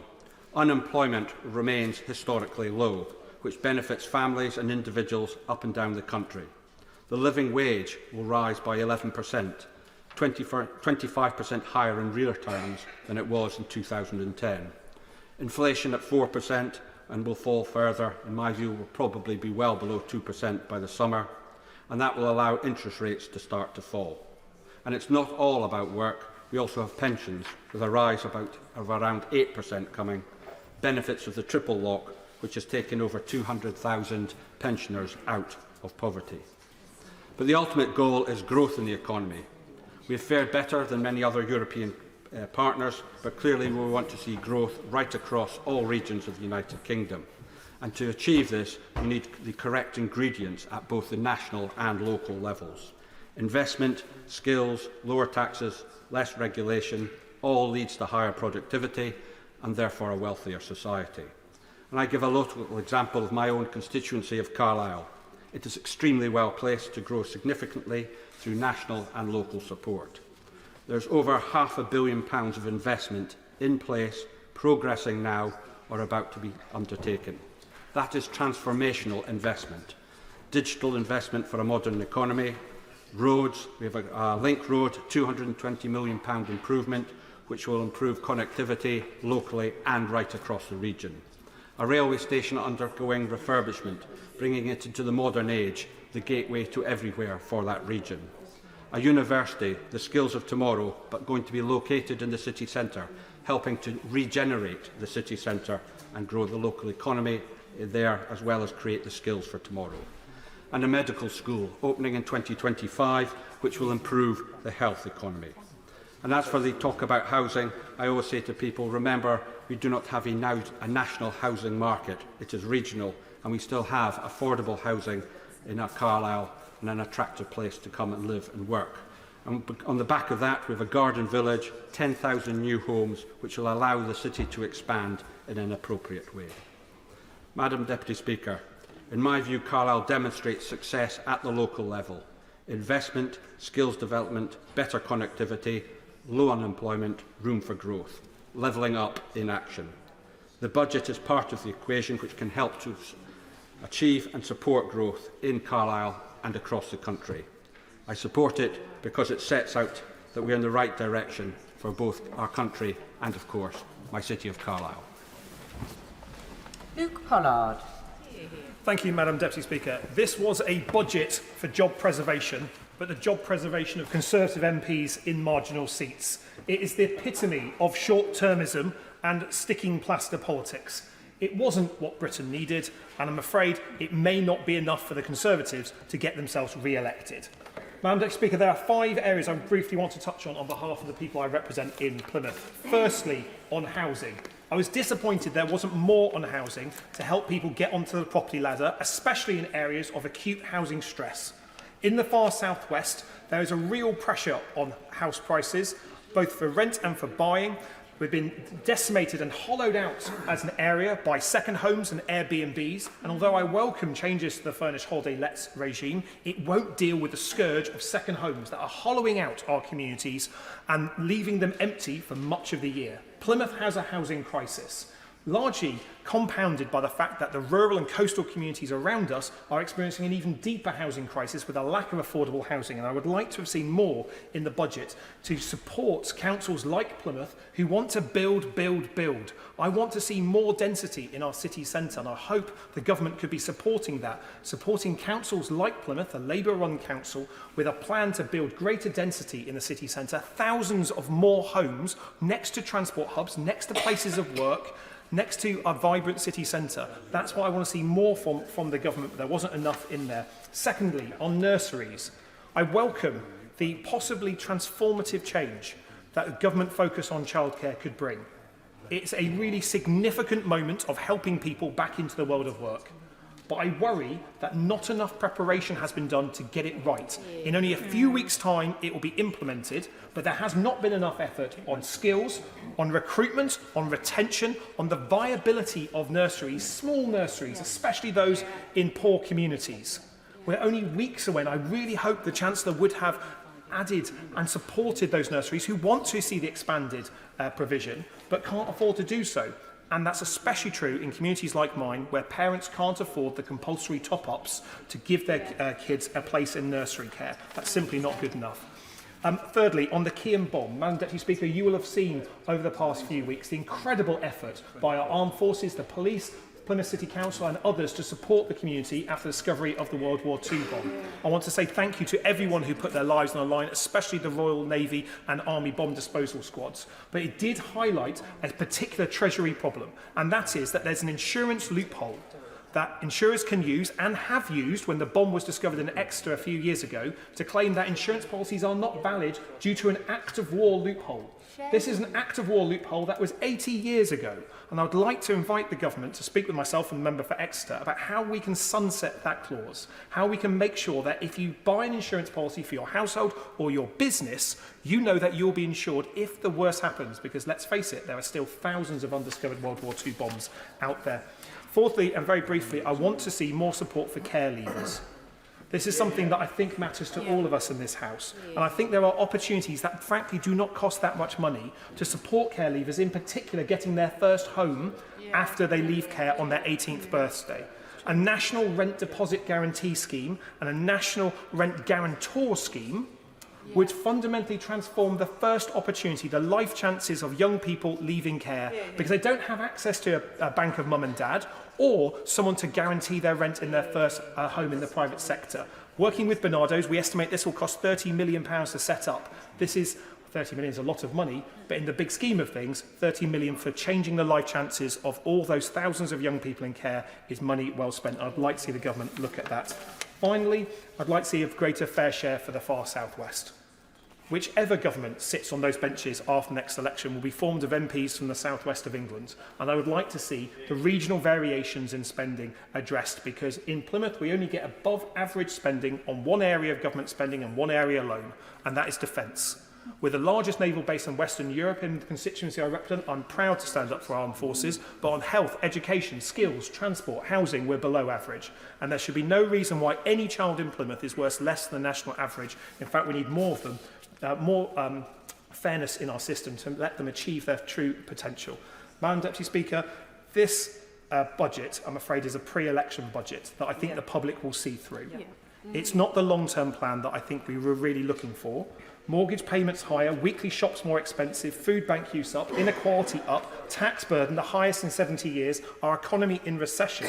S20: Unemployment remains historically low, which benefits families and individuals up and down the country. The living wage will rise by 11%, 25% higher in real terms than it was in 2010. Inflation at 4% and will fall further, in my view, will probably be well below 2% by the summer, and that will allow interest rates to start to fall. And it's not all about work. We also have pensions, with a rise of around 8% coming, benefits of the triple lock, which has taken over 200,000 pensioners out of poverty. But the ultimate goal is growth in the economy. We have fared better than many other European partners, but clearly we want to see growth right across all regions of the United Kingdom. And to achieve this, we need the correct ingredients at both the national and local levels. Investment, skills, lower taxes, less regulation, all leads to higher productivity and therefore a wealthier society. And I give a local example of my own constituency of Carlisle. It is extremely well placed to grow significantly through national and local support. There's over £500 million of investment in place, progressing now or about to be undertaken. That is transformational investment. Digital investment for a modern economy. Roads, we have a link road, £220 million improvement, which will improve connectivity locally and right across the region. A railway station undergoing refurbishment, bringing it into the modern age, the gateway to everywhere for that region. A university, the skills of tomorrow, but going to be located in the city centre, helping to regenerate the city centre and grow the local economy there, as well as create the skills for tomorrow. And a medical school opening in 2025, which will improve the health economy. And as for the talk about housing, I always say to people, remember, we do not have a national housing market. It is regional, and we still have affordable housing in our Carlisle and an attractive place to come and live and work. And on the back of that, we have a garden village, 10,000 new homes, which will allow the city to expand in an appropriate way. Madam Deputy Speaker, in my view, Carlisle demonstrates success at the local level. Investment, skills development, better connectivity, low unemployment, room for growth. Levelling up in action. The budget is part of the equation which can help to achieve and support growth in Carlisle and across the country. I support it because it sets out that we are in the right direction for both our country and, of course, my city of Carlisle.
S2: Luke Pollard.
S5: Thank you, Madam Deputy Speaker. This was a budget for job preservation, but the job preservation of Conservative MPs in marginal seats. It is the epitome of short-termism and sticking plaster politics. It wasn't what Britain needed, and I'm afraid it may not be enough for the Conservatives to get themselves re-elected. Madam Deputy Speaker, there are 5 areas I briefly want to touch on behalf of the people I represent in Plymouth. Firstly, on housing. I was disappointed there wasn't more on housing to help people get onto the property ladder, especially in areas of acute housing stress. In the far southwest, there is a real pressure on house prices, both for rent and for buying. We've been decimated and hollowed out as an area by second homes and Airbnbs, and although I welcome changes to the furnished holiday lets regime, it won't deal with the scourge of second homes that are hollowing out our communities and leaving them empty for much of the year. Plymouth has a housing crisis, largely compounded by the fact that the rural and coastal communities around us are experiencing an even deeper housing crisis with a lack of affordable housing. And I would like to have seen more in the budget to support councils like Plymouth who want to build, build, build. I want to see more density in our city centre, and I hope the government could be supporting that, supporting councils like Plymouth, a Labour-run council, with a plan to build greater density in the city centre, thousands of more homes next to transport hubs, next to places of work, next to a vibrant city centre. That's what I want to see more from the government, but there wasn't enough in there. Secondly, on nurseries, I welcome the possibly transformative change that a government focus on childcare could bring. It's a really significant moment of helping people back into the world of work. But I worry that not enough preparation has been done to get it right. In only a few weeks' time, it will be implemented, but there has not been enough effort on skills, on recruitment, on retention, on the viability of nurseries, small nurseries, especially those in poor communities. We're only weeks away, and I really hope the Chancellor would have added and supported those nurseries who want to see the expanded provision, but can't afford to do so. And that's especially true in communities like mine, where parents can't afford the compulsory top-ups to give their kids a place in nursery care. That's simply not good enough. Thirdly, on the Kian bomb, Madam Deputy Speaker, you will have seen over the past few weeks the incredible effort by our armed forces, the police, Plymouth City Council and others to support the community after the discovery of the World War II bomb. I want to say thank you to everyone who put their lives on the line, especially the Royal Navy and Army bomb disposal squads. But it did highlight a particular Treasury problem, and that is that there's an insurance loophole that insurers can use and have used when the bomb was discovered in Exeter a few years ago to claim that insurance policies are not valid due to an act of war loophole. This is an act of war loophole that was 80 years ago, and I would like to invite the government to speak with myself and the member for Exeter about how we can sunset that clause, how we can make sure that if you buy an insurance policy for your household or your business, you know that you'll be insured if the worst happens, because let's face it, there are still thousands of undiscovered World War II bombs out there. Fourthly, and very briefly, I want to see more support for care leavers. This is something that I think matters to all of us in this House. And I think there are opportunities that frankly do not cost that much money to support care leavers, in particular getting their first home after they leave care on their 18th birthday. A national rent deposit guarantee scheme and a national rent guarantor scheme would fundamentally transform the first opportunity, the life chances of young people leaving care, because they don't have access to a bank of mum and dad or someone to guarantee their rent in their first home in the private sector. Working with Bernardo's, we estimate this will cost £30 million to set up. This is 30 million is a lot of money, but in the big scheme of things, 30 million for changing the life chances of all those thousands of young people in care is money well spent. I'd like to see the government look at that. Finally, I'd like to see a greater fair share for the far southwest. Whichever government sits on those benches after the next election will be formed of MPs from the southwest of England, and I would like to see the regional variations in spending addressed, because in Plymouth we only get above average spending on one area of government spending and one area alone, and that is defence. We're the largest naval base in Western Europe in the constituency I represent. I'm proud to stand up for armed forces, but on health, education, skills, transport, housing, we're below average. And there should be no reason why any child in Plymouth is worth less than the national average. In fact, we need more of them, more fairness in our system to let them achieve their true potential. Madam Deputy Speaker, this budget, I'm afraid, is a pre-election budget that I think the public will see through. It's not the long-term plan that I think we were really looking for. Mortgage payments higher, weekly shops more expensive, food bank use up, inequality up, tax burden the highest in 70 years, our economy in recession,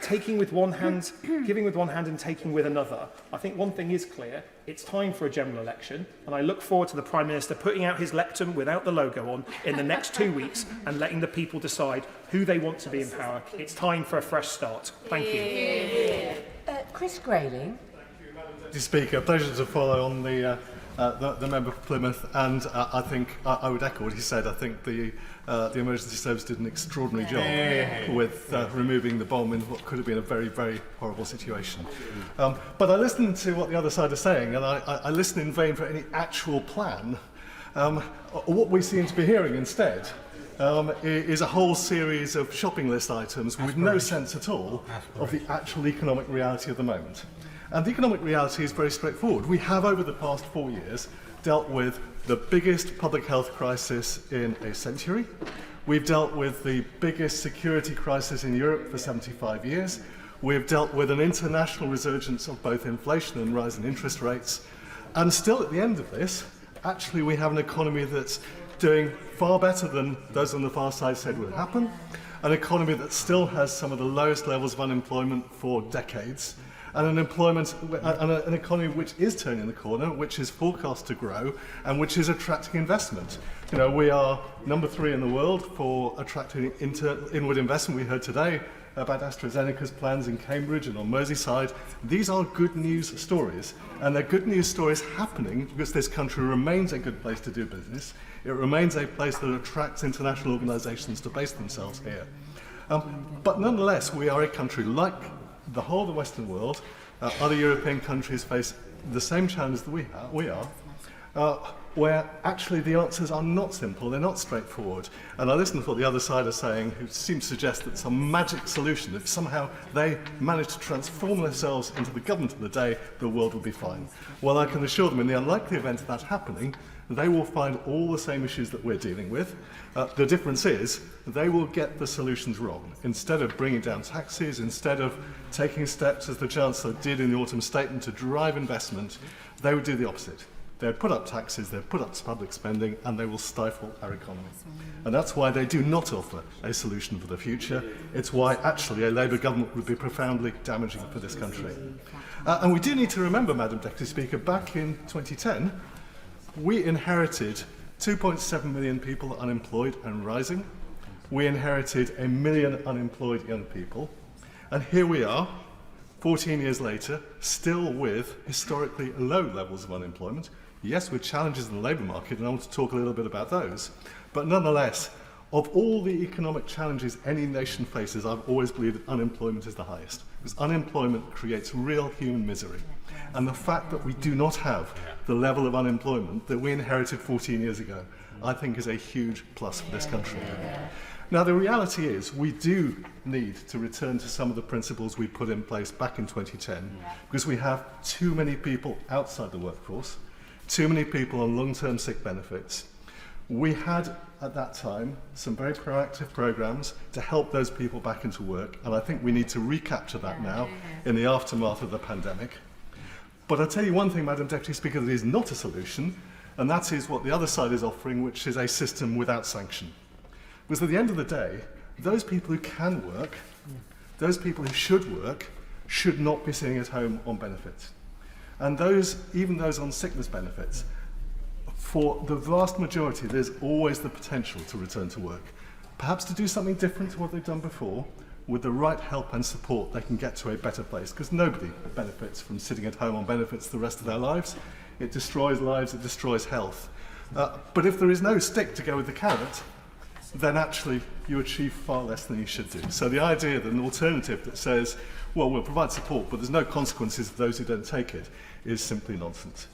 S5: giving with one hand and taking with another. I think one thing is clear, it's time for a general election, and I look forward to the Prime Minister putting out his lectern without the logo on in the next 2 weeks and letting the people decide who they want to be in power. It's time for a fresh start. Thank you.
S2: Chris Grayling.
S12: Mr. Speaker, pleasure to follow on the member for Plymouth, and I think I would echo what he said. I think the emergency service did an extraordinary job with removing the bomb in what could have been a very, very horrible situation. But I listened to what the other side is saying, and I listened in vain for any actual plan. What we seem to be hearing instead is a whole series of shopping list items with no sense at all of the actual economic reality of the moment. And the economic reality is very straightforward. We have, over the past 4 years, dealt with the biggest public health crisis in a century. We've dealt with the biggest security crisis in Europe for 75 years. We've dealt with an international resurgence of both inflation and rising interest rates. And still, at the end of this, actually we have an economy that's doing far better than those on the far side said would happen, an economy that still has some of the lowest levels of unemployment for decades, and an economy which is turning the corner, which is forecast to grow, and which is attracting investment. You know, we are number 3 in the world for attracting inward investment. We heard today about AstraZeneca's plans in Cambridge and on Merseyside. These are good news stories, and they're good news stories happening because this country remains a good place to do business. It remains a place that attracts international organisations to base themselves here. But nonetheless, we are a country like the whole of the Western world. Other European countries face the same challenge that we are, where actually the answers are not simple, they're not straightforward. And I listen to what the other side are saying, who seem to suggest that some magic solution, if somehow they manage to transform themselves into the government of the day, the world will be fine. Well, I can assure them, in the unlikely event of that happening, they will find all the same issues that we're dealing with. The difference is they will get the solutions wrong. Instead of bringing down taxes, instead of taking steps, as the Chancellor did in the autumn statement, to drive investment, they would do the opposite. They would put up taxes, they would put up public spending, and they will stifle our economy. And that's why they do not offer a solution for the future. It's why actually a Labour government would be profoundly damaging for this country. And we do need to remember, Madam Deputy Speaker, back in 2010, we inherited 2.7 million people unemployed and rising. We inherited 1 million unemployed young people. And here we are, 14 years later, still with historically low levels of unemployment. Yes, with challenges in the labour market, and I want to talk a little bit about those. But nonetheless, of all the economic challenges any nation faces, I've always believed that unemployment is the highest. Because unemployment creates real human misery. And the fact that we do not have the level of unemployment that we inherited 14 years ago, I think is a huge plus for this country. Now, the reality is we do need to return to some of the principles we put in place back in 2010, because we have too many people outside the workforce, too many people on long-term sick benefits. We had, at that time, some very proactive programmes to help those people back into work, and I think we need to recapture that now in the aftermath of the pandemic. But I'll tell you one thing, Madam Deputy Speaker, that is not a solution, and that is what the other side is offering, which is a system without sanction. Because at the end of the day, those people who can work, those people who should work, should not be sitting at home on benefits. And those, even those on sickness benefits, for the vast majority, there's always the potential to return to work. Perhaps to do something different to what they've done before. With the right help and support, they can get to a better place, because nobody benefits from sitting at home on benefits the rest of their lives. It destroys lives, it destroys health. But if there is no stick to go with the carrot, then actually you achieve far less than you should do. So the idea that an alternative that says, well, we'll provide support, but there's no consequences for those who don't take it, is simply nonsense.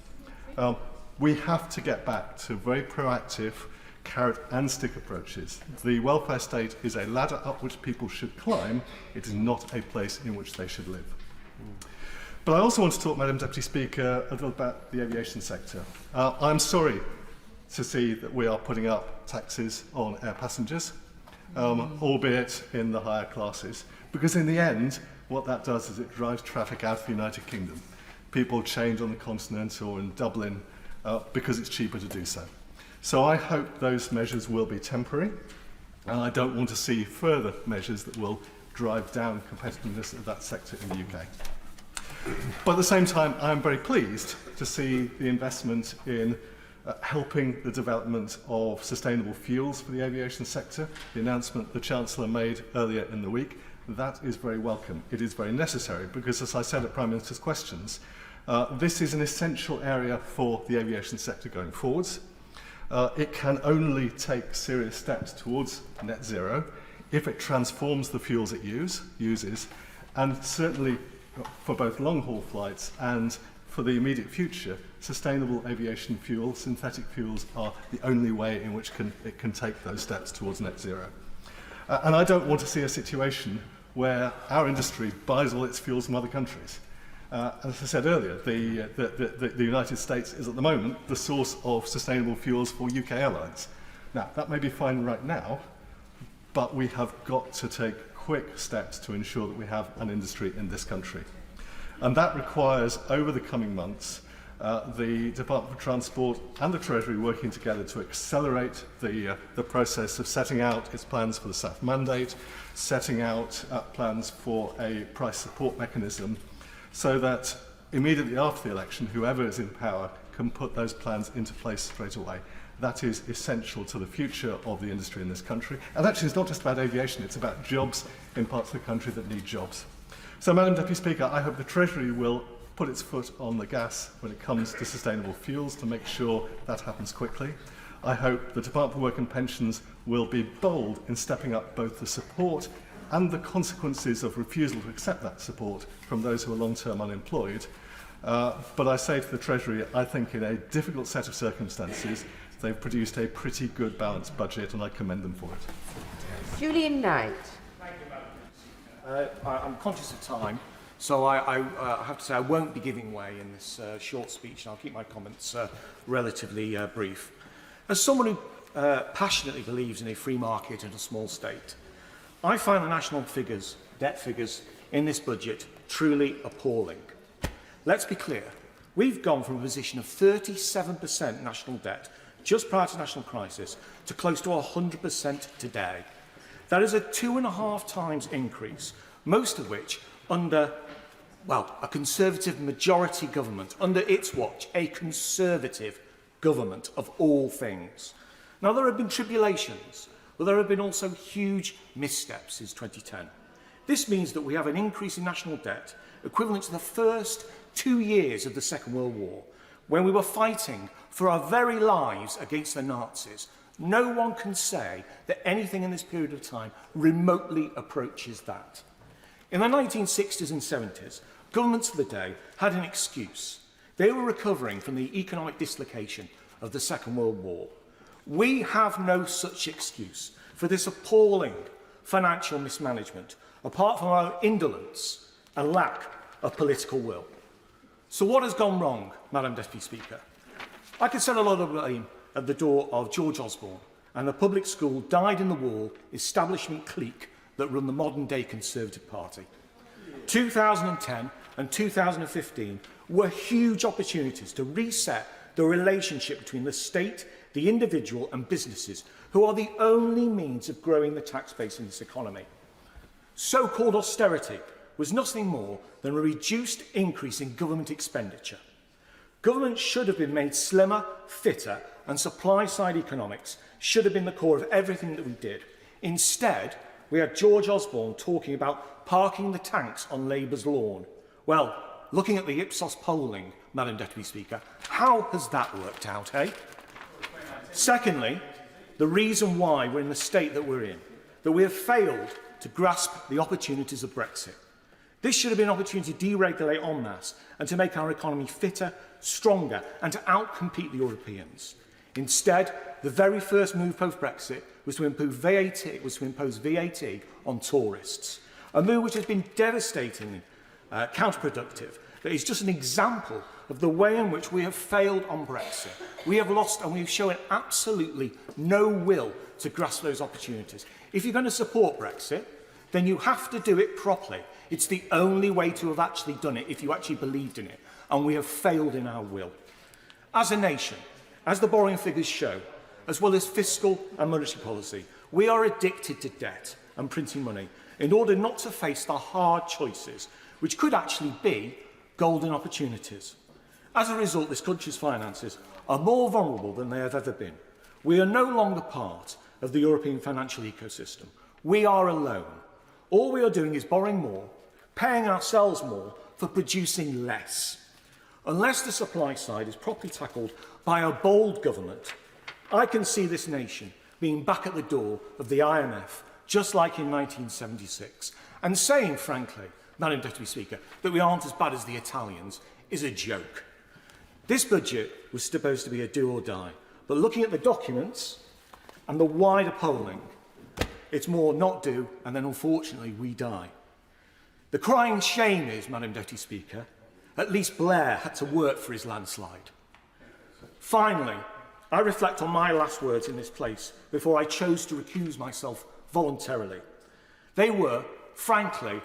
S12: We have to get back to very proactive carrot and stick approaches. The welfare state is a ladder up which people should climb. It is not a place in which they should live. But I also want to talk, Madam Deputy Speaker, a little about the aviation sector. I'm sorry to see that we are putting up taxes on air passengers, albeit in the higher classes, because in the end, what that does is it drives traffic out of the United Kingdom. people change on the continent or in Dublin because it's cheaper to do so. So I hope those measures will be temporary, and I don't want to see further measures that will drive down competitiveness of that sector in the UK. But at the same time, I am very pleased to see the investment in helping the development of sustainable fuels for the aviation sector. The announcement the Chancellor made earlier in the week, that is very welcome. It is very necessary because, as I said at Prime Minister's questions, this is an essential area for the aviation sector going forwards. It can only take serious steps towards net zero if it transforms the fuels it uses, and certainly for both long-haul flights and for the immediate future, sustainable aviation fuel, synthetic fuels, are the only way in which it can take those steps towards net zero. And I don't want to see a situation where our industry buys all its fuels from other countries. As I said earlier, the United States is at the moment the source of sustainable fuels for UK airlines. Now, that may be fine right now, but we have got to take quick steps to ensure that we have an industry in this country. And that requires, over the coming months, the Department for Transport and the Treasury working together to accelerate the process of setting out its plans for the SAF mandate, setting out plans for a price support mechanism, so that immediately after the election, whoever is in power can put those plans into place straight away. That is essential to the future of the industry in this country. And actually, it's not just about aviation, it's about jobs in parts of the country that need jobs. So, Madam Deputy Speaker, I hope the Treasury will put its foot on the gas when it comes to sustainable fuels to make sure that happens quickly. I hope the Department for Work and Pensions will be bold in stepping up both the support and the consequences of refusal to accept that support from those who are long-term unemployed. But I say to the Treasury, I think in a difficult set of circumstances, they've produced a pretty good balanced budget, and I commend them for it.
S2: Julian Knight.
S21: I'm conscious of time, so I have to say I won't be giving way in this short speech, and I'll keep my comments relatively brief. As someone who passionately believes in a free market and a small state, I find the national figures, debt figures, in this budget truly appalling. Let's be clear. We've gone from a position of 37% national debt just prior to national crisis to close to 100% today. That is a 2.5 times increase, most of which under, well, a Conservative majority government, under its watch, a Conservative government of all things. Now, there have been tribulations, but there have been also huge missteps since 2010. This means that we have an increase in national debt equivalent to the first 2 years of the Second World War, when we were fighting for our very lives against the Nazis. No one can say that anything in this period of time remotely approaches that. In the 1960s and 70s, governments of the day had an excuse. They were recovering from the economic dislocation of the Second World War. We have no such excuse for this appalling financial mismanagement, apart from our indolence and lack of political will. So what has gone wrong, Madam Deputy Speaker? I could set a lot of blame at the door of George Osborne and the public school dyed-in-the-wool establishment clique that run the modern-day Conservative Party. 2010 and 2015 were huge opportunities to reset the relationship between the state, the individual and businesses, who are the only means of growing the tax base in this economy. So-called austerity was nothing more than a reduced increase in government expenditure. Government should have been made slimmer, fitter, and supply-side economics should have been the core of everything that we did. Instead, we had George Osborne talking about parking the tanks on Labour's lawn. Well, looking at the Ipsos polling, Madam Deputy Speaker, how has that worked out, eh? Secondly, the reason why we're in the state that we're in, that we have failed to grasp the opportunities of Brexit. This should have been an opportunity to deregulate en masse and to make our economy fitter, stronger, and to outcompete the Europeans. Instead, the very first move post-Brexit was to impose VAT on tourists, a move which has been devastatingly counterproductive. That is just an example of the way in which we have failed on Brexit. We have lost and we've shown absolutely no will to grasp those opportunities. If you're going to support Brexit, then you have to do it properly. It's the only way to have actually done it if you actually believed in it. and we have failed in our will. As a nation, as the borrowing figures show, as well as fiscal and monetary policy, we are addicted to debt and printing money in order not to face the hard choices, which could actually be golden opportunities. As a result, this country's finances are more vulnerable than they have ever been. We are no longer part of the European financial ecosystem. We are alone. All we are doing is borrowing more, paying ourselves more for producing less. Unless the supply side is properly tackled by a bold government, I can see this nation being back at the door of the IMF, just like in 1976, and saying, frankly, Madam Deputy Speaker, that we aren't as bad as the Italians is a joke. This budget was supposed to be a do or die, but looking at the documents and the wider polling, it's more not do, and then unfortunately we die. The crying shame is, Madam Deputy Speaker, at least Blair had to work for his landslide. Finally, I reflect on my last words in this place before I chose to recuse myself voluntarily. They were, frankly,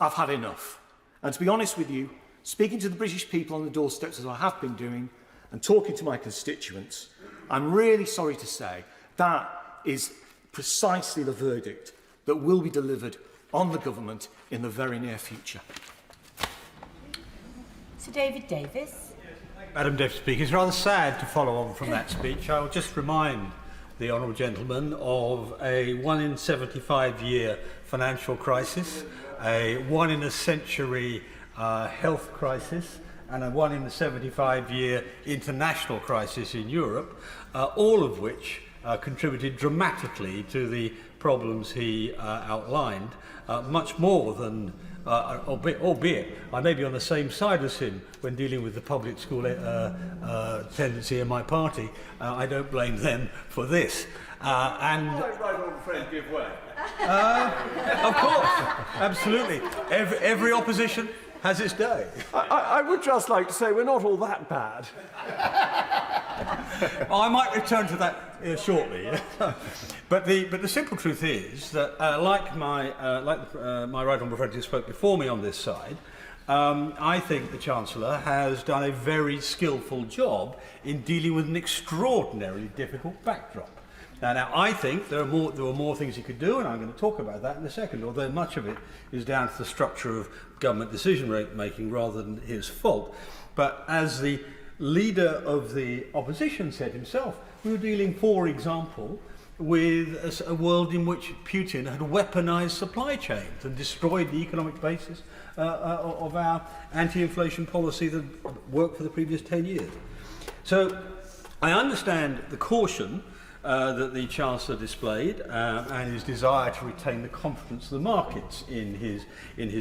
S21: I've had enough. And to be honest with you, speaking to the British people on the doorsteps as I have been doing and talking to my constituents, I'm really sorry to say that is precisely the verdict that will be delivered on the government in the very near future.
S2: Sir David Davis.
S15: Madam Deputy Speaker, it's rather sad to follow on from that speech. I will just remind the honourable gentleman of a 1 in 75 year financial crisis, a 1 in a century health crisis, and a 1 in a 75 year international crisis in Europe, all of which contributed dramatically to the problems he outlined, much more than albeit I may be on the same side as him when dealing with the public school tendency in my party. I don't blame them for this.
S8: Give way.
S15: Of course, absolutely. Every opposition has its day.
S19: I would just like to say we're not all that bad.
S15: I might return to that shortly. But the simple truth is that, like my right honourable friend who spoke before me on this side, I think the Chancellor has done a very skillful job in dealing with an extraordinarily difficult backdrop. Now I think there were more things he could do, and I'm going to talk about that in a second, although much of it is down to the structure of government decision-making rather than his fault. But as the leader of the opposition said himself, we were dealing, for example, with a world in which Putin had weaponized supply chains and destroyed the economic basis of our anti-inflation policy that worked for the previous 10 years. So I understand the caution that the Chancellor displayed and his desire to retain the confidence of the markets in his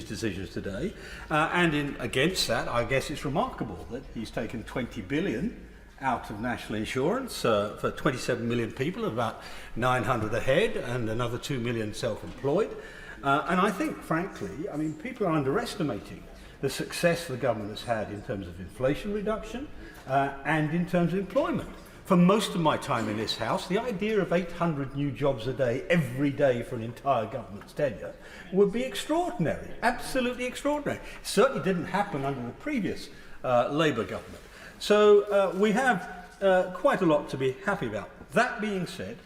S15: decisions today. Against that, I guess it's remarkable that he's taken 20 billion out of national insurance for 27 million people, about 900 a head, and another 2 million self-employed. And I think, frankly, people are underestimating the success the government has had in terms of inflation reduction and in terms of employment. For most of my time in this House, the idea of 800 new jobs a day, every day for an entire government's tenure, would be extraordinary, absolutely extraordinary. It certainly didn't happen under the previous Labour government. So we have quite a lot to be happy about. That being said,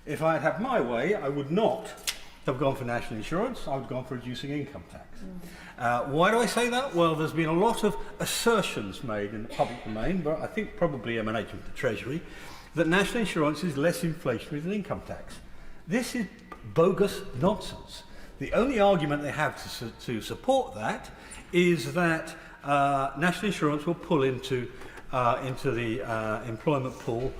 S15: if I had had my way, I would not have gone for national insurance, I would have gone for reducing income tax. Why do I say that? Well, there's been a lot of assertions made in the public domain, but I think probably emanating from the Treasury, that national insurance is less inflationary than income tax. This is bogus nonsense. The only argument they have to support that is that national insurance will pull into the employment pool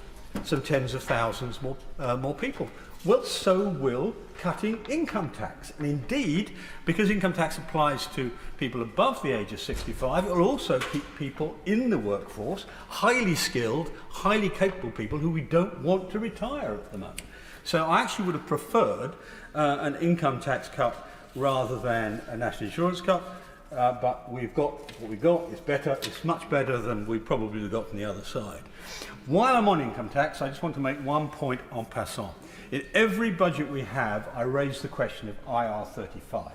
S15: some tens of thousands more people. Well, so will cutting income tax. And indeed, because income tax applies to people above the age of 65, it will also keep people in the workforce, highly skilled, highly capable people who we don't want to retire at the moment. So I actually would have preferred an income tax cut rather than a national insurance cut. But we've got what we've got. It's better. It's much better than we probably would have got from the other side. While I'm on income tax, I just want to make one point en passant. In every budget we have, I raise the question of IR35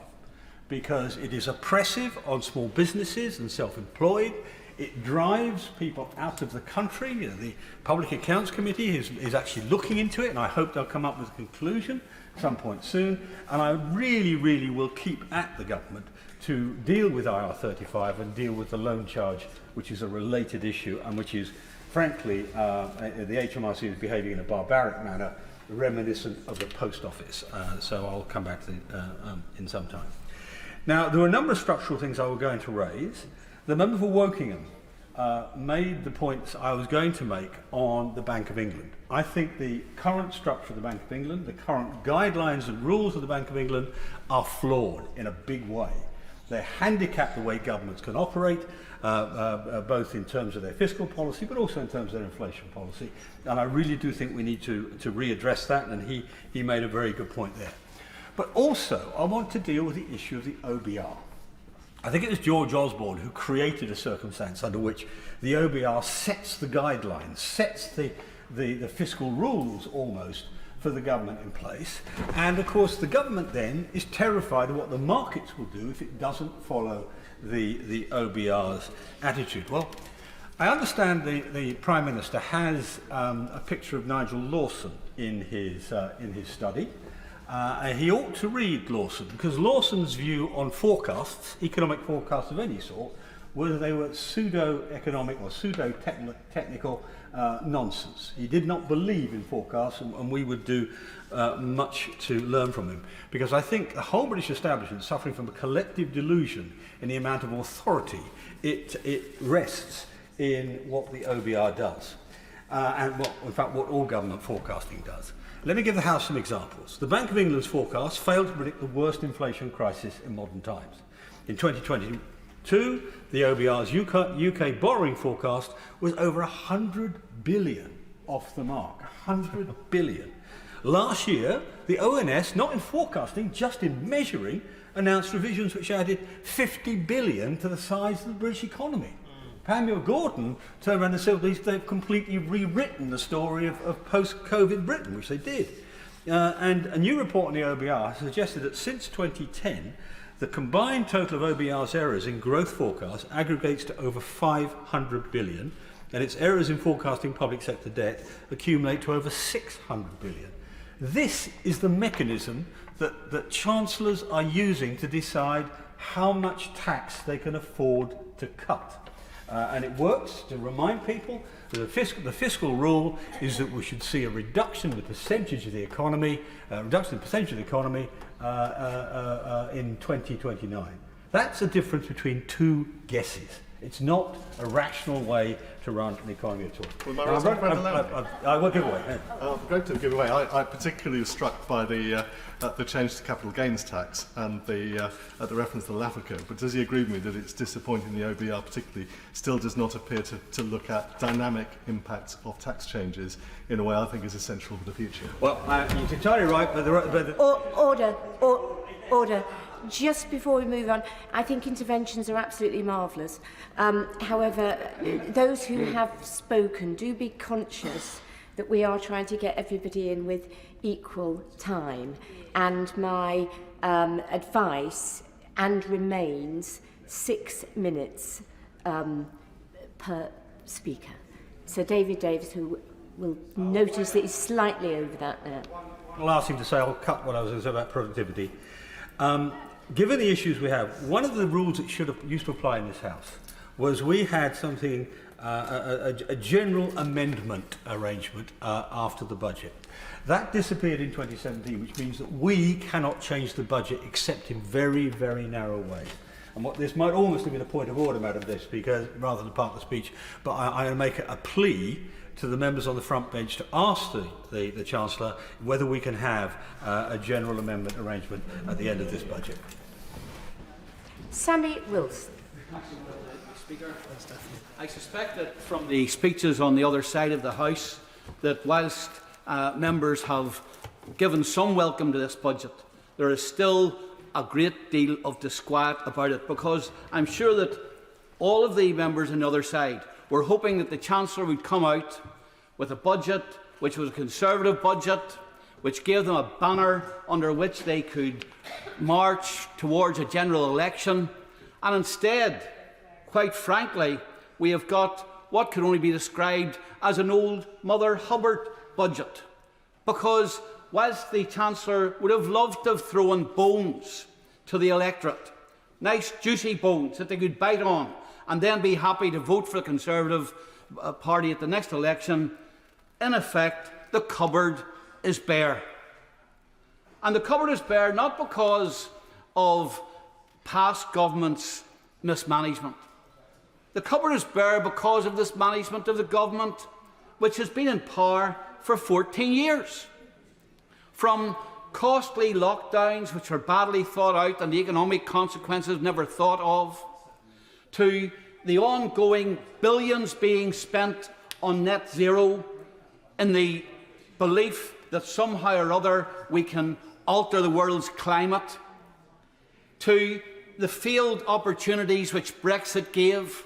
S15: because it is oppressive on small businesses and self-employed. It drives people out of the country. You know, the Public Accounts Committee is actually looking into it, and I hope they'll come up with a conclusion at some point soon. And I really, really will keep at the government to deal with IR35 and deal with the loan charge, which is a related issue and which is, frankly, the HMRC is behaving in a barbaric manner, reminiscent of the post office. So I'll come back to in some time. Now, there were a number of structural things I was going to raise. The member for Wokingham made the points I was going to make on the Bank of England. I think the current structure of the Bank of England, the current guidelines and rules of the Bank of England are flawed in a big way. They handicap the way governments can operate, both in terms of their fiscal policy, but also in terms of their inflation policy. And I really do think we need to readdress that, and he made a very good point there. But also, I want to deal with the issue of the OBR. I think it was George Osborne who created a circumstance under which the OBR sets the guidelines, sets the fiscal rules almost for the government in place. And of course, the government then is terrified of what the markets will do if it doesn't follow the OBR's attitude. Well, I understand the Prime Minister has a picture of Nigel Lawson in his study. He ought to read Lawson, because Lawson's view on forecasts, economic forecasts of any sort, was they were pseudo-economic or pseudo-technical nonsense. He did not believe in forecasts, and we would do much to learn from him. Because I think the whole British establishment is suffering from a collective delusion in the amount of authority it rests in what the OBR does, and in fact what all government forecasting does. Let me give the House some examples. The Bank of England's forecast failed to predict the worst inflation crisis in modern times. In 2022, the OBR's UK borrowing forecast was over 100 billion off the mark. 100 billion. Last year, the ONS, not in forecasting, just in measuring, announced revisions which added 50 billion to the size of the British economy. Pamela Gordon turned around and said they've completely rewritten the story of post-COVID Britain, which they did. And a new report on the OBR suggested that since 2010, the combined total of OBR's errors in growth forecasts aggregates to over 500 billion, and its errors in forecasting public sector debt accumulate to over 600 billion. This is the mechanism that chancellors are using to decide how much tax they can afford to cut. And it works to remind people that the fiscal rule is that we should see a reduction in the percentage of the economy, in 2029. That's a difference between two guesses. It's not a rational way to run an economy at all.
S12: Well,
S15: I will give away.
S12: I'm going to give away. I particularly was struck by the change to capital gains tax and the reference to LAFCO. But does he agree with me that it's disappointing the OBR particularly still does not appear to look at dynamic impacts of tax changes in a way I think is essential for the future?
S15: Well, you're entirely right, but
S10: Order. Just before we move on, I think interventions are absolutely marvellous. However, those who have spoken, do be conscious that we are trying to get everybody in with equal time. And my advice remains 6 minutes per speaker. So David Davis, who will notice that he's slightly over that now.
S15: I'll ask him to say, I'll cut what I was going to say about productivity. Given the issues we have, one of the rules that used to apply in this House was we had something, a general amendment arrangement after the budget. That disappeared in 2017, which means that we cannot change the budget except in very, very narrow ways. And what this might almost have been a point of order, Madam Deputy Speaker, rather than part of the speech, but I'm going to make a plea to the members on the front bench to ask the Chancellor whether we can have a general amendment arrangement at the end of this budget.
S10: Sammy Wilson.
S1: Speaker, I suspect that from the speeches on the other side of the House that whilst members have given some welcome to this budget, there is still a great deal of disquiet about it, because I'm sure that all of the members on the other side were hoping that the Chancellor would come out with a budget which was a Conservative budget, which gave them a banner under which they could march towards a general election. And instead, quite frankly, we have got what could only be described as an old Mother Hubbard budget. Because whilst the Chancellor would have loved to have thrown bones to the electorate, nice juicy bones that they could bite on and then be happy to vote for the Conservative Party at the next election, in effect, the cupboard is bare. And the cupboard is bare not because of past governments' mismanagement. The cupboard is bare because of this management of the government which has been in power for 14 years. From costly lockdowns which are badly thought out and the economic consequences never thought of, to the ongoing billions being spent on net zero in the belief that somehow or other we can alter the world's climate, to the failed opportunities which Brexit gave,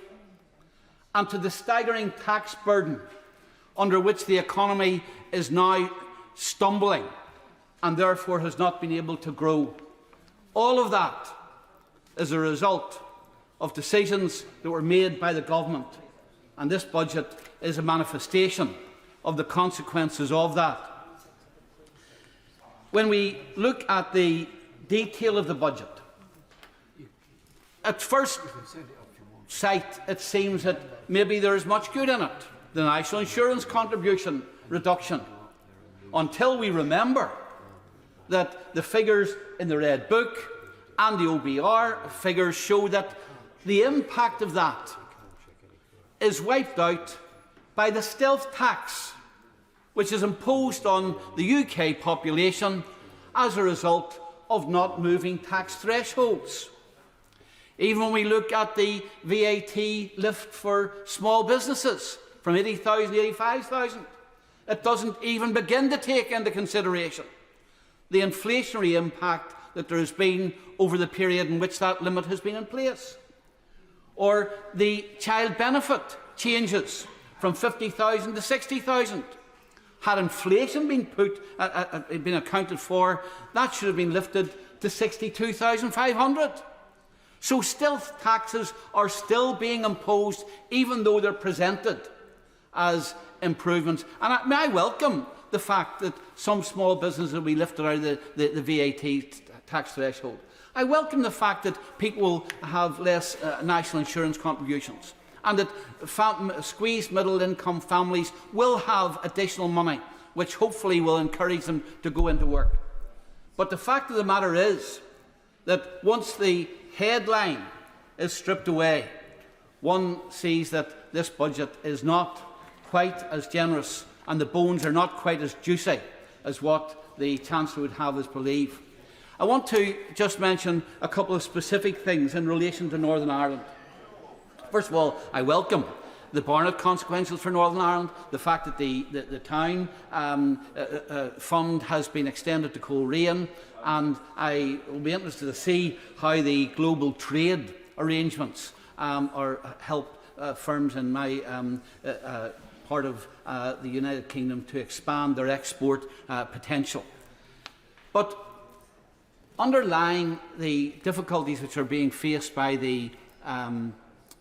S1: and to the staggering tax burden under which the economy is now stumbling and therefore has not been able to grow. All of that is a result of decisions that were made by the government, and this budget is a manifestation of the consequences of that. When we look at the detail of the budget, at first sight it seems that maybe there is much good in it. The national insurance contribution reduction, until we remember that the figures in the Red Book and the OBR figures show that the impact of that is wiped out by the stealth tax which is imposed on the UK population as a result of not moving tax thresholds. Even when we look at the VAT lift for small businesses from 80,000 to 85,000, it doesn't even begin to take into consideration the inflationary impact that there has been over the period in which that limit has been in place. Or the child benefit changes from 50,000 to 60,000. Had inflation been been accounted for, that should have been lifted to 62,500. So stealth taxes are still being imposed, even though they're presented as improvements. And I welcome the fact that some small businesses will be lifted out of the VAT tax threshold. I welcome the fact that people will have less national insurance contributions, and that squeezed middle-income families will have additional money, which hopefully will encourage them to go into work. But the fact of the matter is that once the headline is stripped away, one sees that this budget is not quite as generous and the bones are not quite as juicy as what the Chancellor would have us believe. I want to just mention a couple of specific things in relation to Northern Ireland. First of all, I welcome the Barnett consequences for Northern Ireland, the fact that the town fund has been extended to Coleraine, and I will be interested to see how the global trade arrangements help firms in my part of the United Kingdom to expand their export potential. But underlying the difficulties which are being faced by the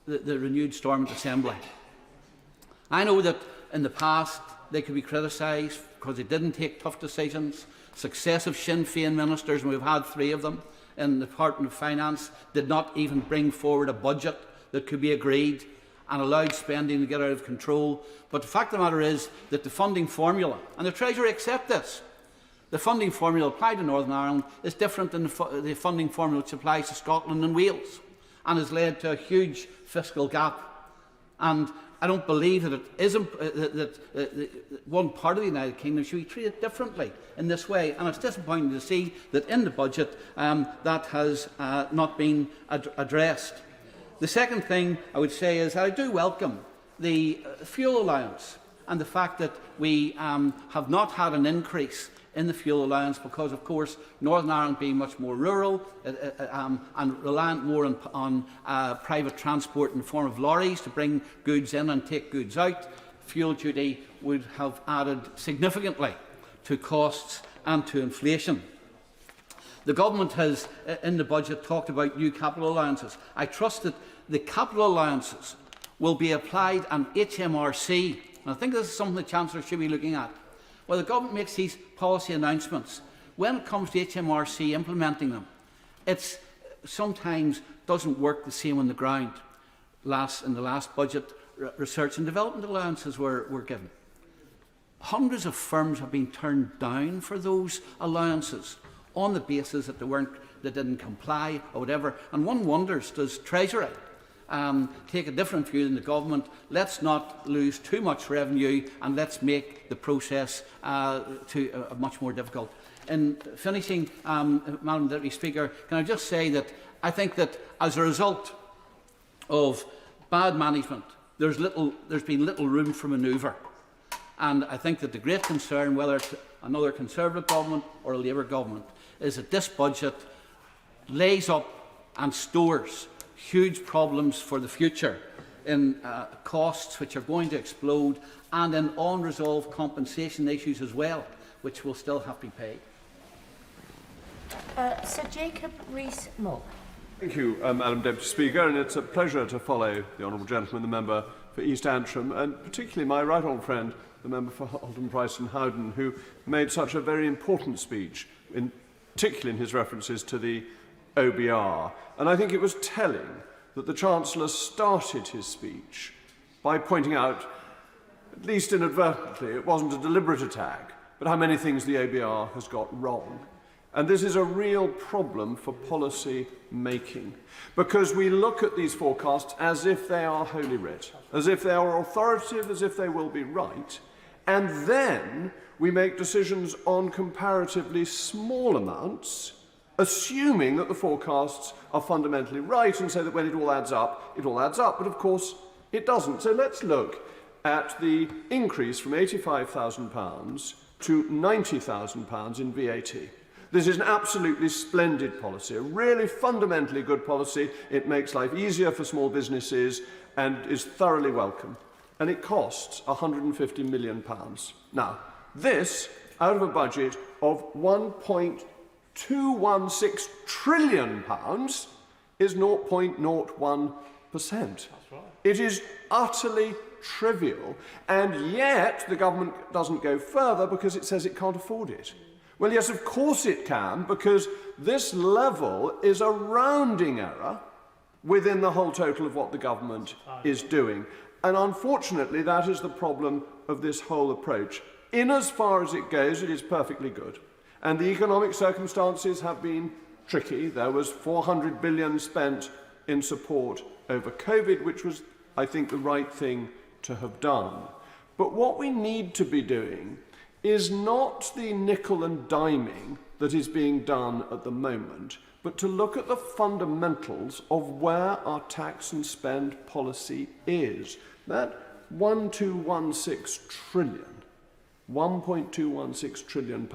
S1: renewed Stormont Assembly, I know that in the past they could be criticised because they didn't take tough decisions. Successive Sinn Féin ministers, and we've had 3 of them in the Department of Finance, did not even bring forward a budget that could be agreed and allowed spending to get out of control. But the fact of the matter is that the funding formula, and the Treasury accept this, the funding formula applied to Northern Ireland is different than the funding formula which applies to Scotland and Wales, and has led to a huge fiscal gap. And I don't believe that it is that one part of the United Kingdom should be treated differently in this way. And it's disappointing to see that in the budget that has not been addressed. The second thing I would say is I do welcome the fuel allowance and the fact that we have not had an increase in the fuel allowance because, of course, Northern Ireland being much more rural and reliant more on private transport in the form of lorries to bring goods in and take goods out, fuel duty would have added significantly to costs and to inflation. The government has, in the budget, talked about new capital allowances. I trust that the capital allowances will be applied an HMRC. And I think this is something the Chancellor should be looking at. Well, the government makes these policy announcements. When it comes to HMRC implementing them, it sometimes doesn't work the same on the ground. In the last budget, research and development allowances were given. Hundreds of firms have been turned down for those allowances on the basis that they didn't comply or whatever. And one wonders, does Treasury take a different view than the government? Let's not lose too much revenue and let's make the process much more difficult. In finishing, Madam Deputy Speaker, can I just say that I think that as a result of bad management, there's been little room for manoeuvre. And I think that the great concern, whether it's another Conservative government or a Labour government, is that this budget lays up and stores huge problems for the future in costs which are going to explode and in unresolved compensation issues as well, which will still have to be paid.
S2: Sir Jacob Rees-Mogg.
S19: Thank you, Madam Deputy Speaker, and it's a pleasure to follow the honourable gentleman, the member for East Antrim, and particularly my right honourable friend, the member for Halton Price and Howden, who made such a very important speech, particularly in his references to the OBR. And I think it was telling that the Chancellor started his speech by pointing out, at least inadvertently, it wasn't a deliberate attack, but how many things the OBR has got wrong. And this is a real problem for policy making, because we look at these forecasts as if they are holy writ, as if they are authoritative, as if they will be right, and then we make decisions on comparatively small amounts, assuming that the forecasts are fundamentally right, and so that when it all adds up, but of course it doesn't. So let's look at the increase from £85,000 to £90,000 in VAT. This is an absolutely splendid policy, a really fundamentally good policy. It makes life easier for small businesses and is thoroughly welcome. And it costs £150 million. Now, this, out of a budget of £1.216 trillion, is 0.01%. It is utterly trivial, and yet the government doesn't go further because it says it can't afford it. Well, yes, of course it can, because this level is a rounding error within the whole total of what the government is doing. And unfortunately, that is the problem of this whole approach. In as far as it goes, it is perfectly good. And the economic circumstances have been tricky. There was £400 billion spent in support over COVID, which was, I think, the right thing to have done. But what we need to be doing is not the nickel and diming that is being done at the moment, but to look at the fundamentals of where our tax and spend policy is. That £1.216 trillion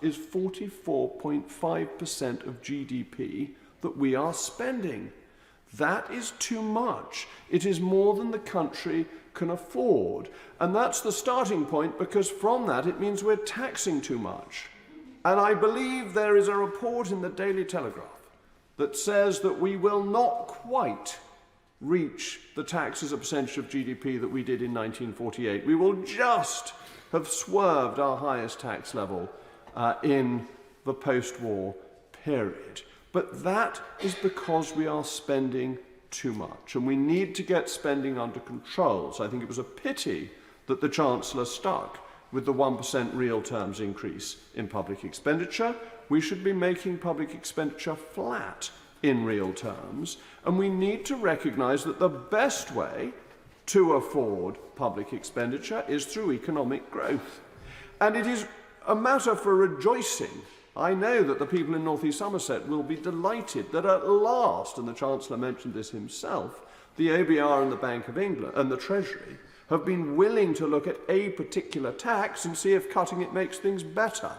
S19: is 44.5% of GDP that we are spending. That is too much. It is more than the country can afford. And that's the starting point, because from that it means we're taxing too much. And I believe there is a report in the Daily Telegraph that says that we will not quite reach the tax as a percentage of GDP that we did in 1948. We will just have swerved our highest tax level in the post-war period. But that is because we are spending too much, and we need to get spending under control. So I think it was a pity that the Chancellor stuck with the 1% real terms increase in public expenditure. We should be making public expenditure flat in real terms, and we need to recognise that the best way to afford public expenditure is through economic growth. And it is a matter for rejoicing. I know that the people in North East Somerset will be delighted that at last, and the Chancellor mentioned this himself, the OBR and the Bank of England and the Treasury have been willing to look at a particular tax and see if cutting it makes things better.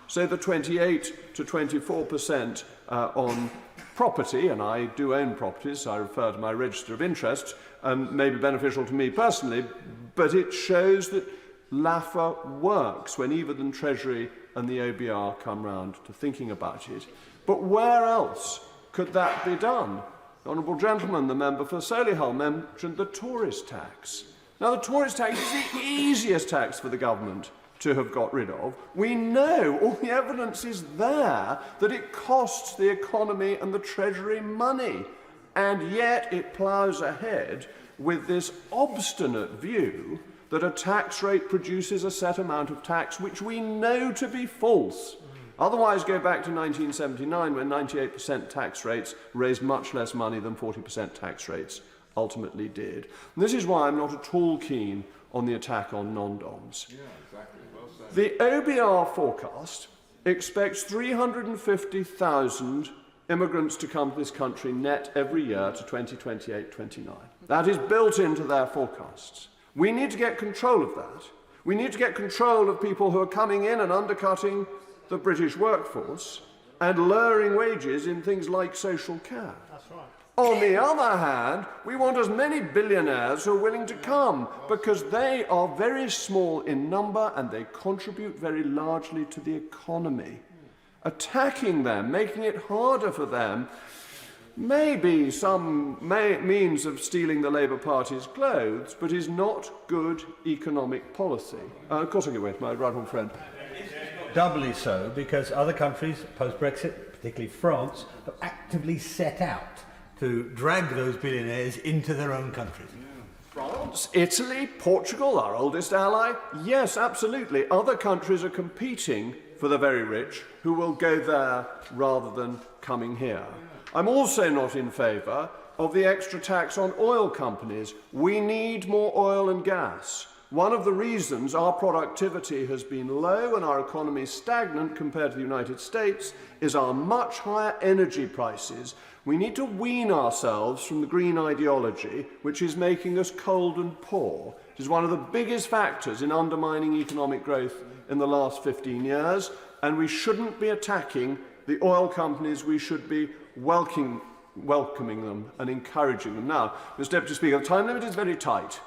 S19: So the 28 to 24% on property, and I do own properties, so I refer to my register of interests, may be beneficial to me personally, but it shows that LAFA works when even the Treasury and the OBR come round to thinking about it. But where else could that be done? The honourable gentleman, the member for Solihull, mentioned the tourist tax. Now, the tourist tax is the easiest tax for the government to have got rid of. We know, all the evidence is there, that it costs the economy and the Treasury money. And yet it ploughs ahead with this obstinate view that a tax rate produces a set amount of tax, which we know to be false. Otherwise, go back to 1979, when 98% tax rates raised much less money than 40% tax rates ultimately did. And this is why I'm not at all keen on the attack on non-doms.
S8: Yeah, exactly. Well said.
S19: The OBR forecast expects 350,000 immigrants to come to this country net every year to 2028-29. That is built into their forecasts. We need to get control of that. We need to get control of people who are coming in and undercutting the British workforce and lowering wages in things like social care.
S5: That's right.
S19: On the other hand, we want as many billionaires who are willing to come because they are very small in number and they contribute very largely to the economy. Attacking them, making it harder for them, may be some means of stealing the Labour Party's clothes, but is not good economic policy. Of course I give way to my right hand friend.
S15: Doubly so because other countries, post-Brexit, particularly France, have actively set out to drag those billionaires into their own countries.
S19: France, Italy, Portugal, our oldest ally. Yes, absolutely. Other countries are competing for the very rich who will go there rather than coming here. I'm also not in favour of the extra tax on oil companies. We need more oil and gas. One of the reasons our productivity has been low and our economy stagnant compared to the United States is our much higher energy prices. We need to wean ourselves from the green ideology, which is making us cold and poor. It is one of the biggest factors in undermining economic growth in the last 15 years, and we shouldn't be attacking the oil companies. We should be welcoming them and encouraging them. Now, Mr. Deputy Speaker, the time limit is very tight,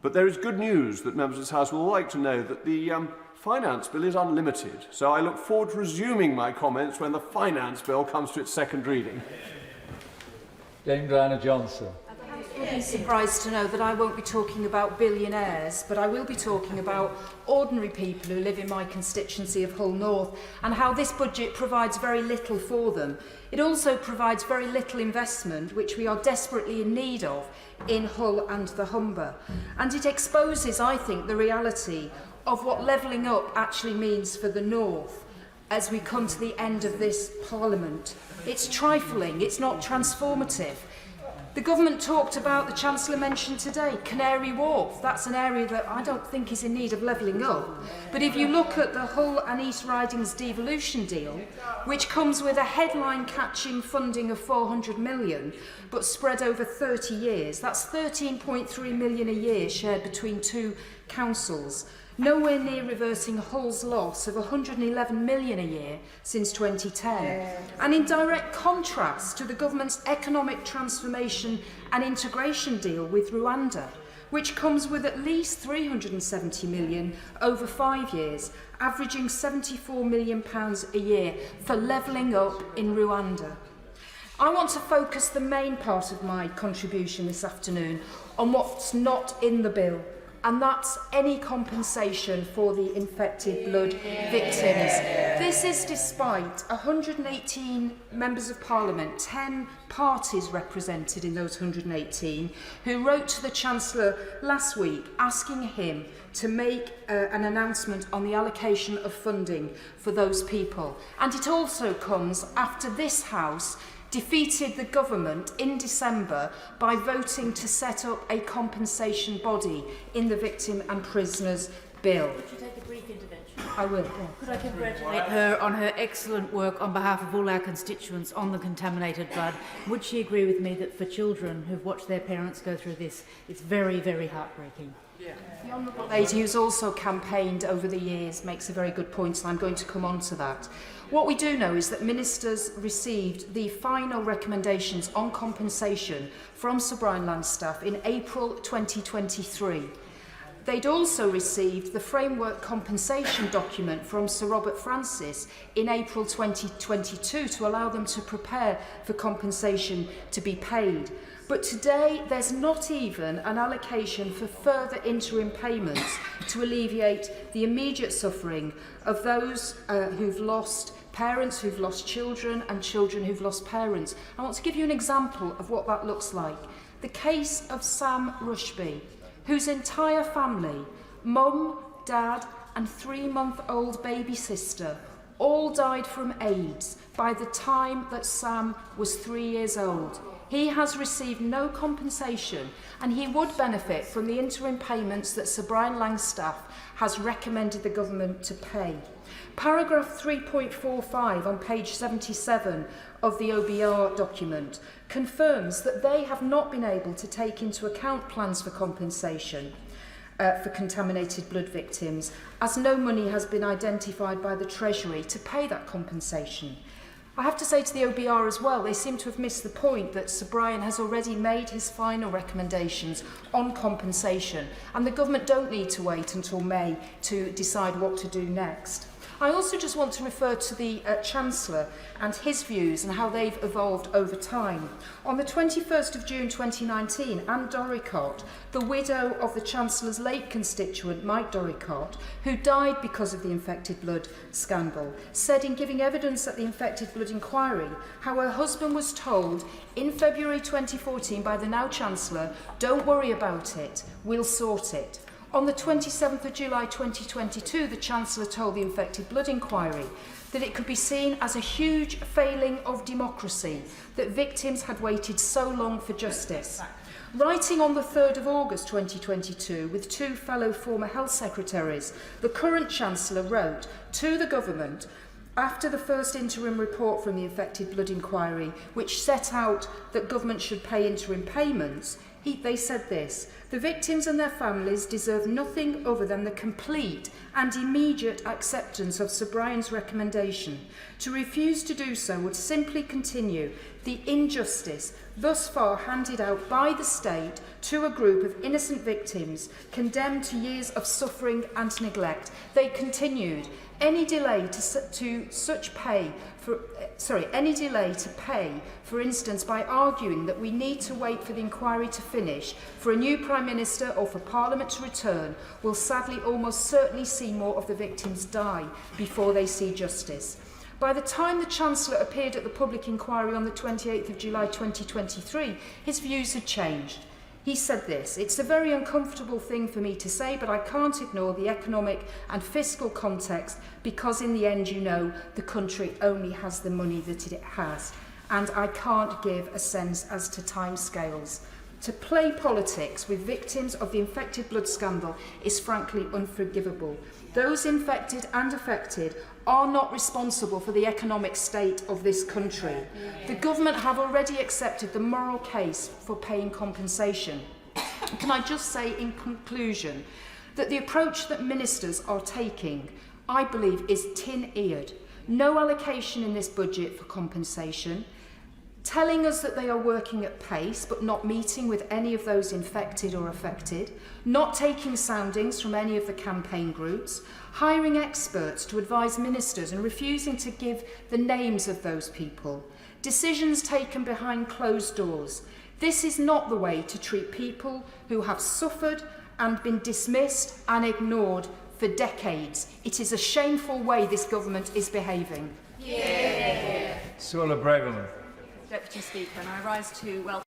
S19: but there is good news that members of this House will like to know that the finance bill is unlimited. So I look forward to resuming my comments when the finance bill comes to its second reading.
S13: Dame Diana Johnson.
S22: You'll be surprised to know that I won't be talking about billionaires, but I will be talking about ordinary people who live in my constituency of Hull North and how this budget provides very little for them. It also provides very little investment, which we are desperately in need of in Hull and the Humber. And it exposes, I think, the reality of what levelling up actually means for the North as we come to the end of this Parliament. It's trifling, it's not transformative. The government talked about, the Chancellor mentioned today, Canary Wharf. That's an area that I don't think is in need of levelling up. But if you look at the Hull and East Riding's devolution deal, which comes with a headline-catching funding of 400 million, but spread over 30 years, that's 13.3 million a year shared between two councils. Nowhere near reversing Hull's loss of 111 million a year since 2010. And in direct contrast to the government's economic transformation and integration deal with Rwanda, which comes with at least 370 million over 5 years, averaging £74 million a year for levelling up in Rwanda. I want to focus the main part of my contribution this afternoon on what's not in the bill, and that's any compensation for the infected blood victims. This is despite 118 members of Parliament, 10 parties represented in those 118, who wrote to the Chancellor last week asking him to make an announcement on the allocation of funding for those people. And it also comes after this House defeated the government in December by voting to set up a compensation body in the Victim and Prisoners Bill.
S2: Could you take a brief intervention?
S22: I will.
S2: Could I congratulate her on her excellent work on behalf of all our constituents on the contaminated blood? Would she agree with me that for children who've watched their parents go through this, it's very, very heartbreaking?
S22: The Honourable Lady, who's also campaigned over the years, makes a very good point, and I'm going to come on to that. What we do know is that ministers received the final recommendations on compensation from Sir Brian Landstaff in April 2023. They'd also received the framework compensation document from Sir Robert Francis in April 2022 to allow them to prepare for compensation to be paid. But today, there's not even an allocation for further interim payments to alleviate the immediate suffering of those who've lost parents, who've lost children, and children who've lost parents. I want to give you an example of what that looks like. The case of Sam Rushby, whose entire family, mum, dad, and 3-month-old baby sister, all died from AIDS by the time that Sam was 3 years old. He has received no compensation, and he would benefit from the interim payments that Sir Brian Langstaff has recommended the government to pay. Paragraph 3.45 on page 77 of the OBR document confirms that they have not been able to take into account plans for compensation for contaminated blood victims, as no money has been identified by the Treasury to pay that compensation. I have to say to the OBR as well, they seem to have missed the point that Sir Brian has already made his final recommendations on compensation, and the government don't need to wait until May to decide what to do next. I also just want to refer to the Chancellor and his views and how they've evolved over time. On the 21st of June 2019, Anne Doricott, the widow of the Chancellor's late constituent Mike Doricott, who died because of the infected blood scandal, said in giving evidence at the infected blood inquiry how her husband was told in February 2014 by the now Chancellor, "Don't worry about it, we'll sort it." On the 27th of July 2022, the Chancellor told the Infected Blood Inquiry that it could be seen as a huge failing of democracy that victims had waited so long for justice. Writing on the 3rd of August 2022 with 2 fellow former health secretaries, the current Chancellor wrote to the government after the first interim report from the Infected Blood Inquiry, which set out that government should pay interim payments. They said this: "The victims and their families deserve nothing other than the complete and immediate acceptance of Sir Brian's recommendation. To refuse to do so would simply continue the injustice thus far handed out by the state to a group of innocent victims condemned to years of suffering and neglect." They continued, any delay to pay, for instance, by arguing that we need to wait for the inquiry to finish, for a new Prime Minister or for Parliament to return, will sadly almost certainly see more of the victims die before they see justice. By the time the Chancellor appeared at the public inquiry on the 28th of July 2023, his views had changed. He said this: "It's a very uncomfortable thing for me to say, but I can't ignore the economic and fiscal context because in the end, you know, the country only has the money that it has. And I can't give a sense as to timescales. To play politics with victims of the infected blood scandal is frankly unforgivable. Those infected and affected are not responsible for the economic state of this country. The government have already accepted the moral case for paying compensation." Can I just say in conclusion that the approach that ministers are taking, I believe, is tin-eared. No allocation in this budget for compensation, telling us that they are working at pace but not meeting with any of those infected or affected, not taking soundings from any of the campaign groups, hiring experts to advise ministers and refusing to give the names of those people, decisions taken behind closed doors. This is not the way to treat people who have suffered and been dismissed and ignored for decades. It is a shameful way this government is behaving.
S13: Suella Braverman.
S6: Deputy Speaker, and I rise to welcome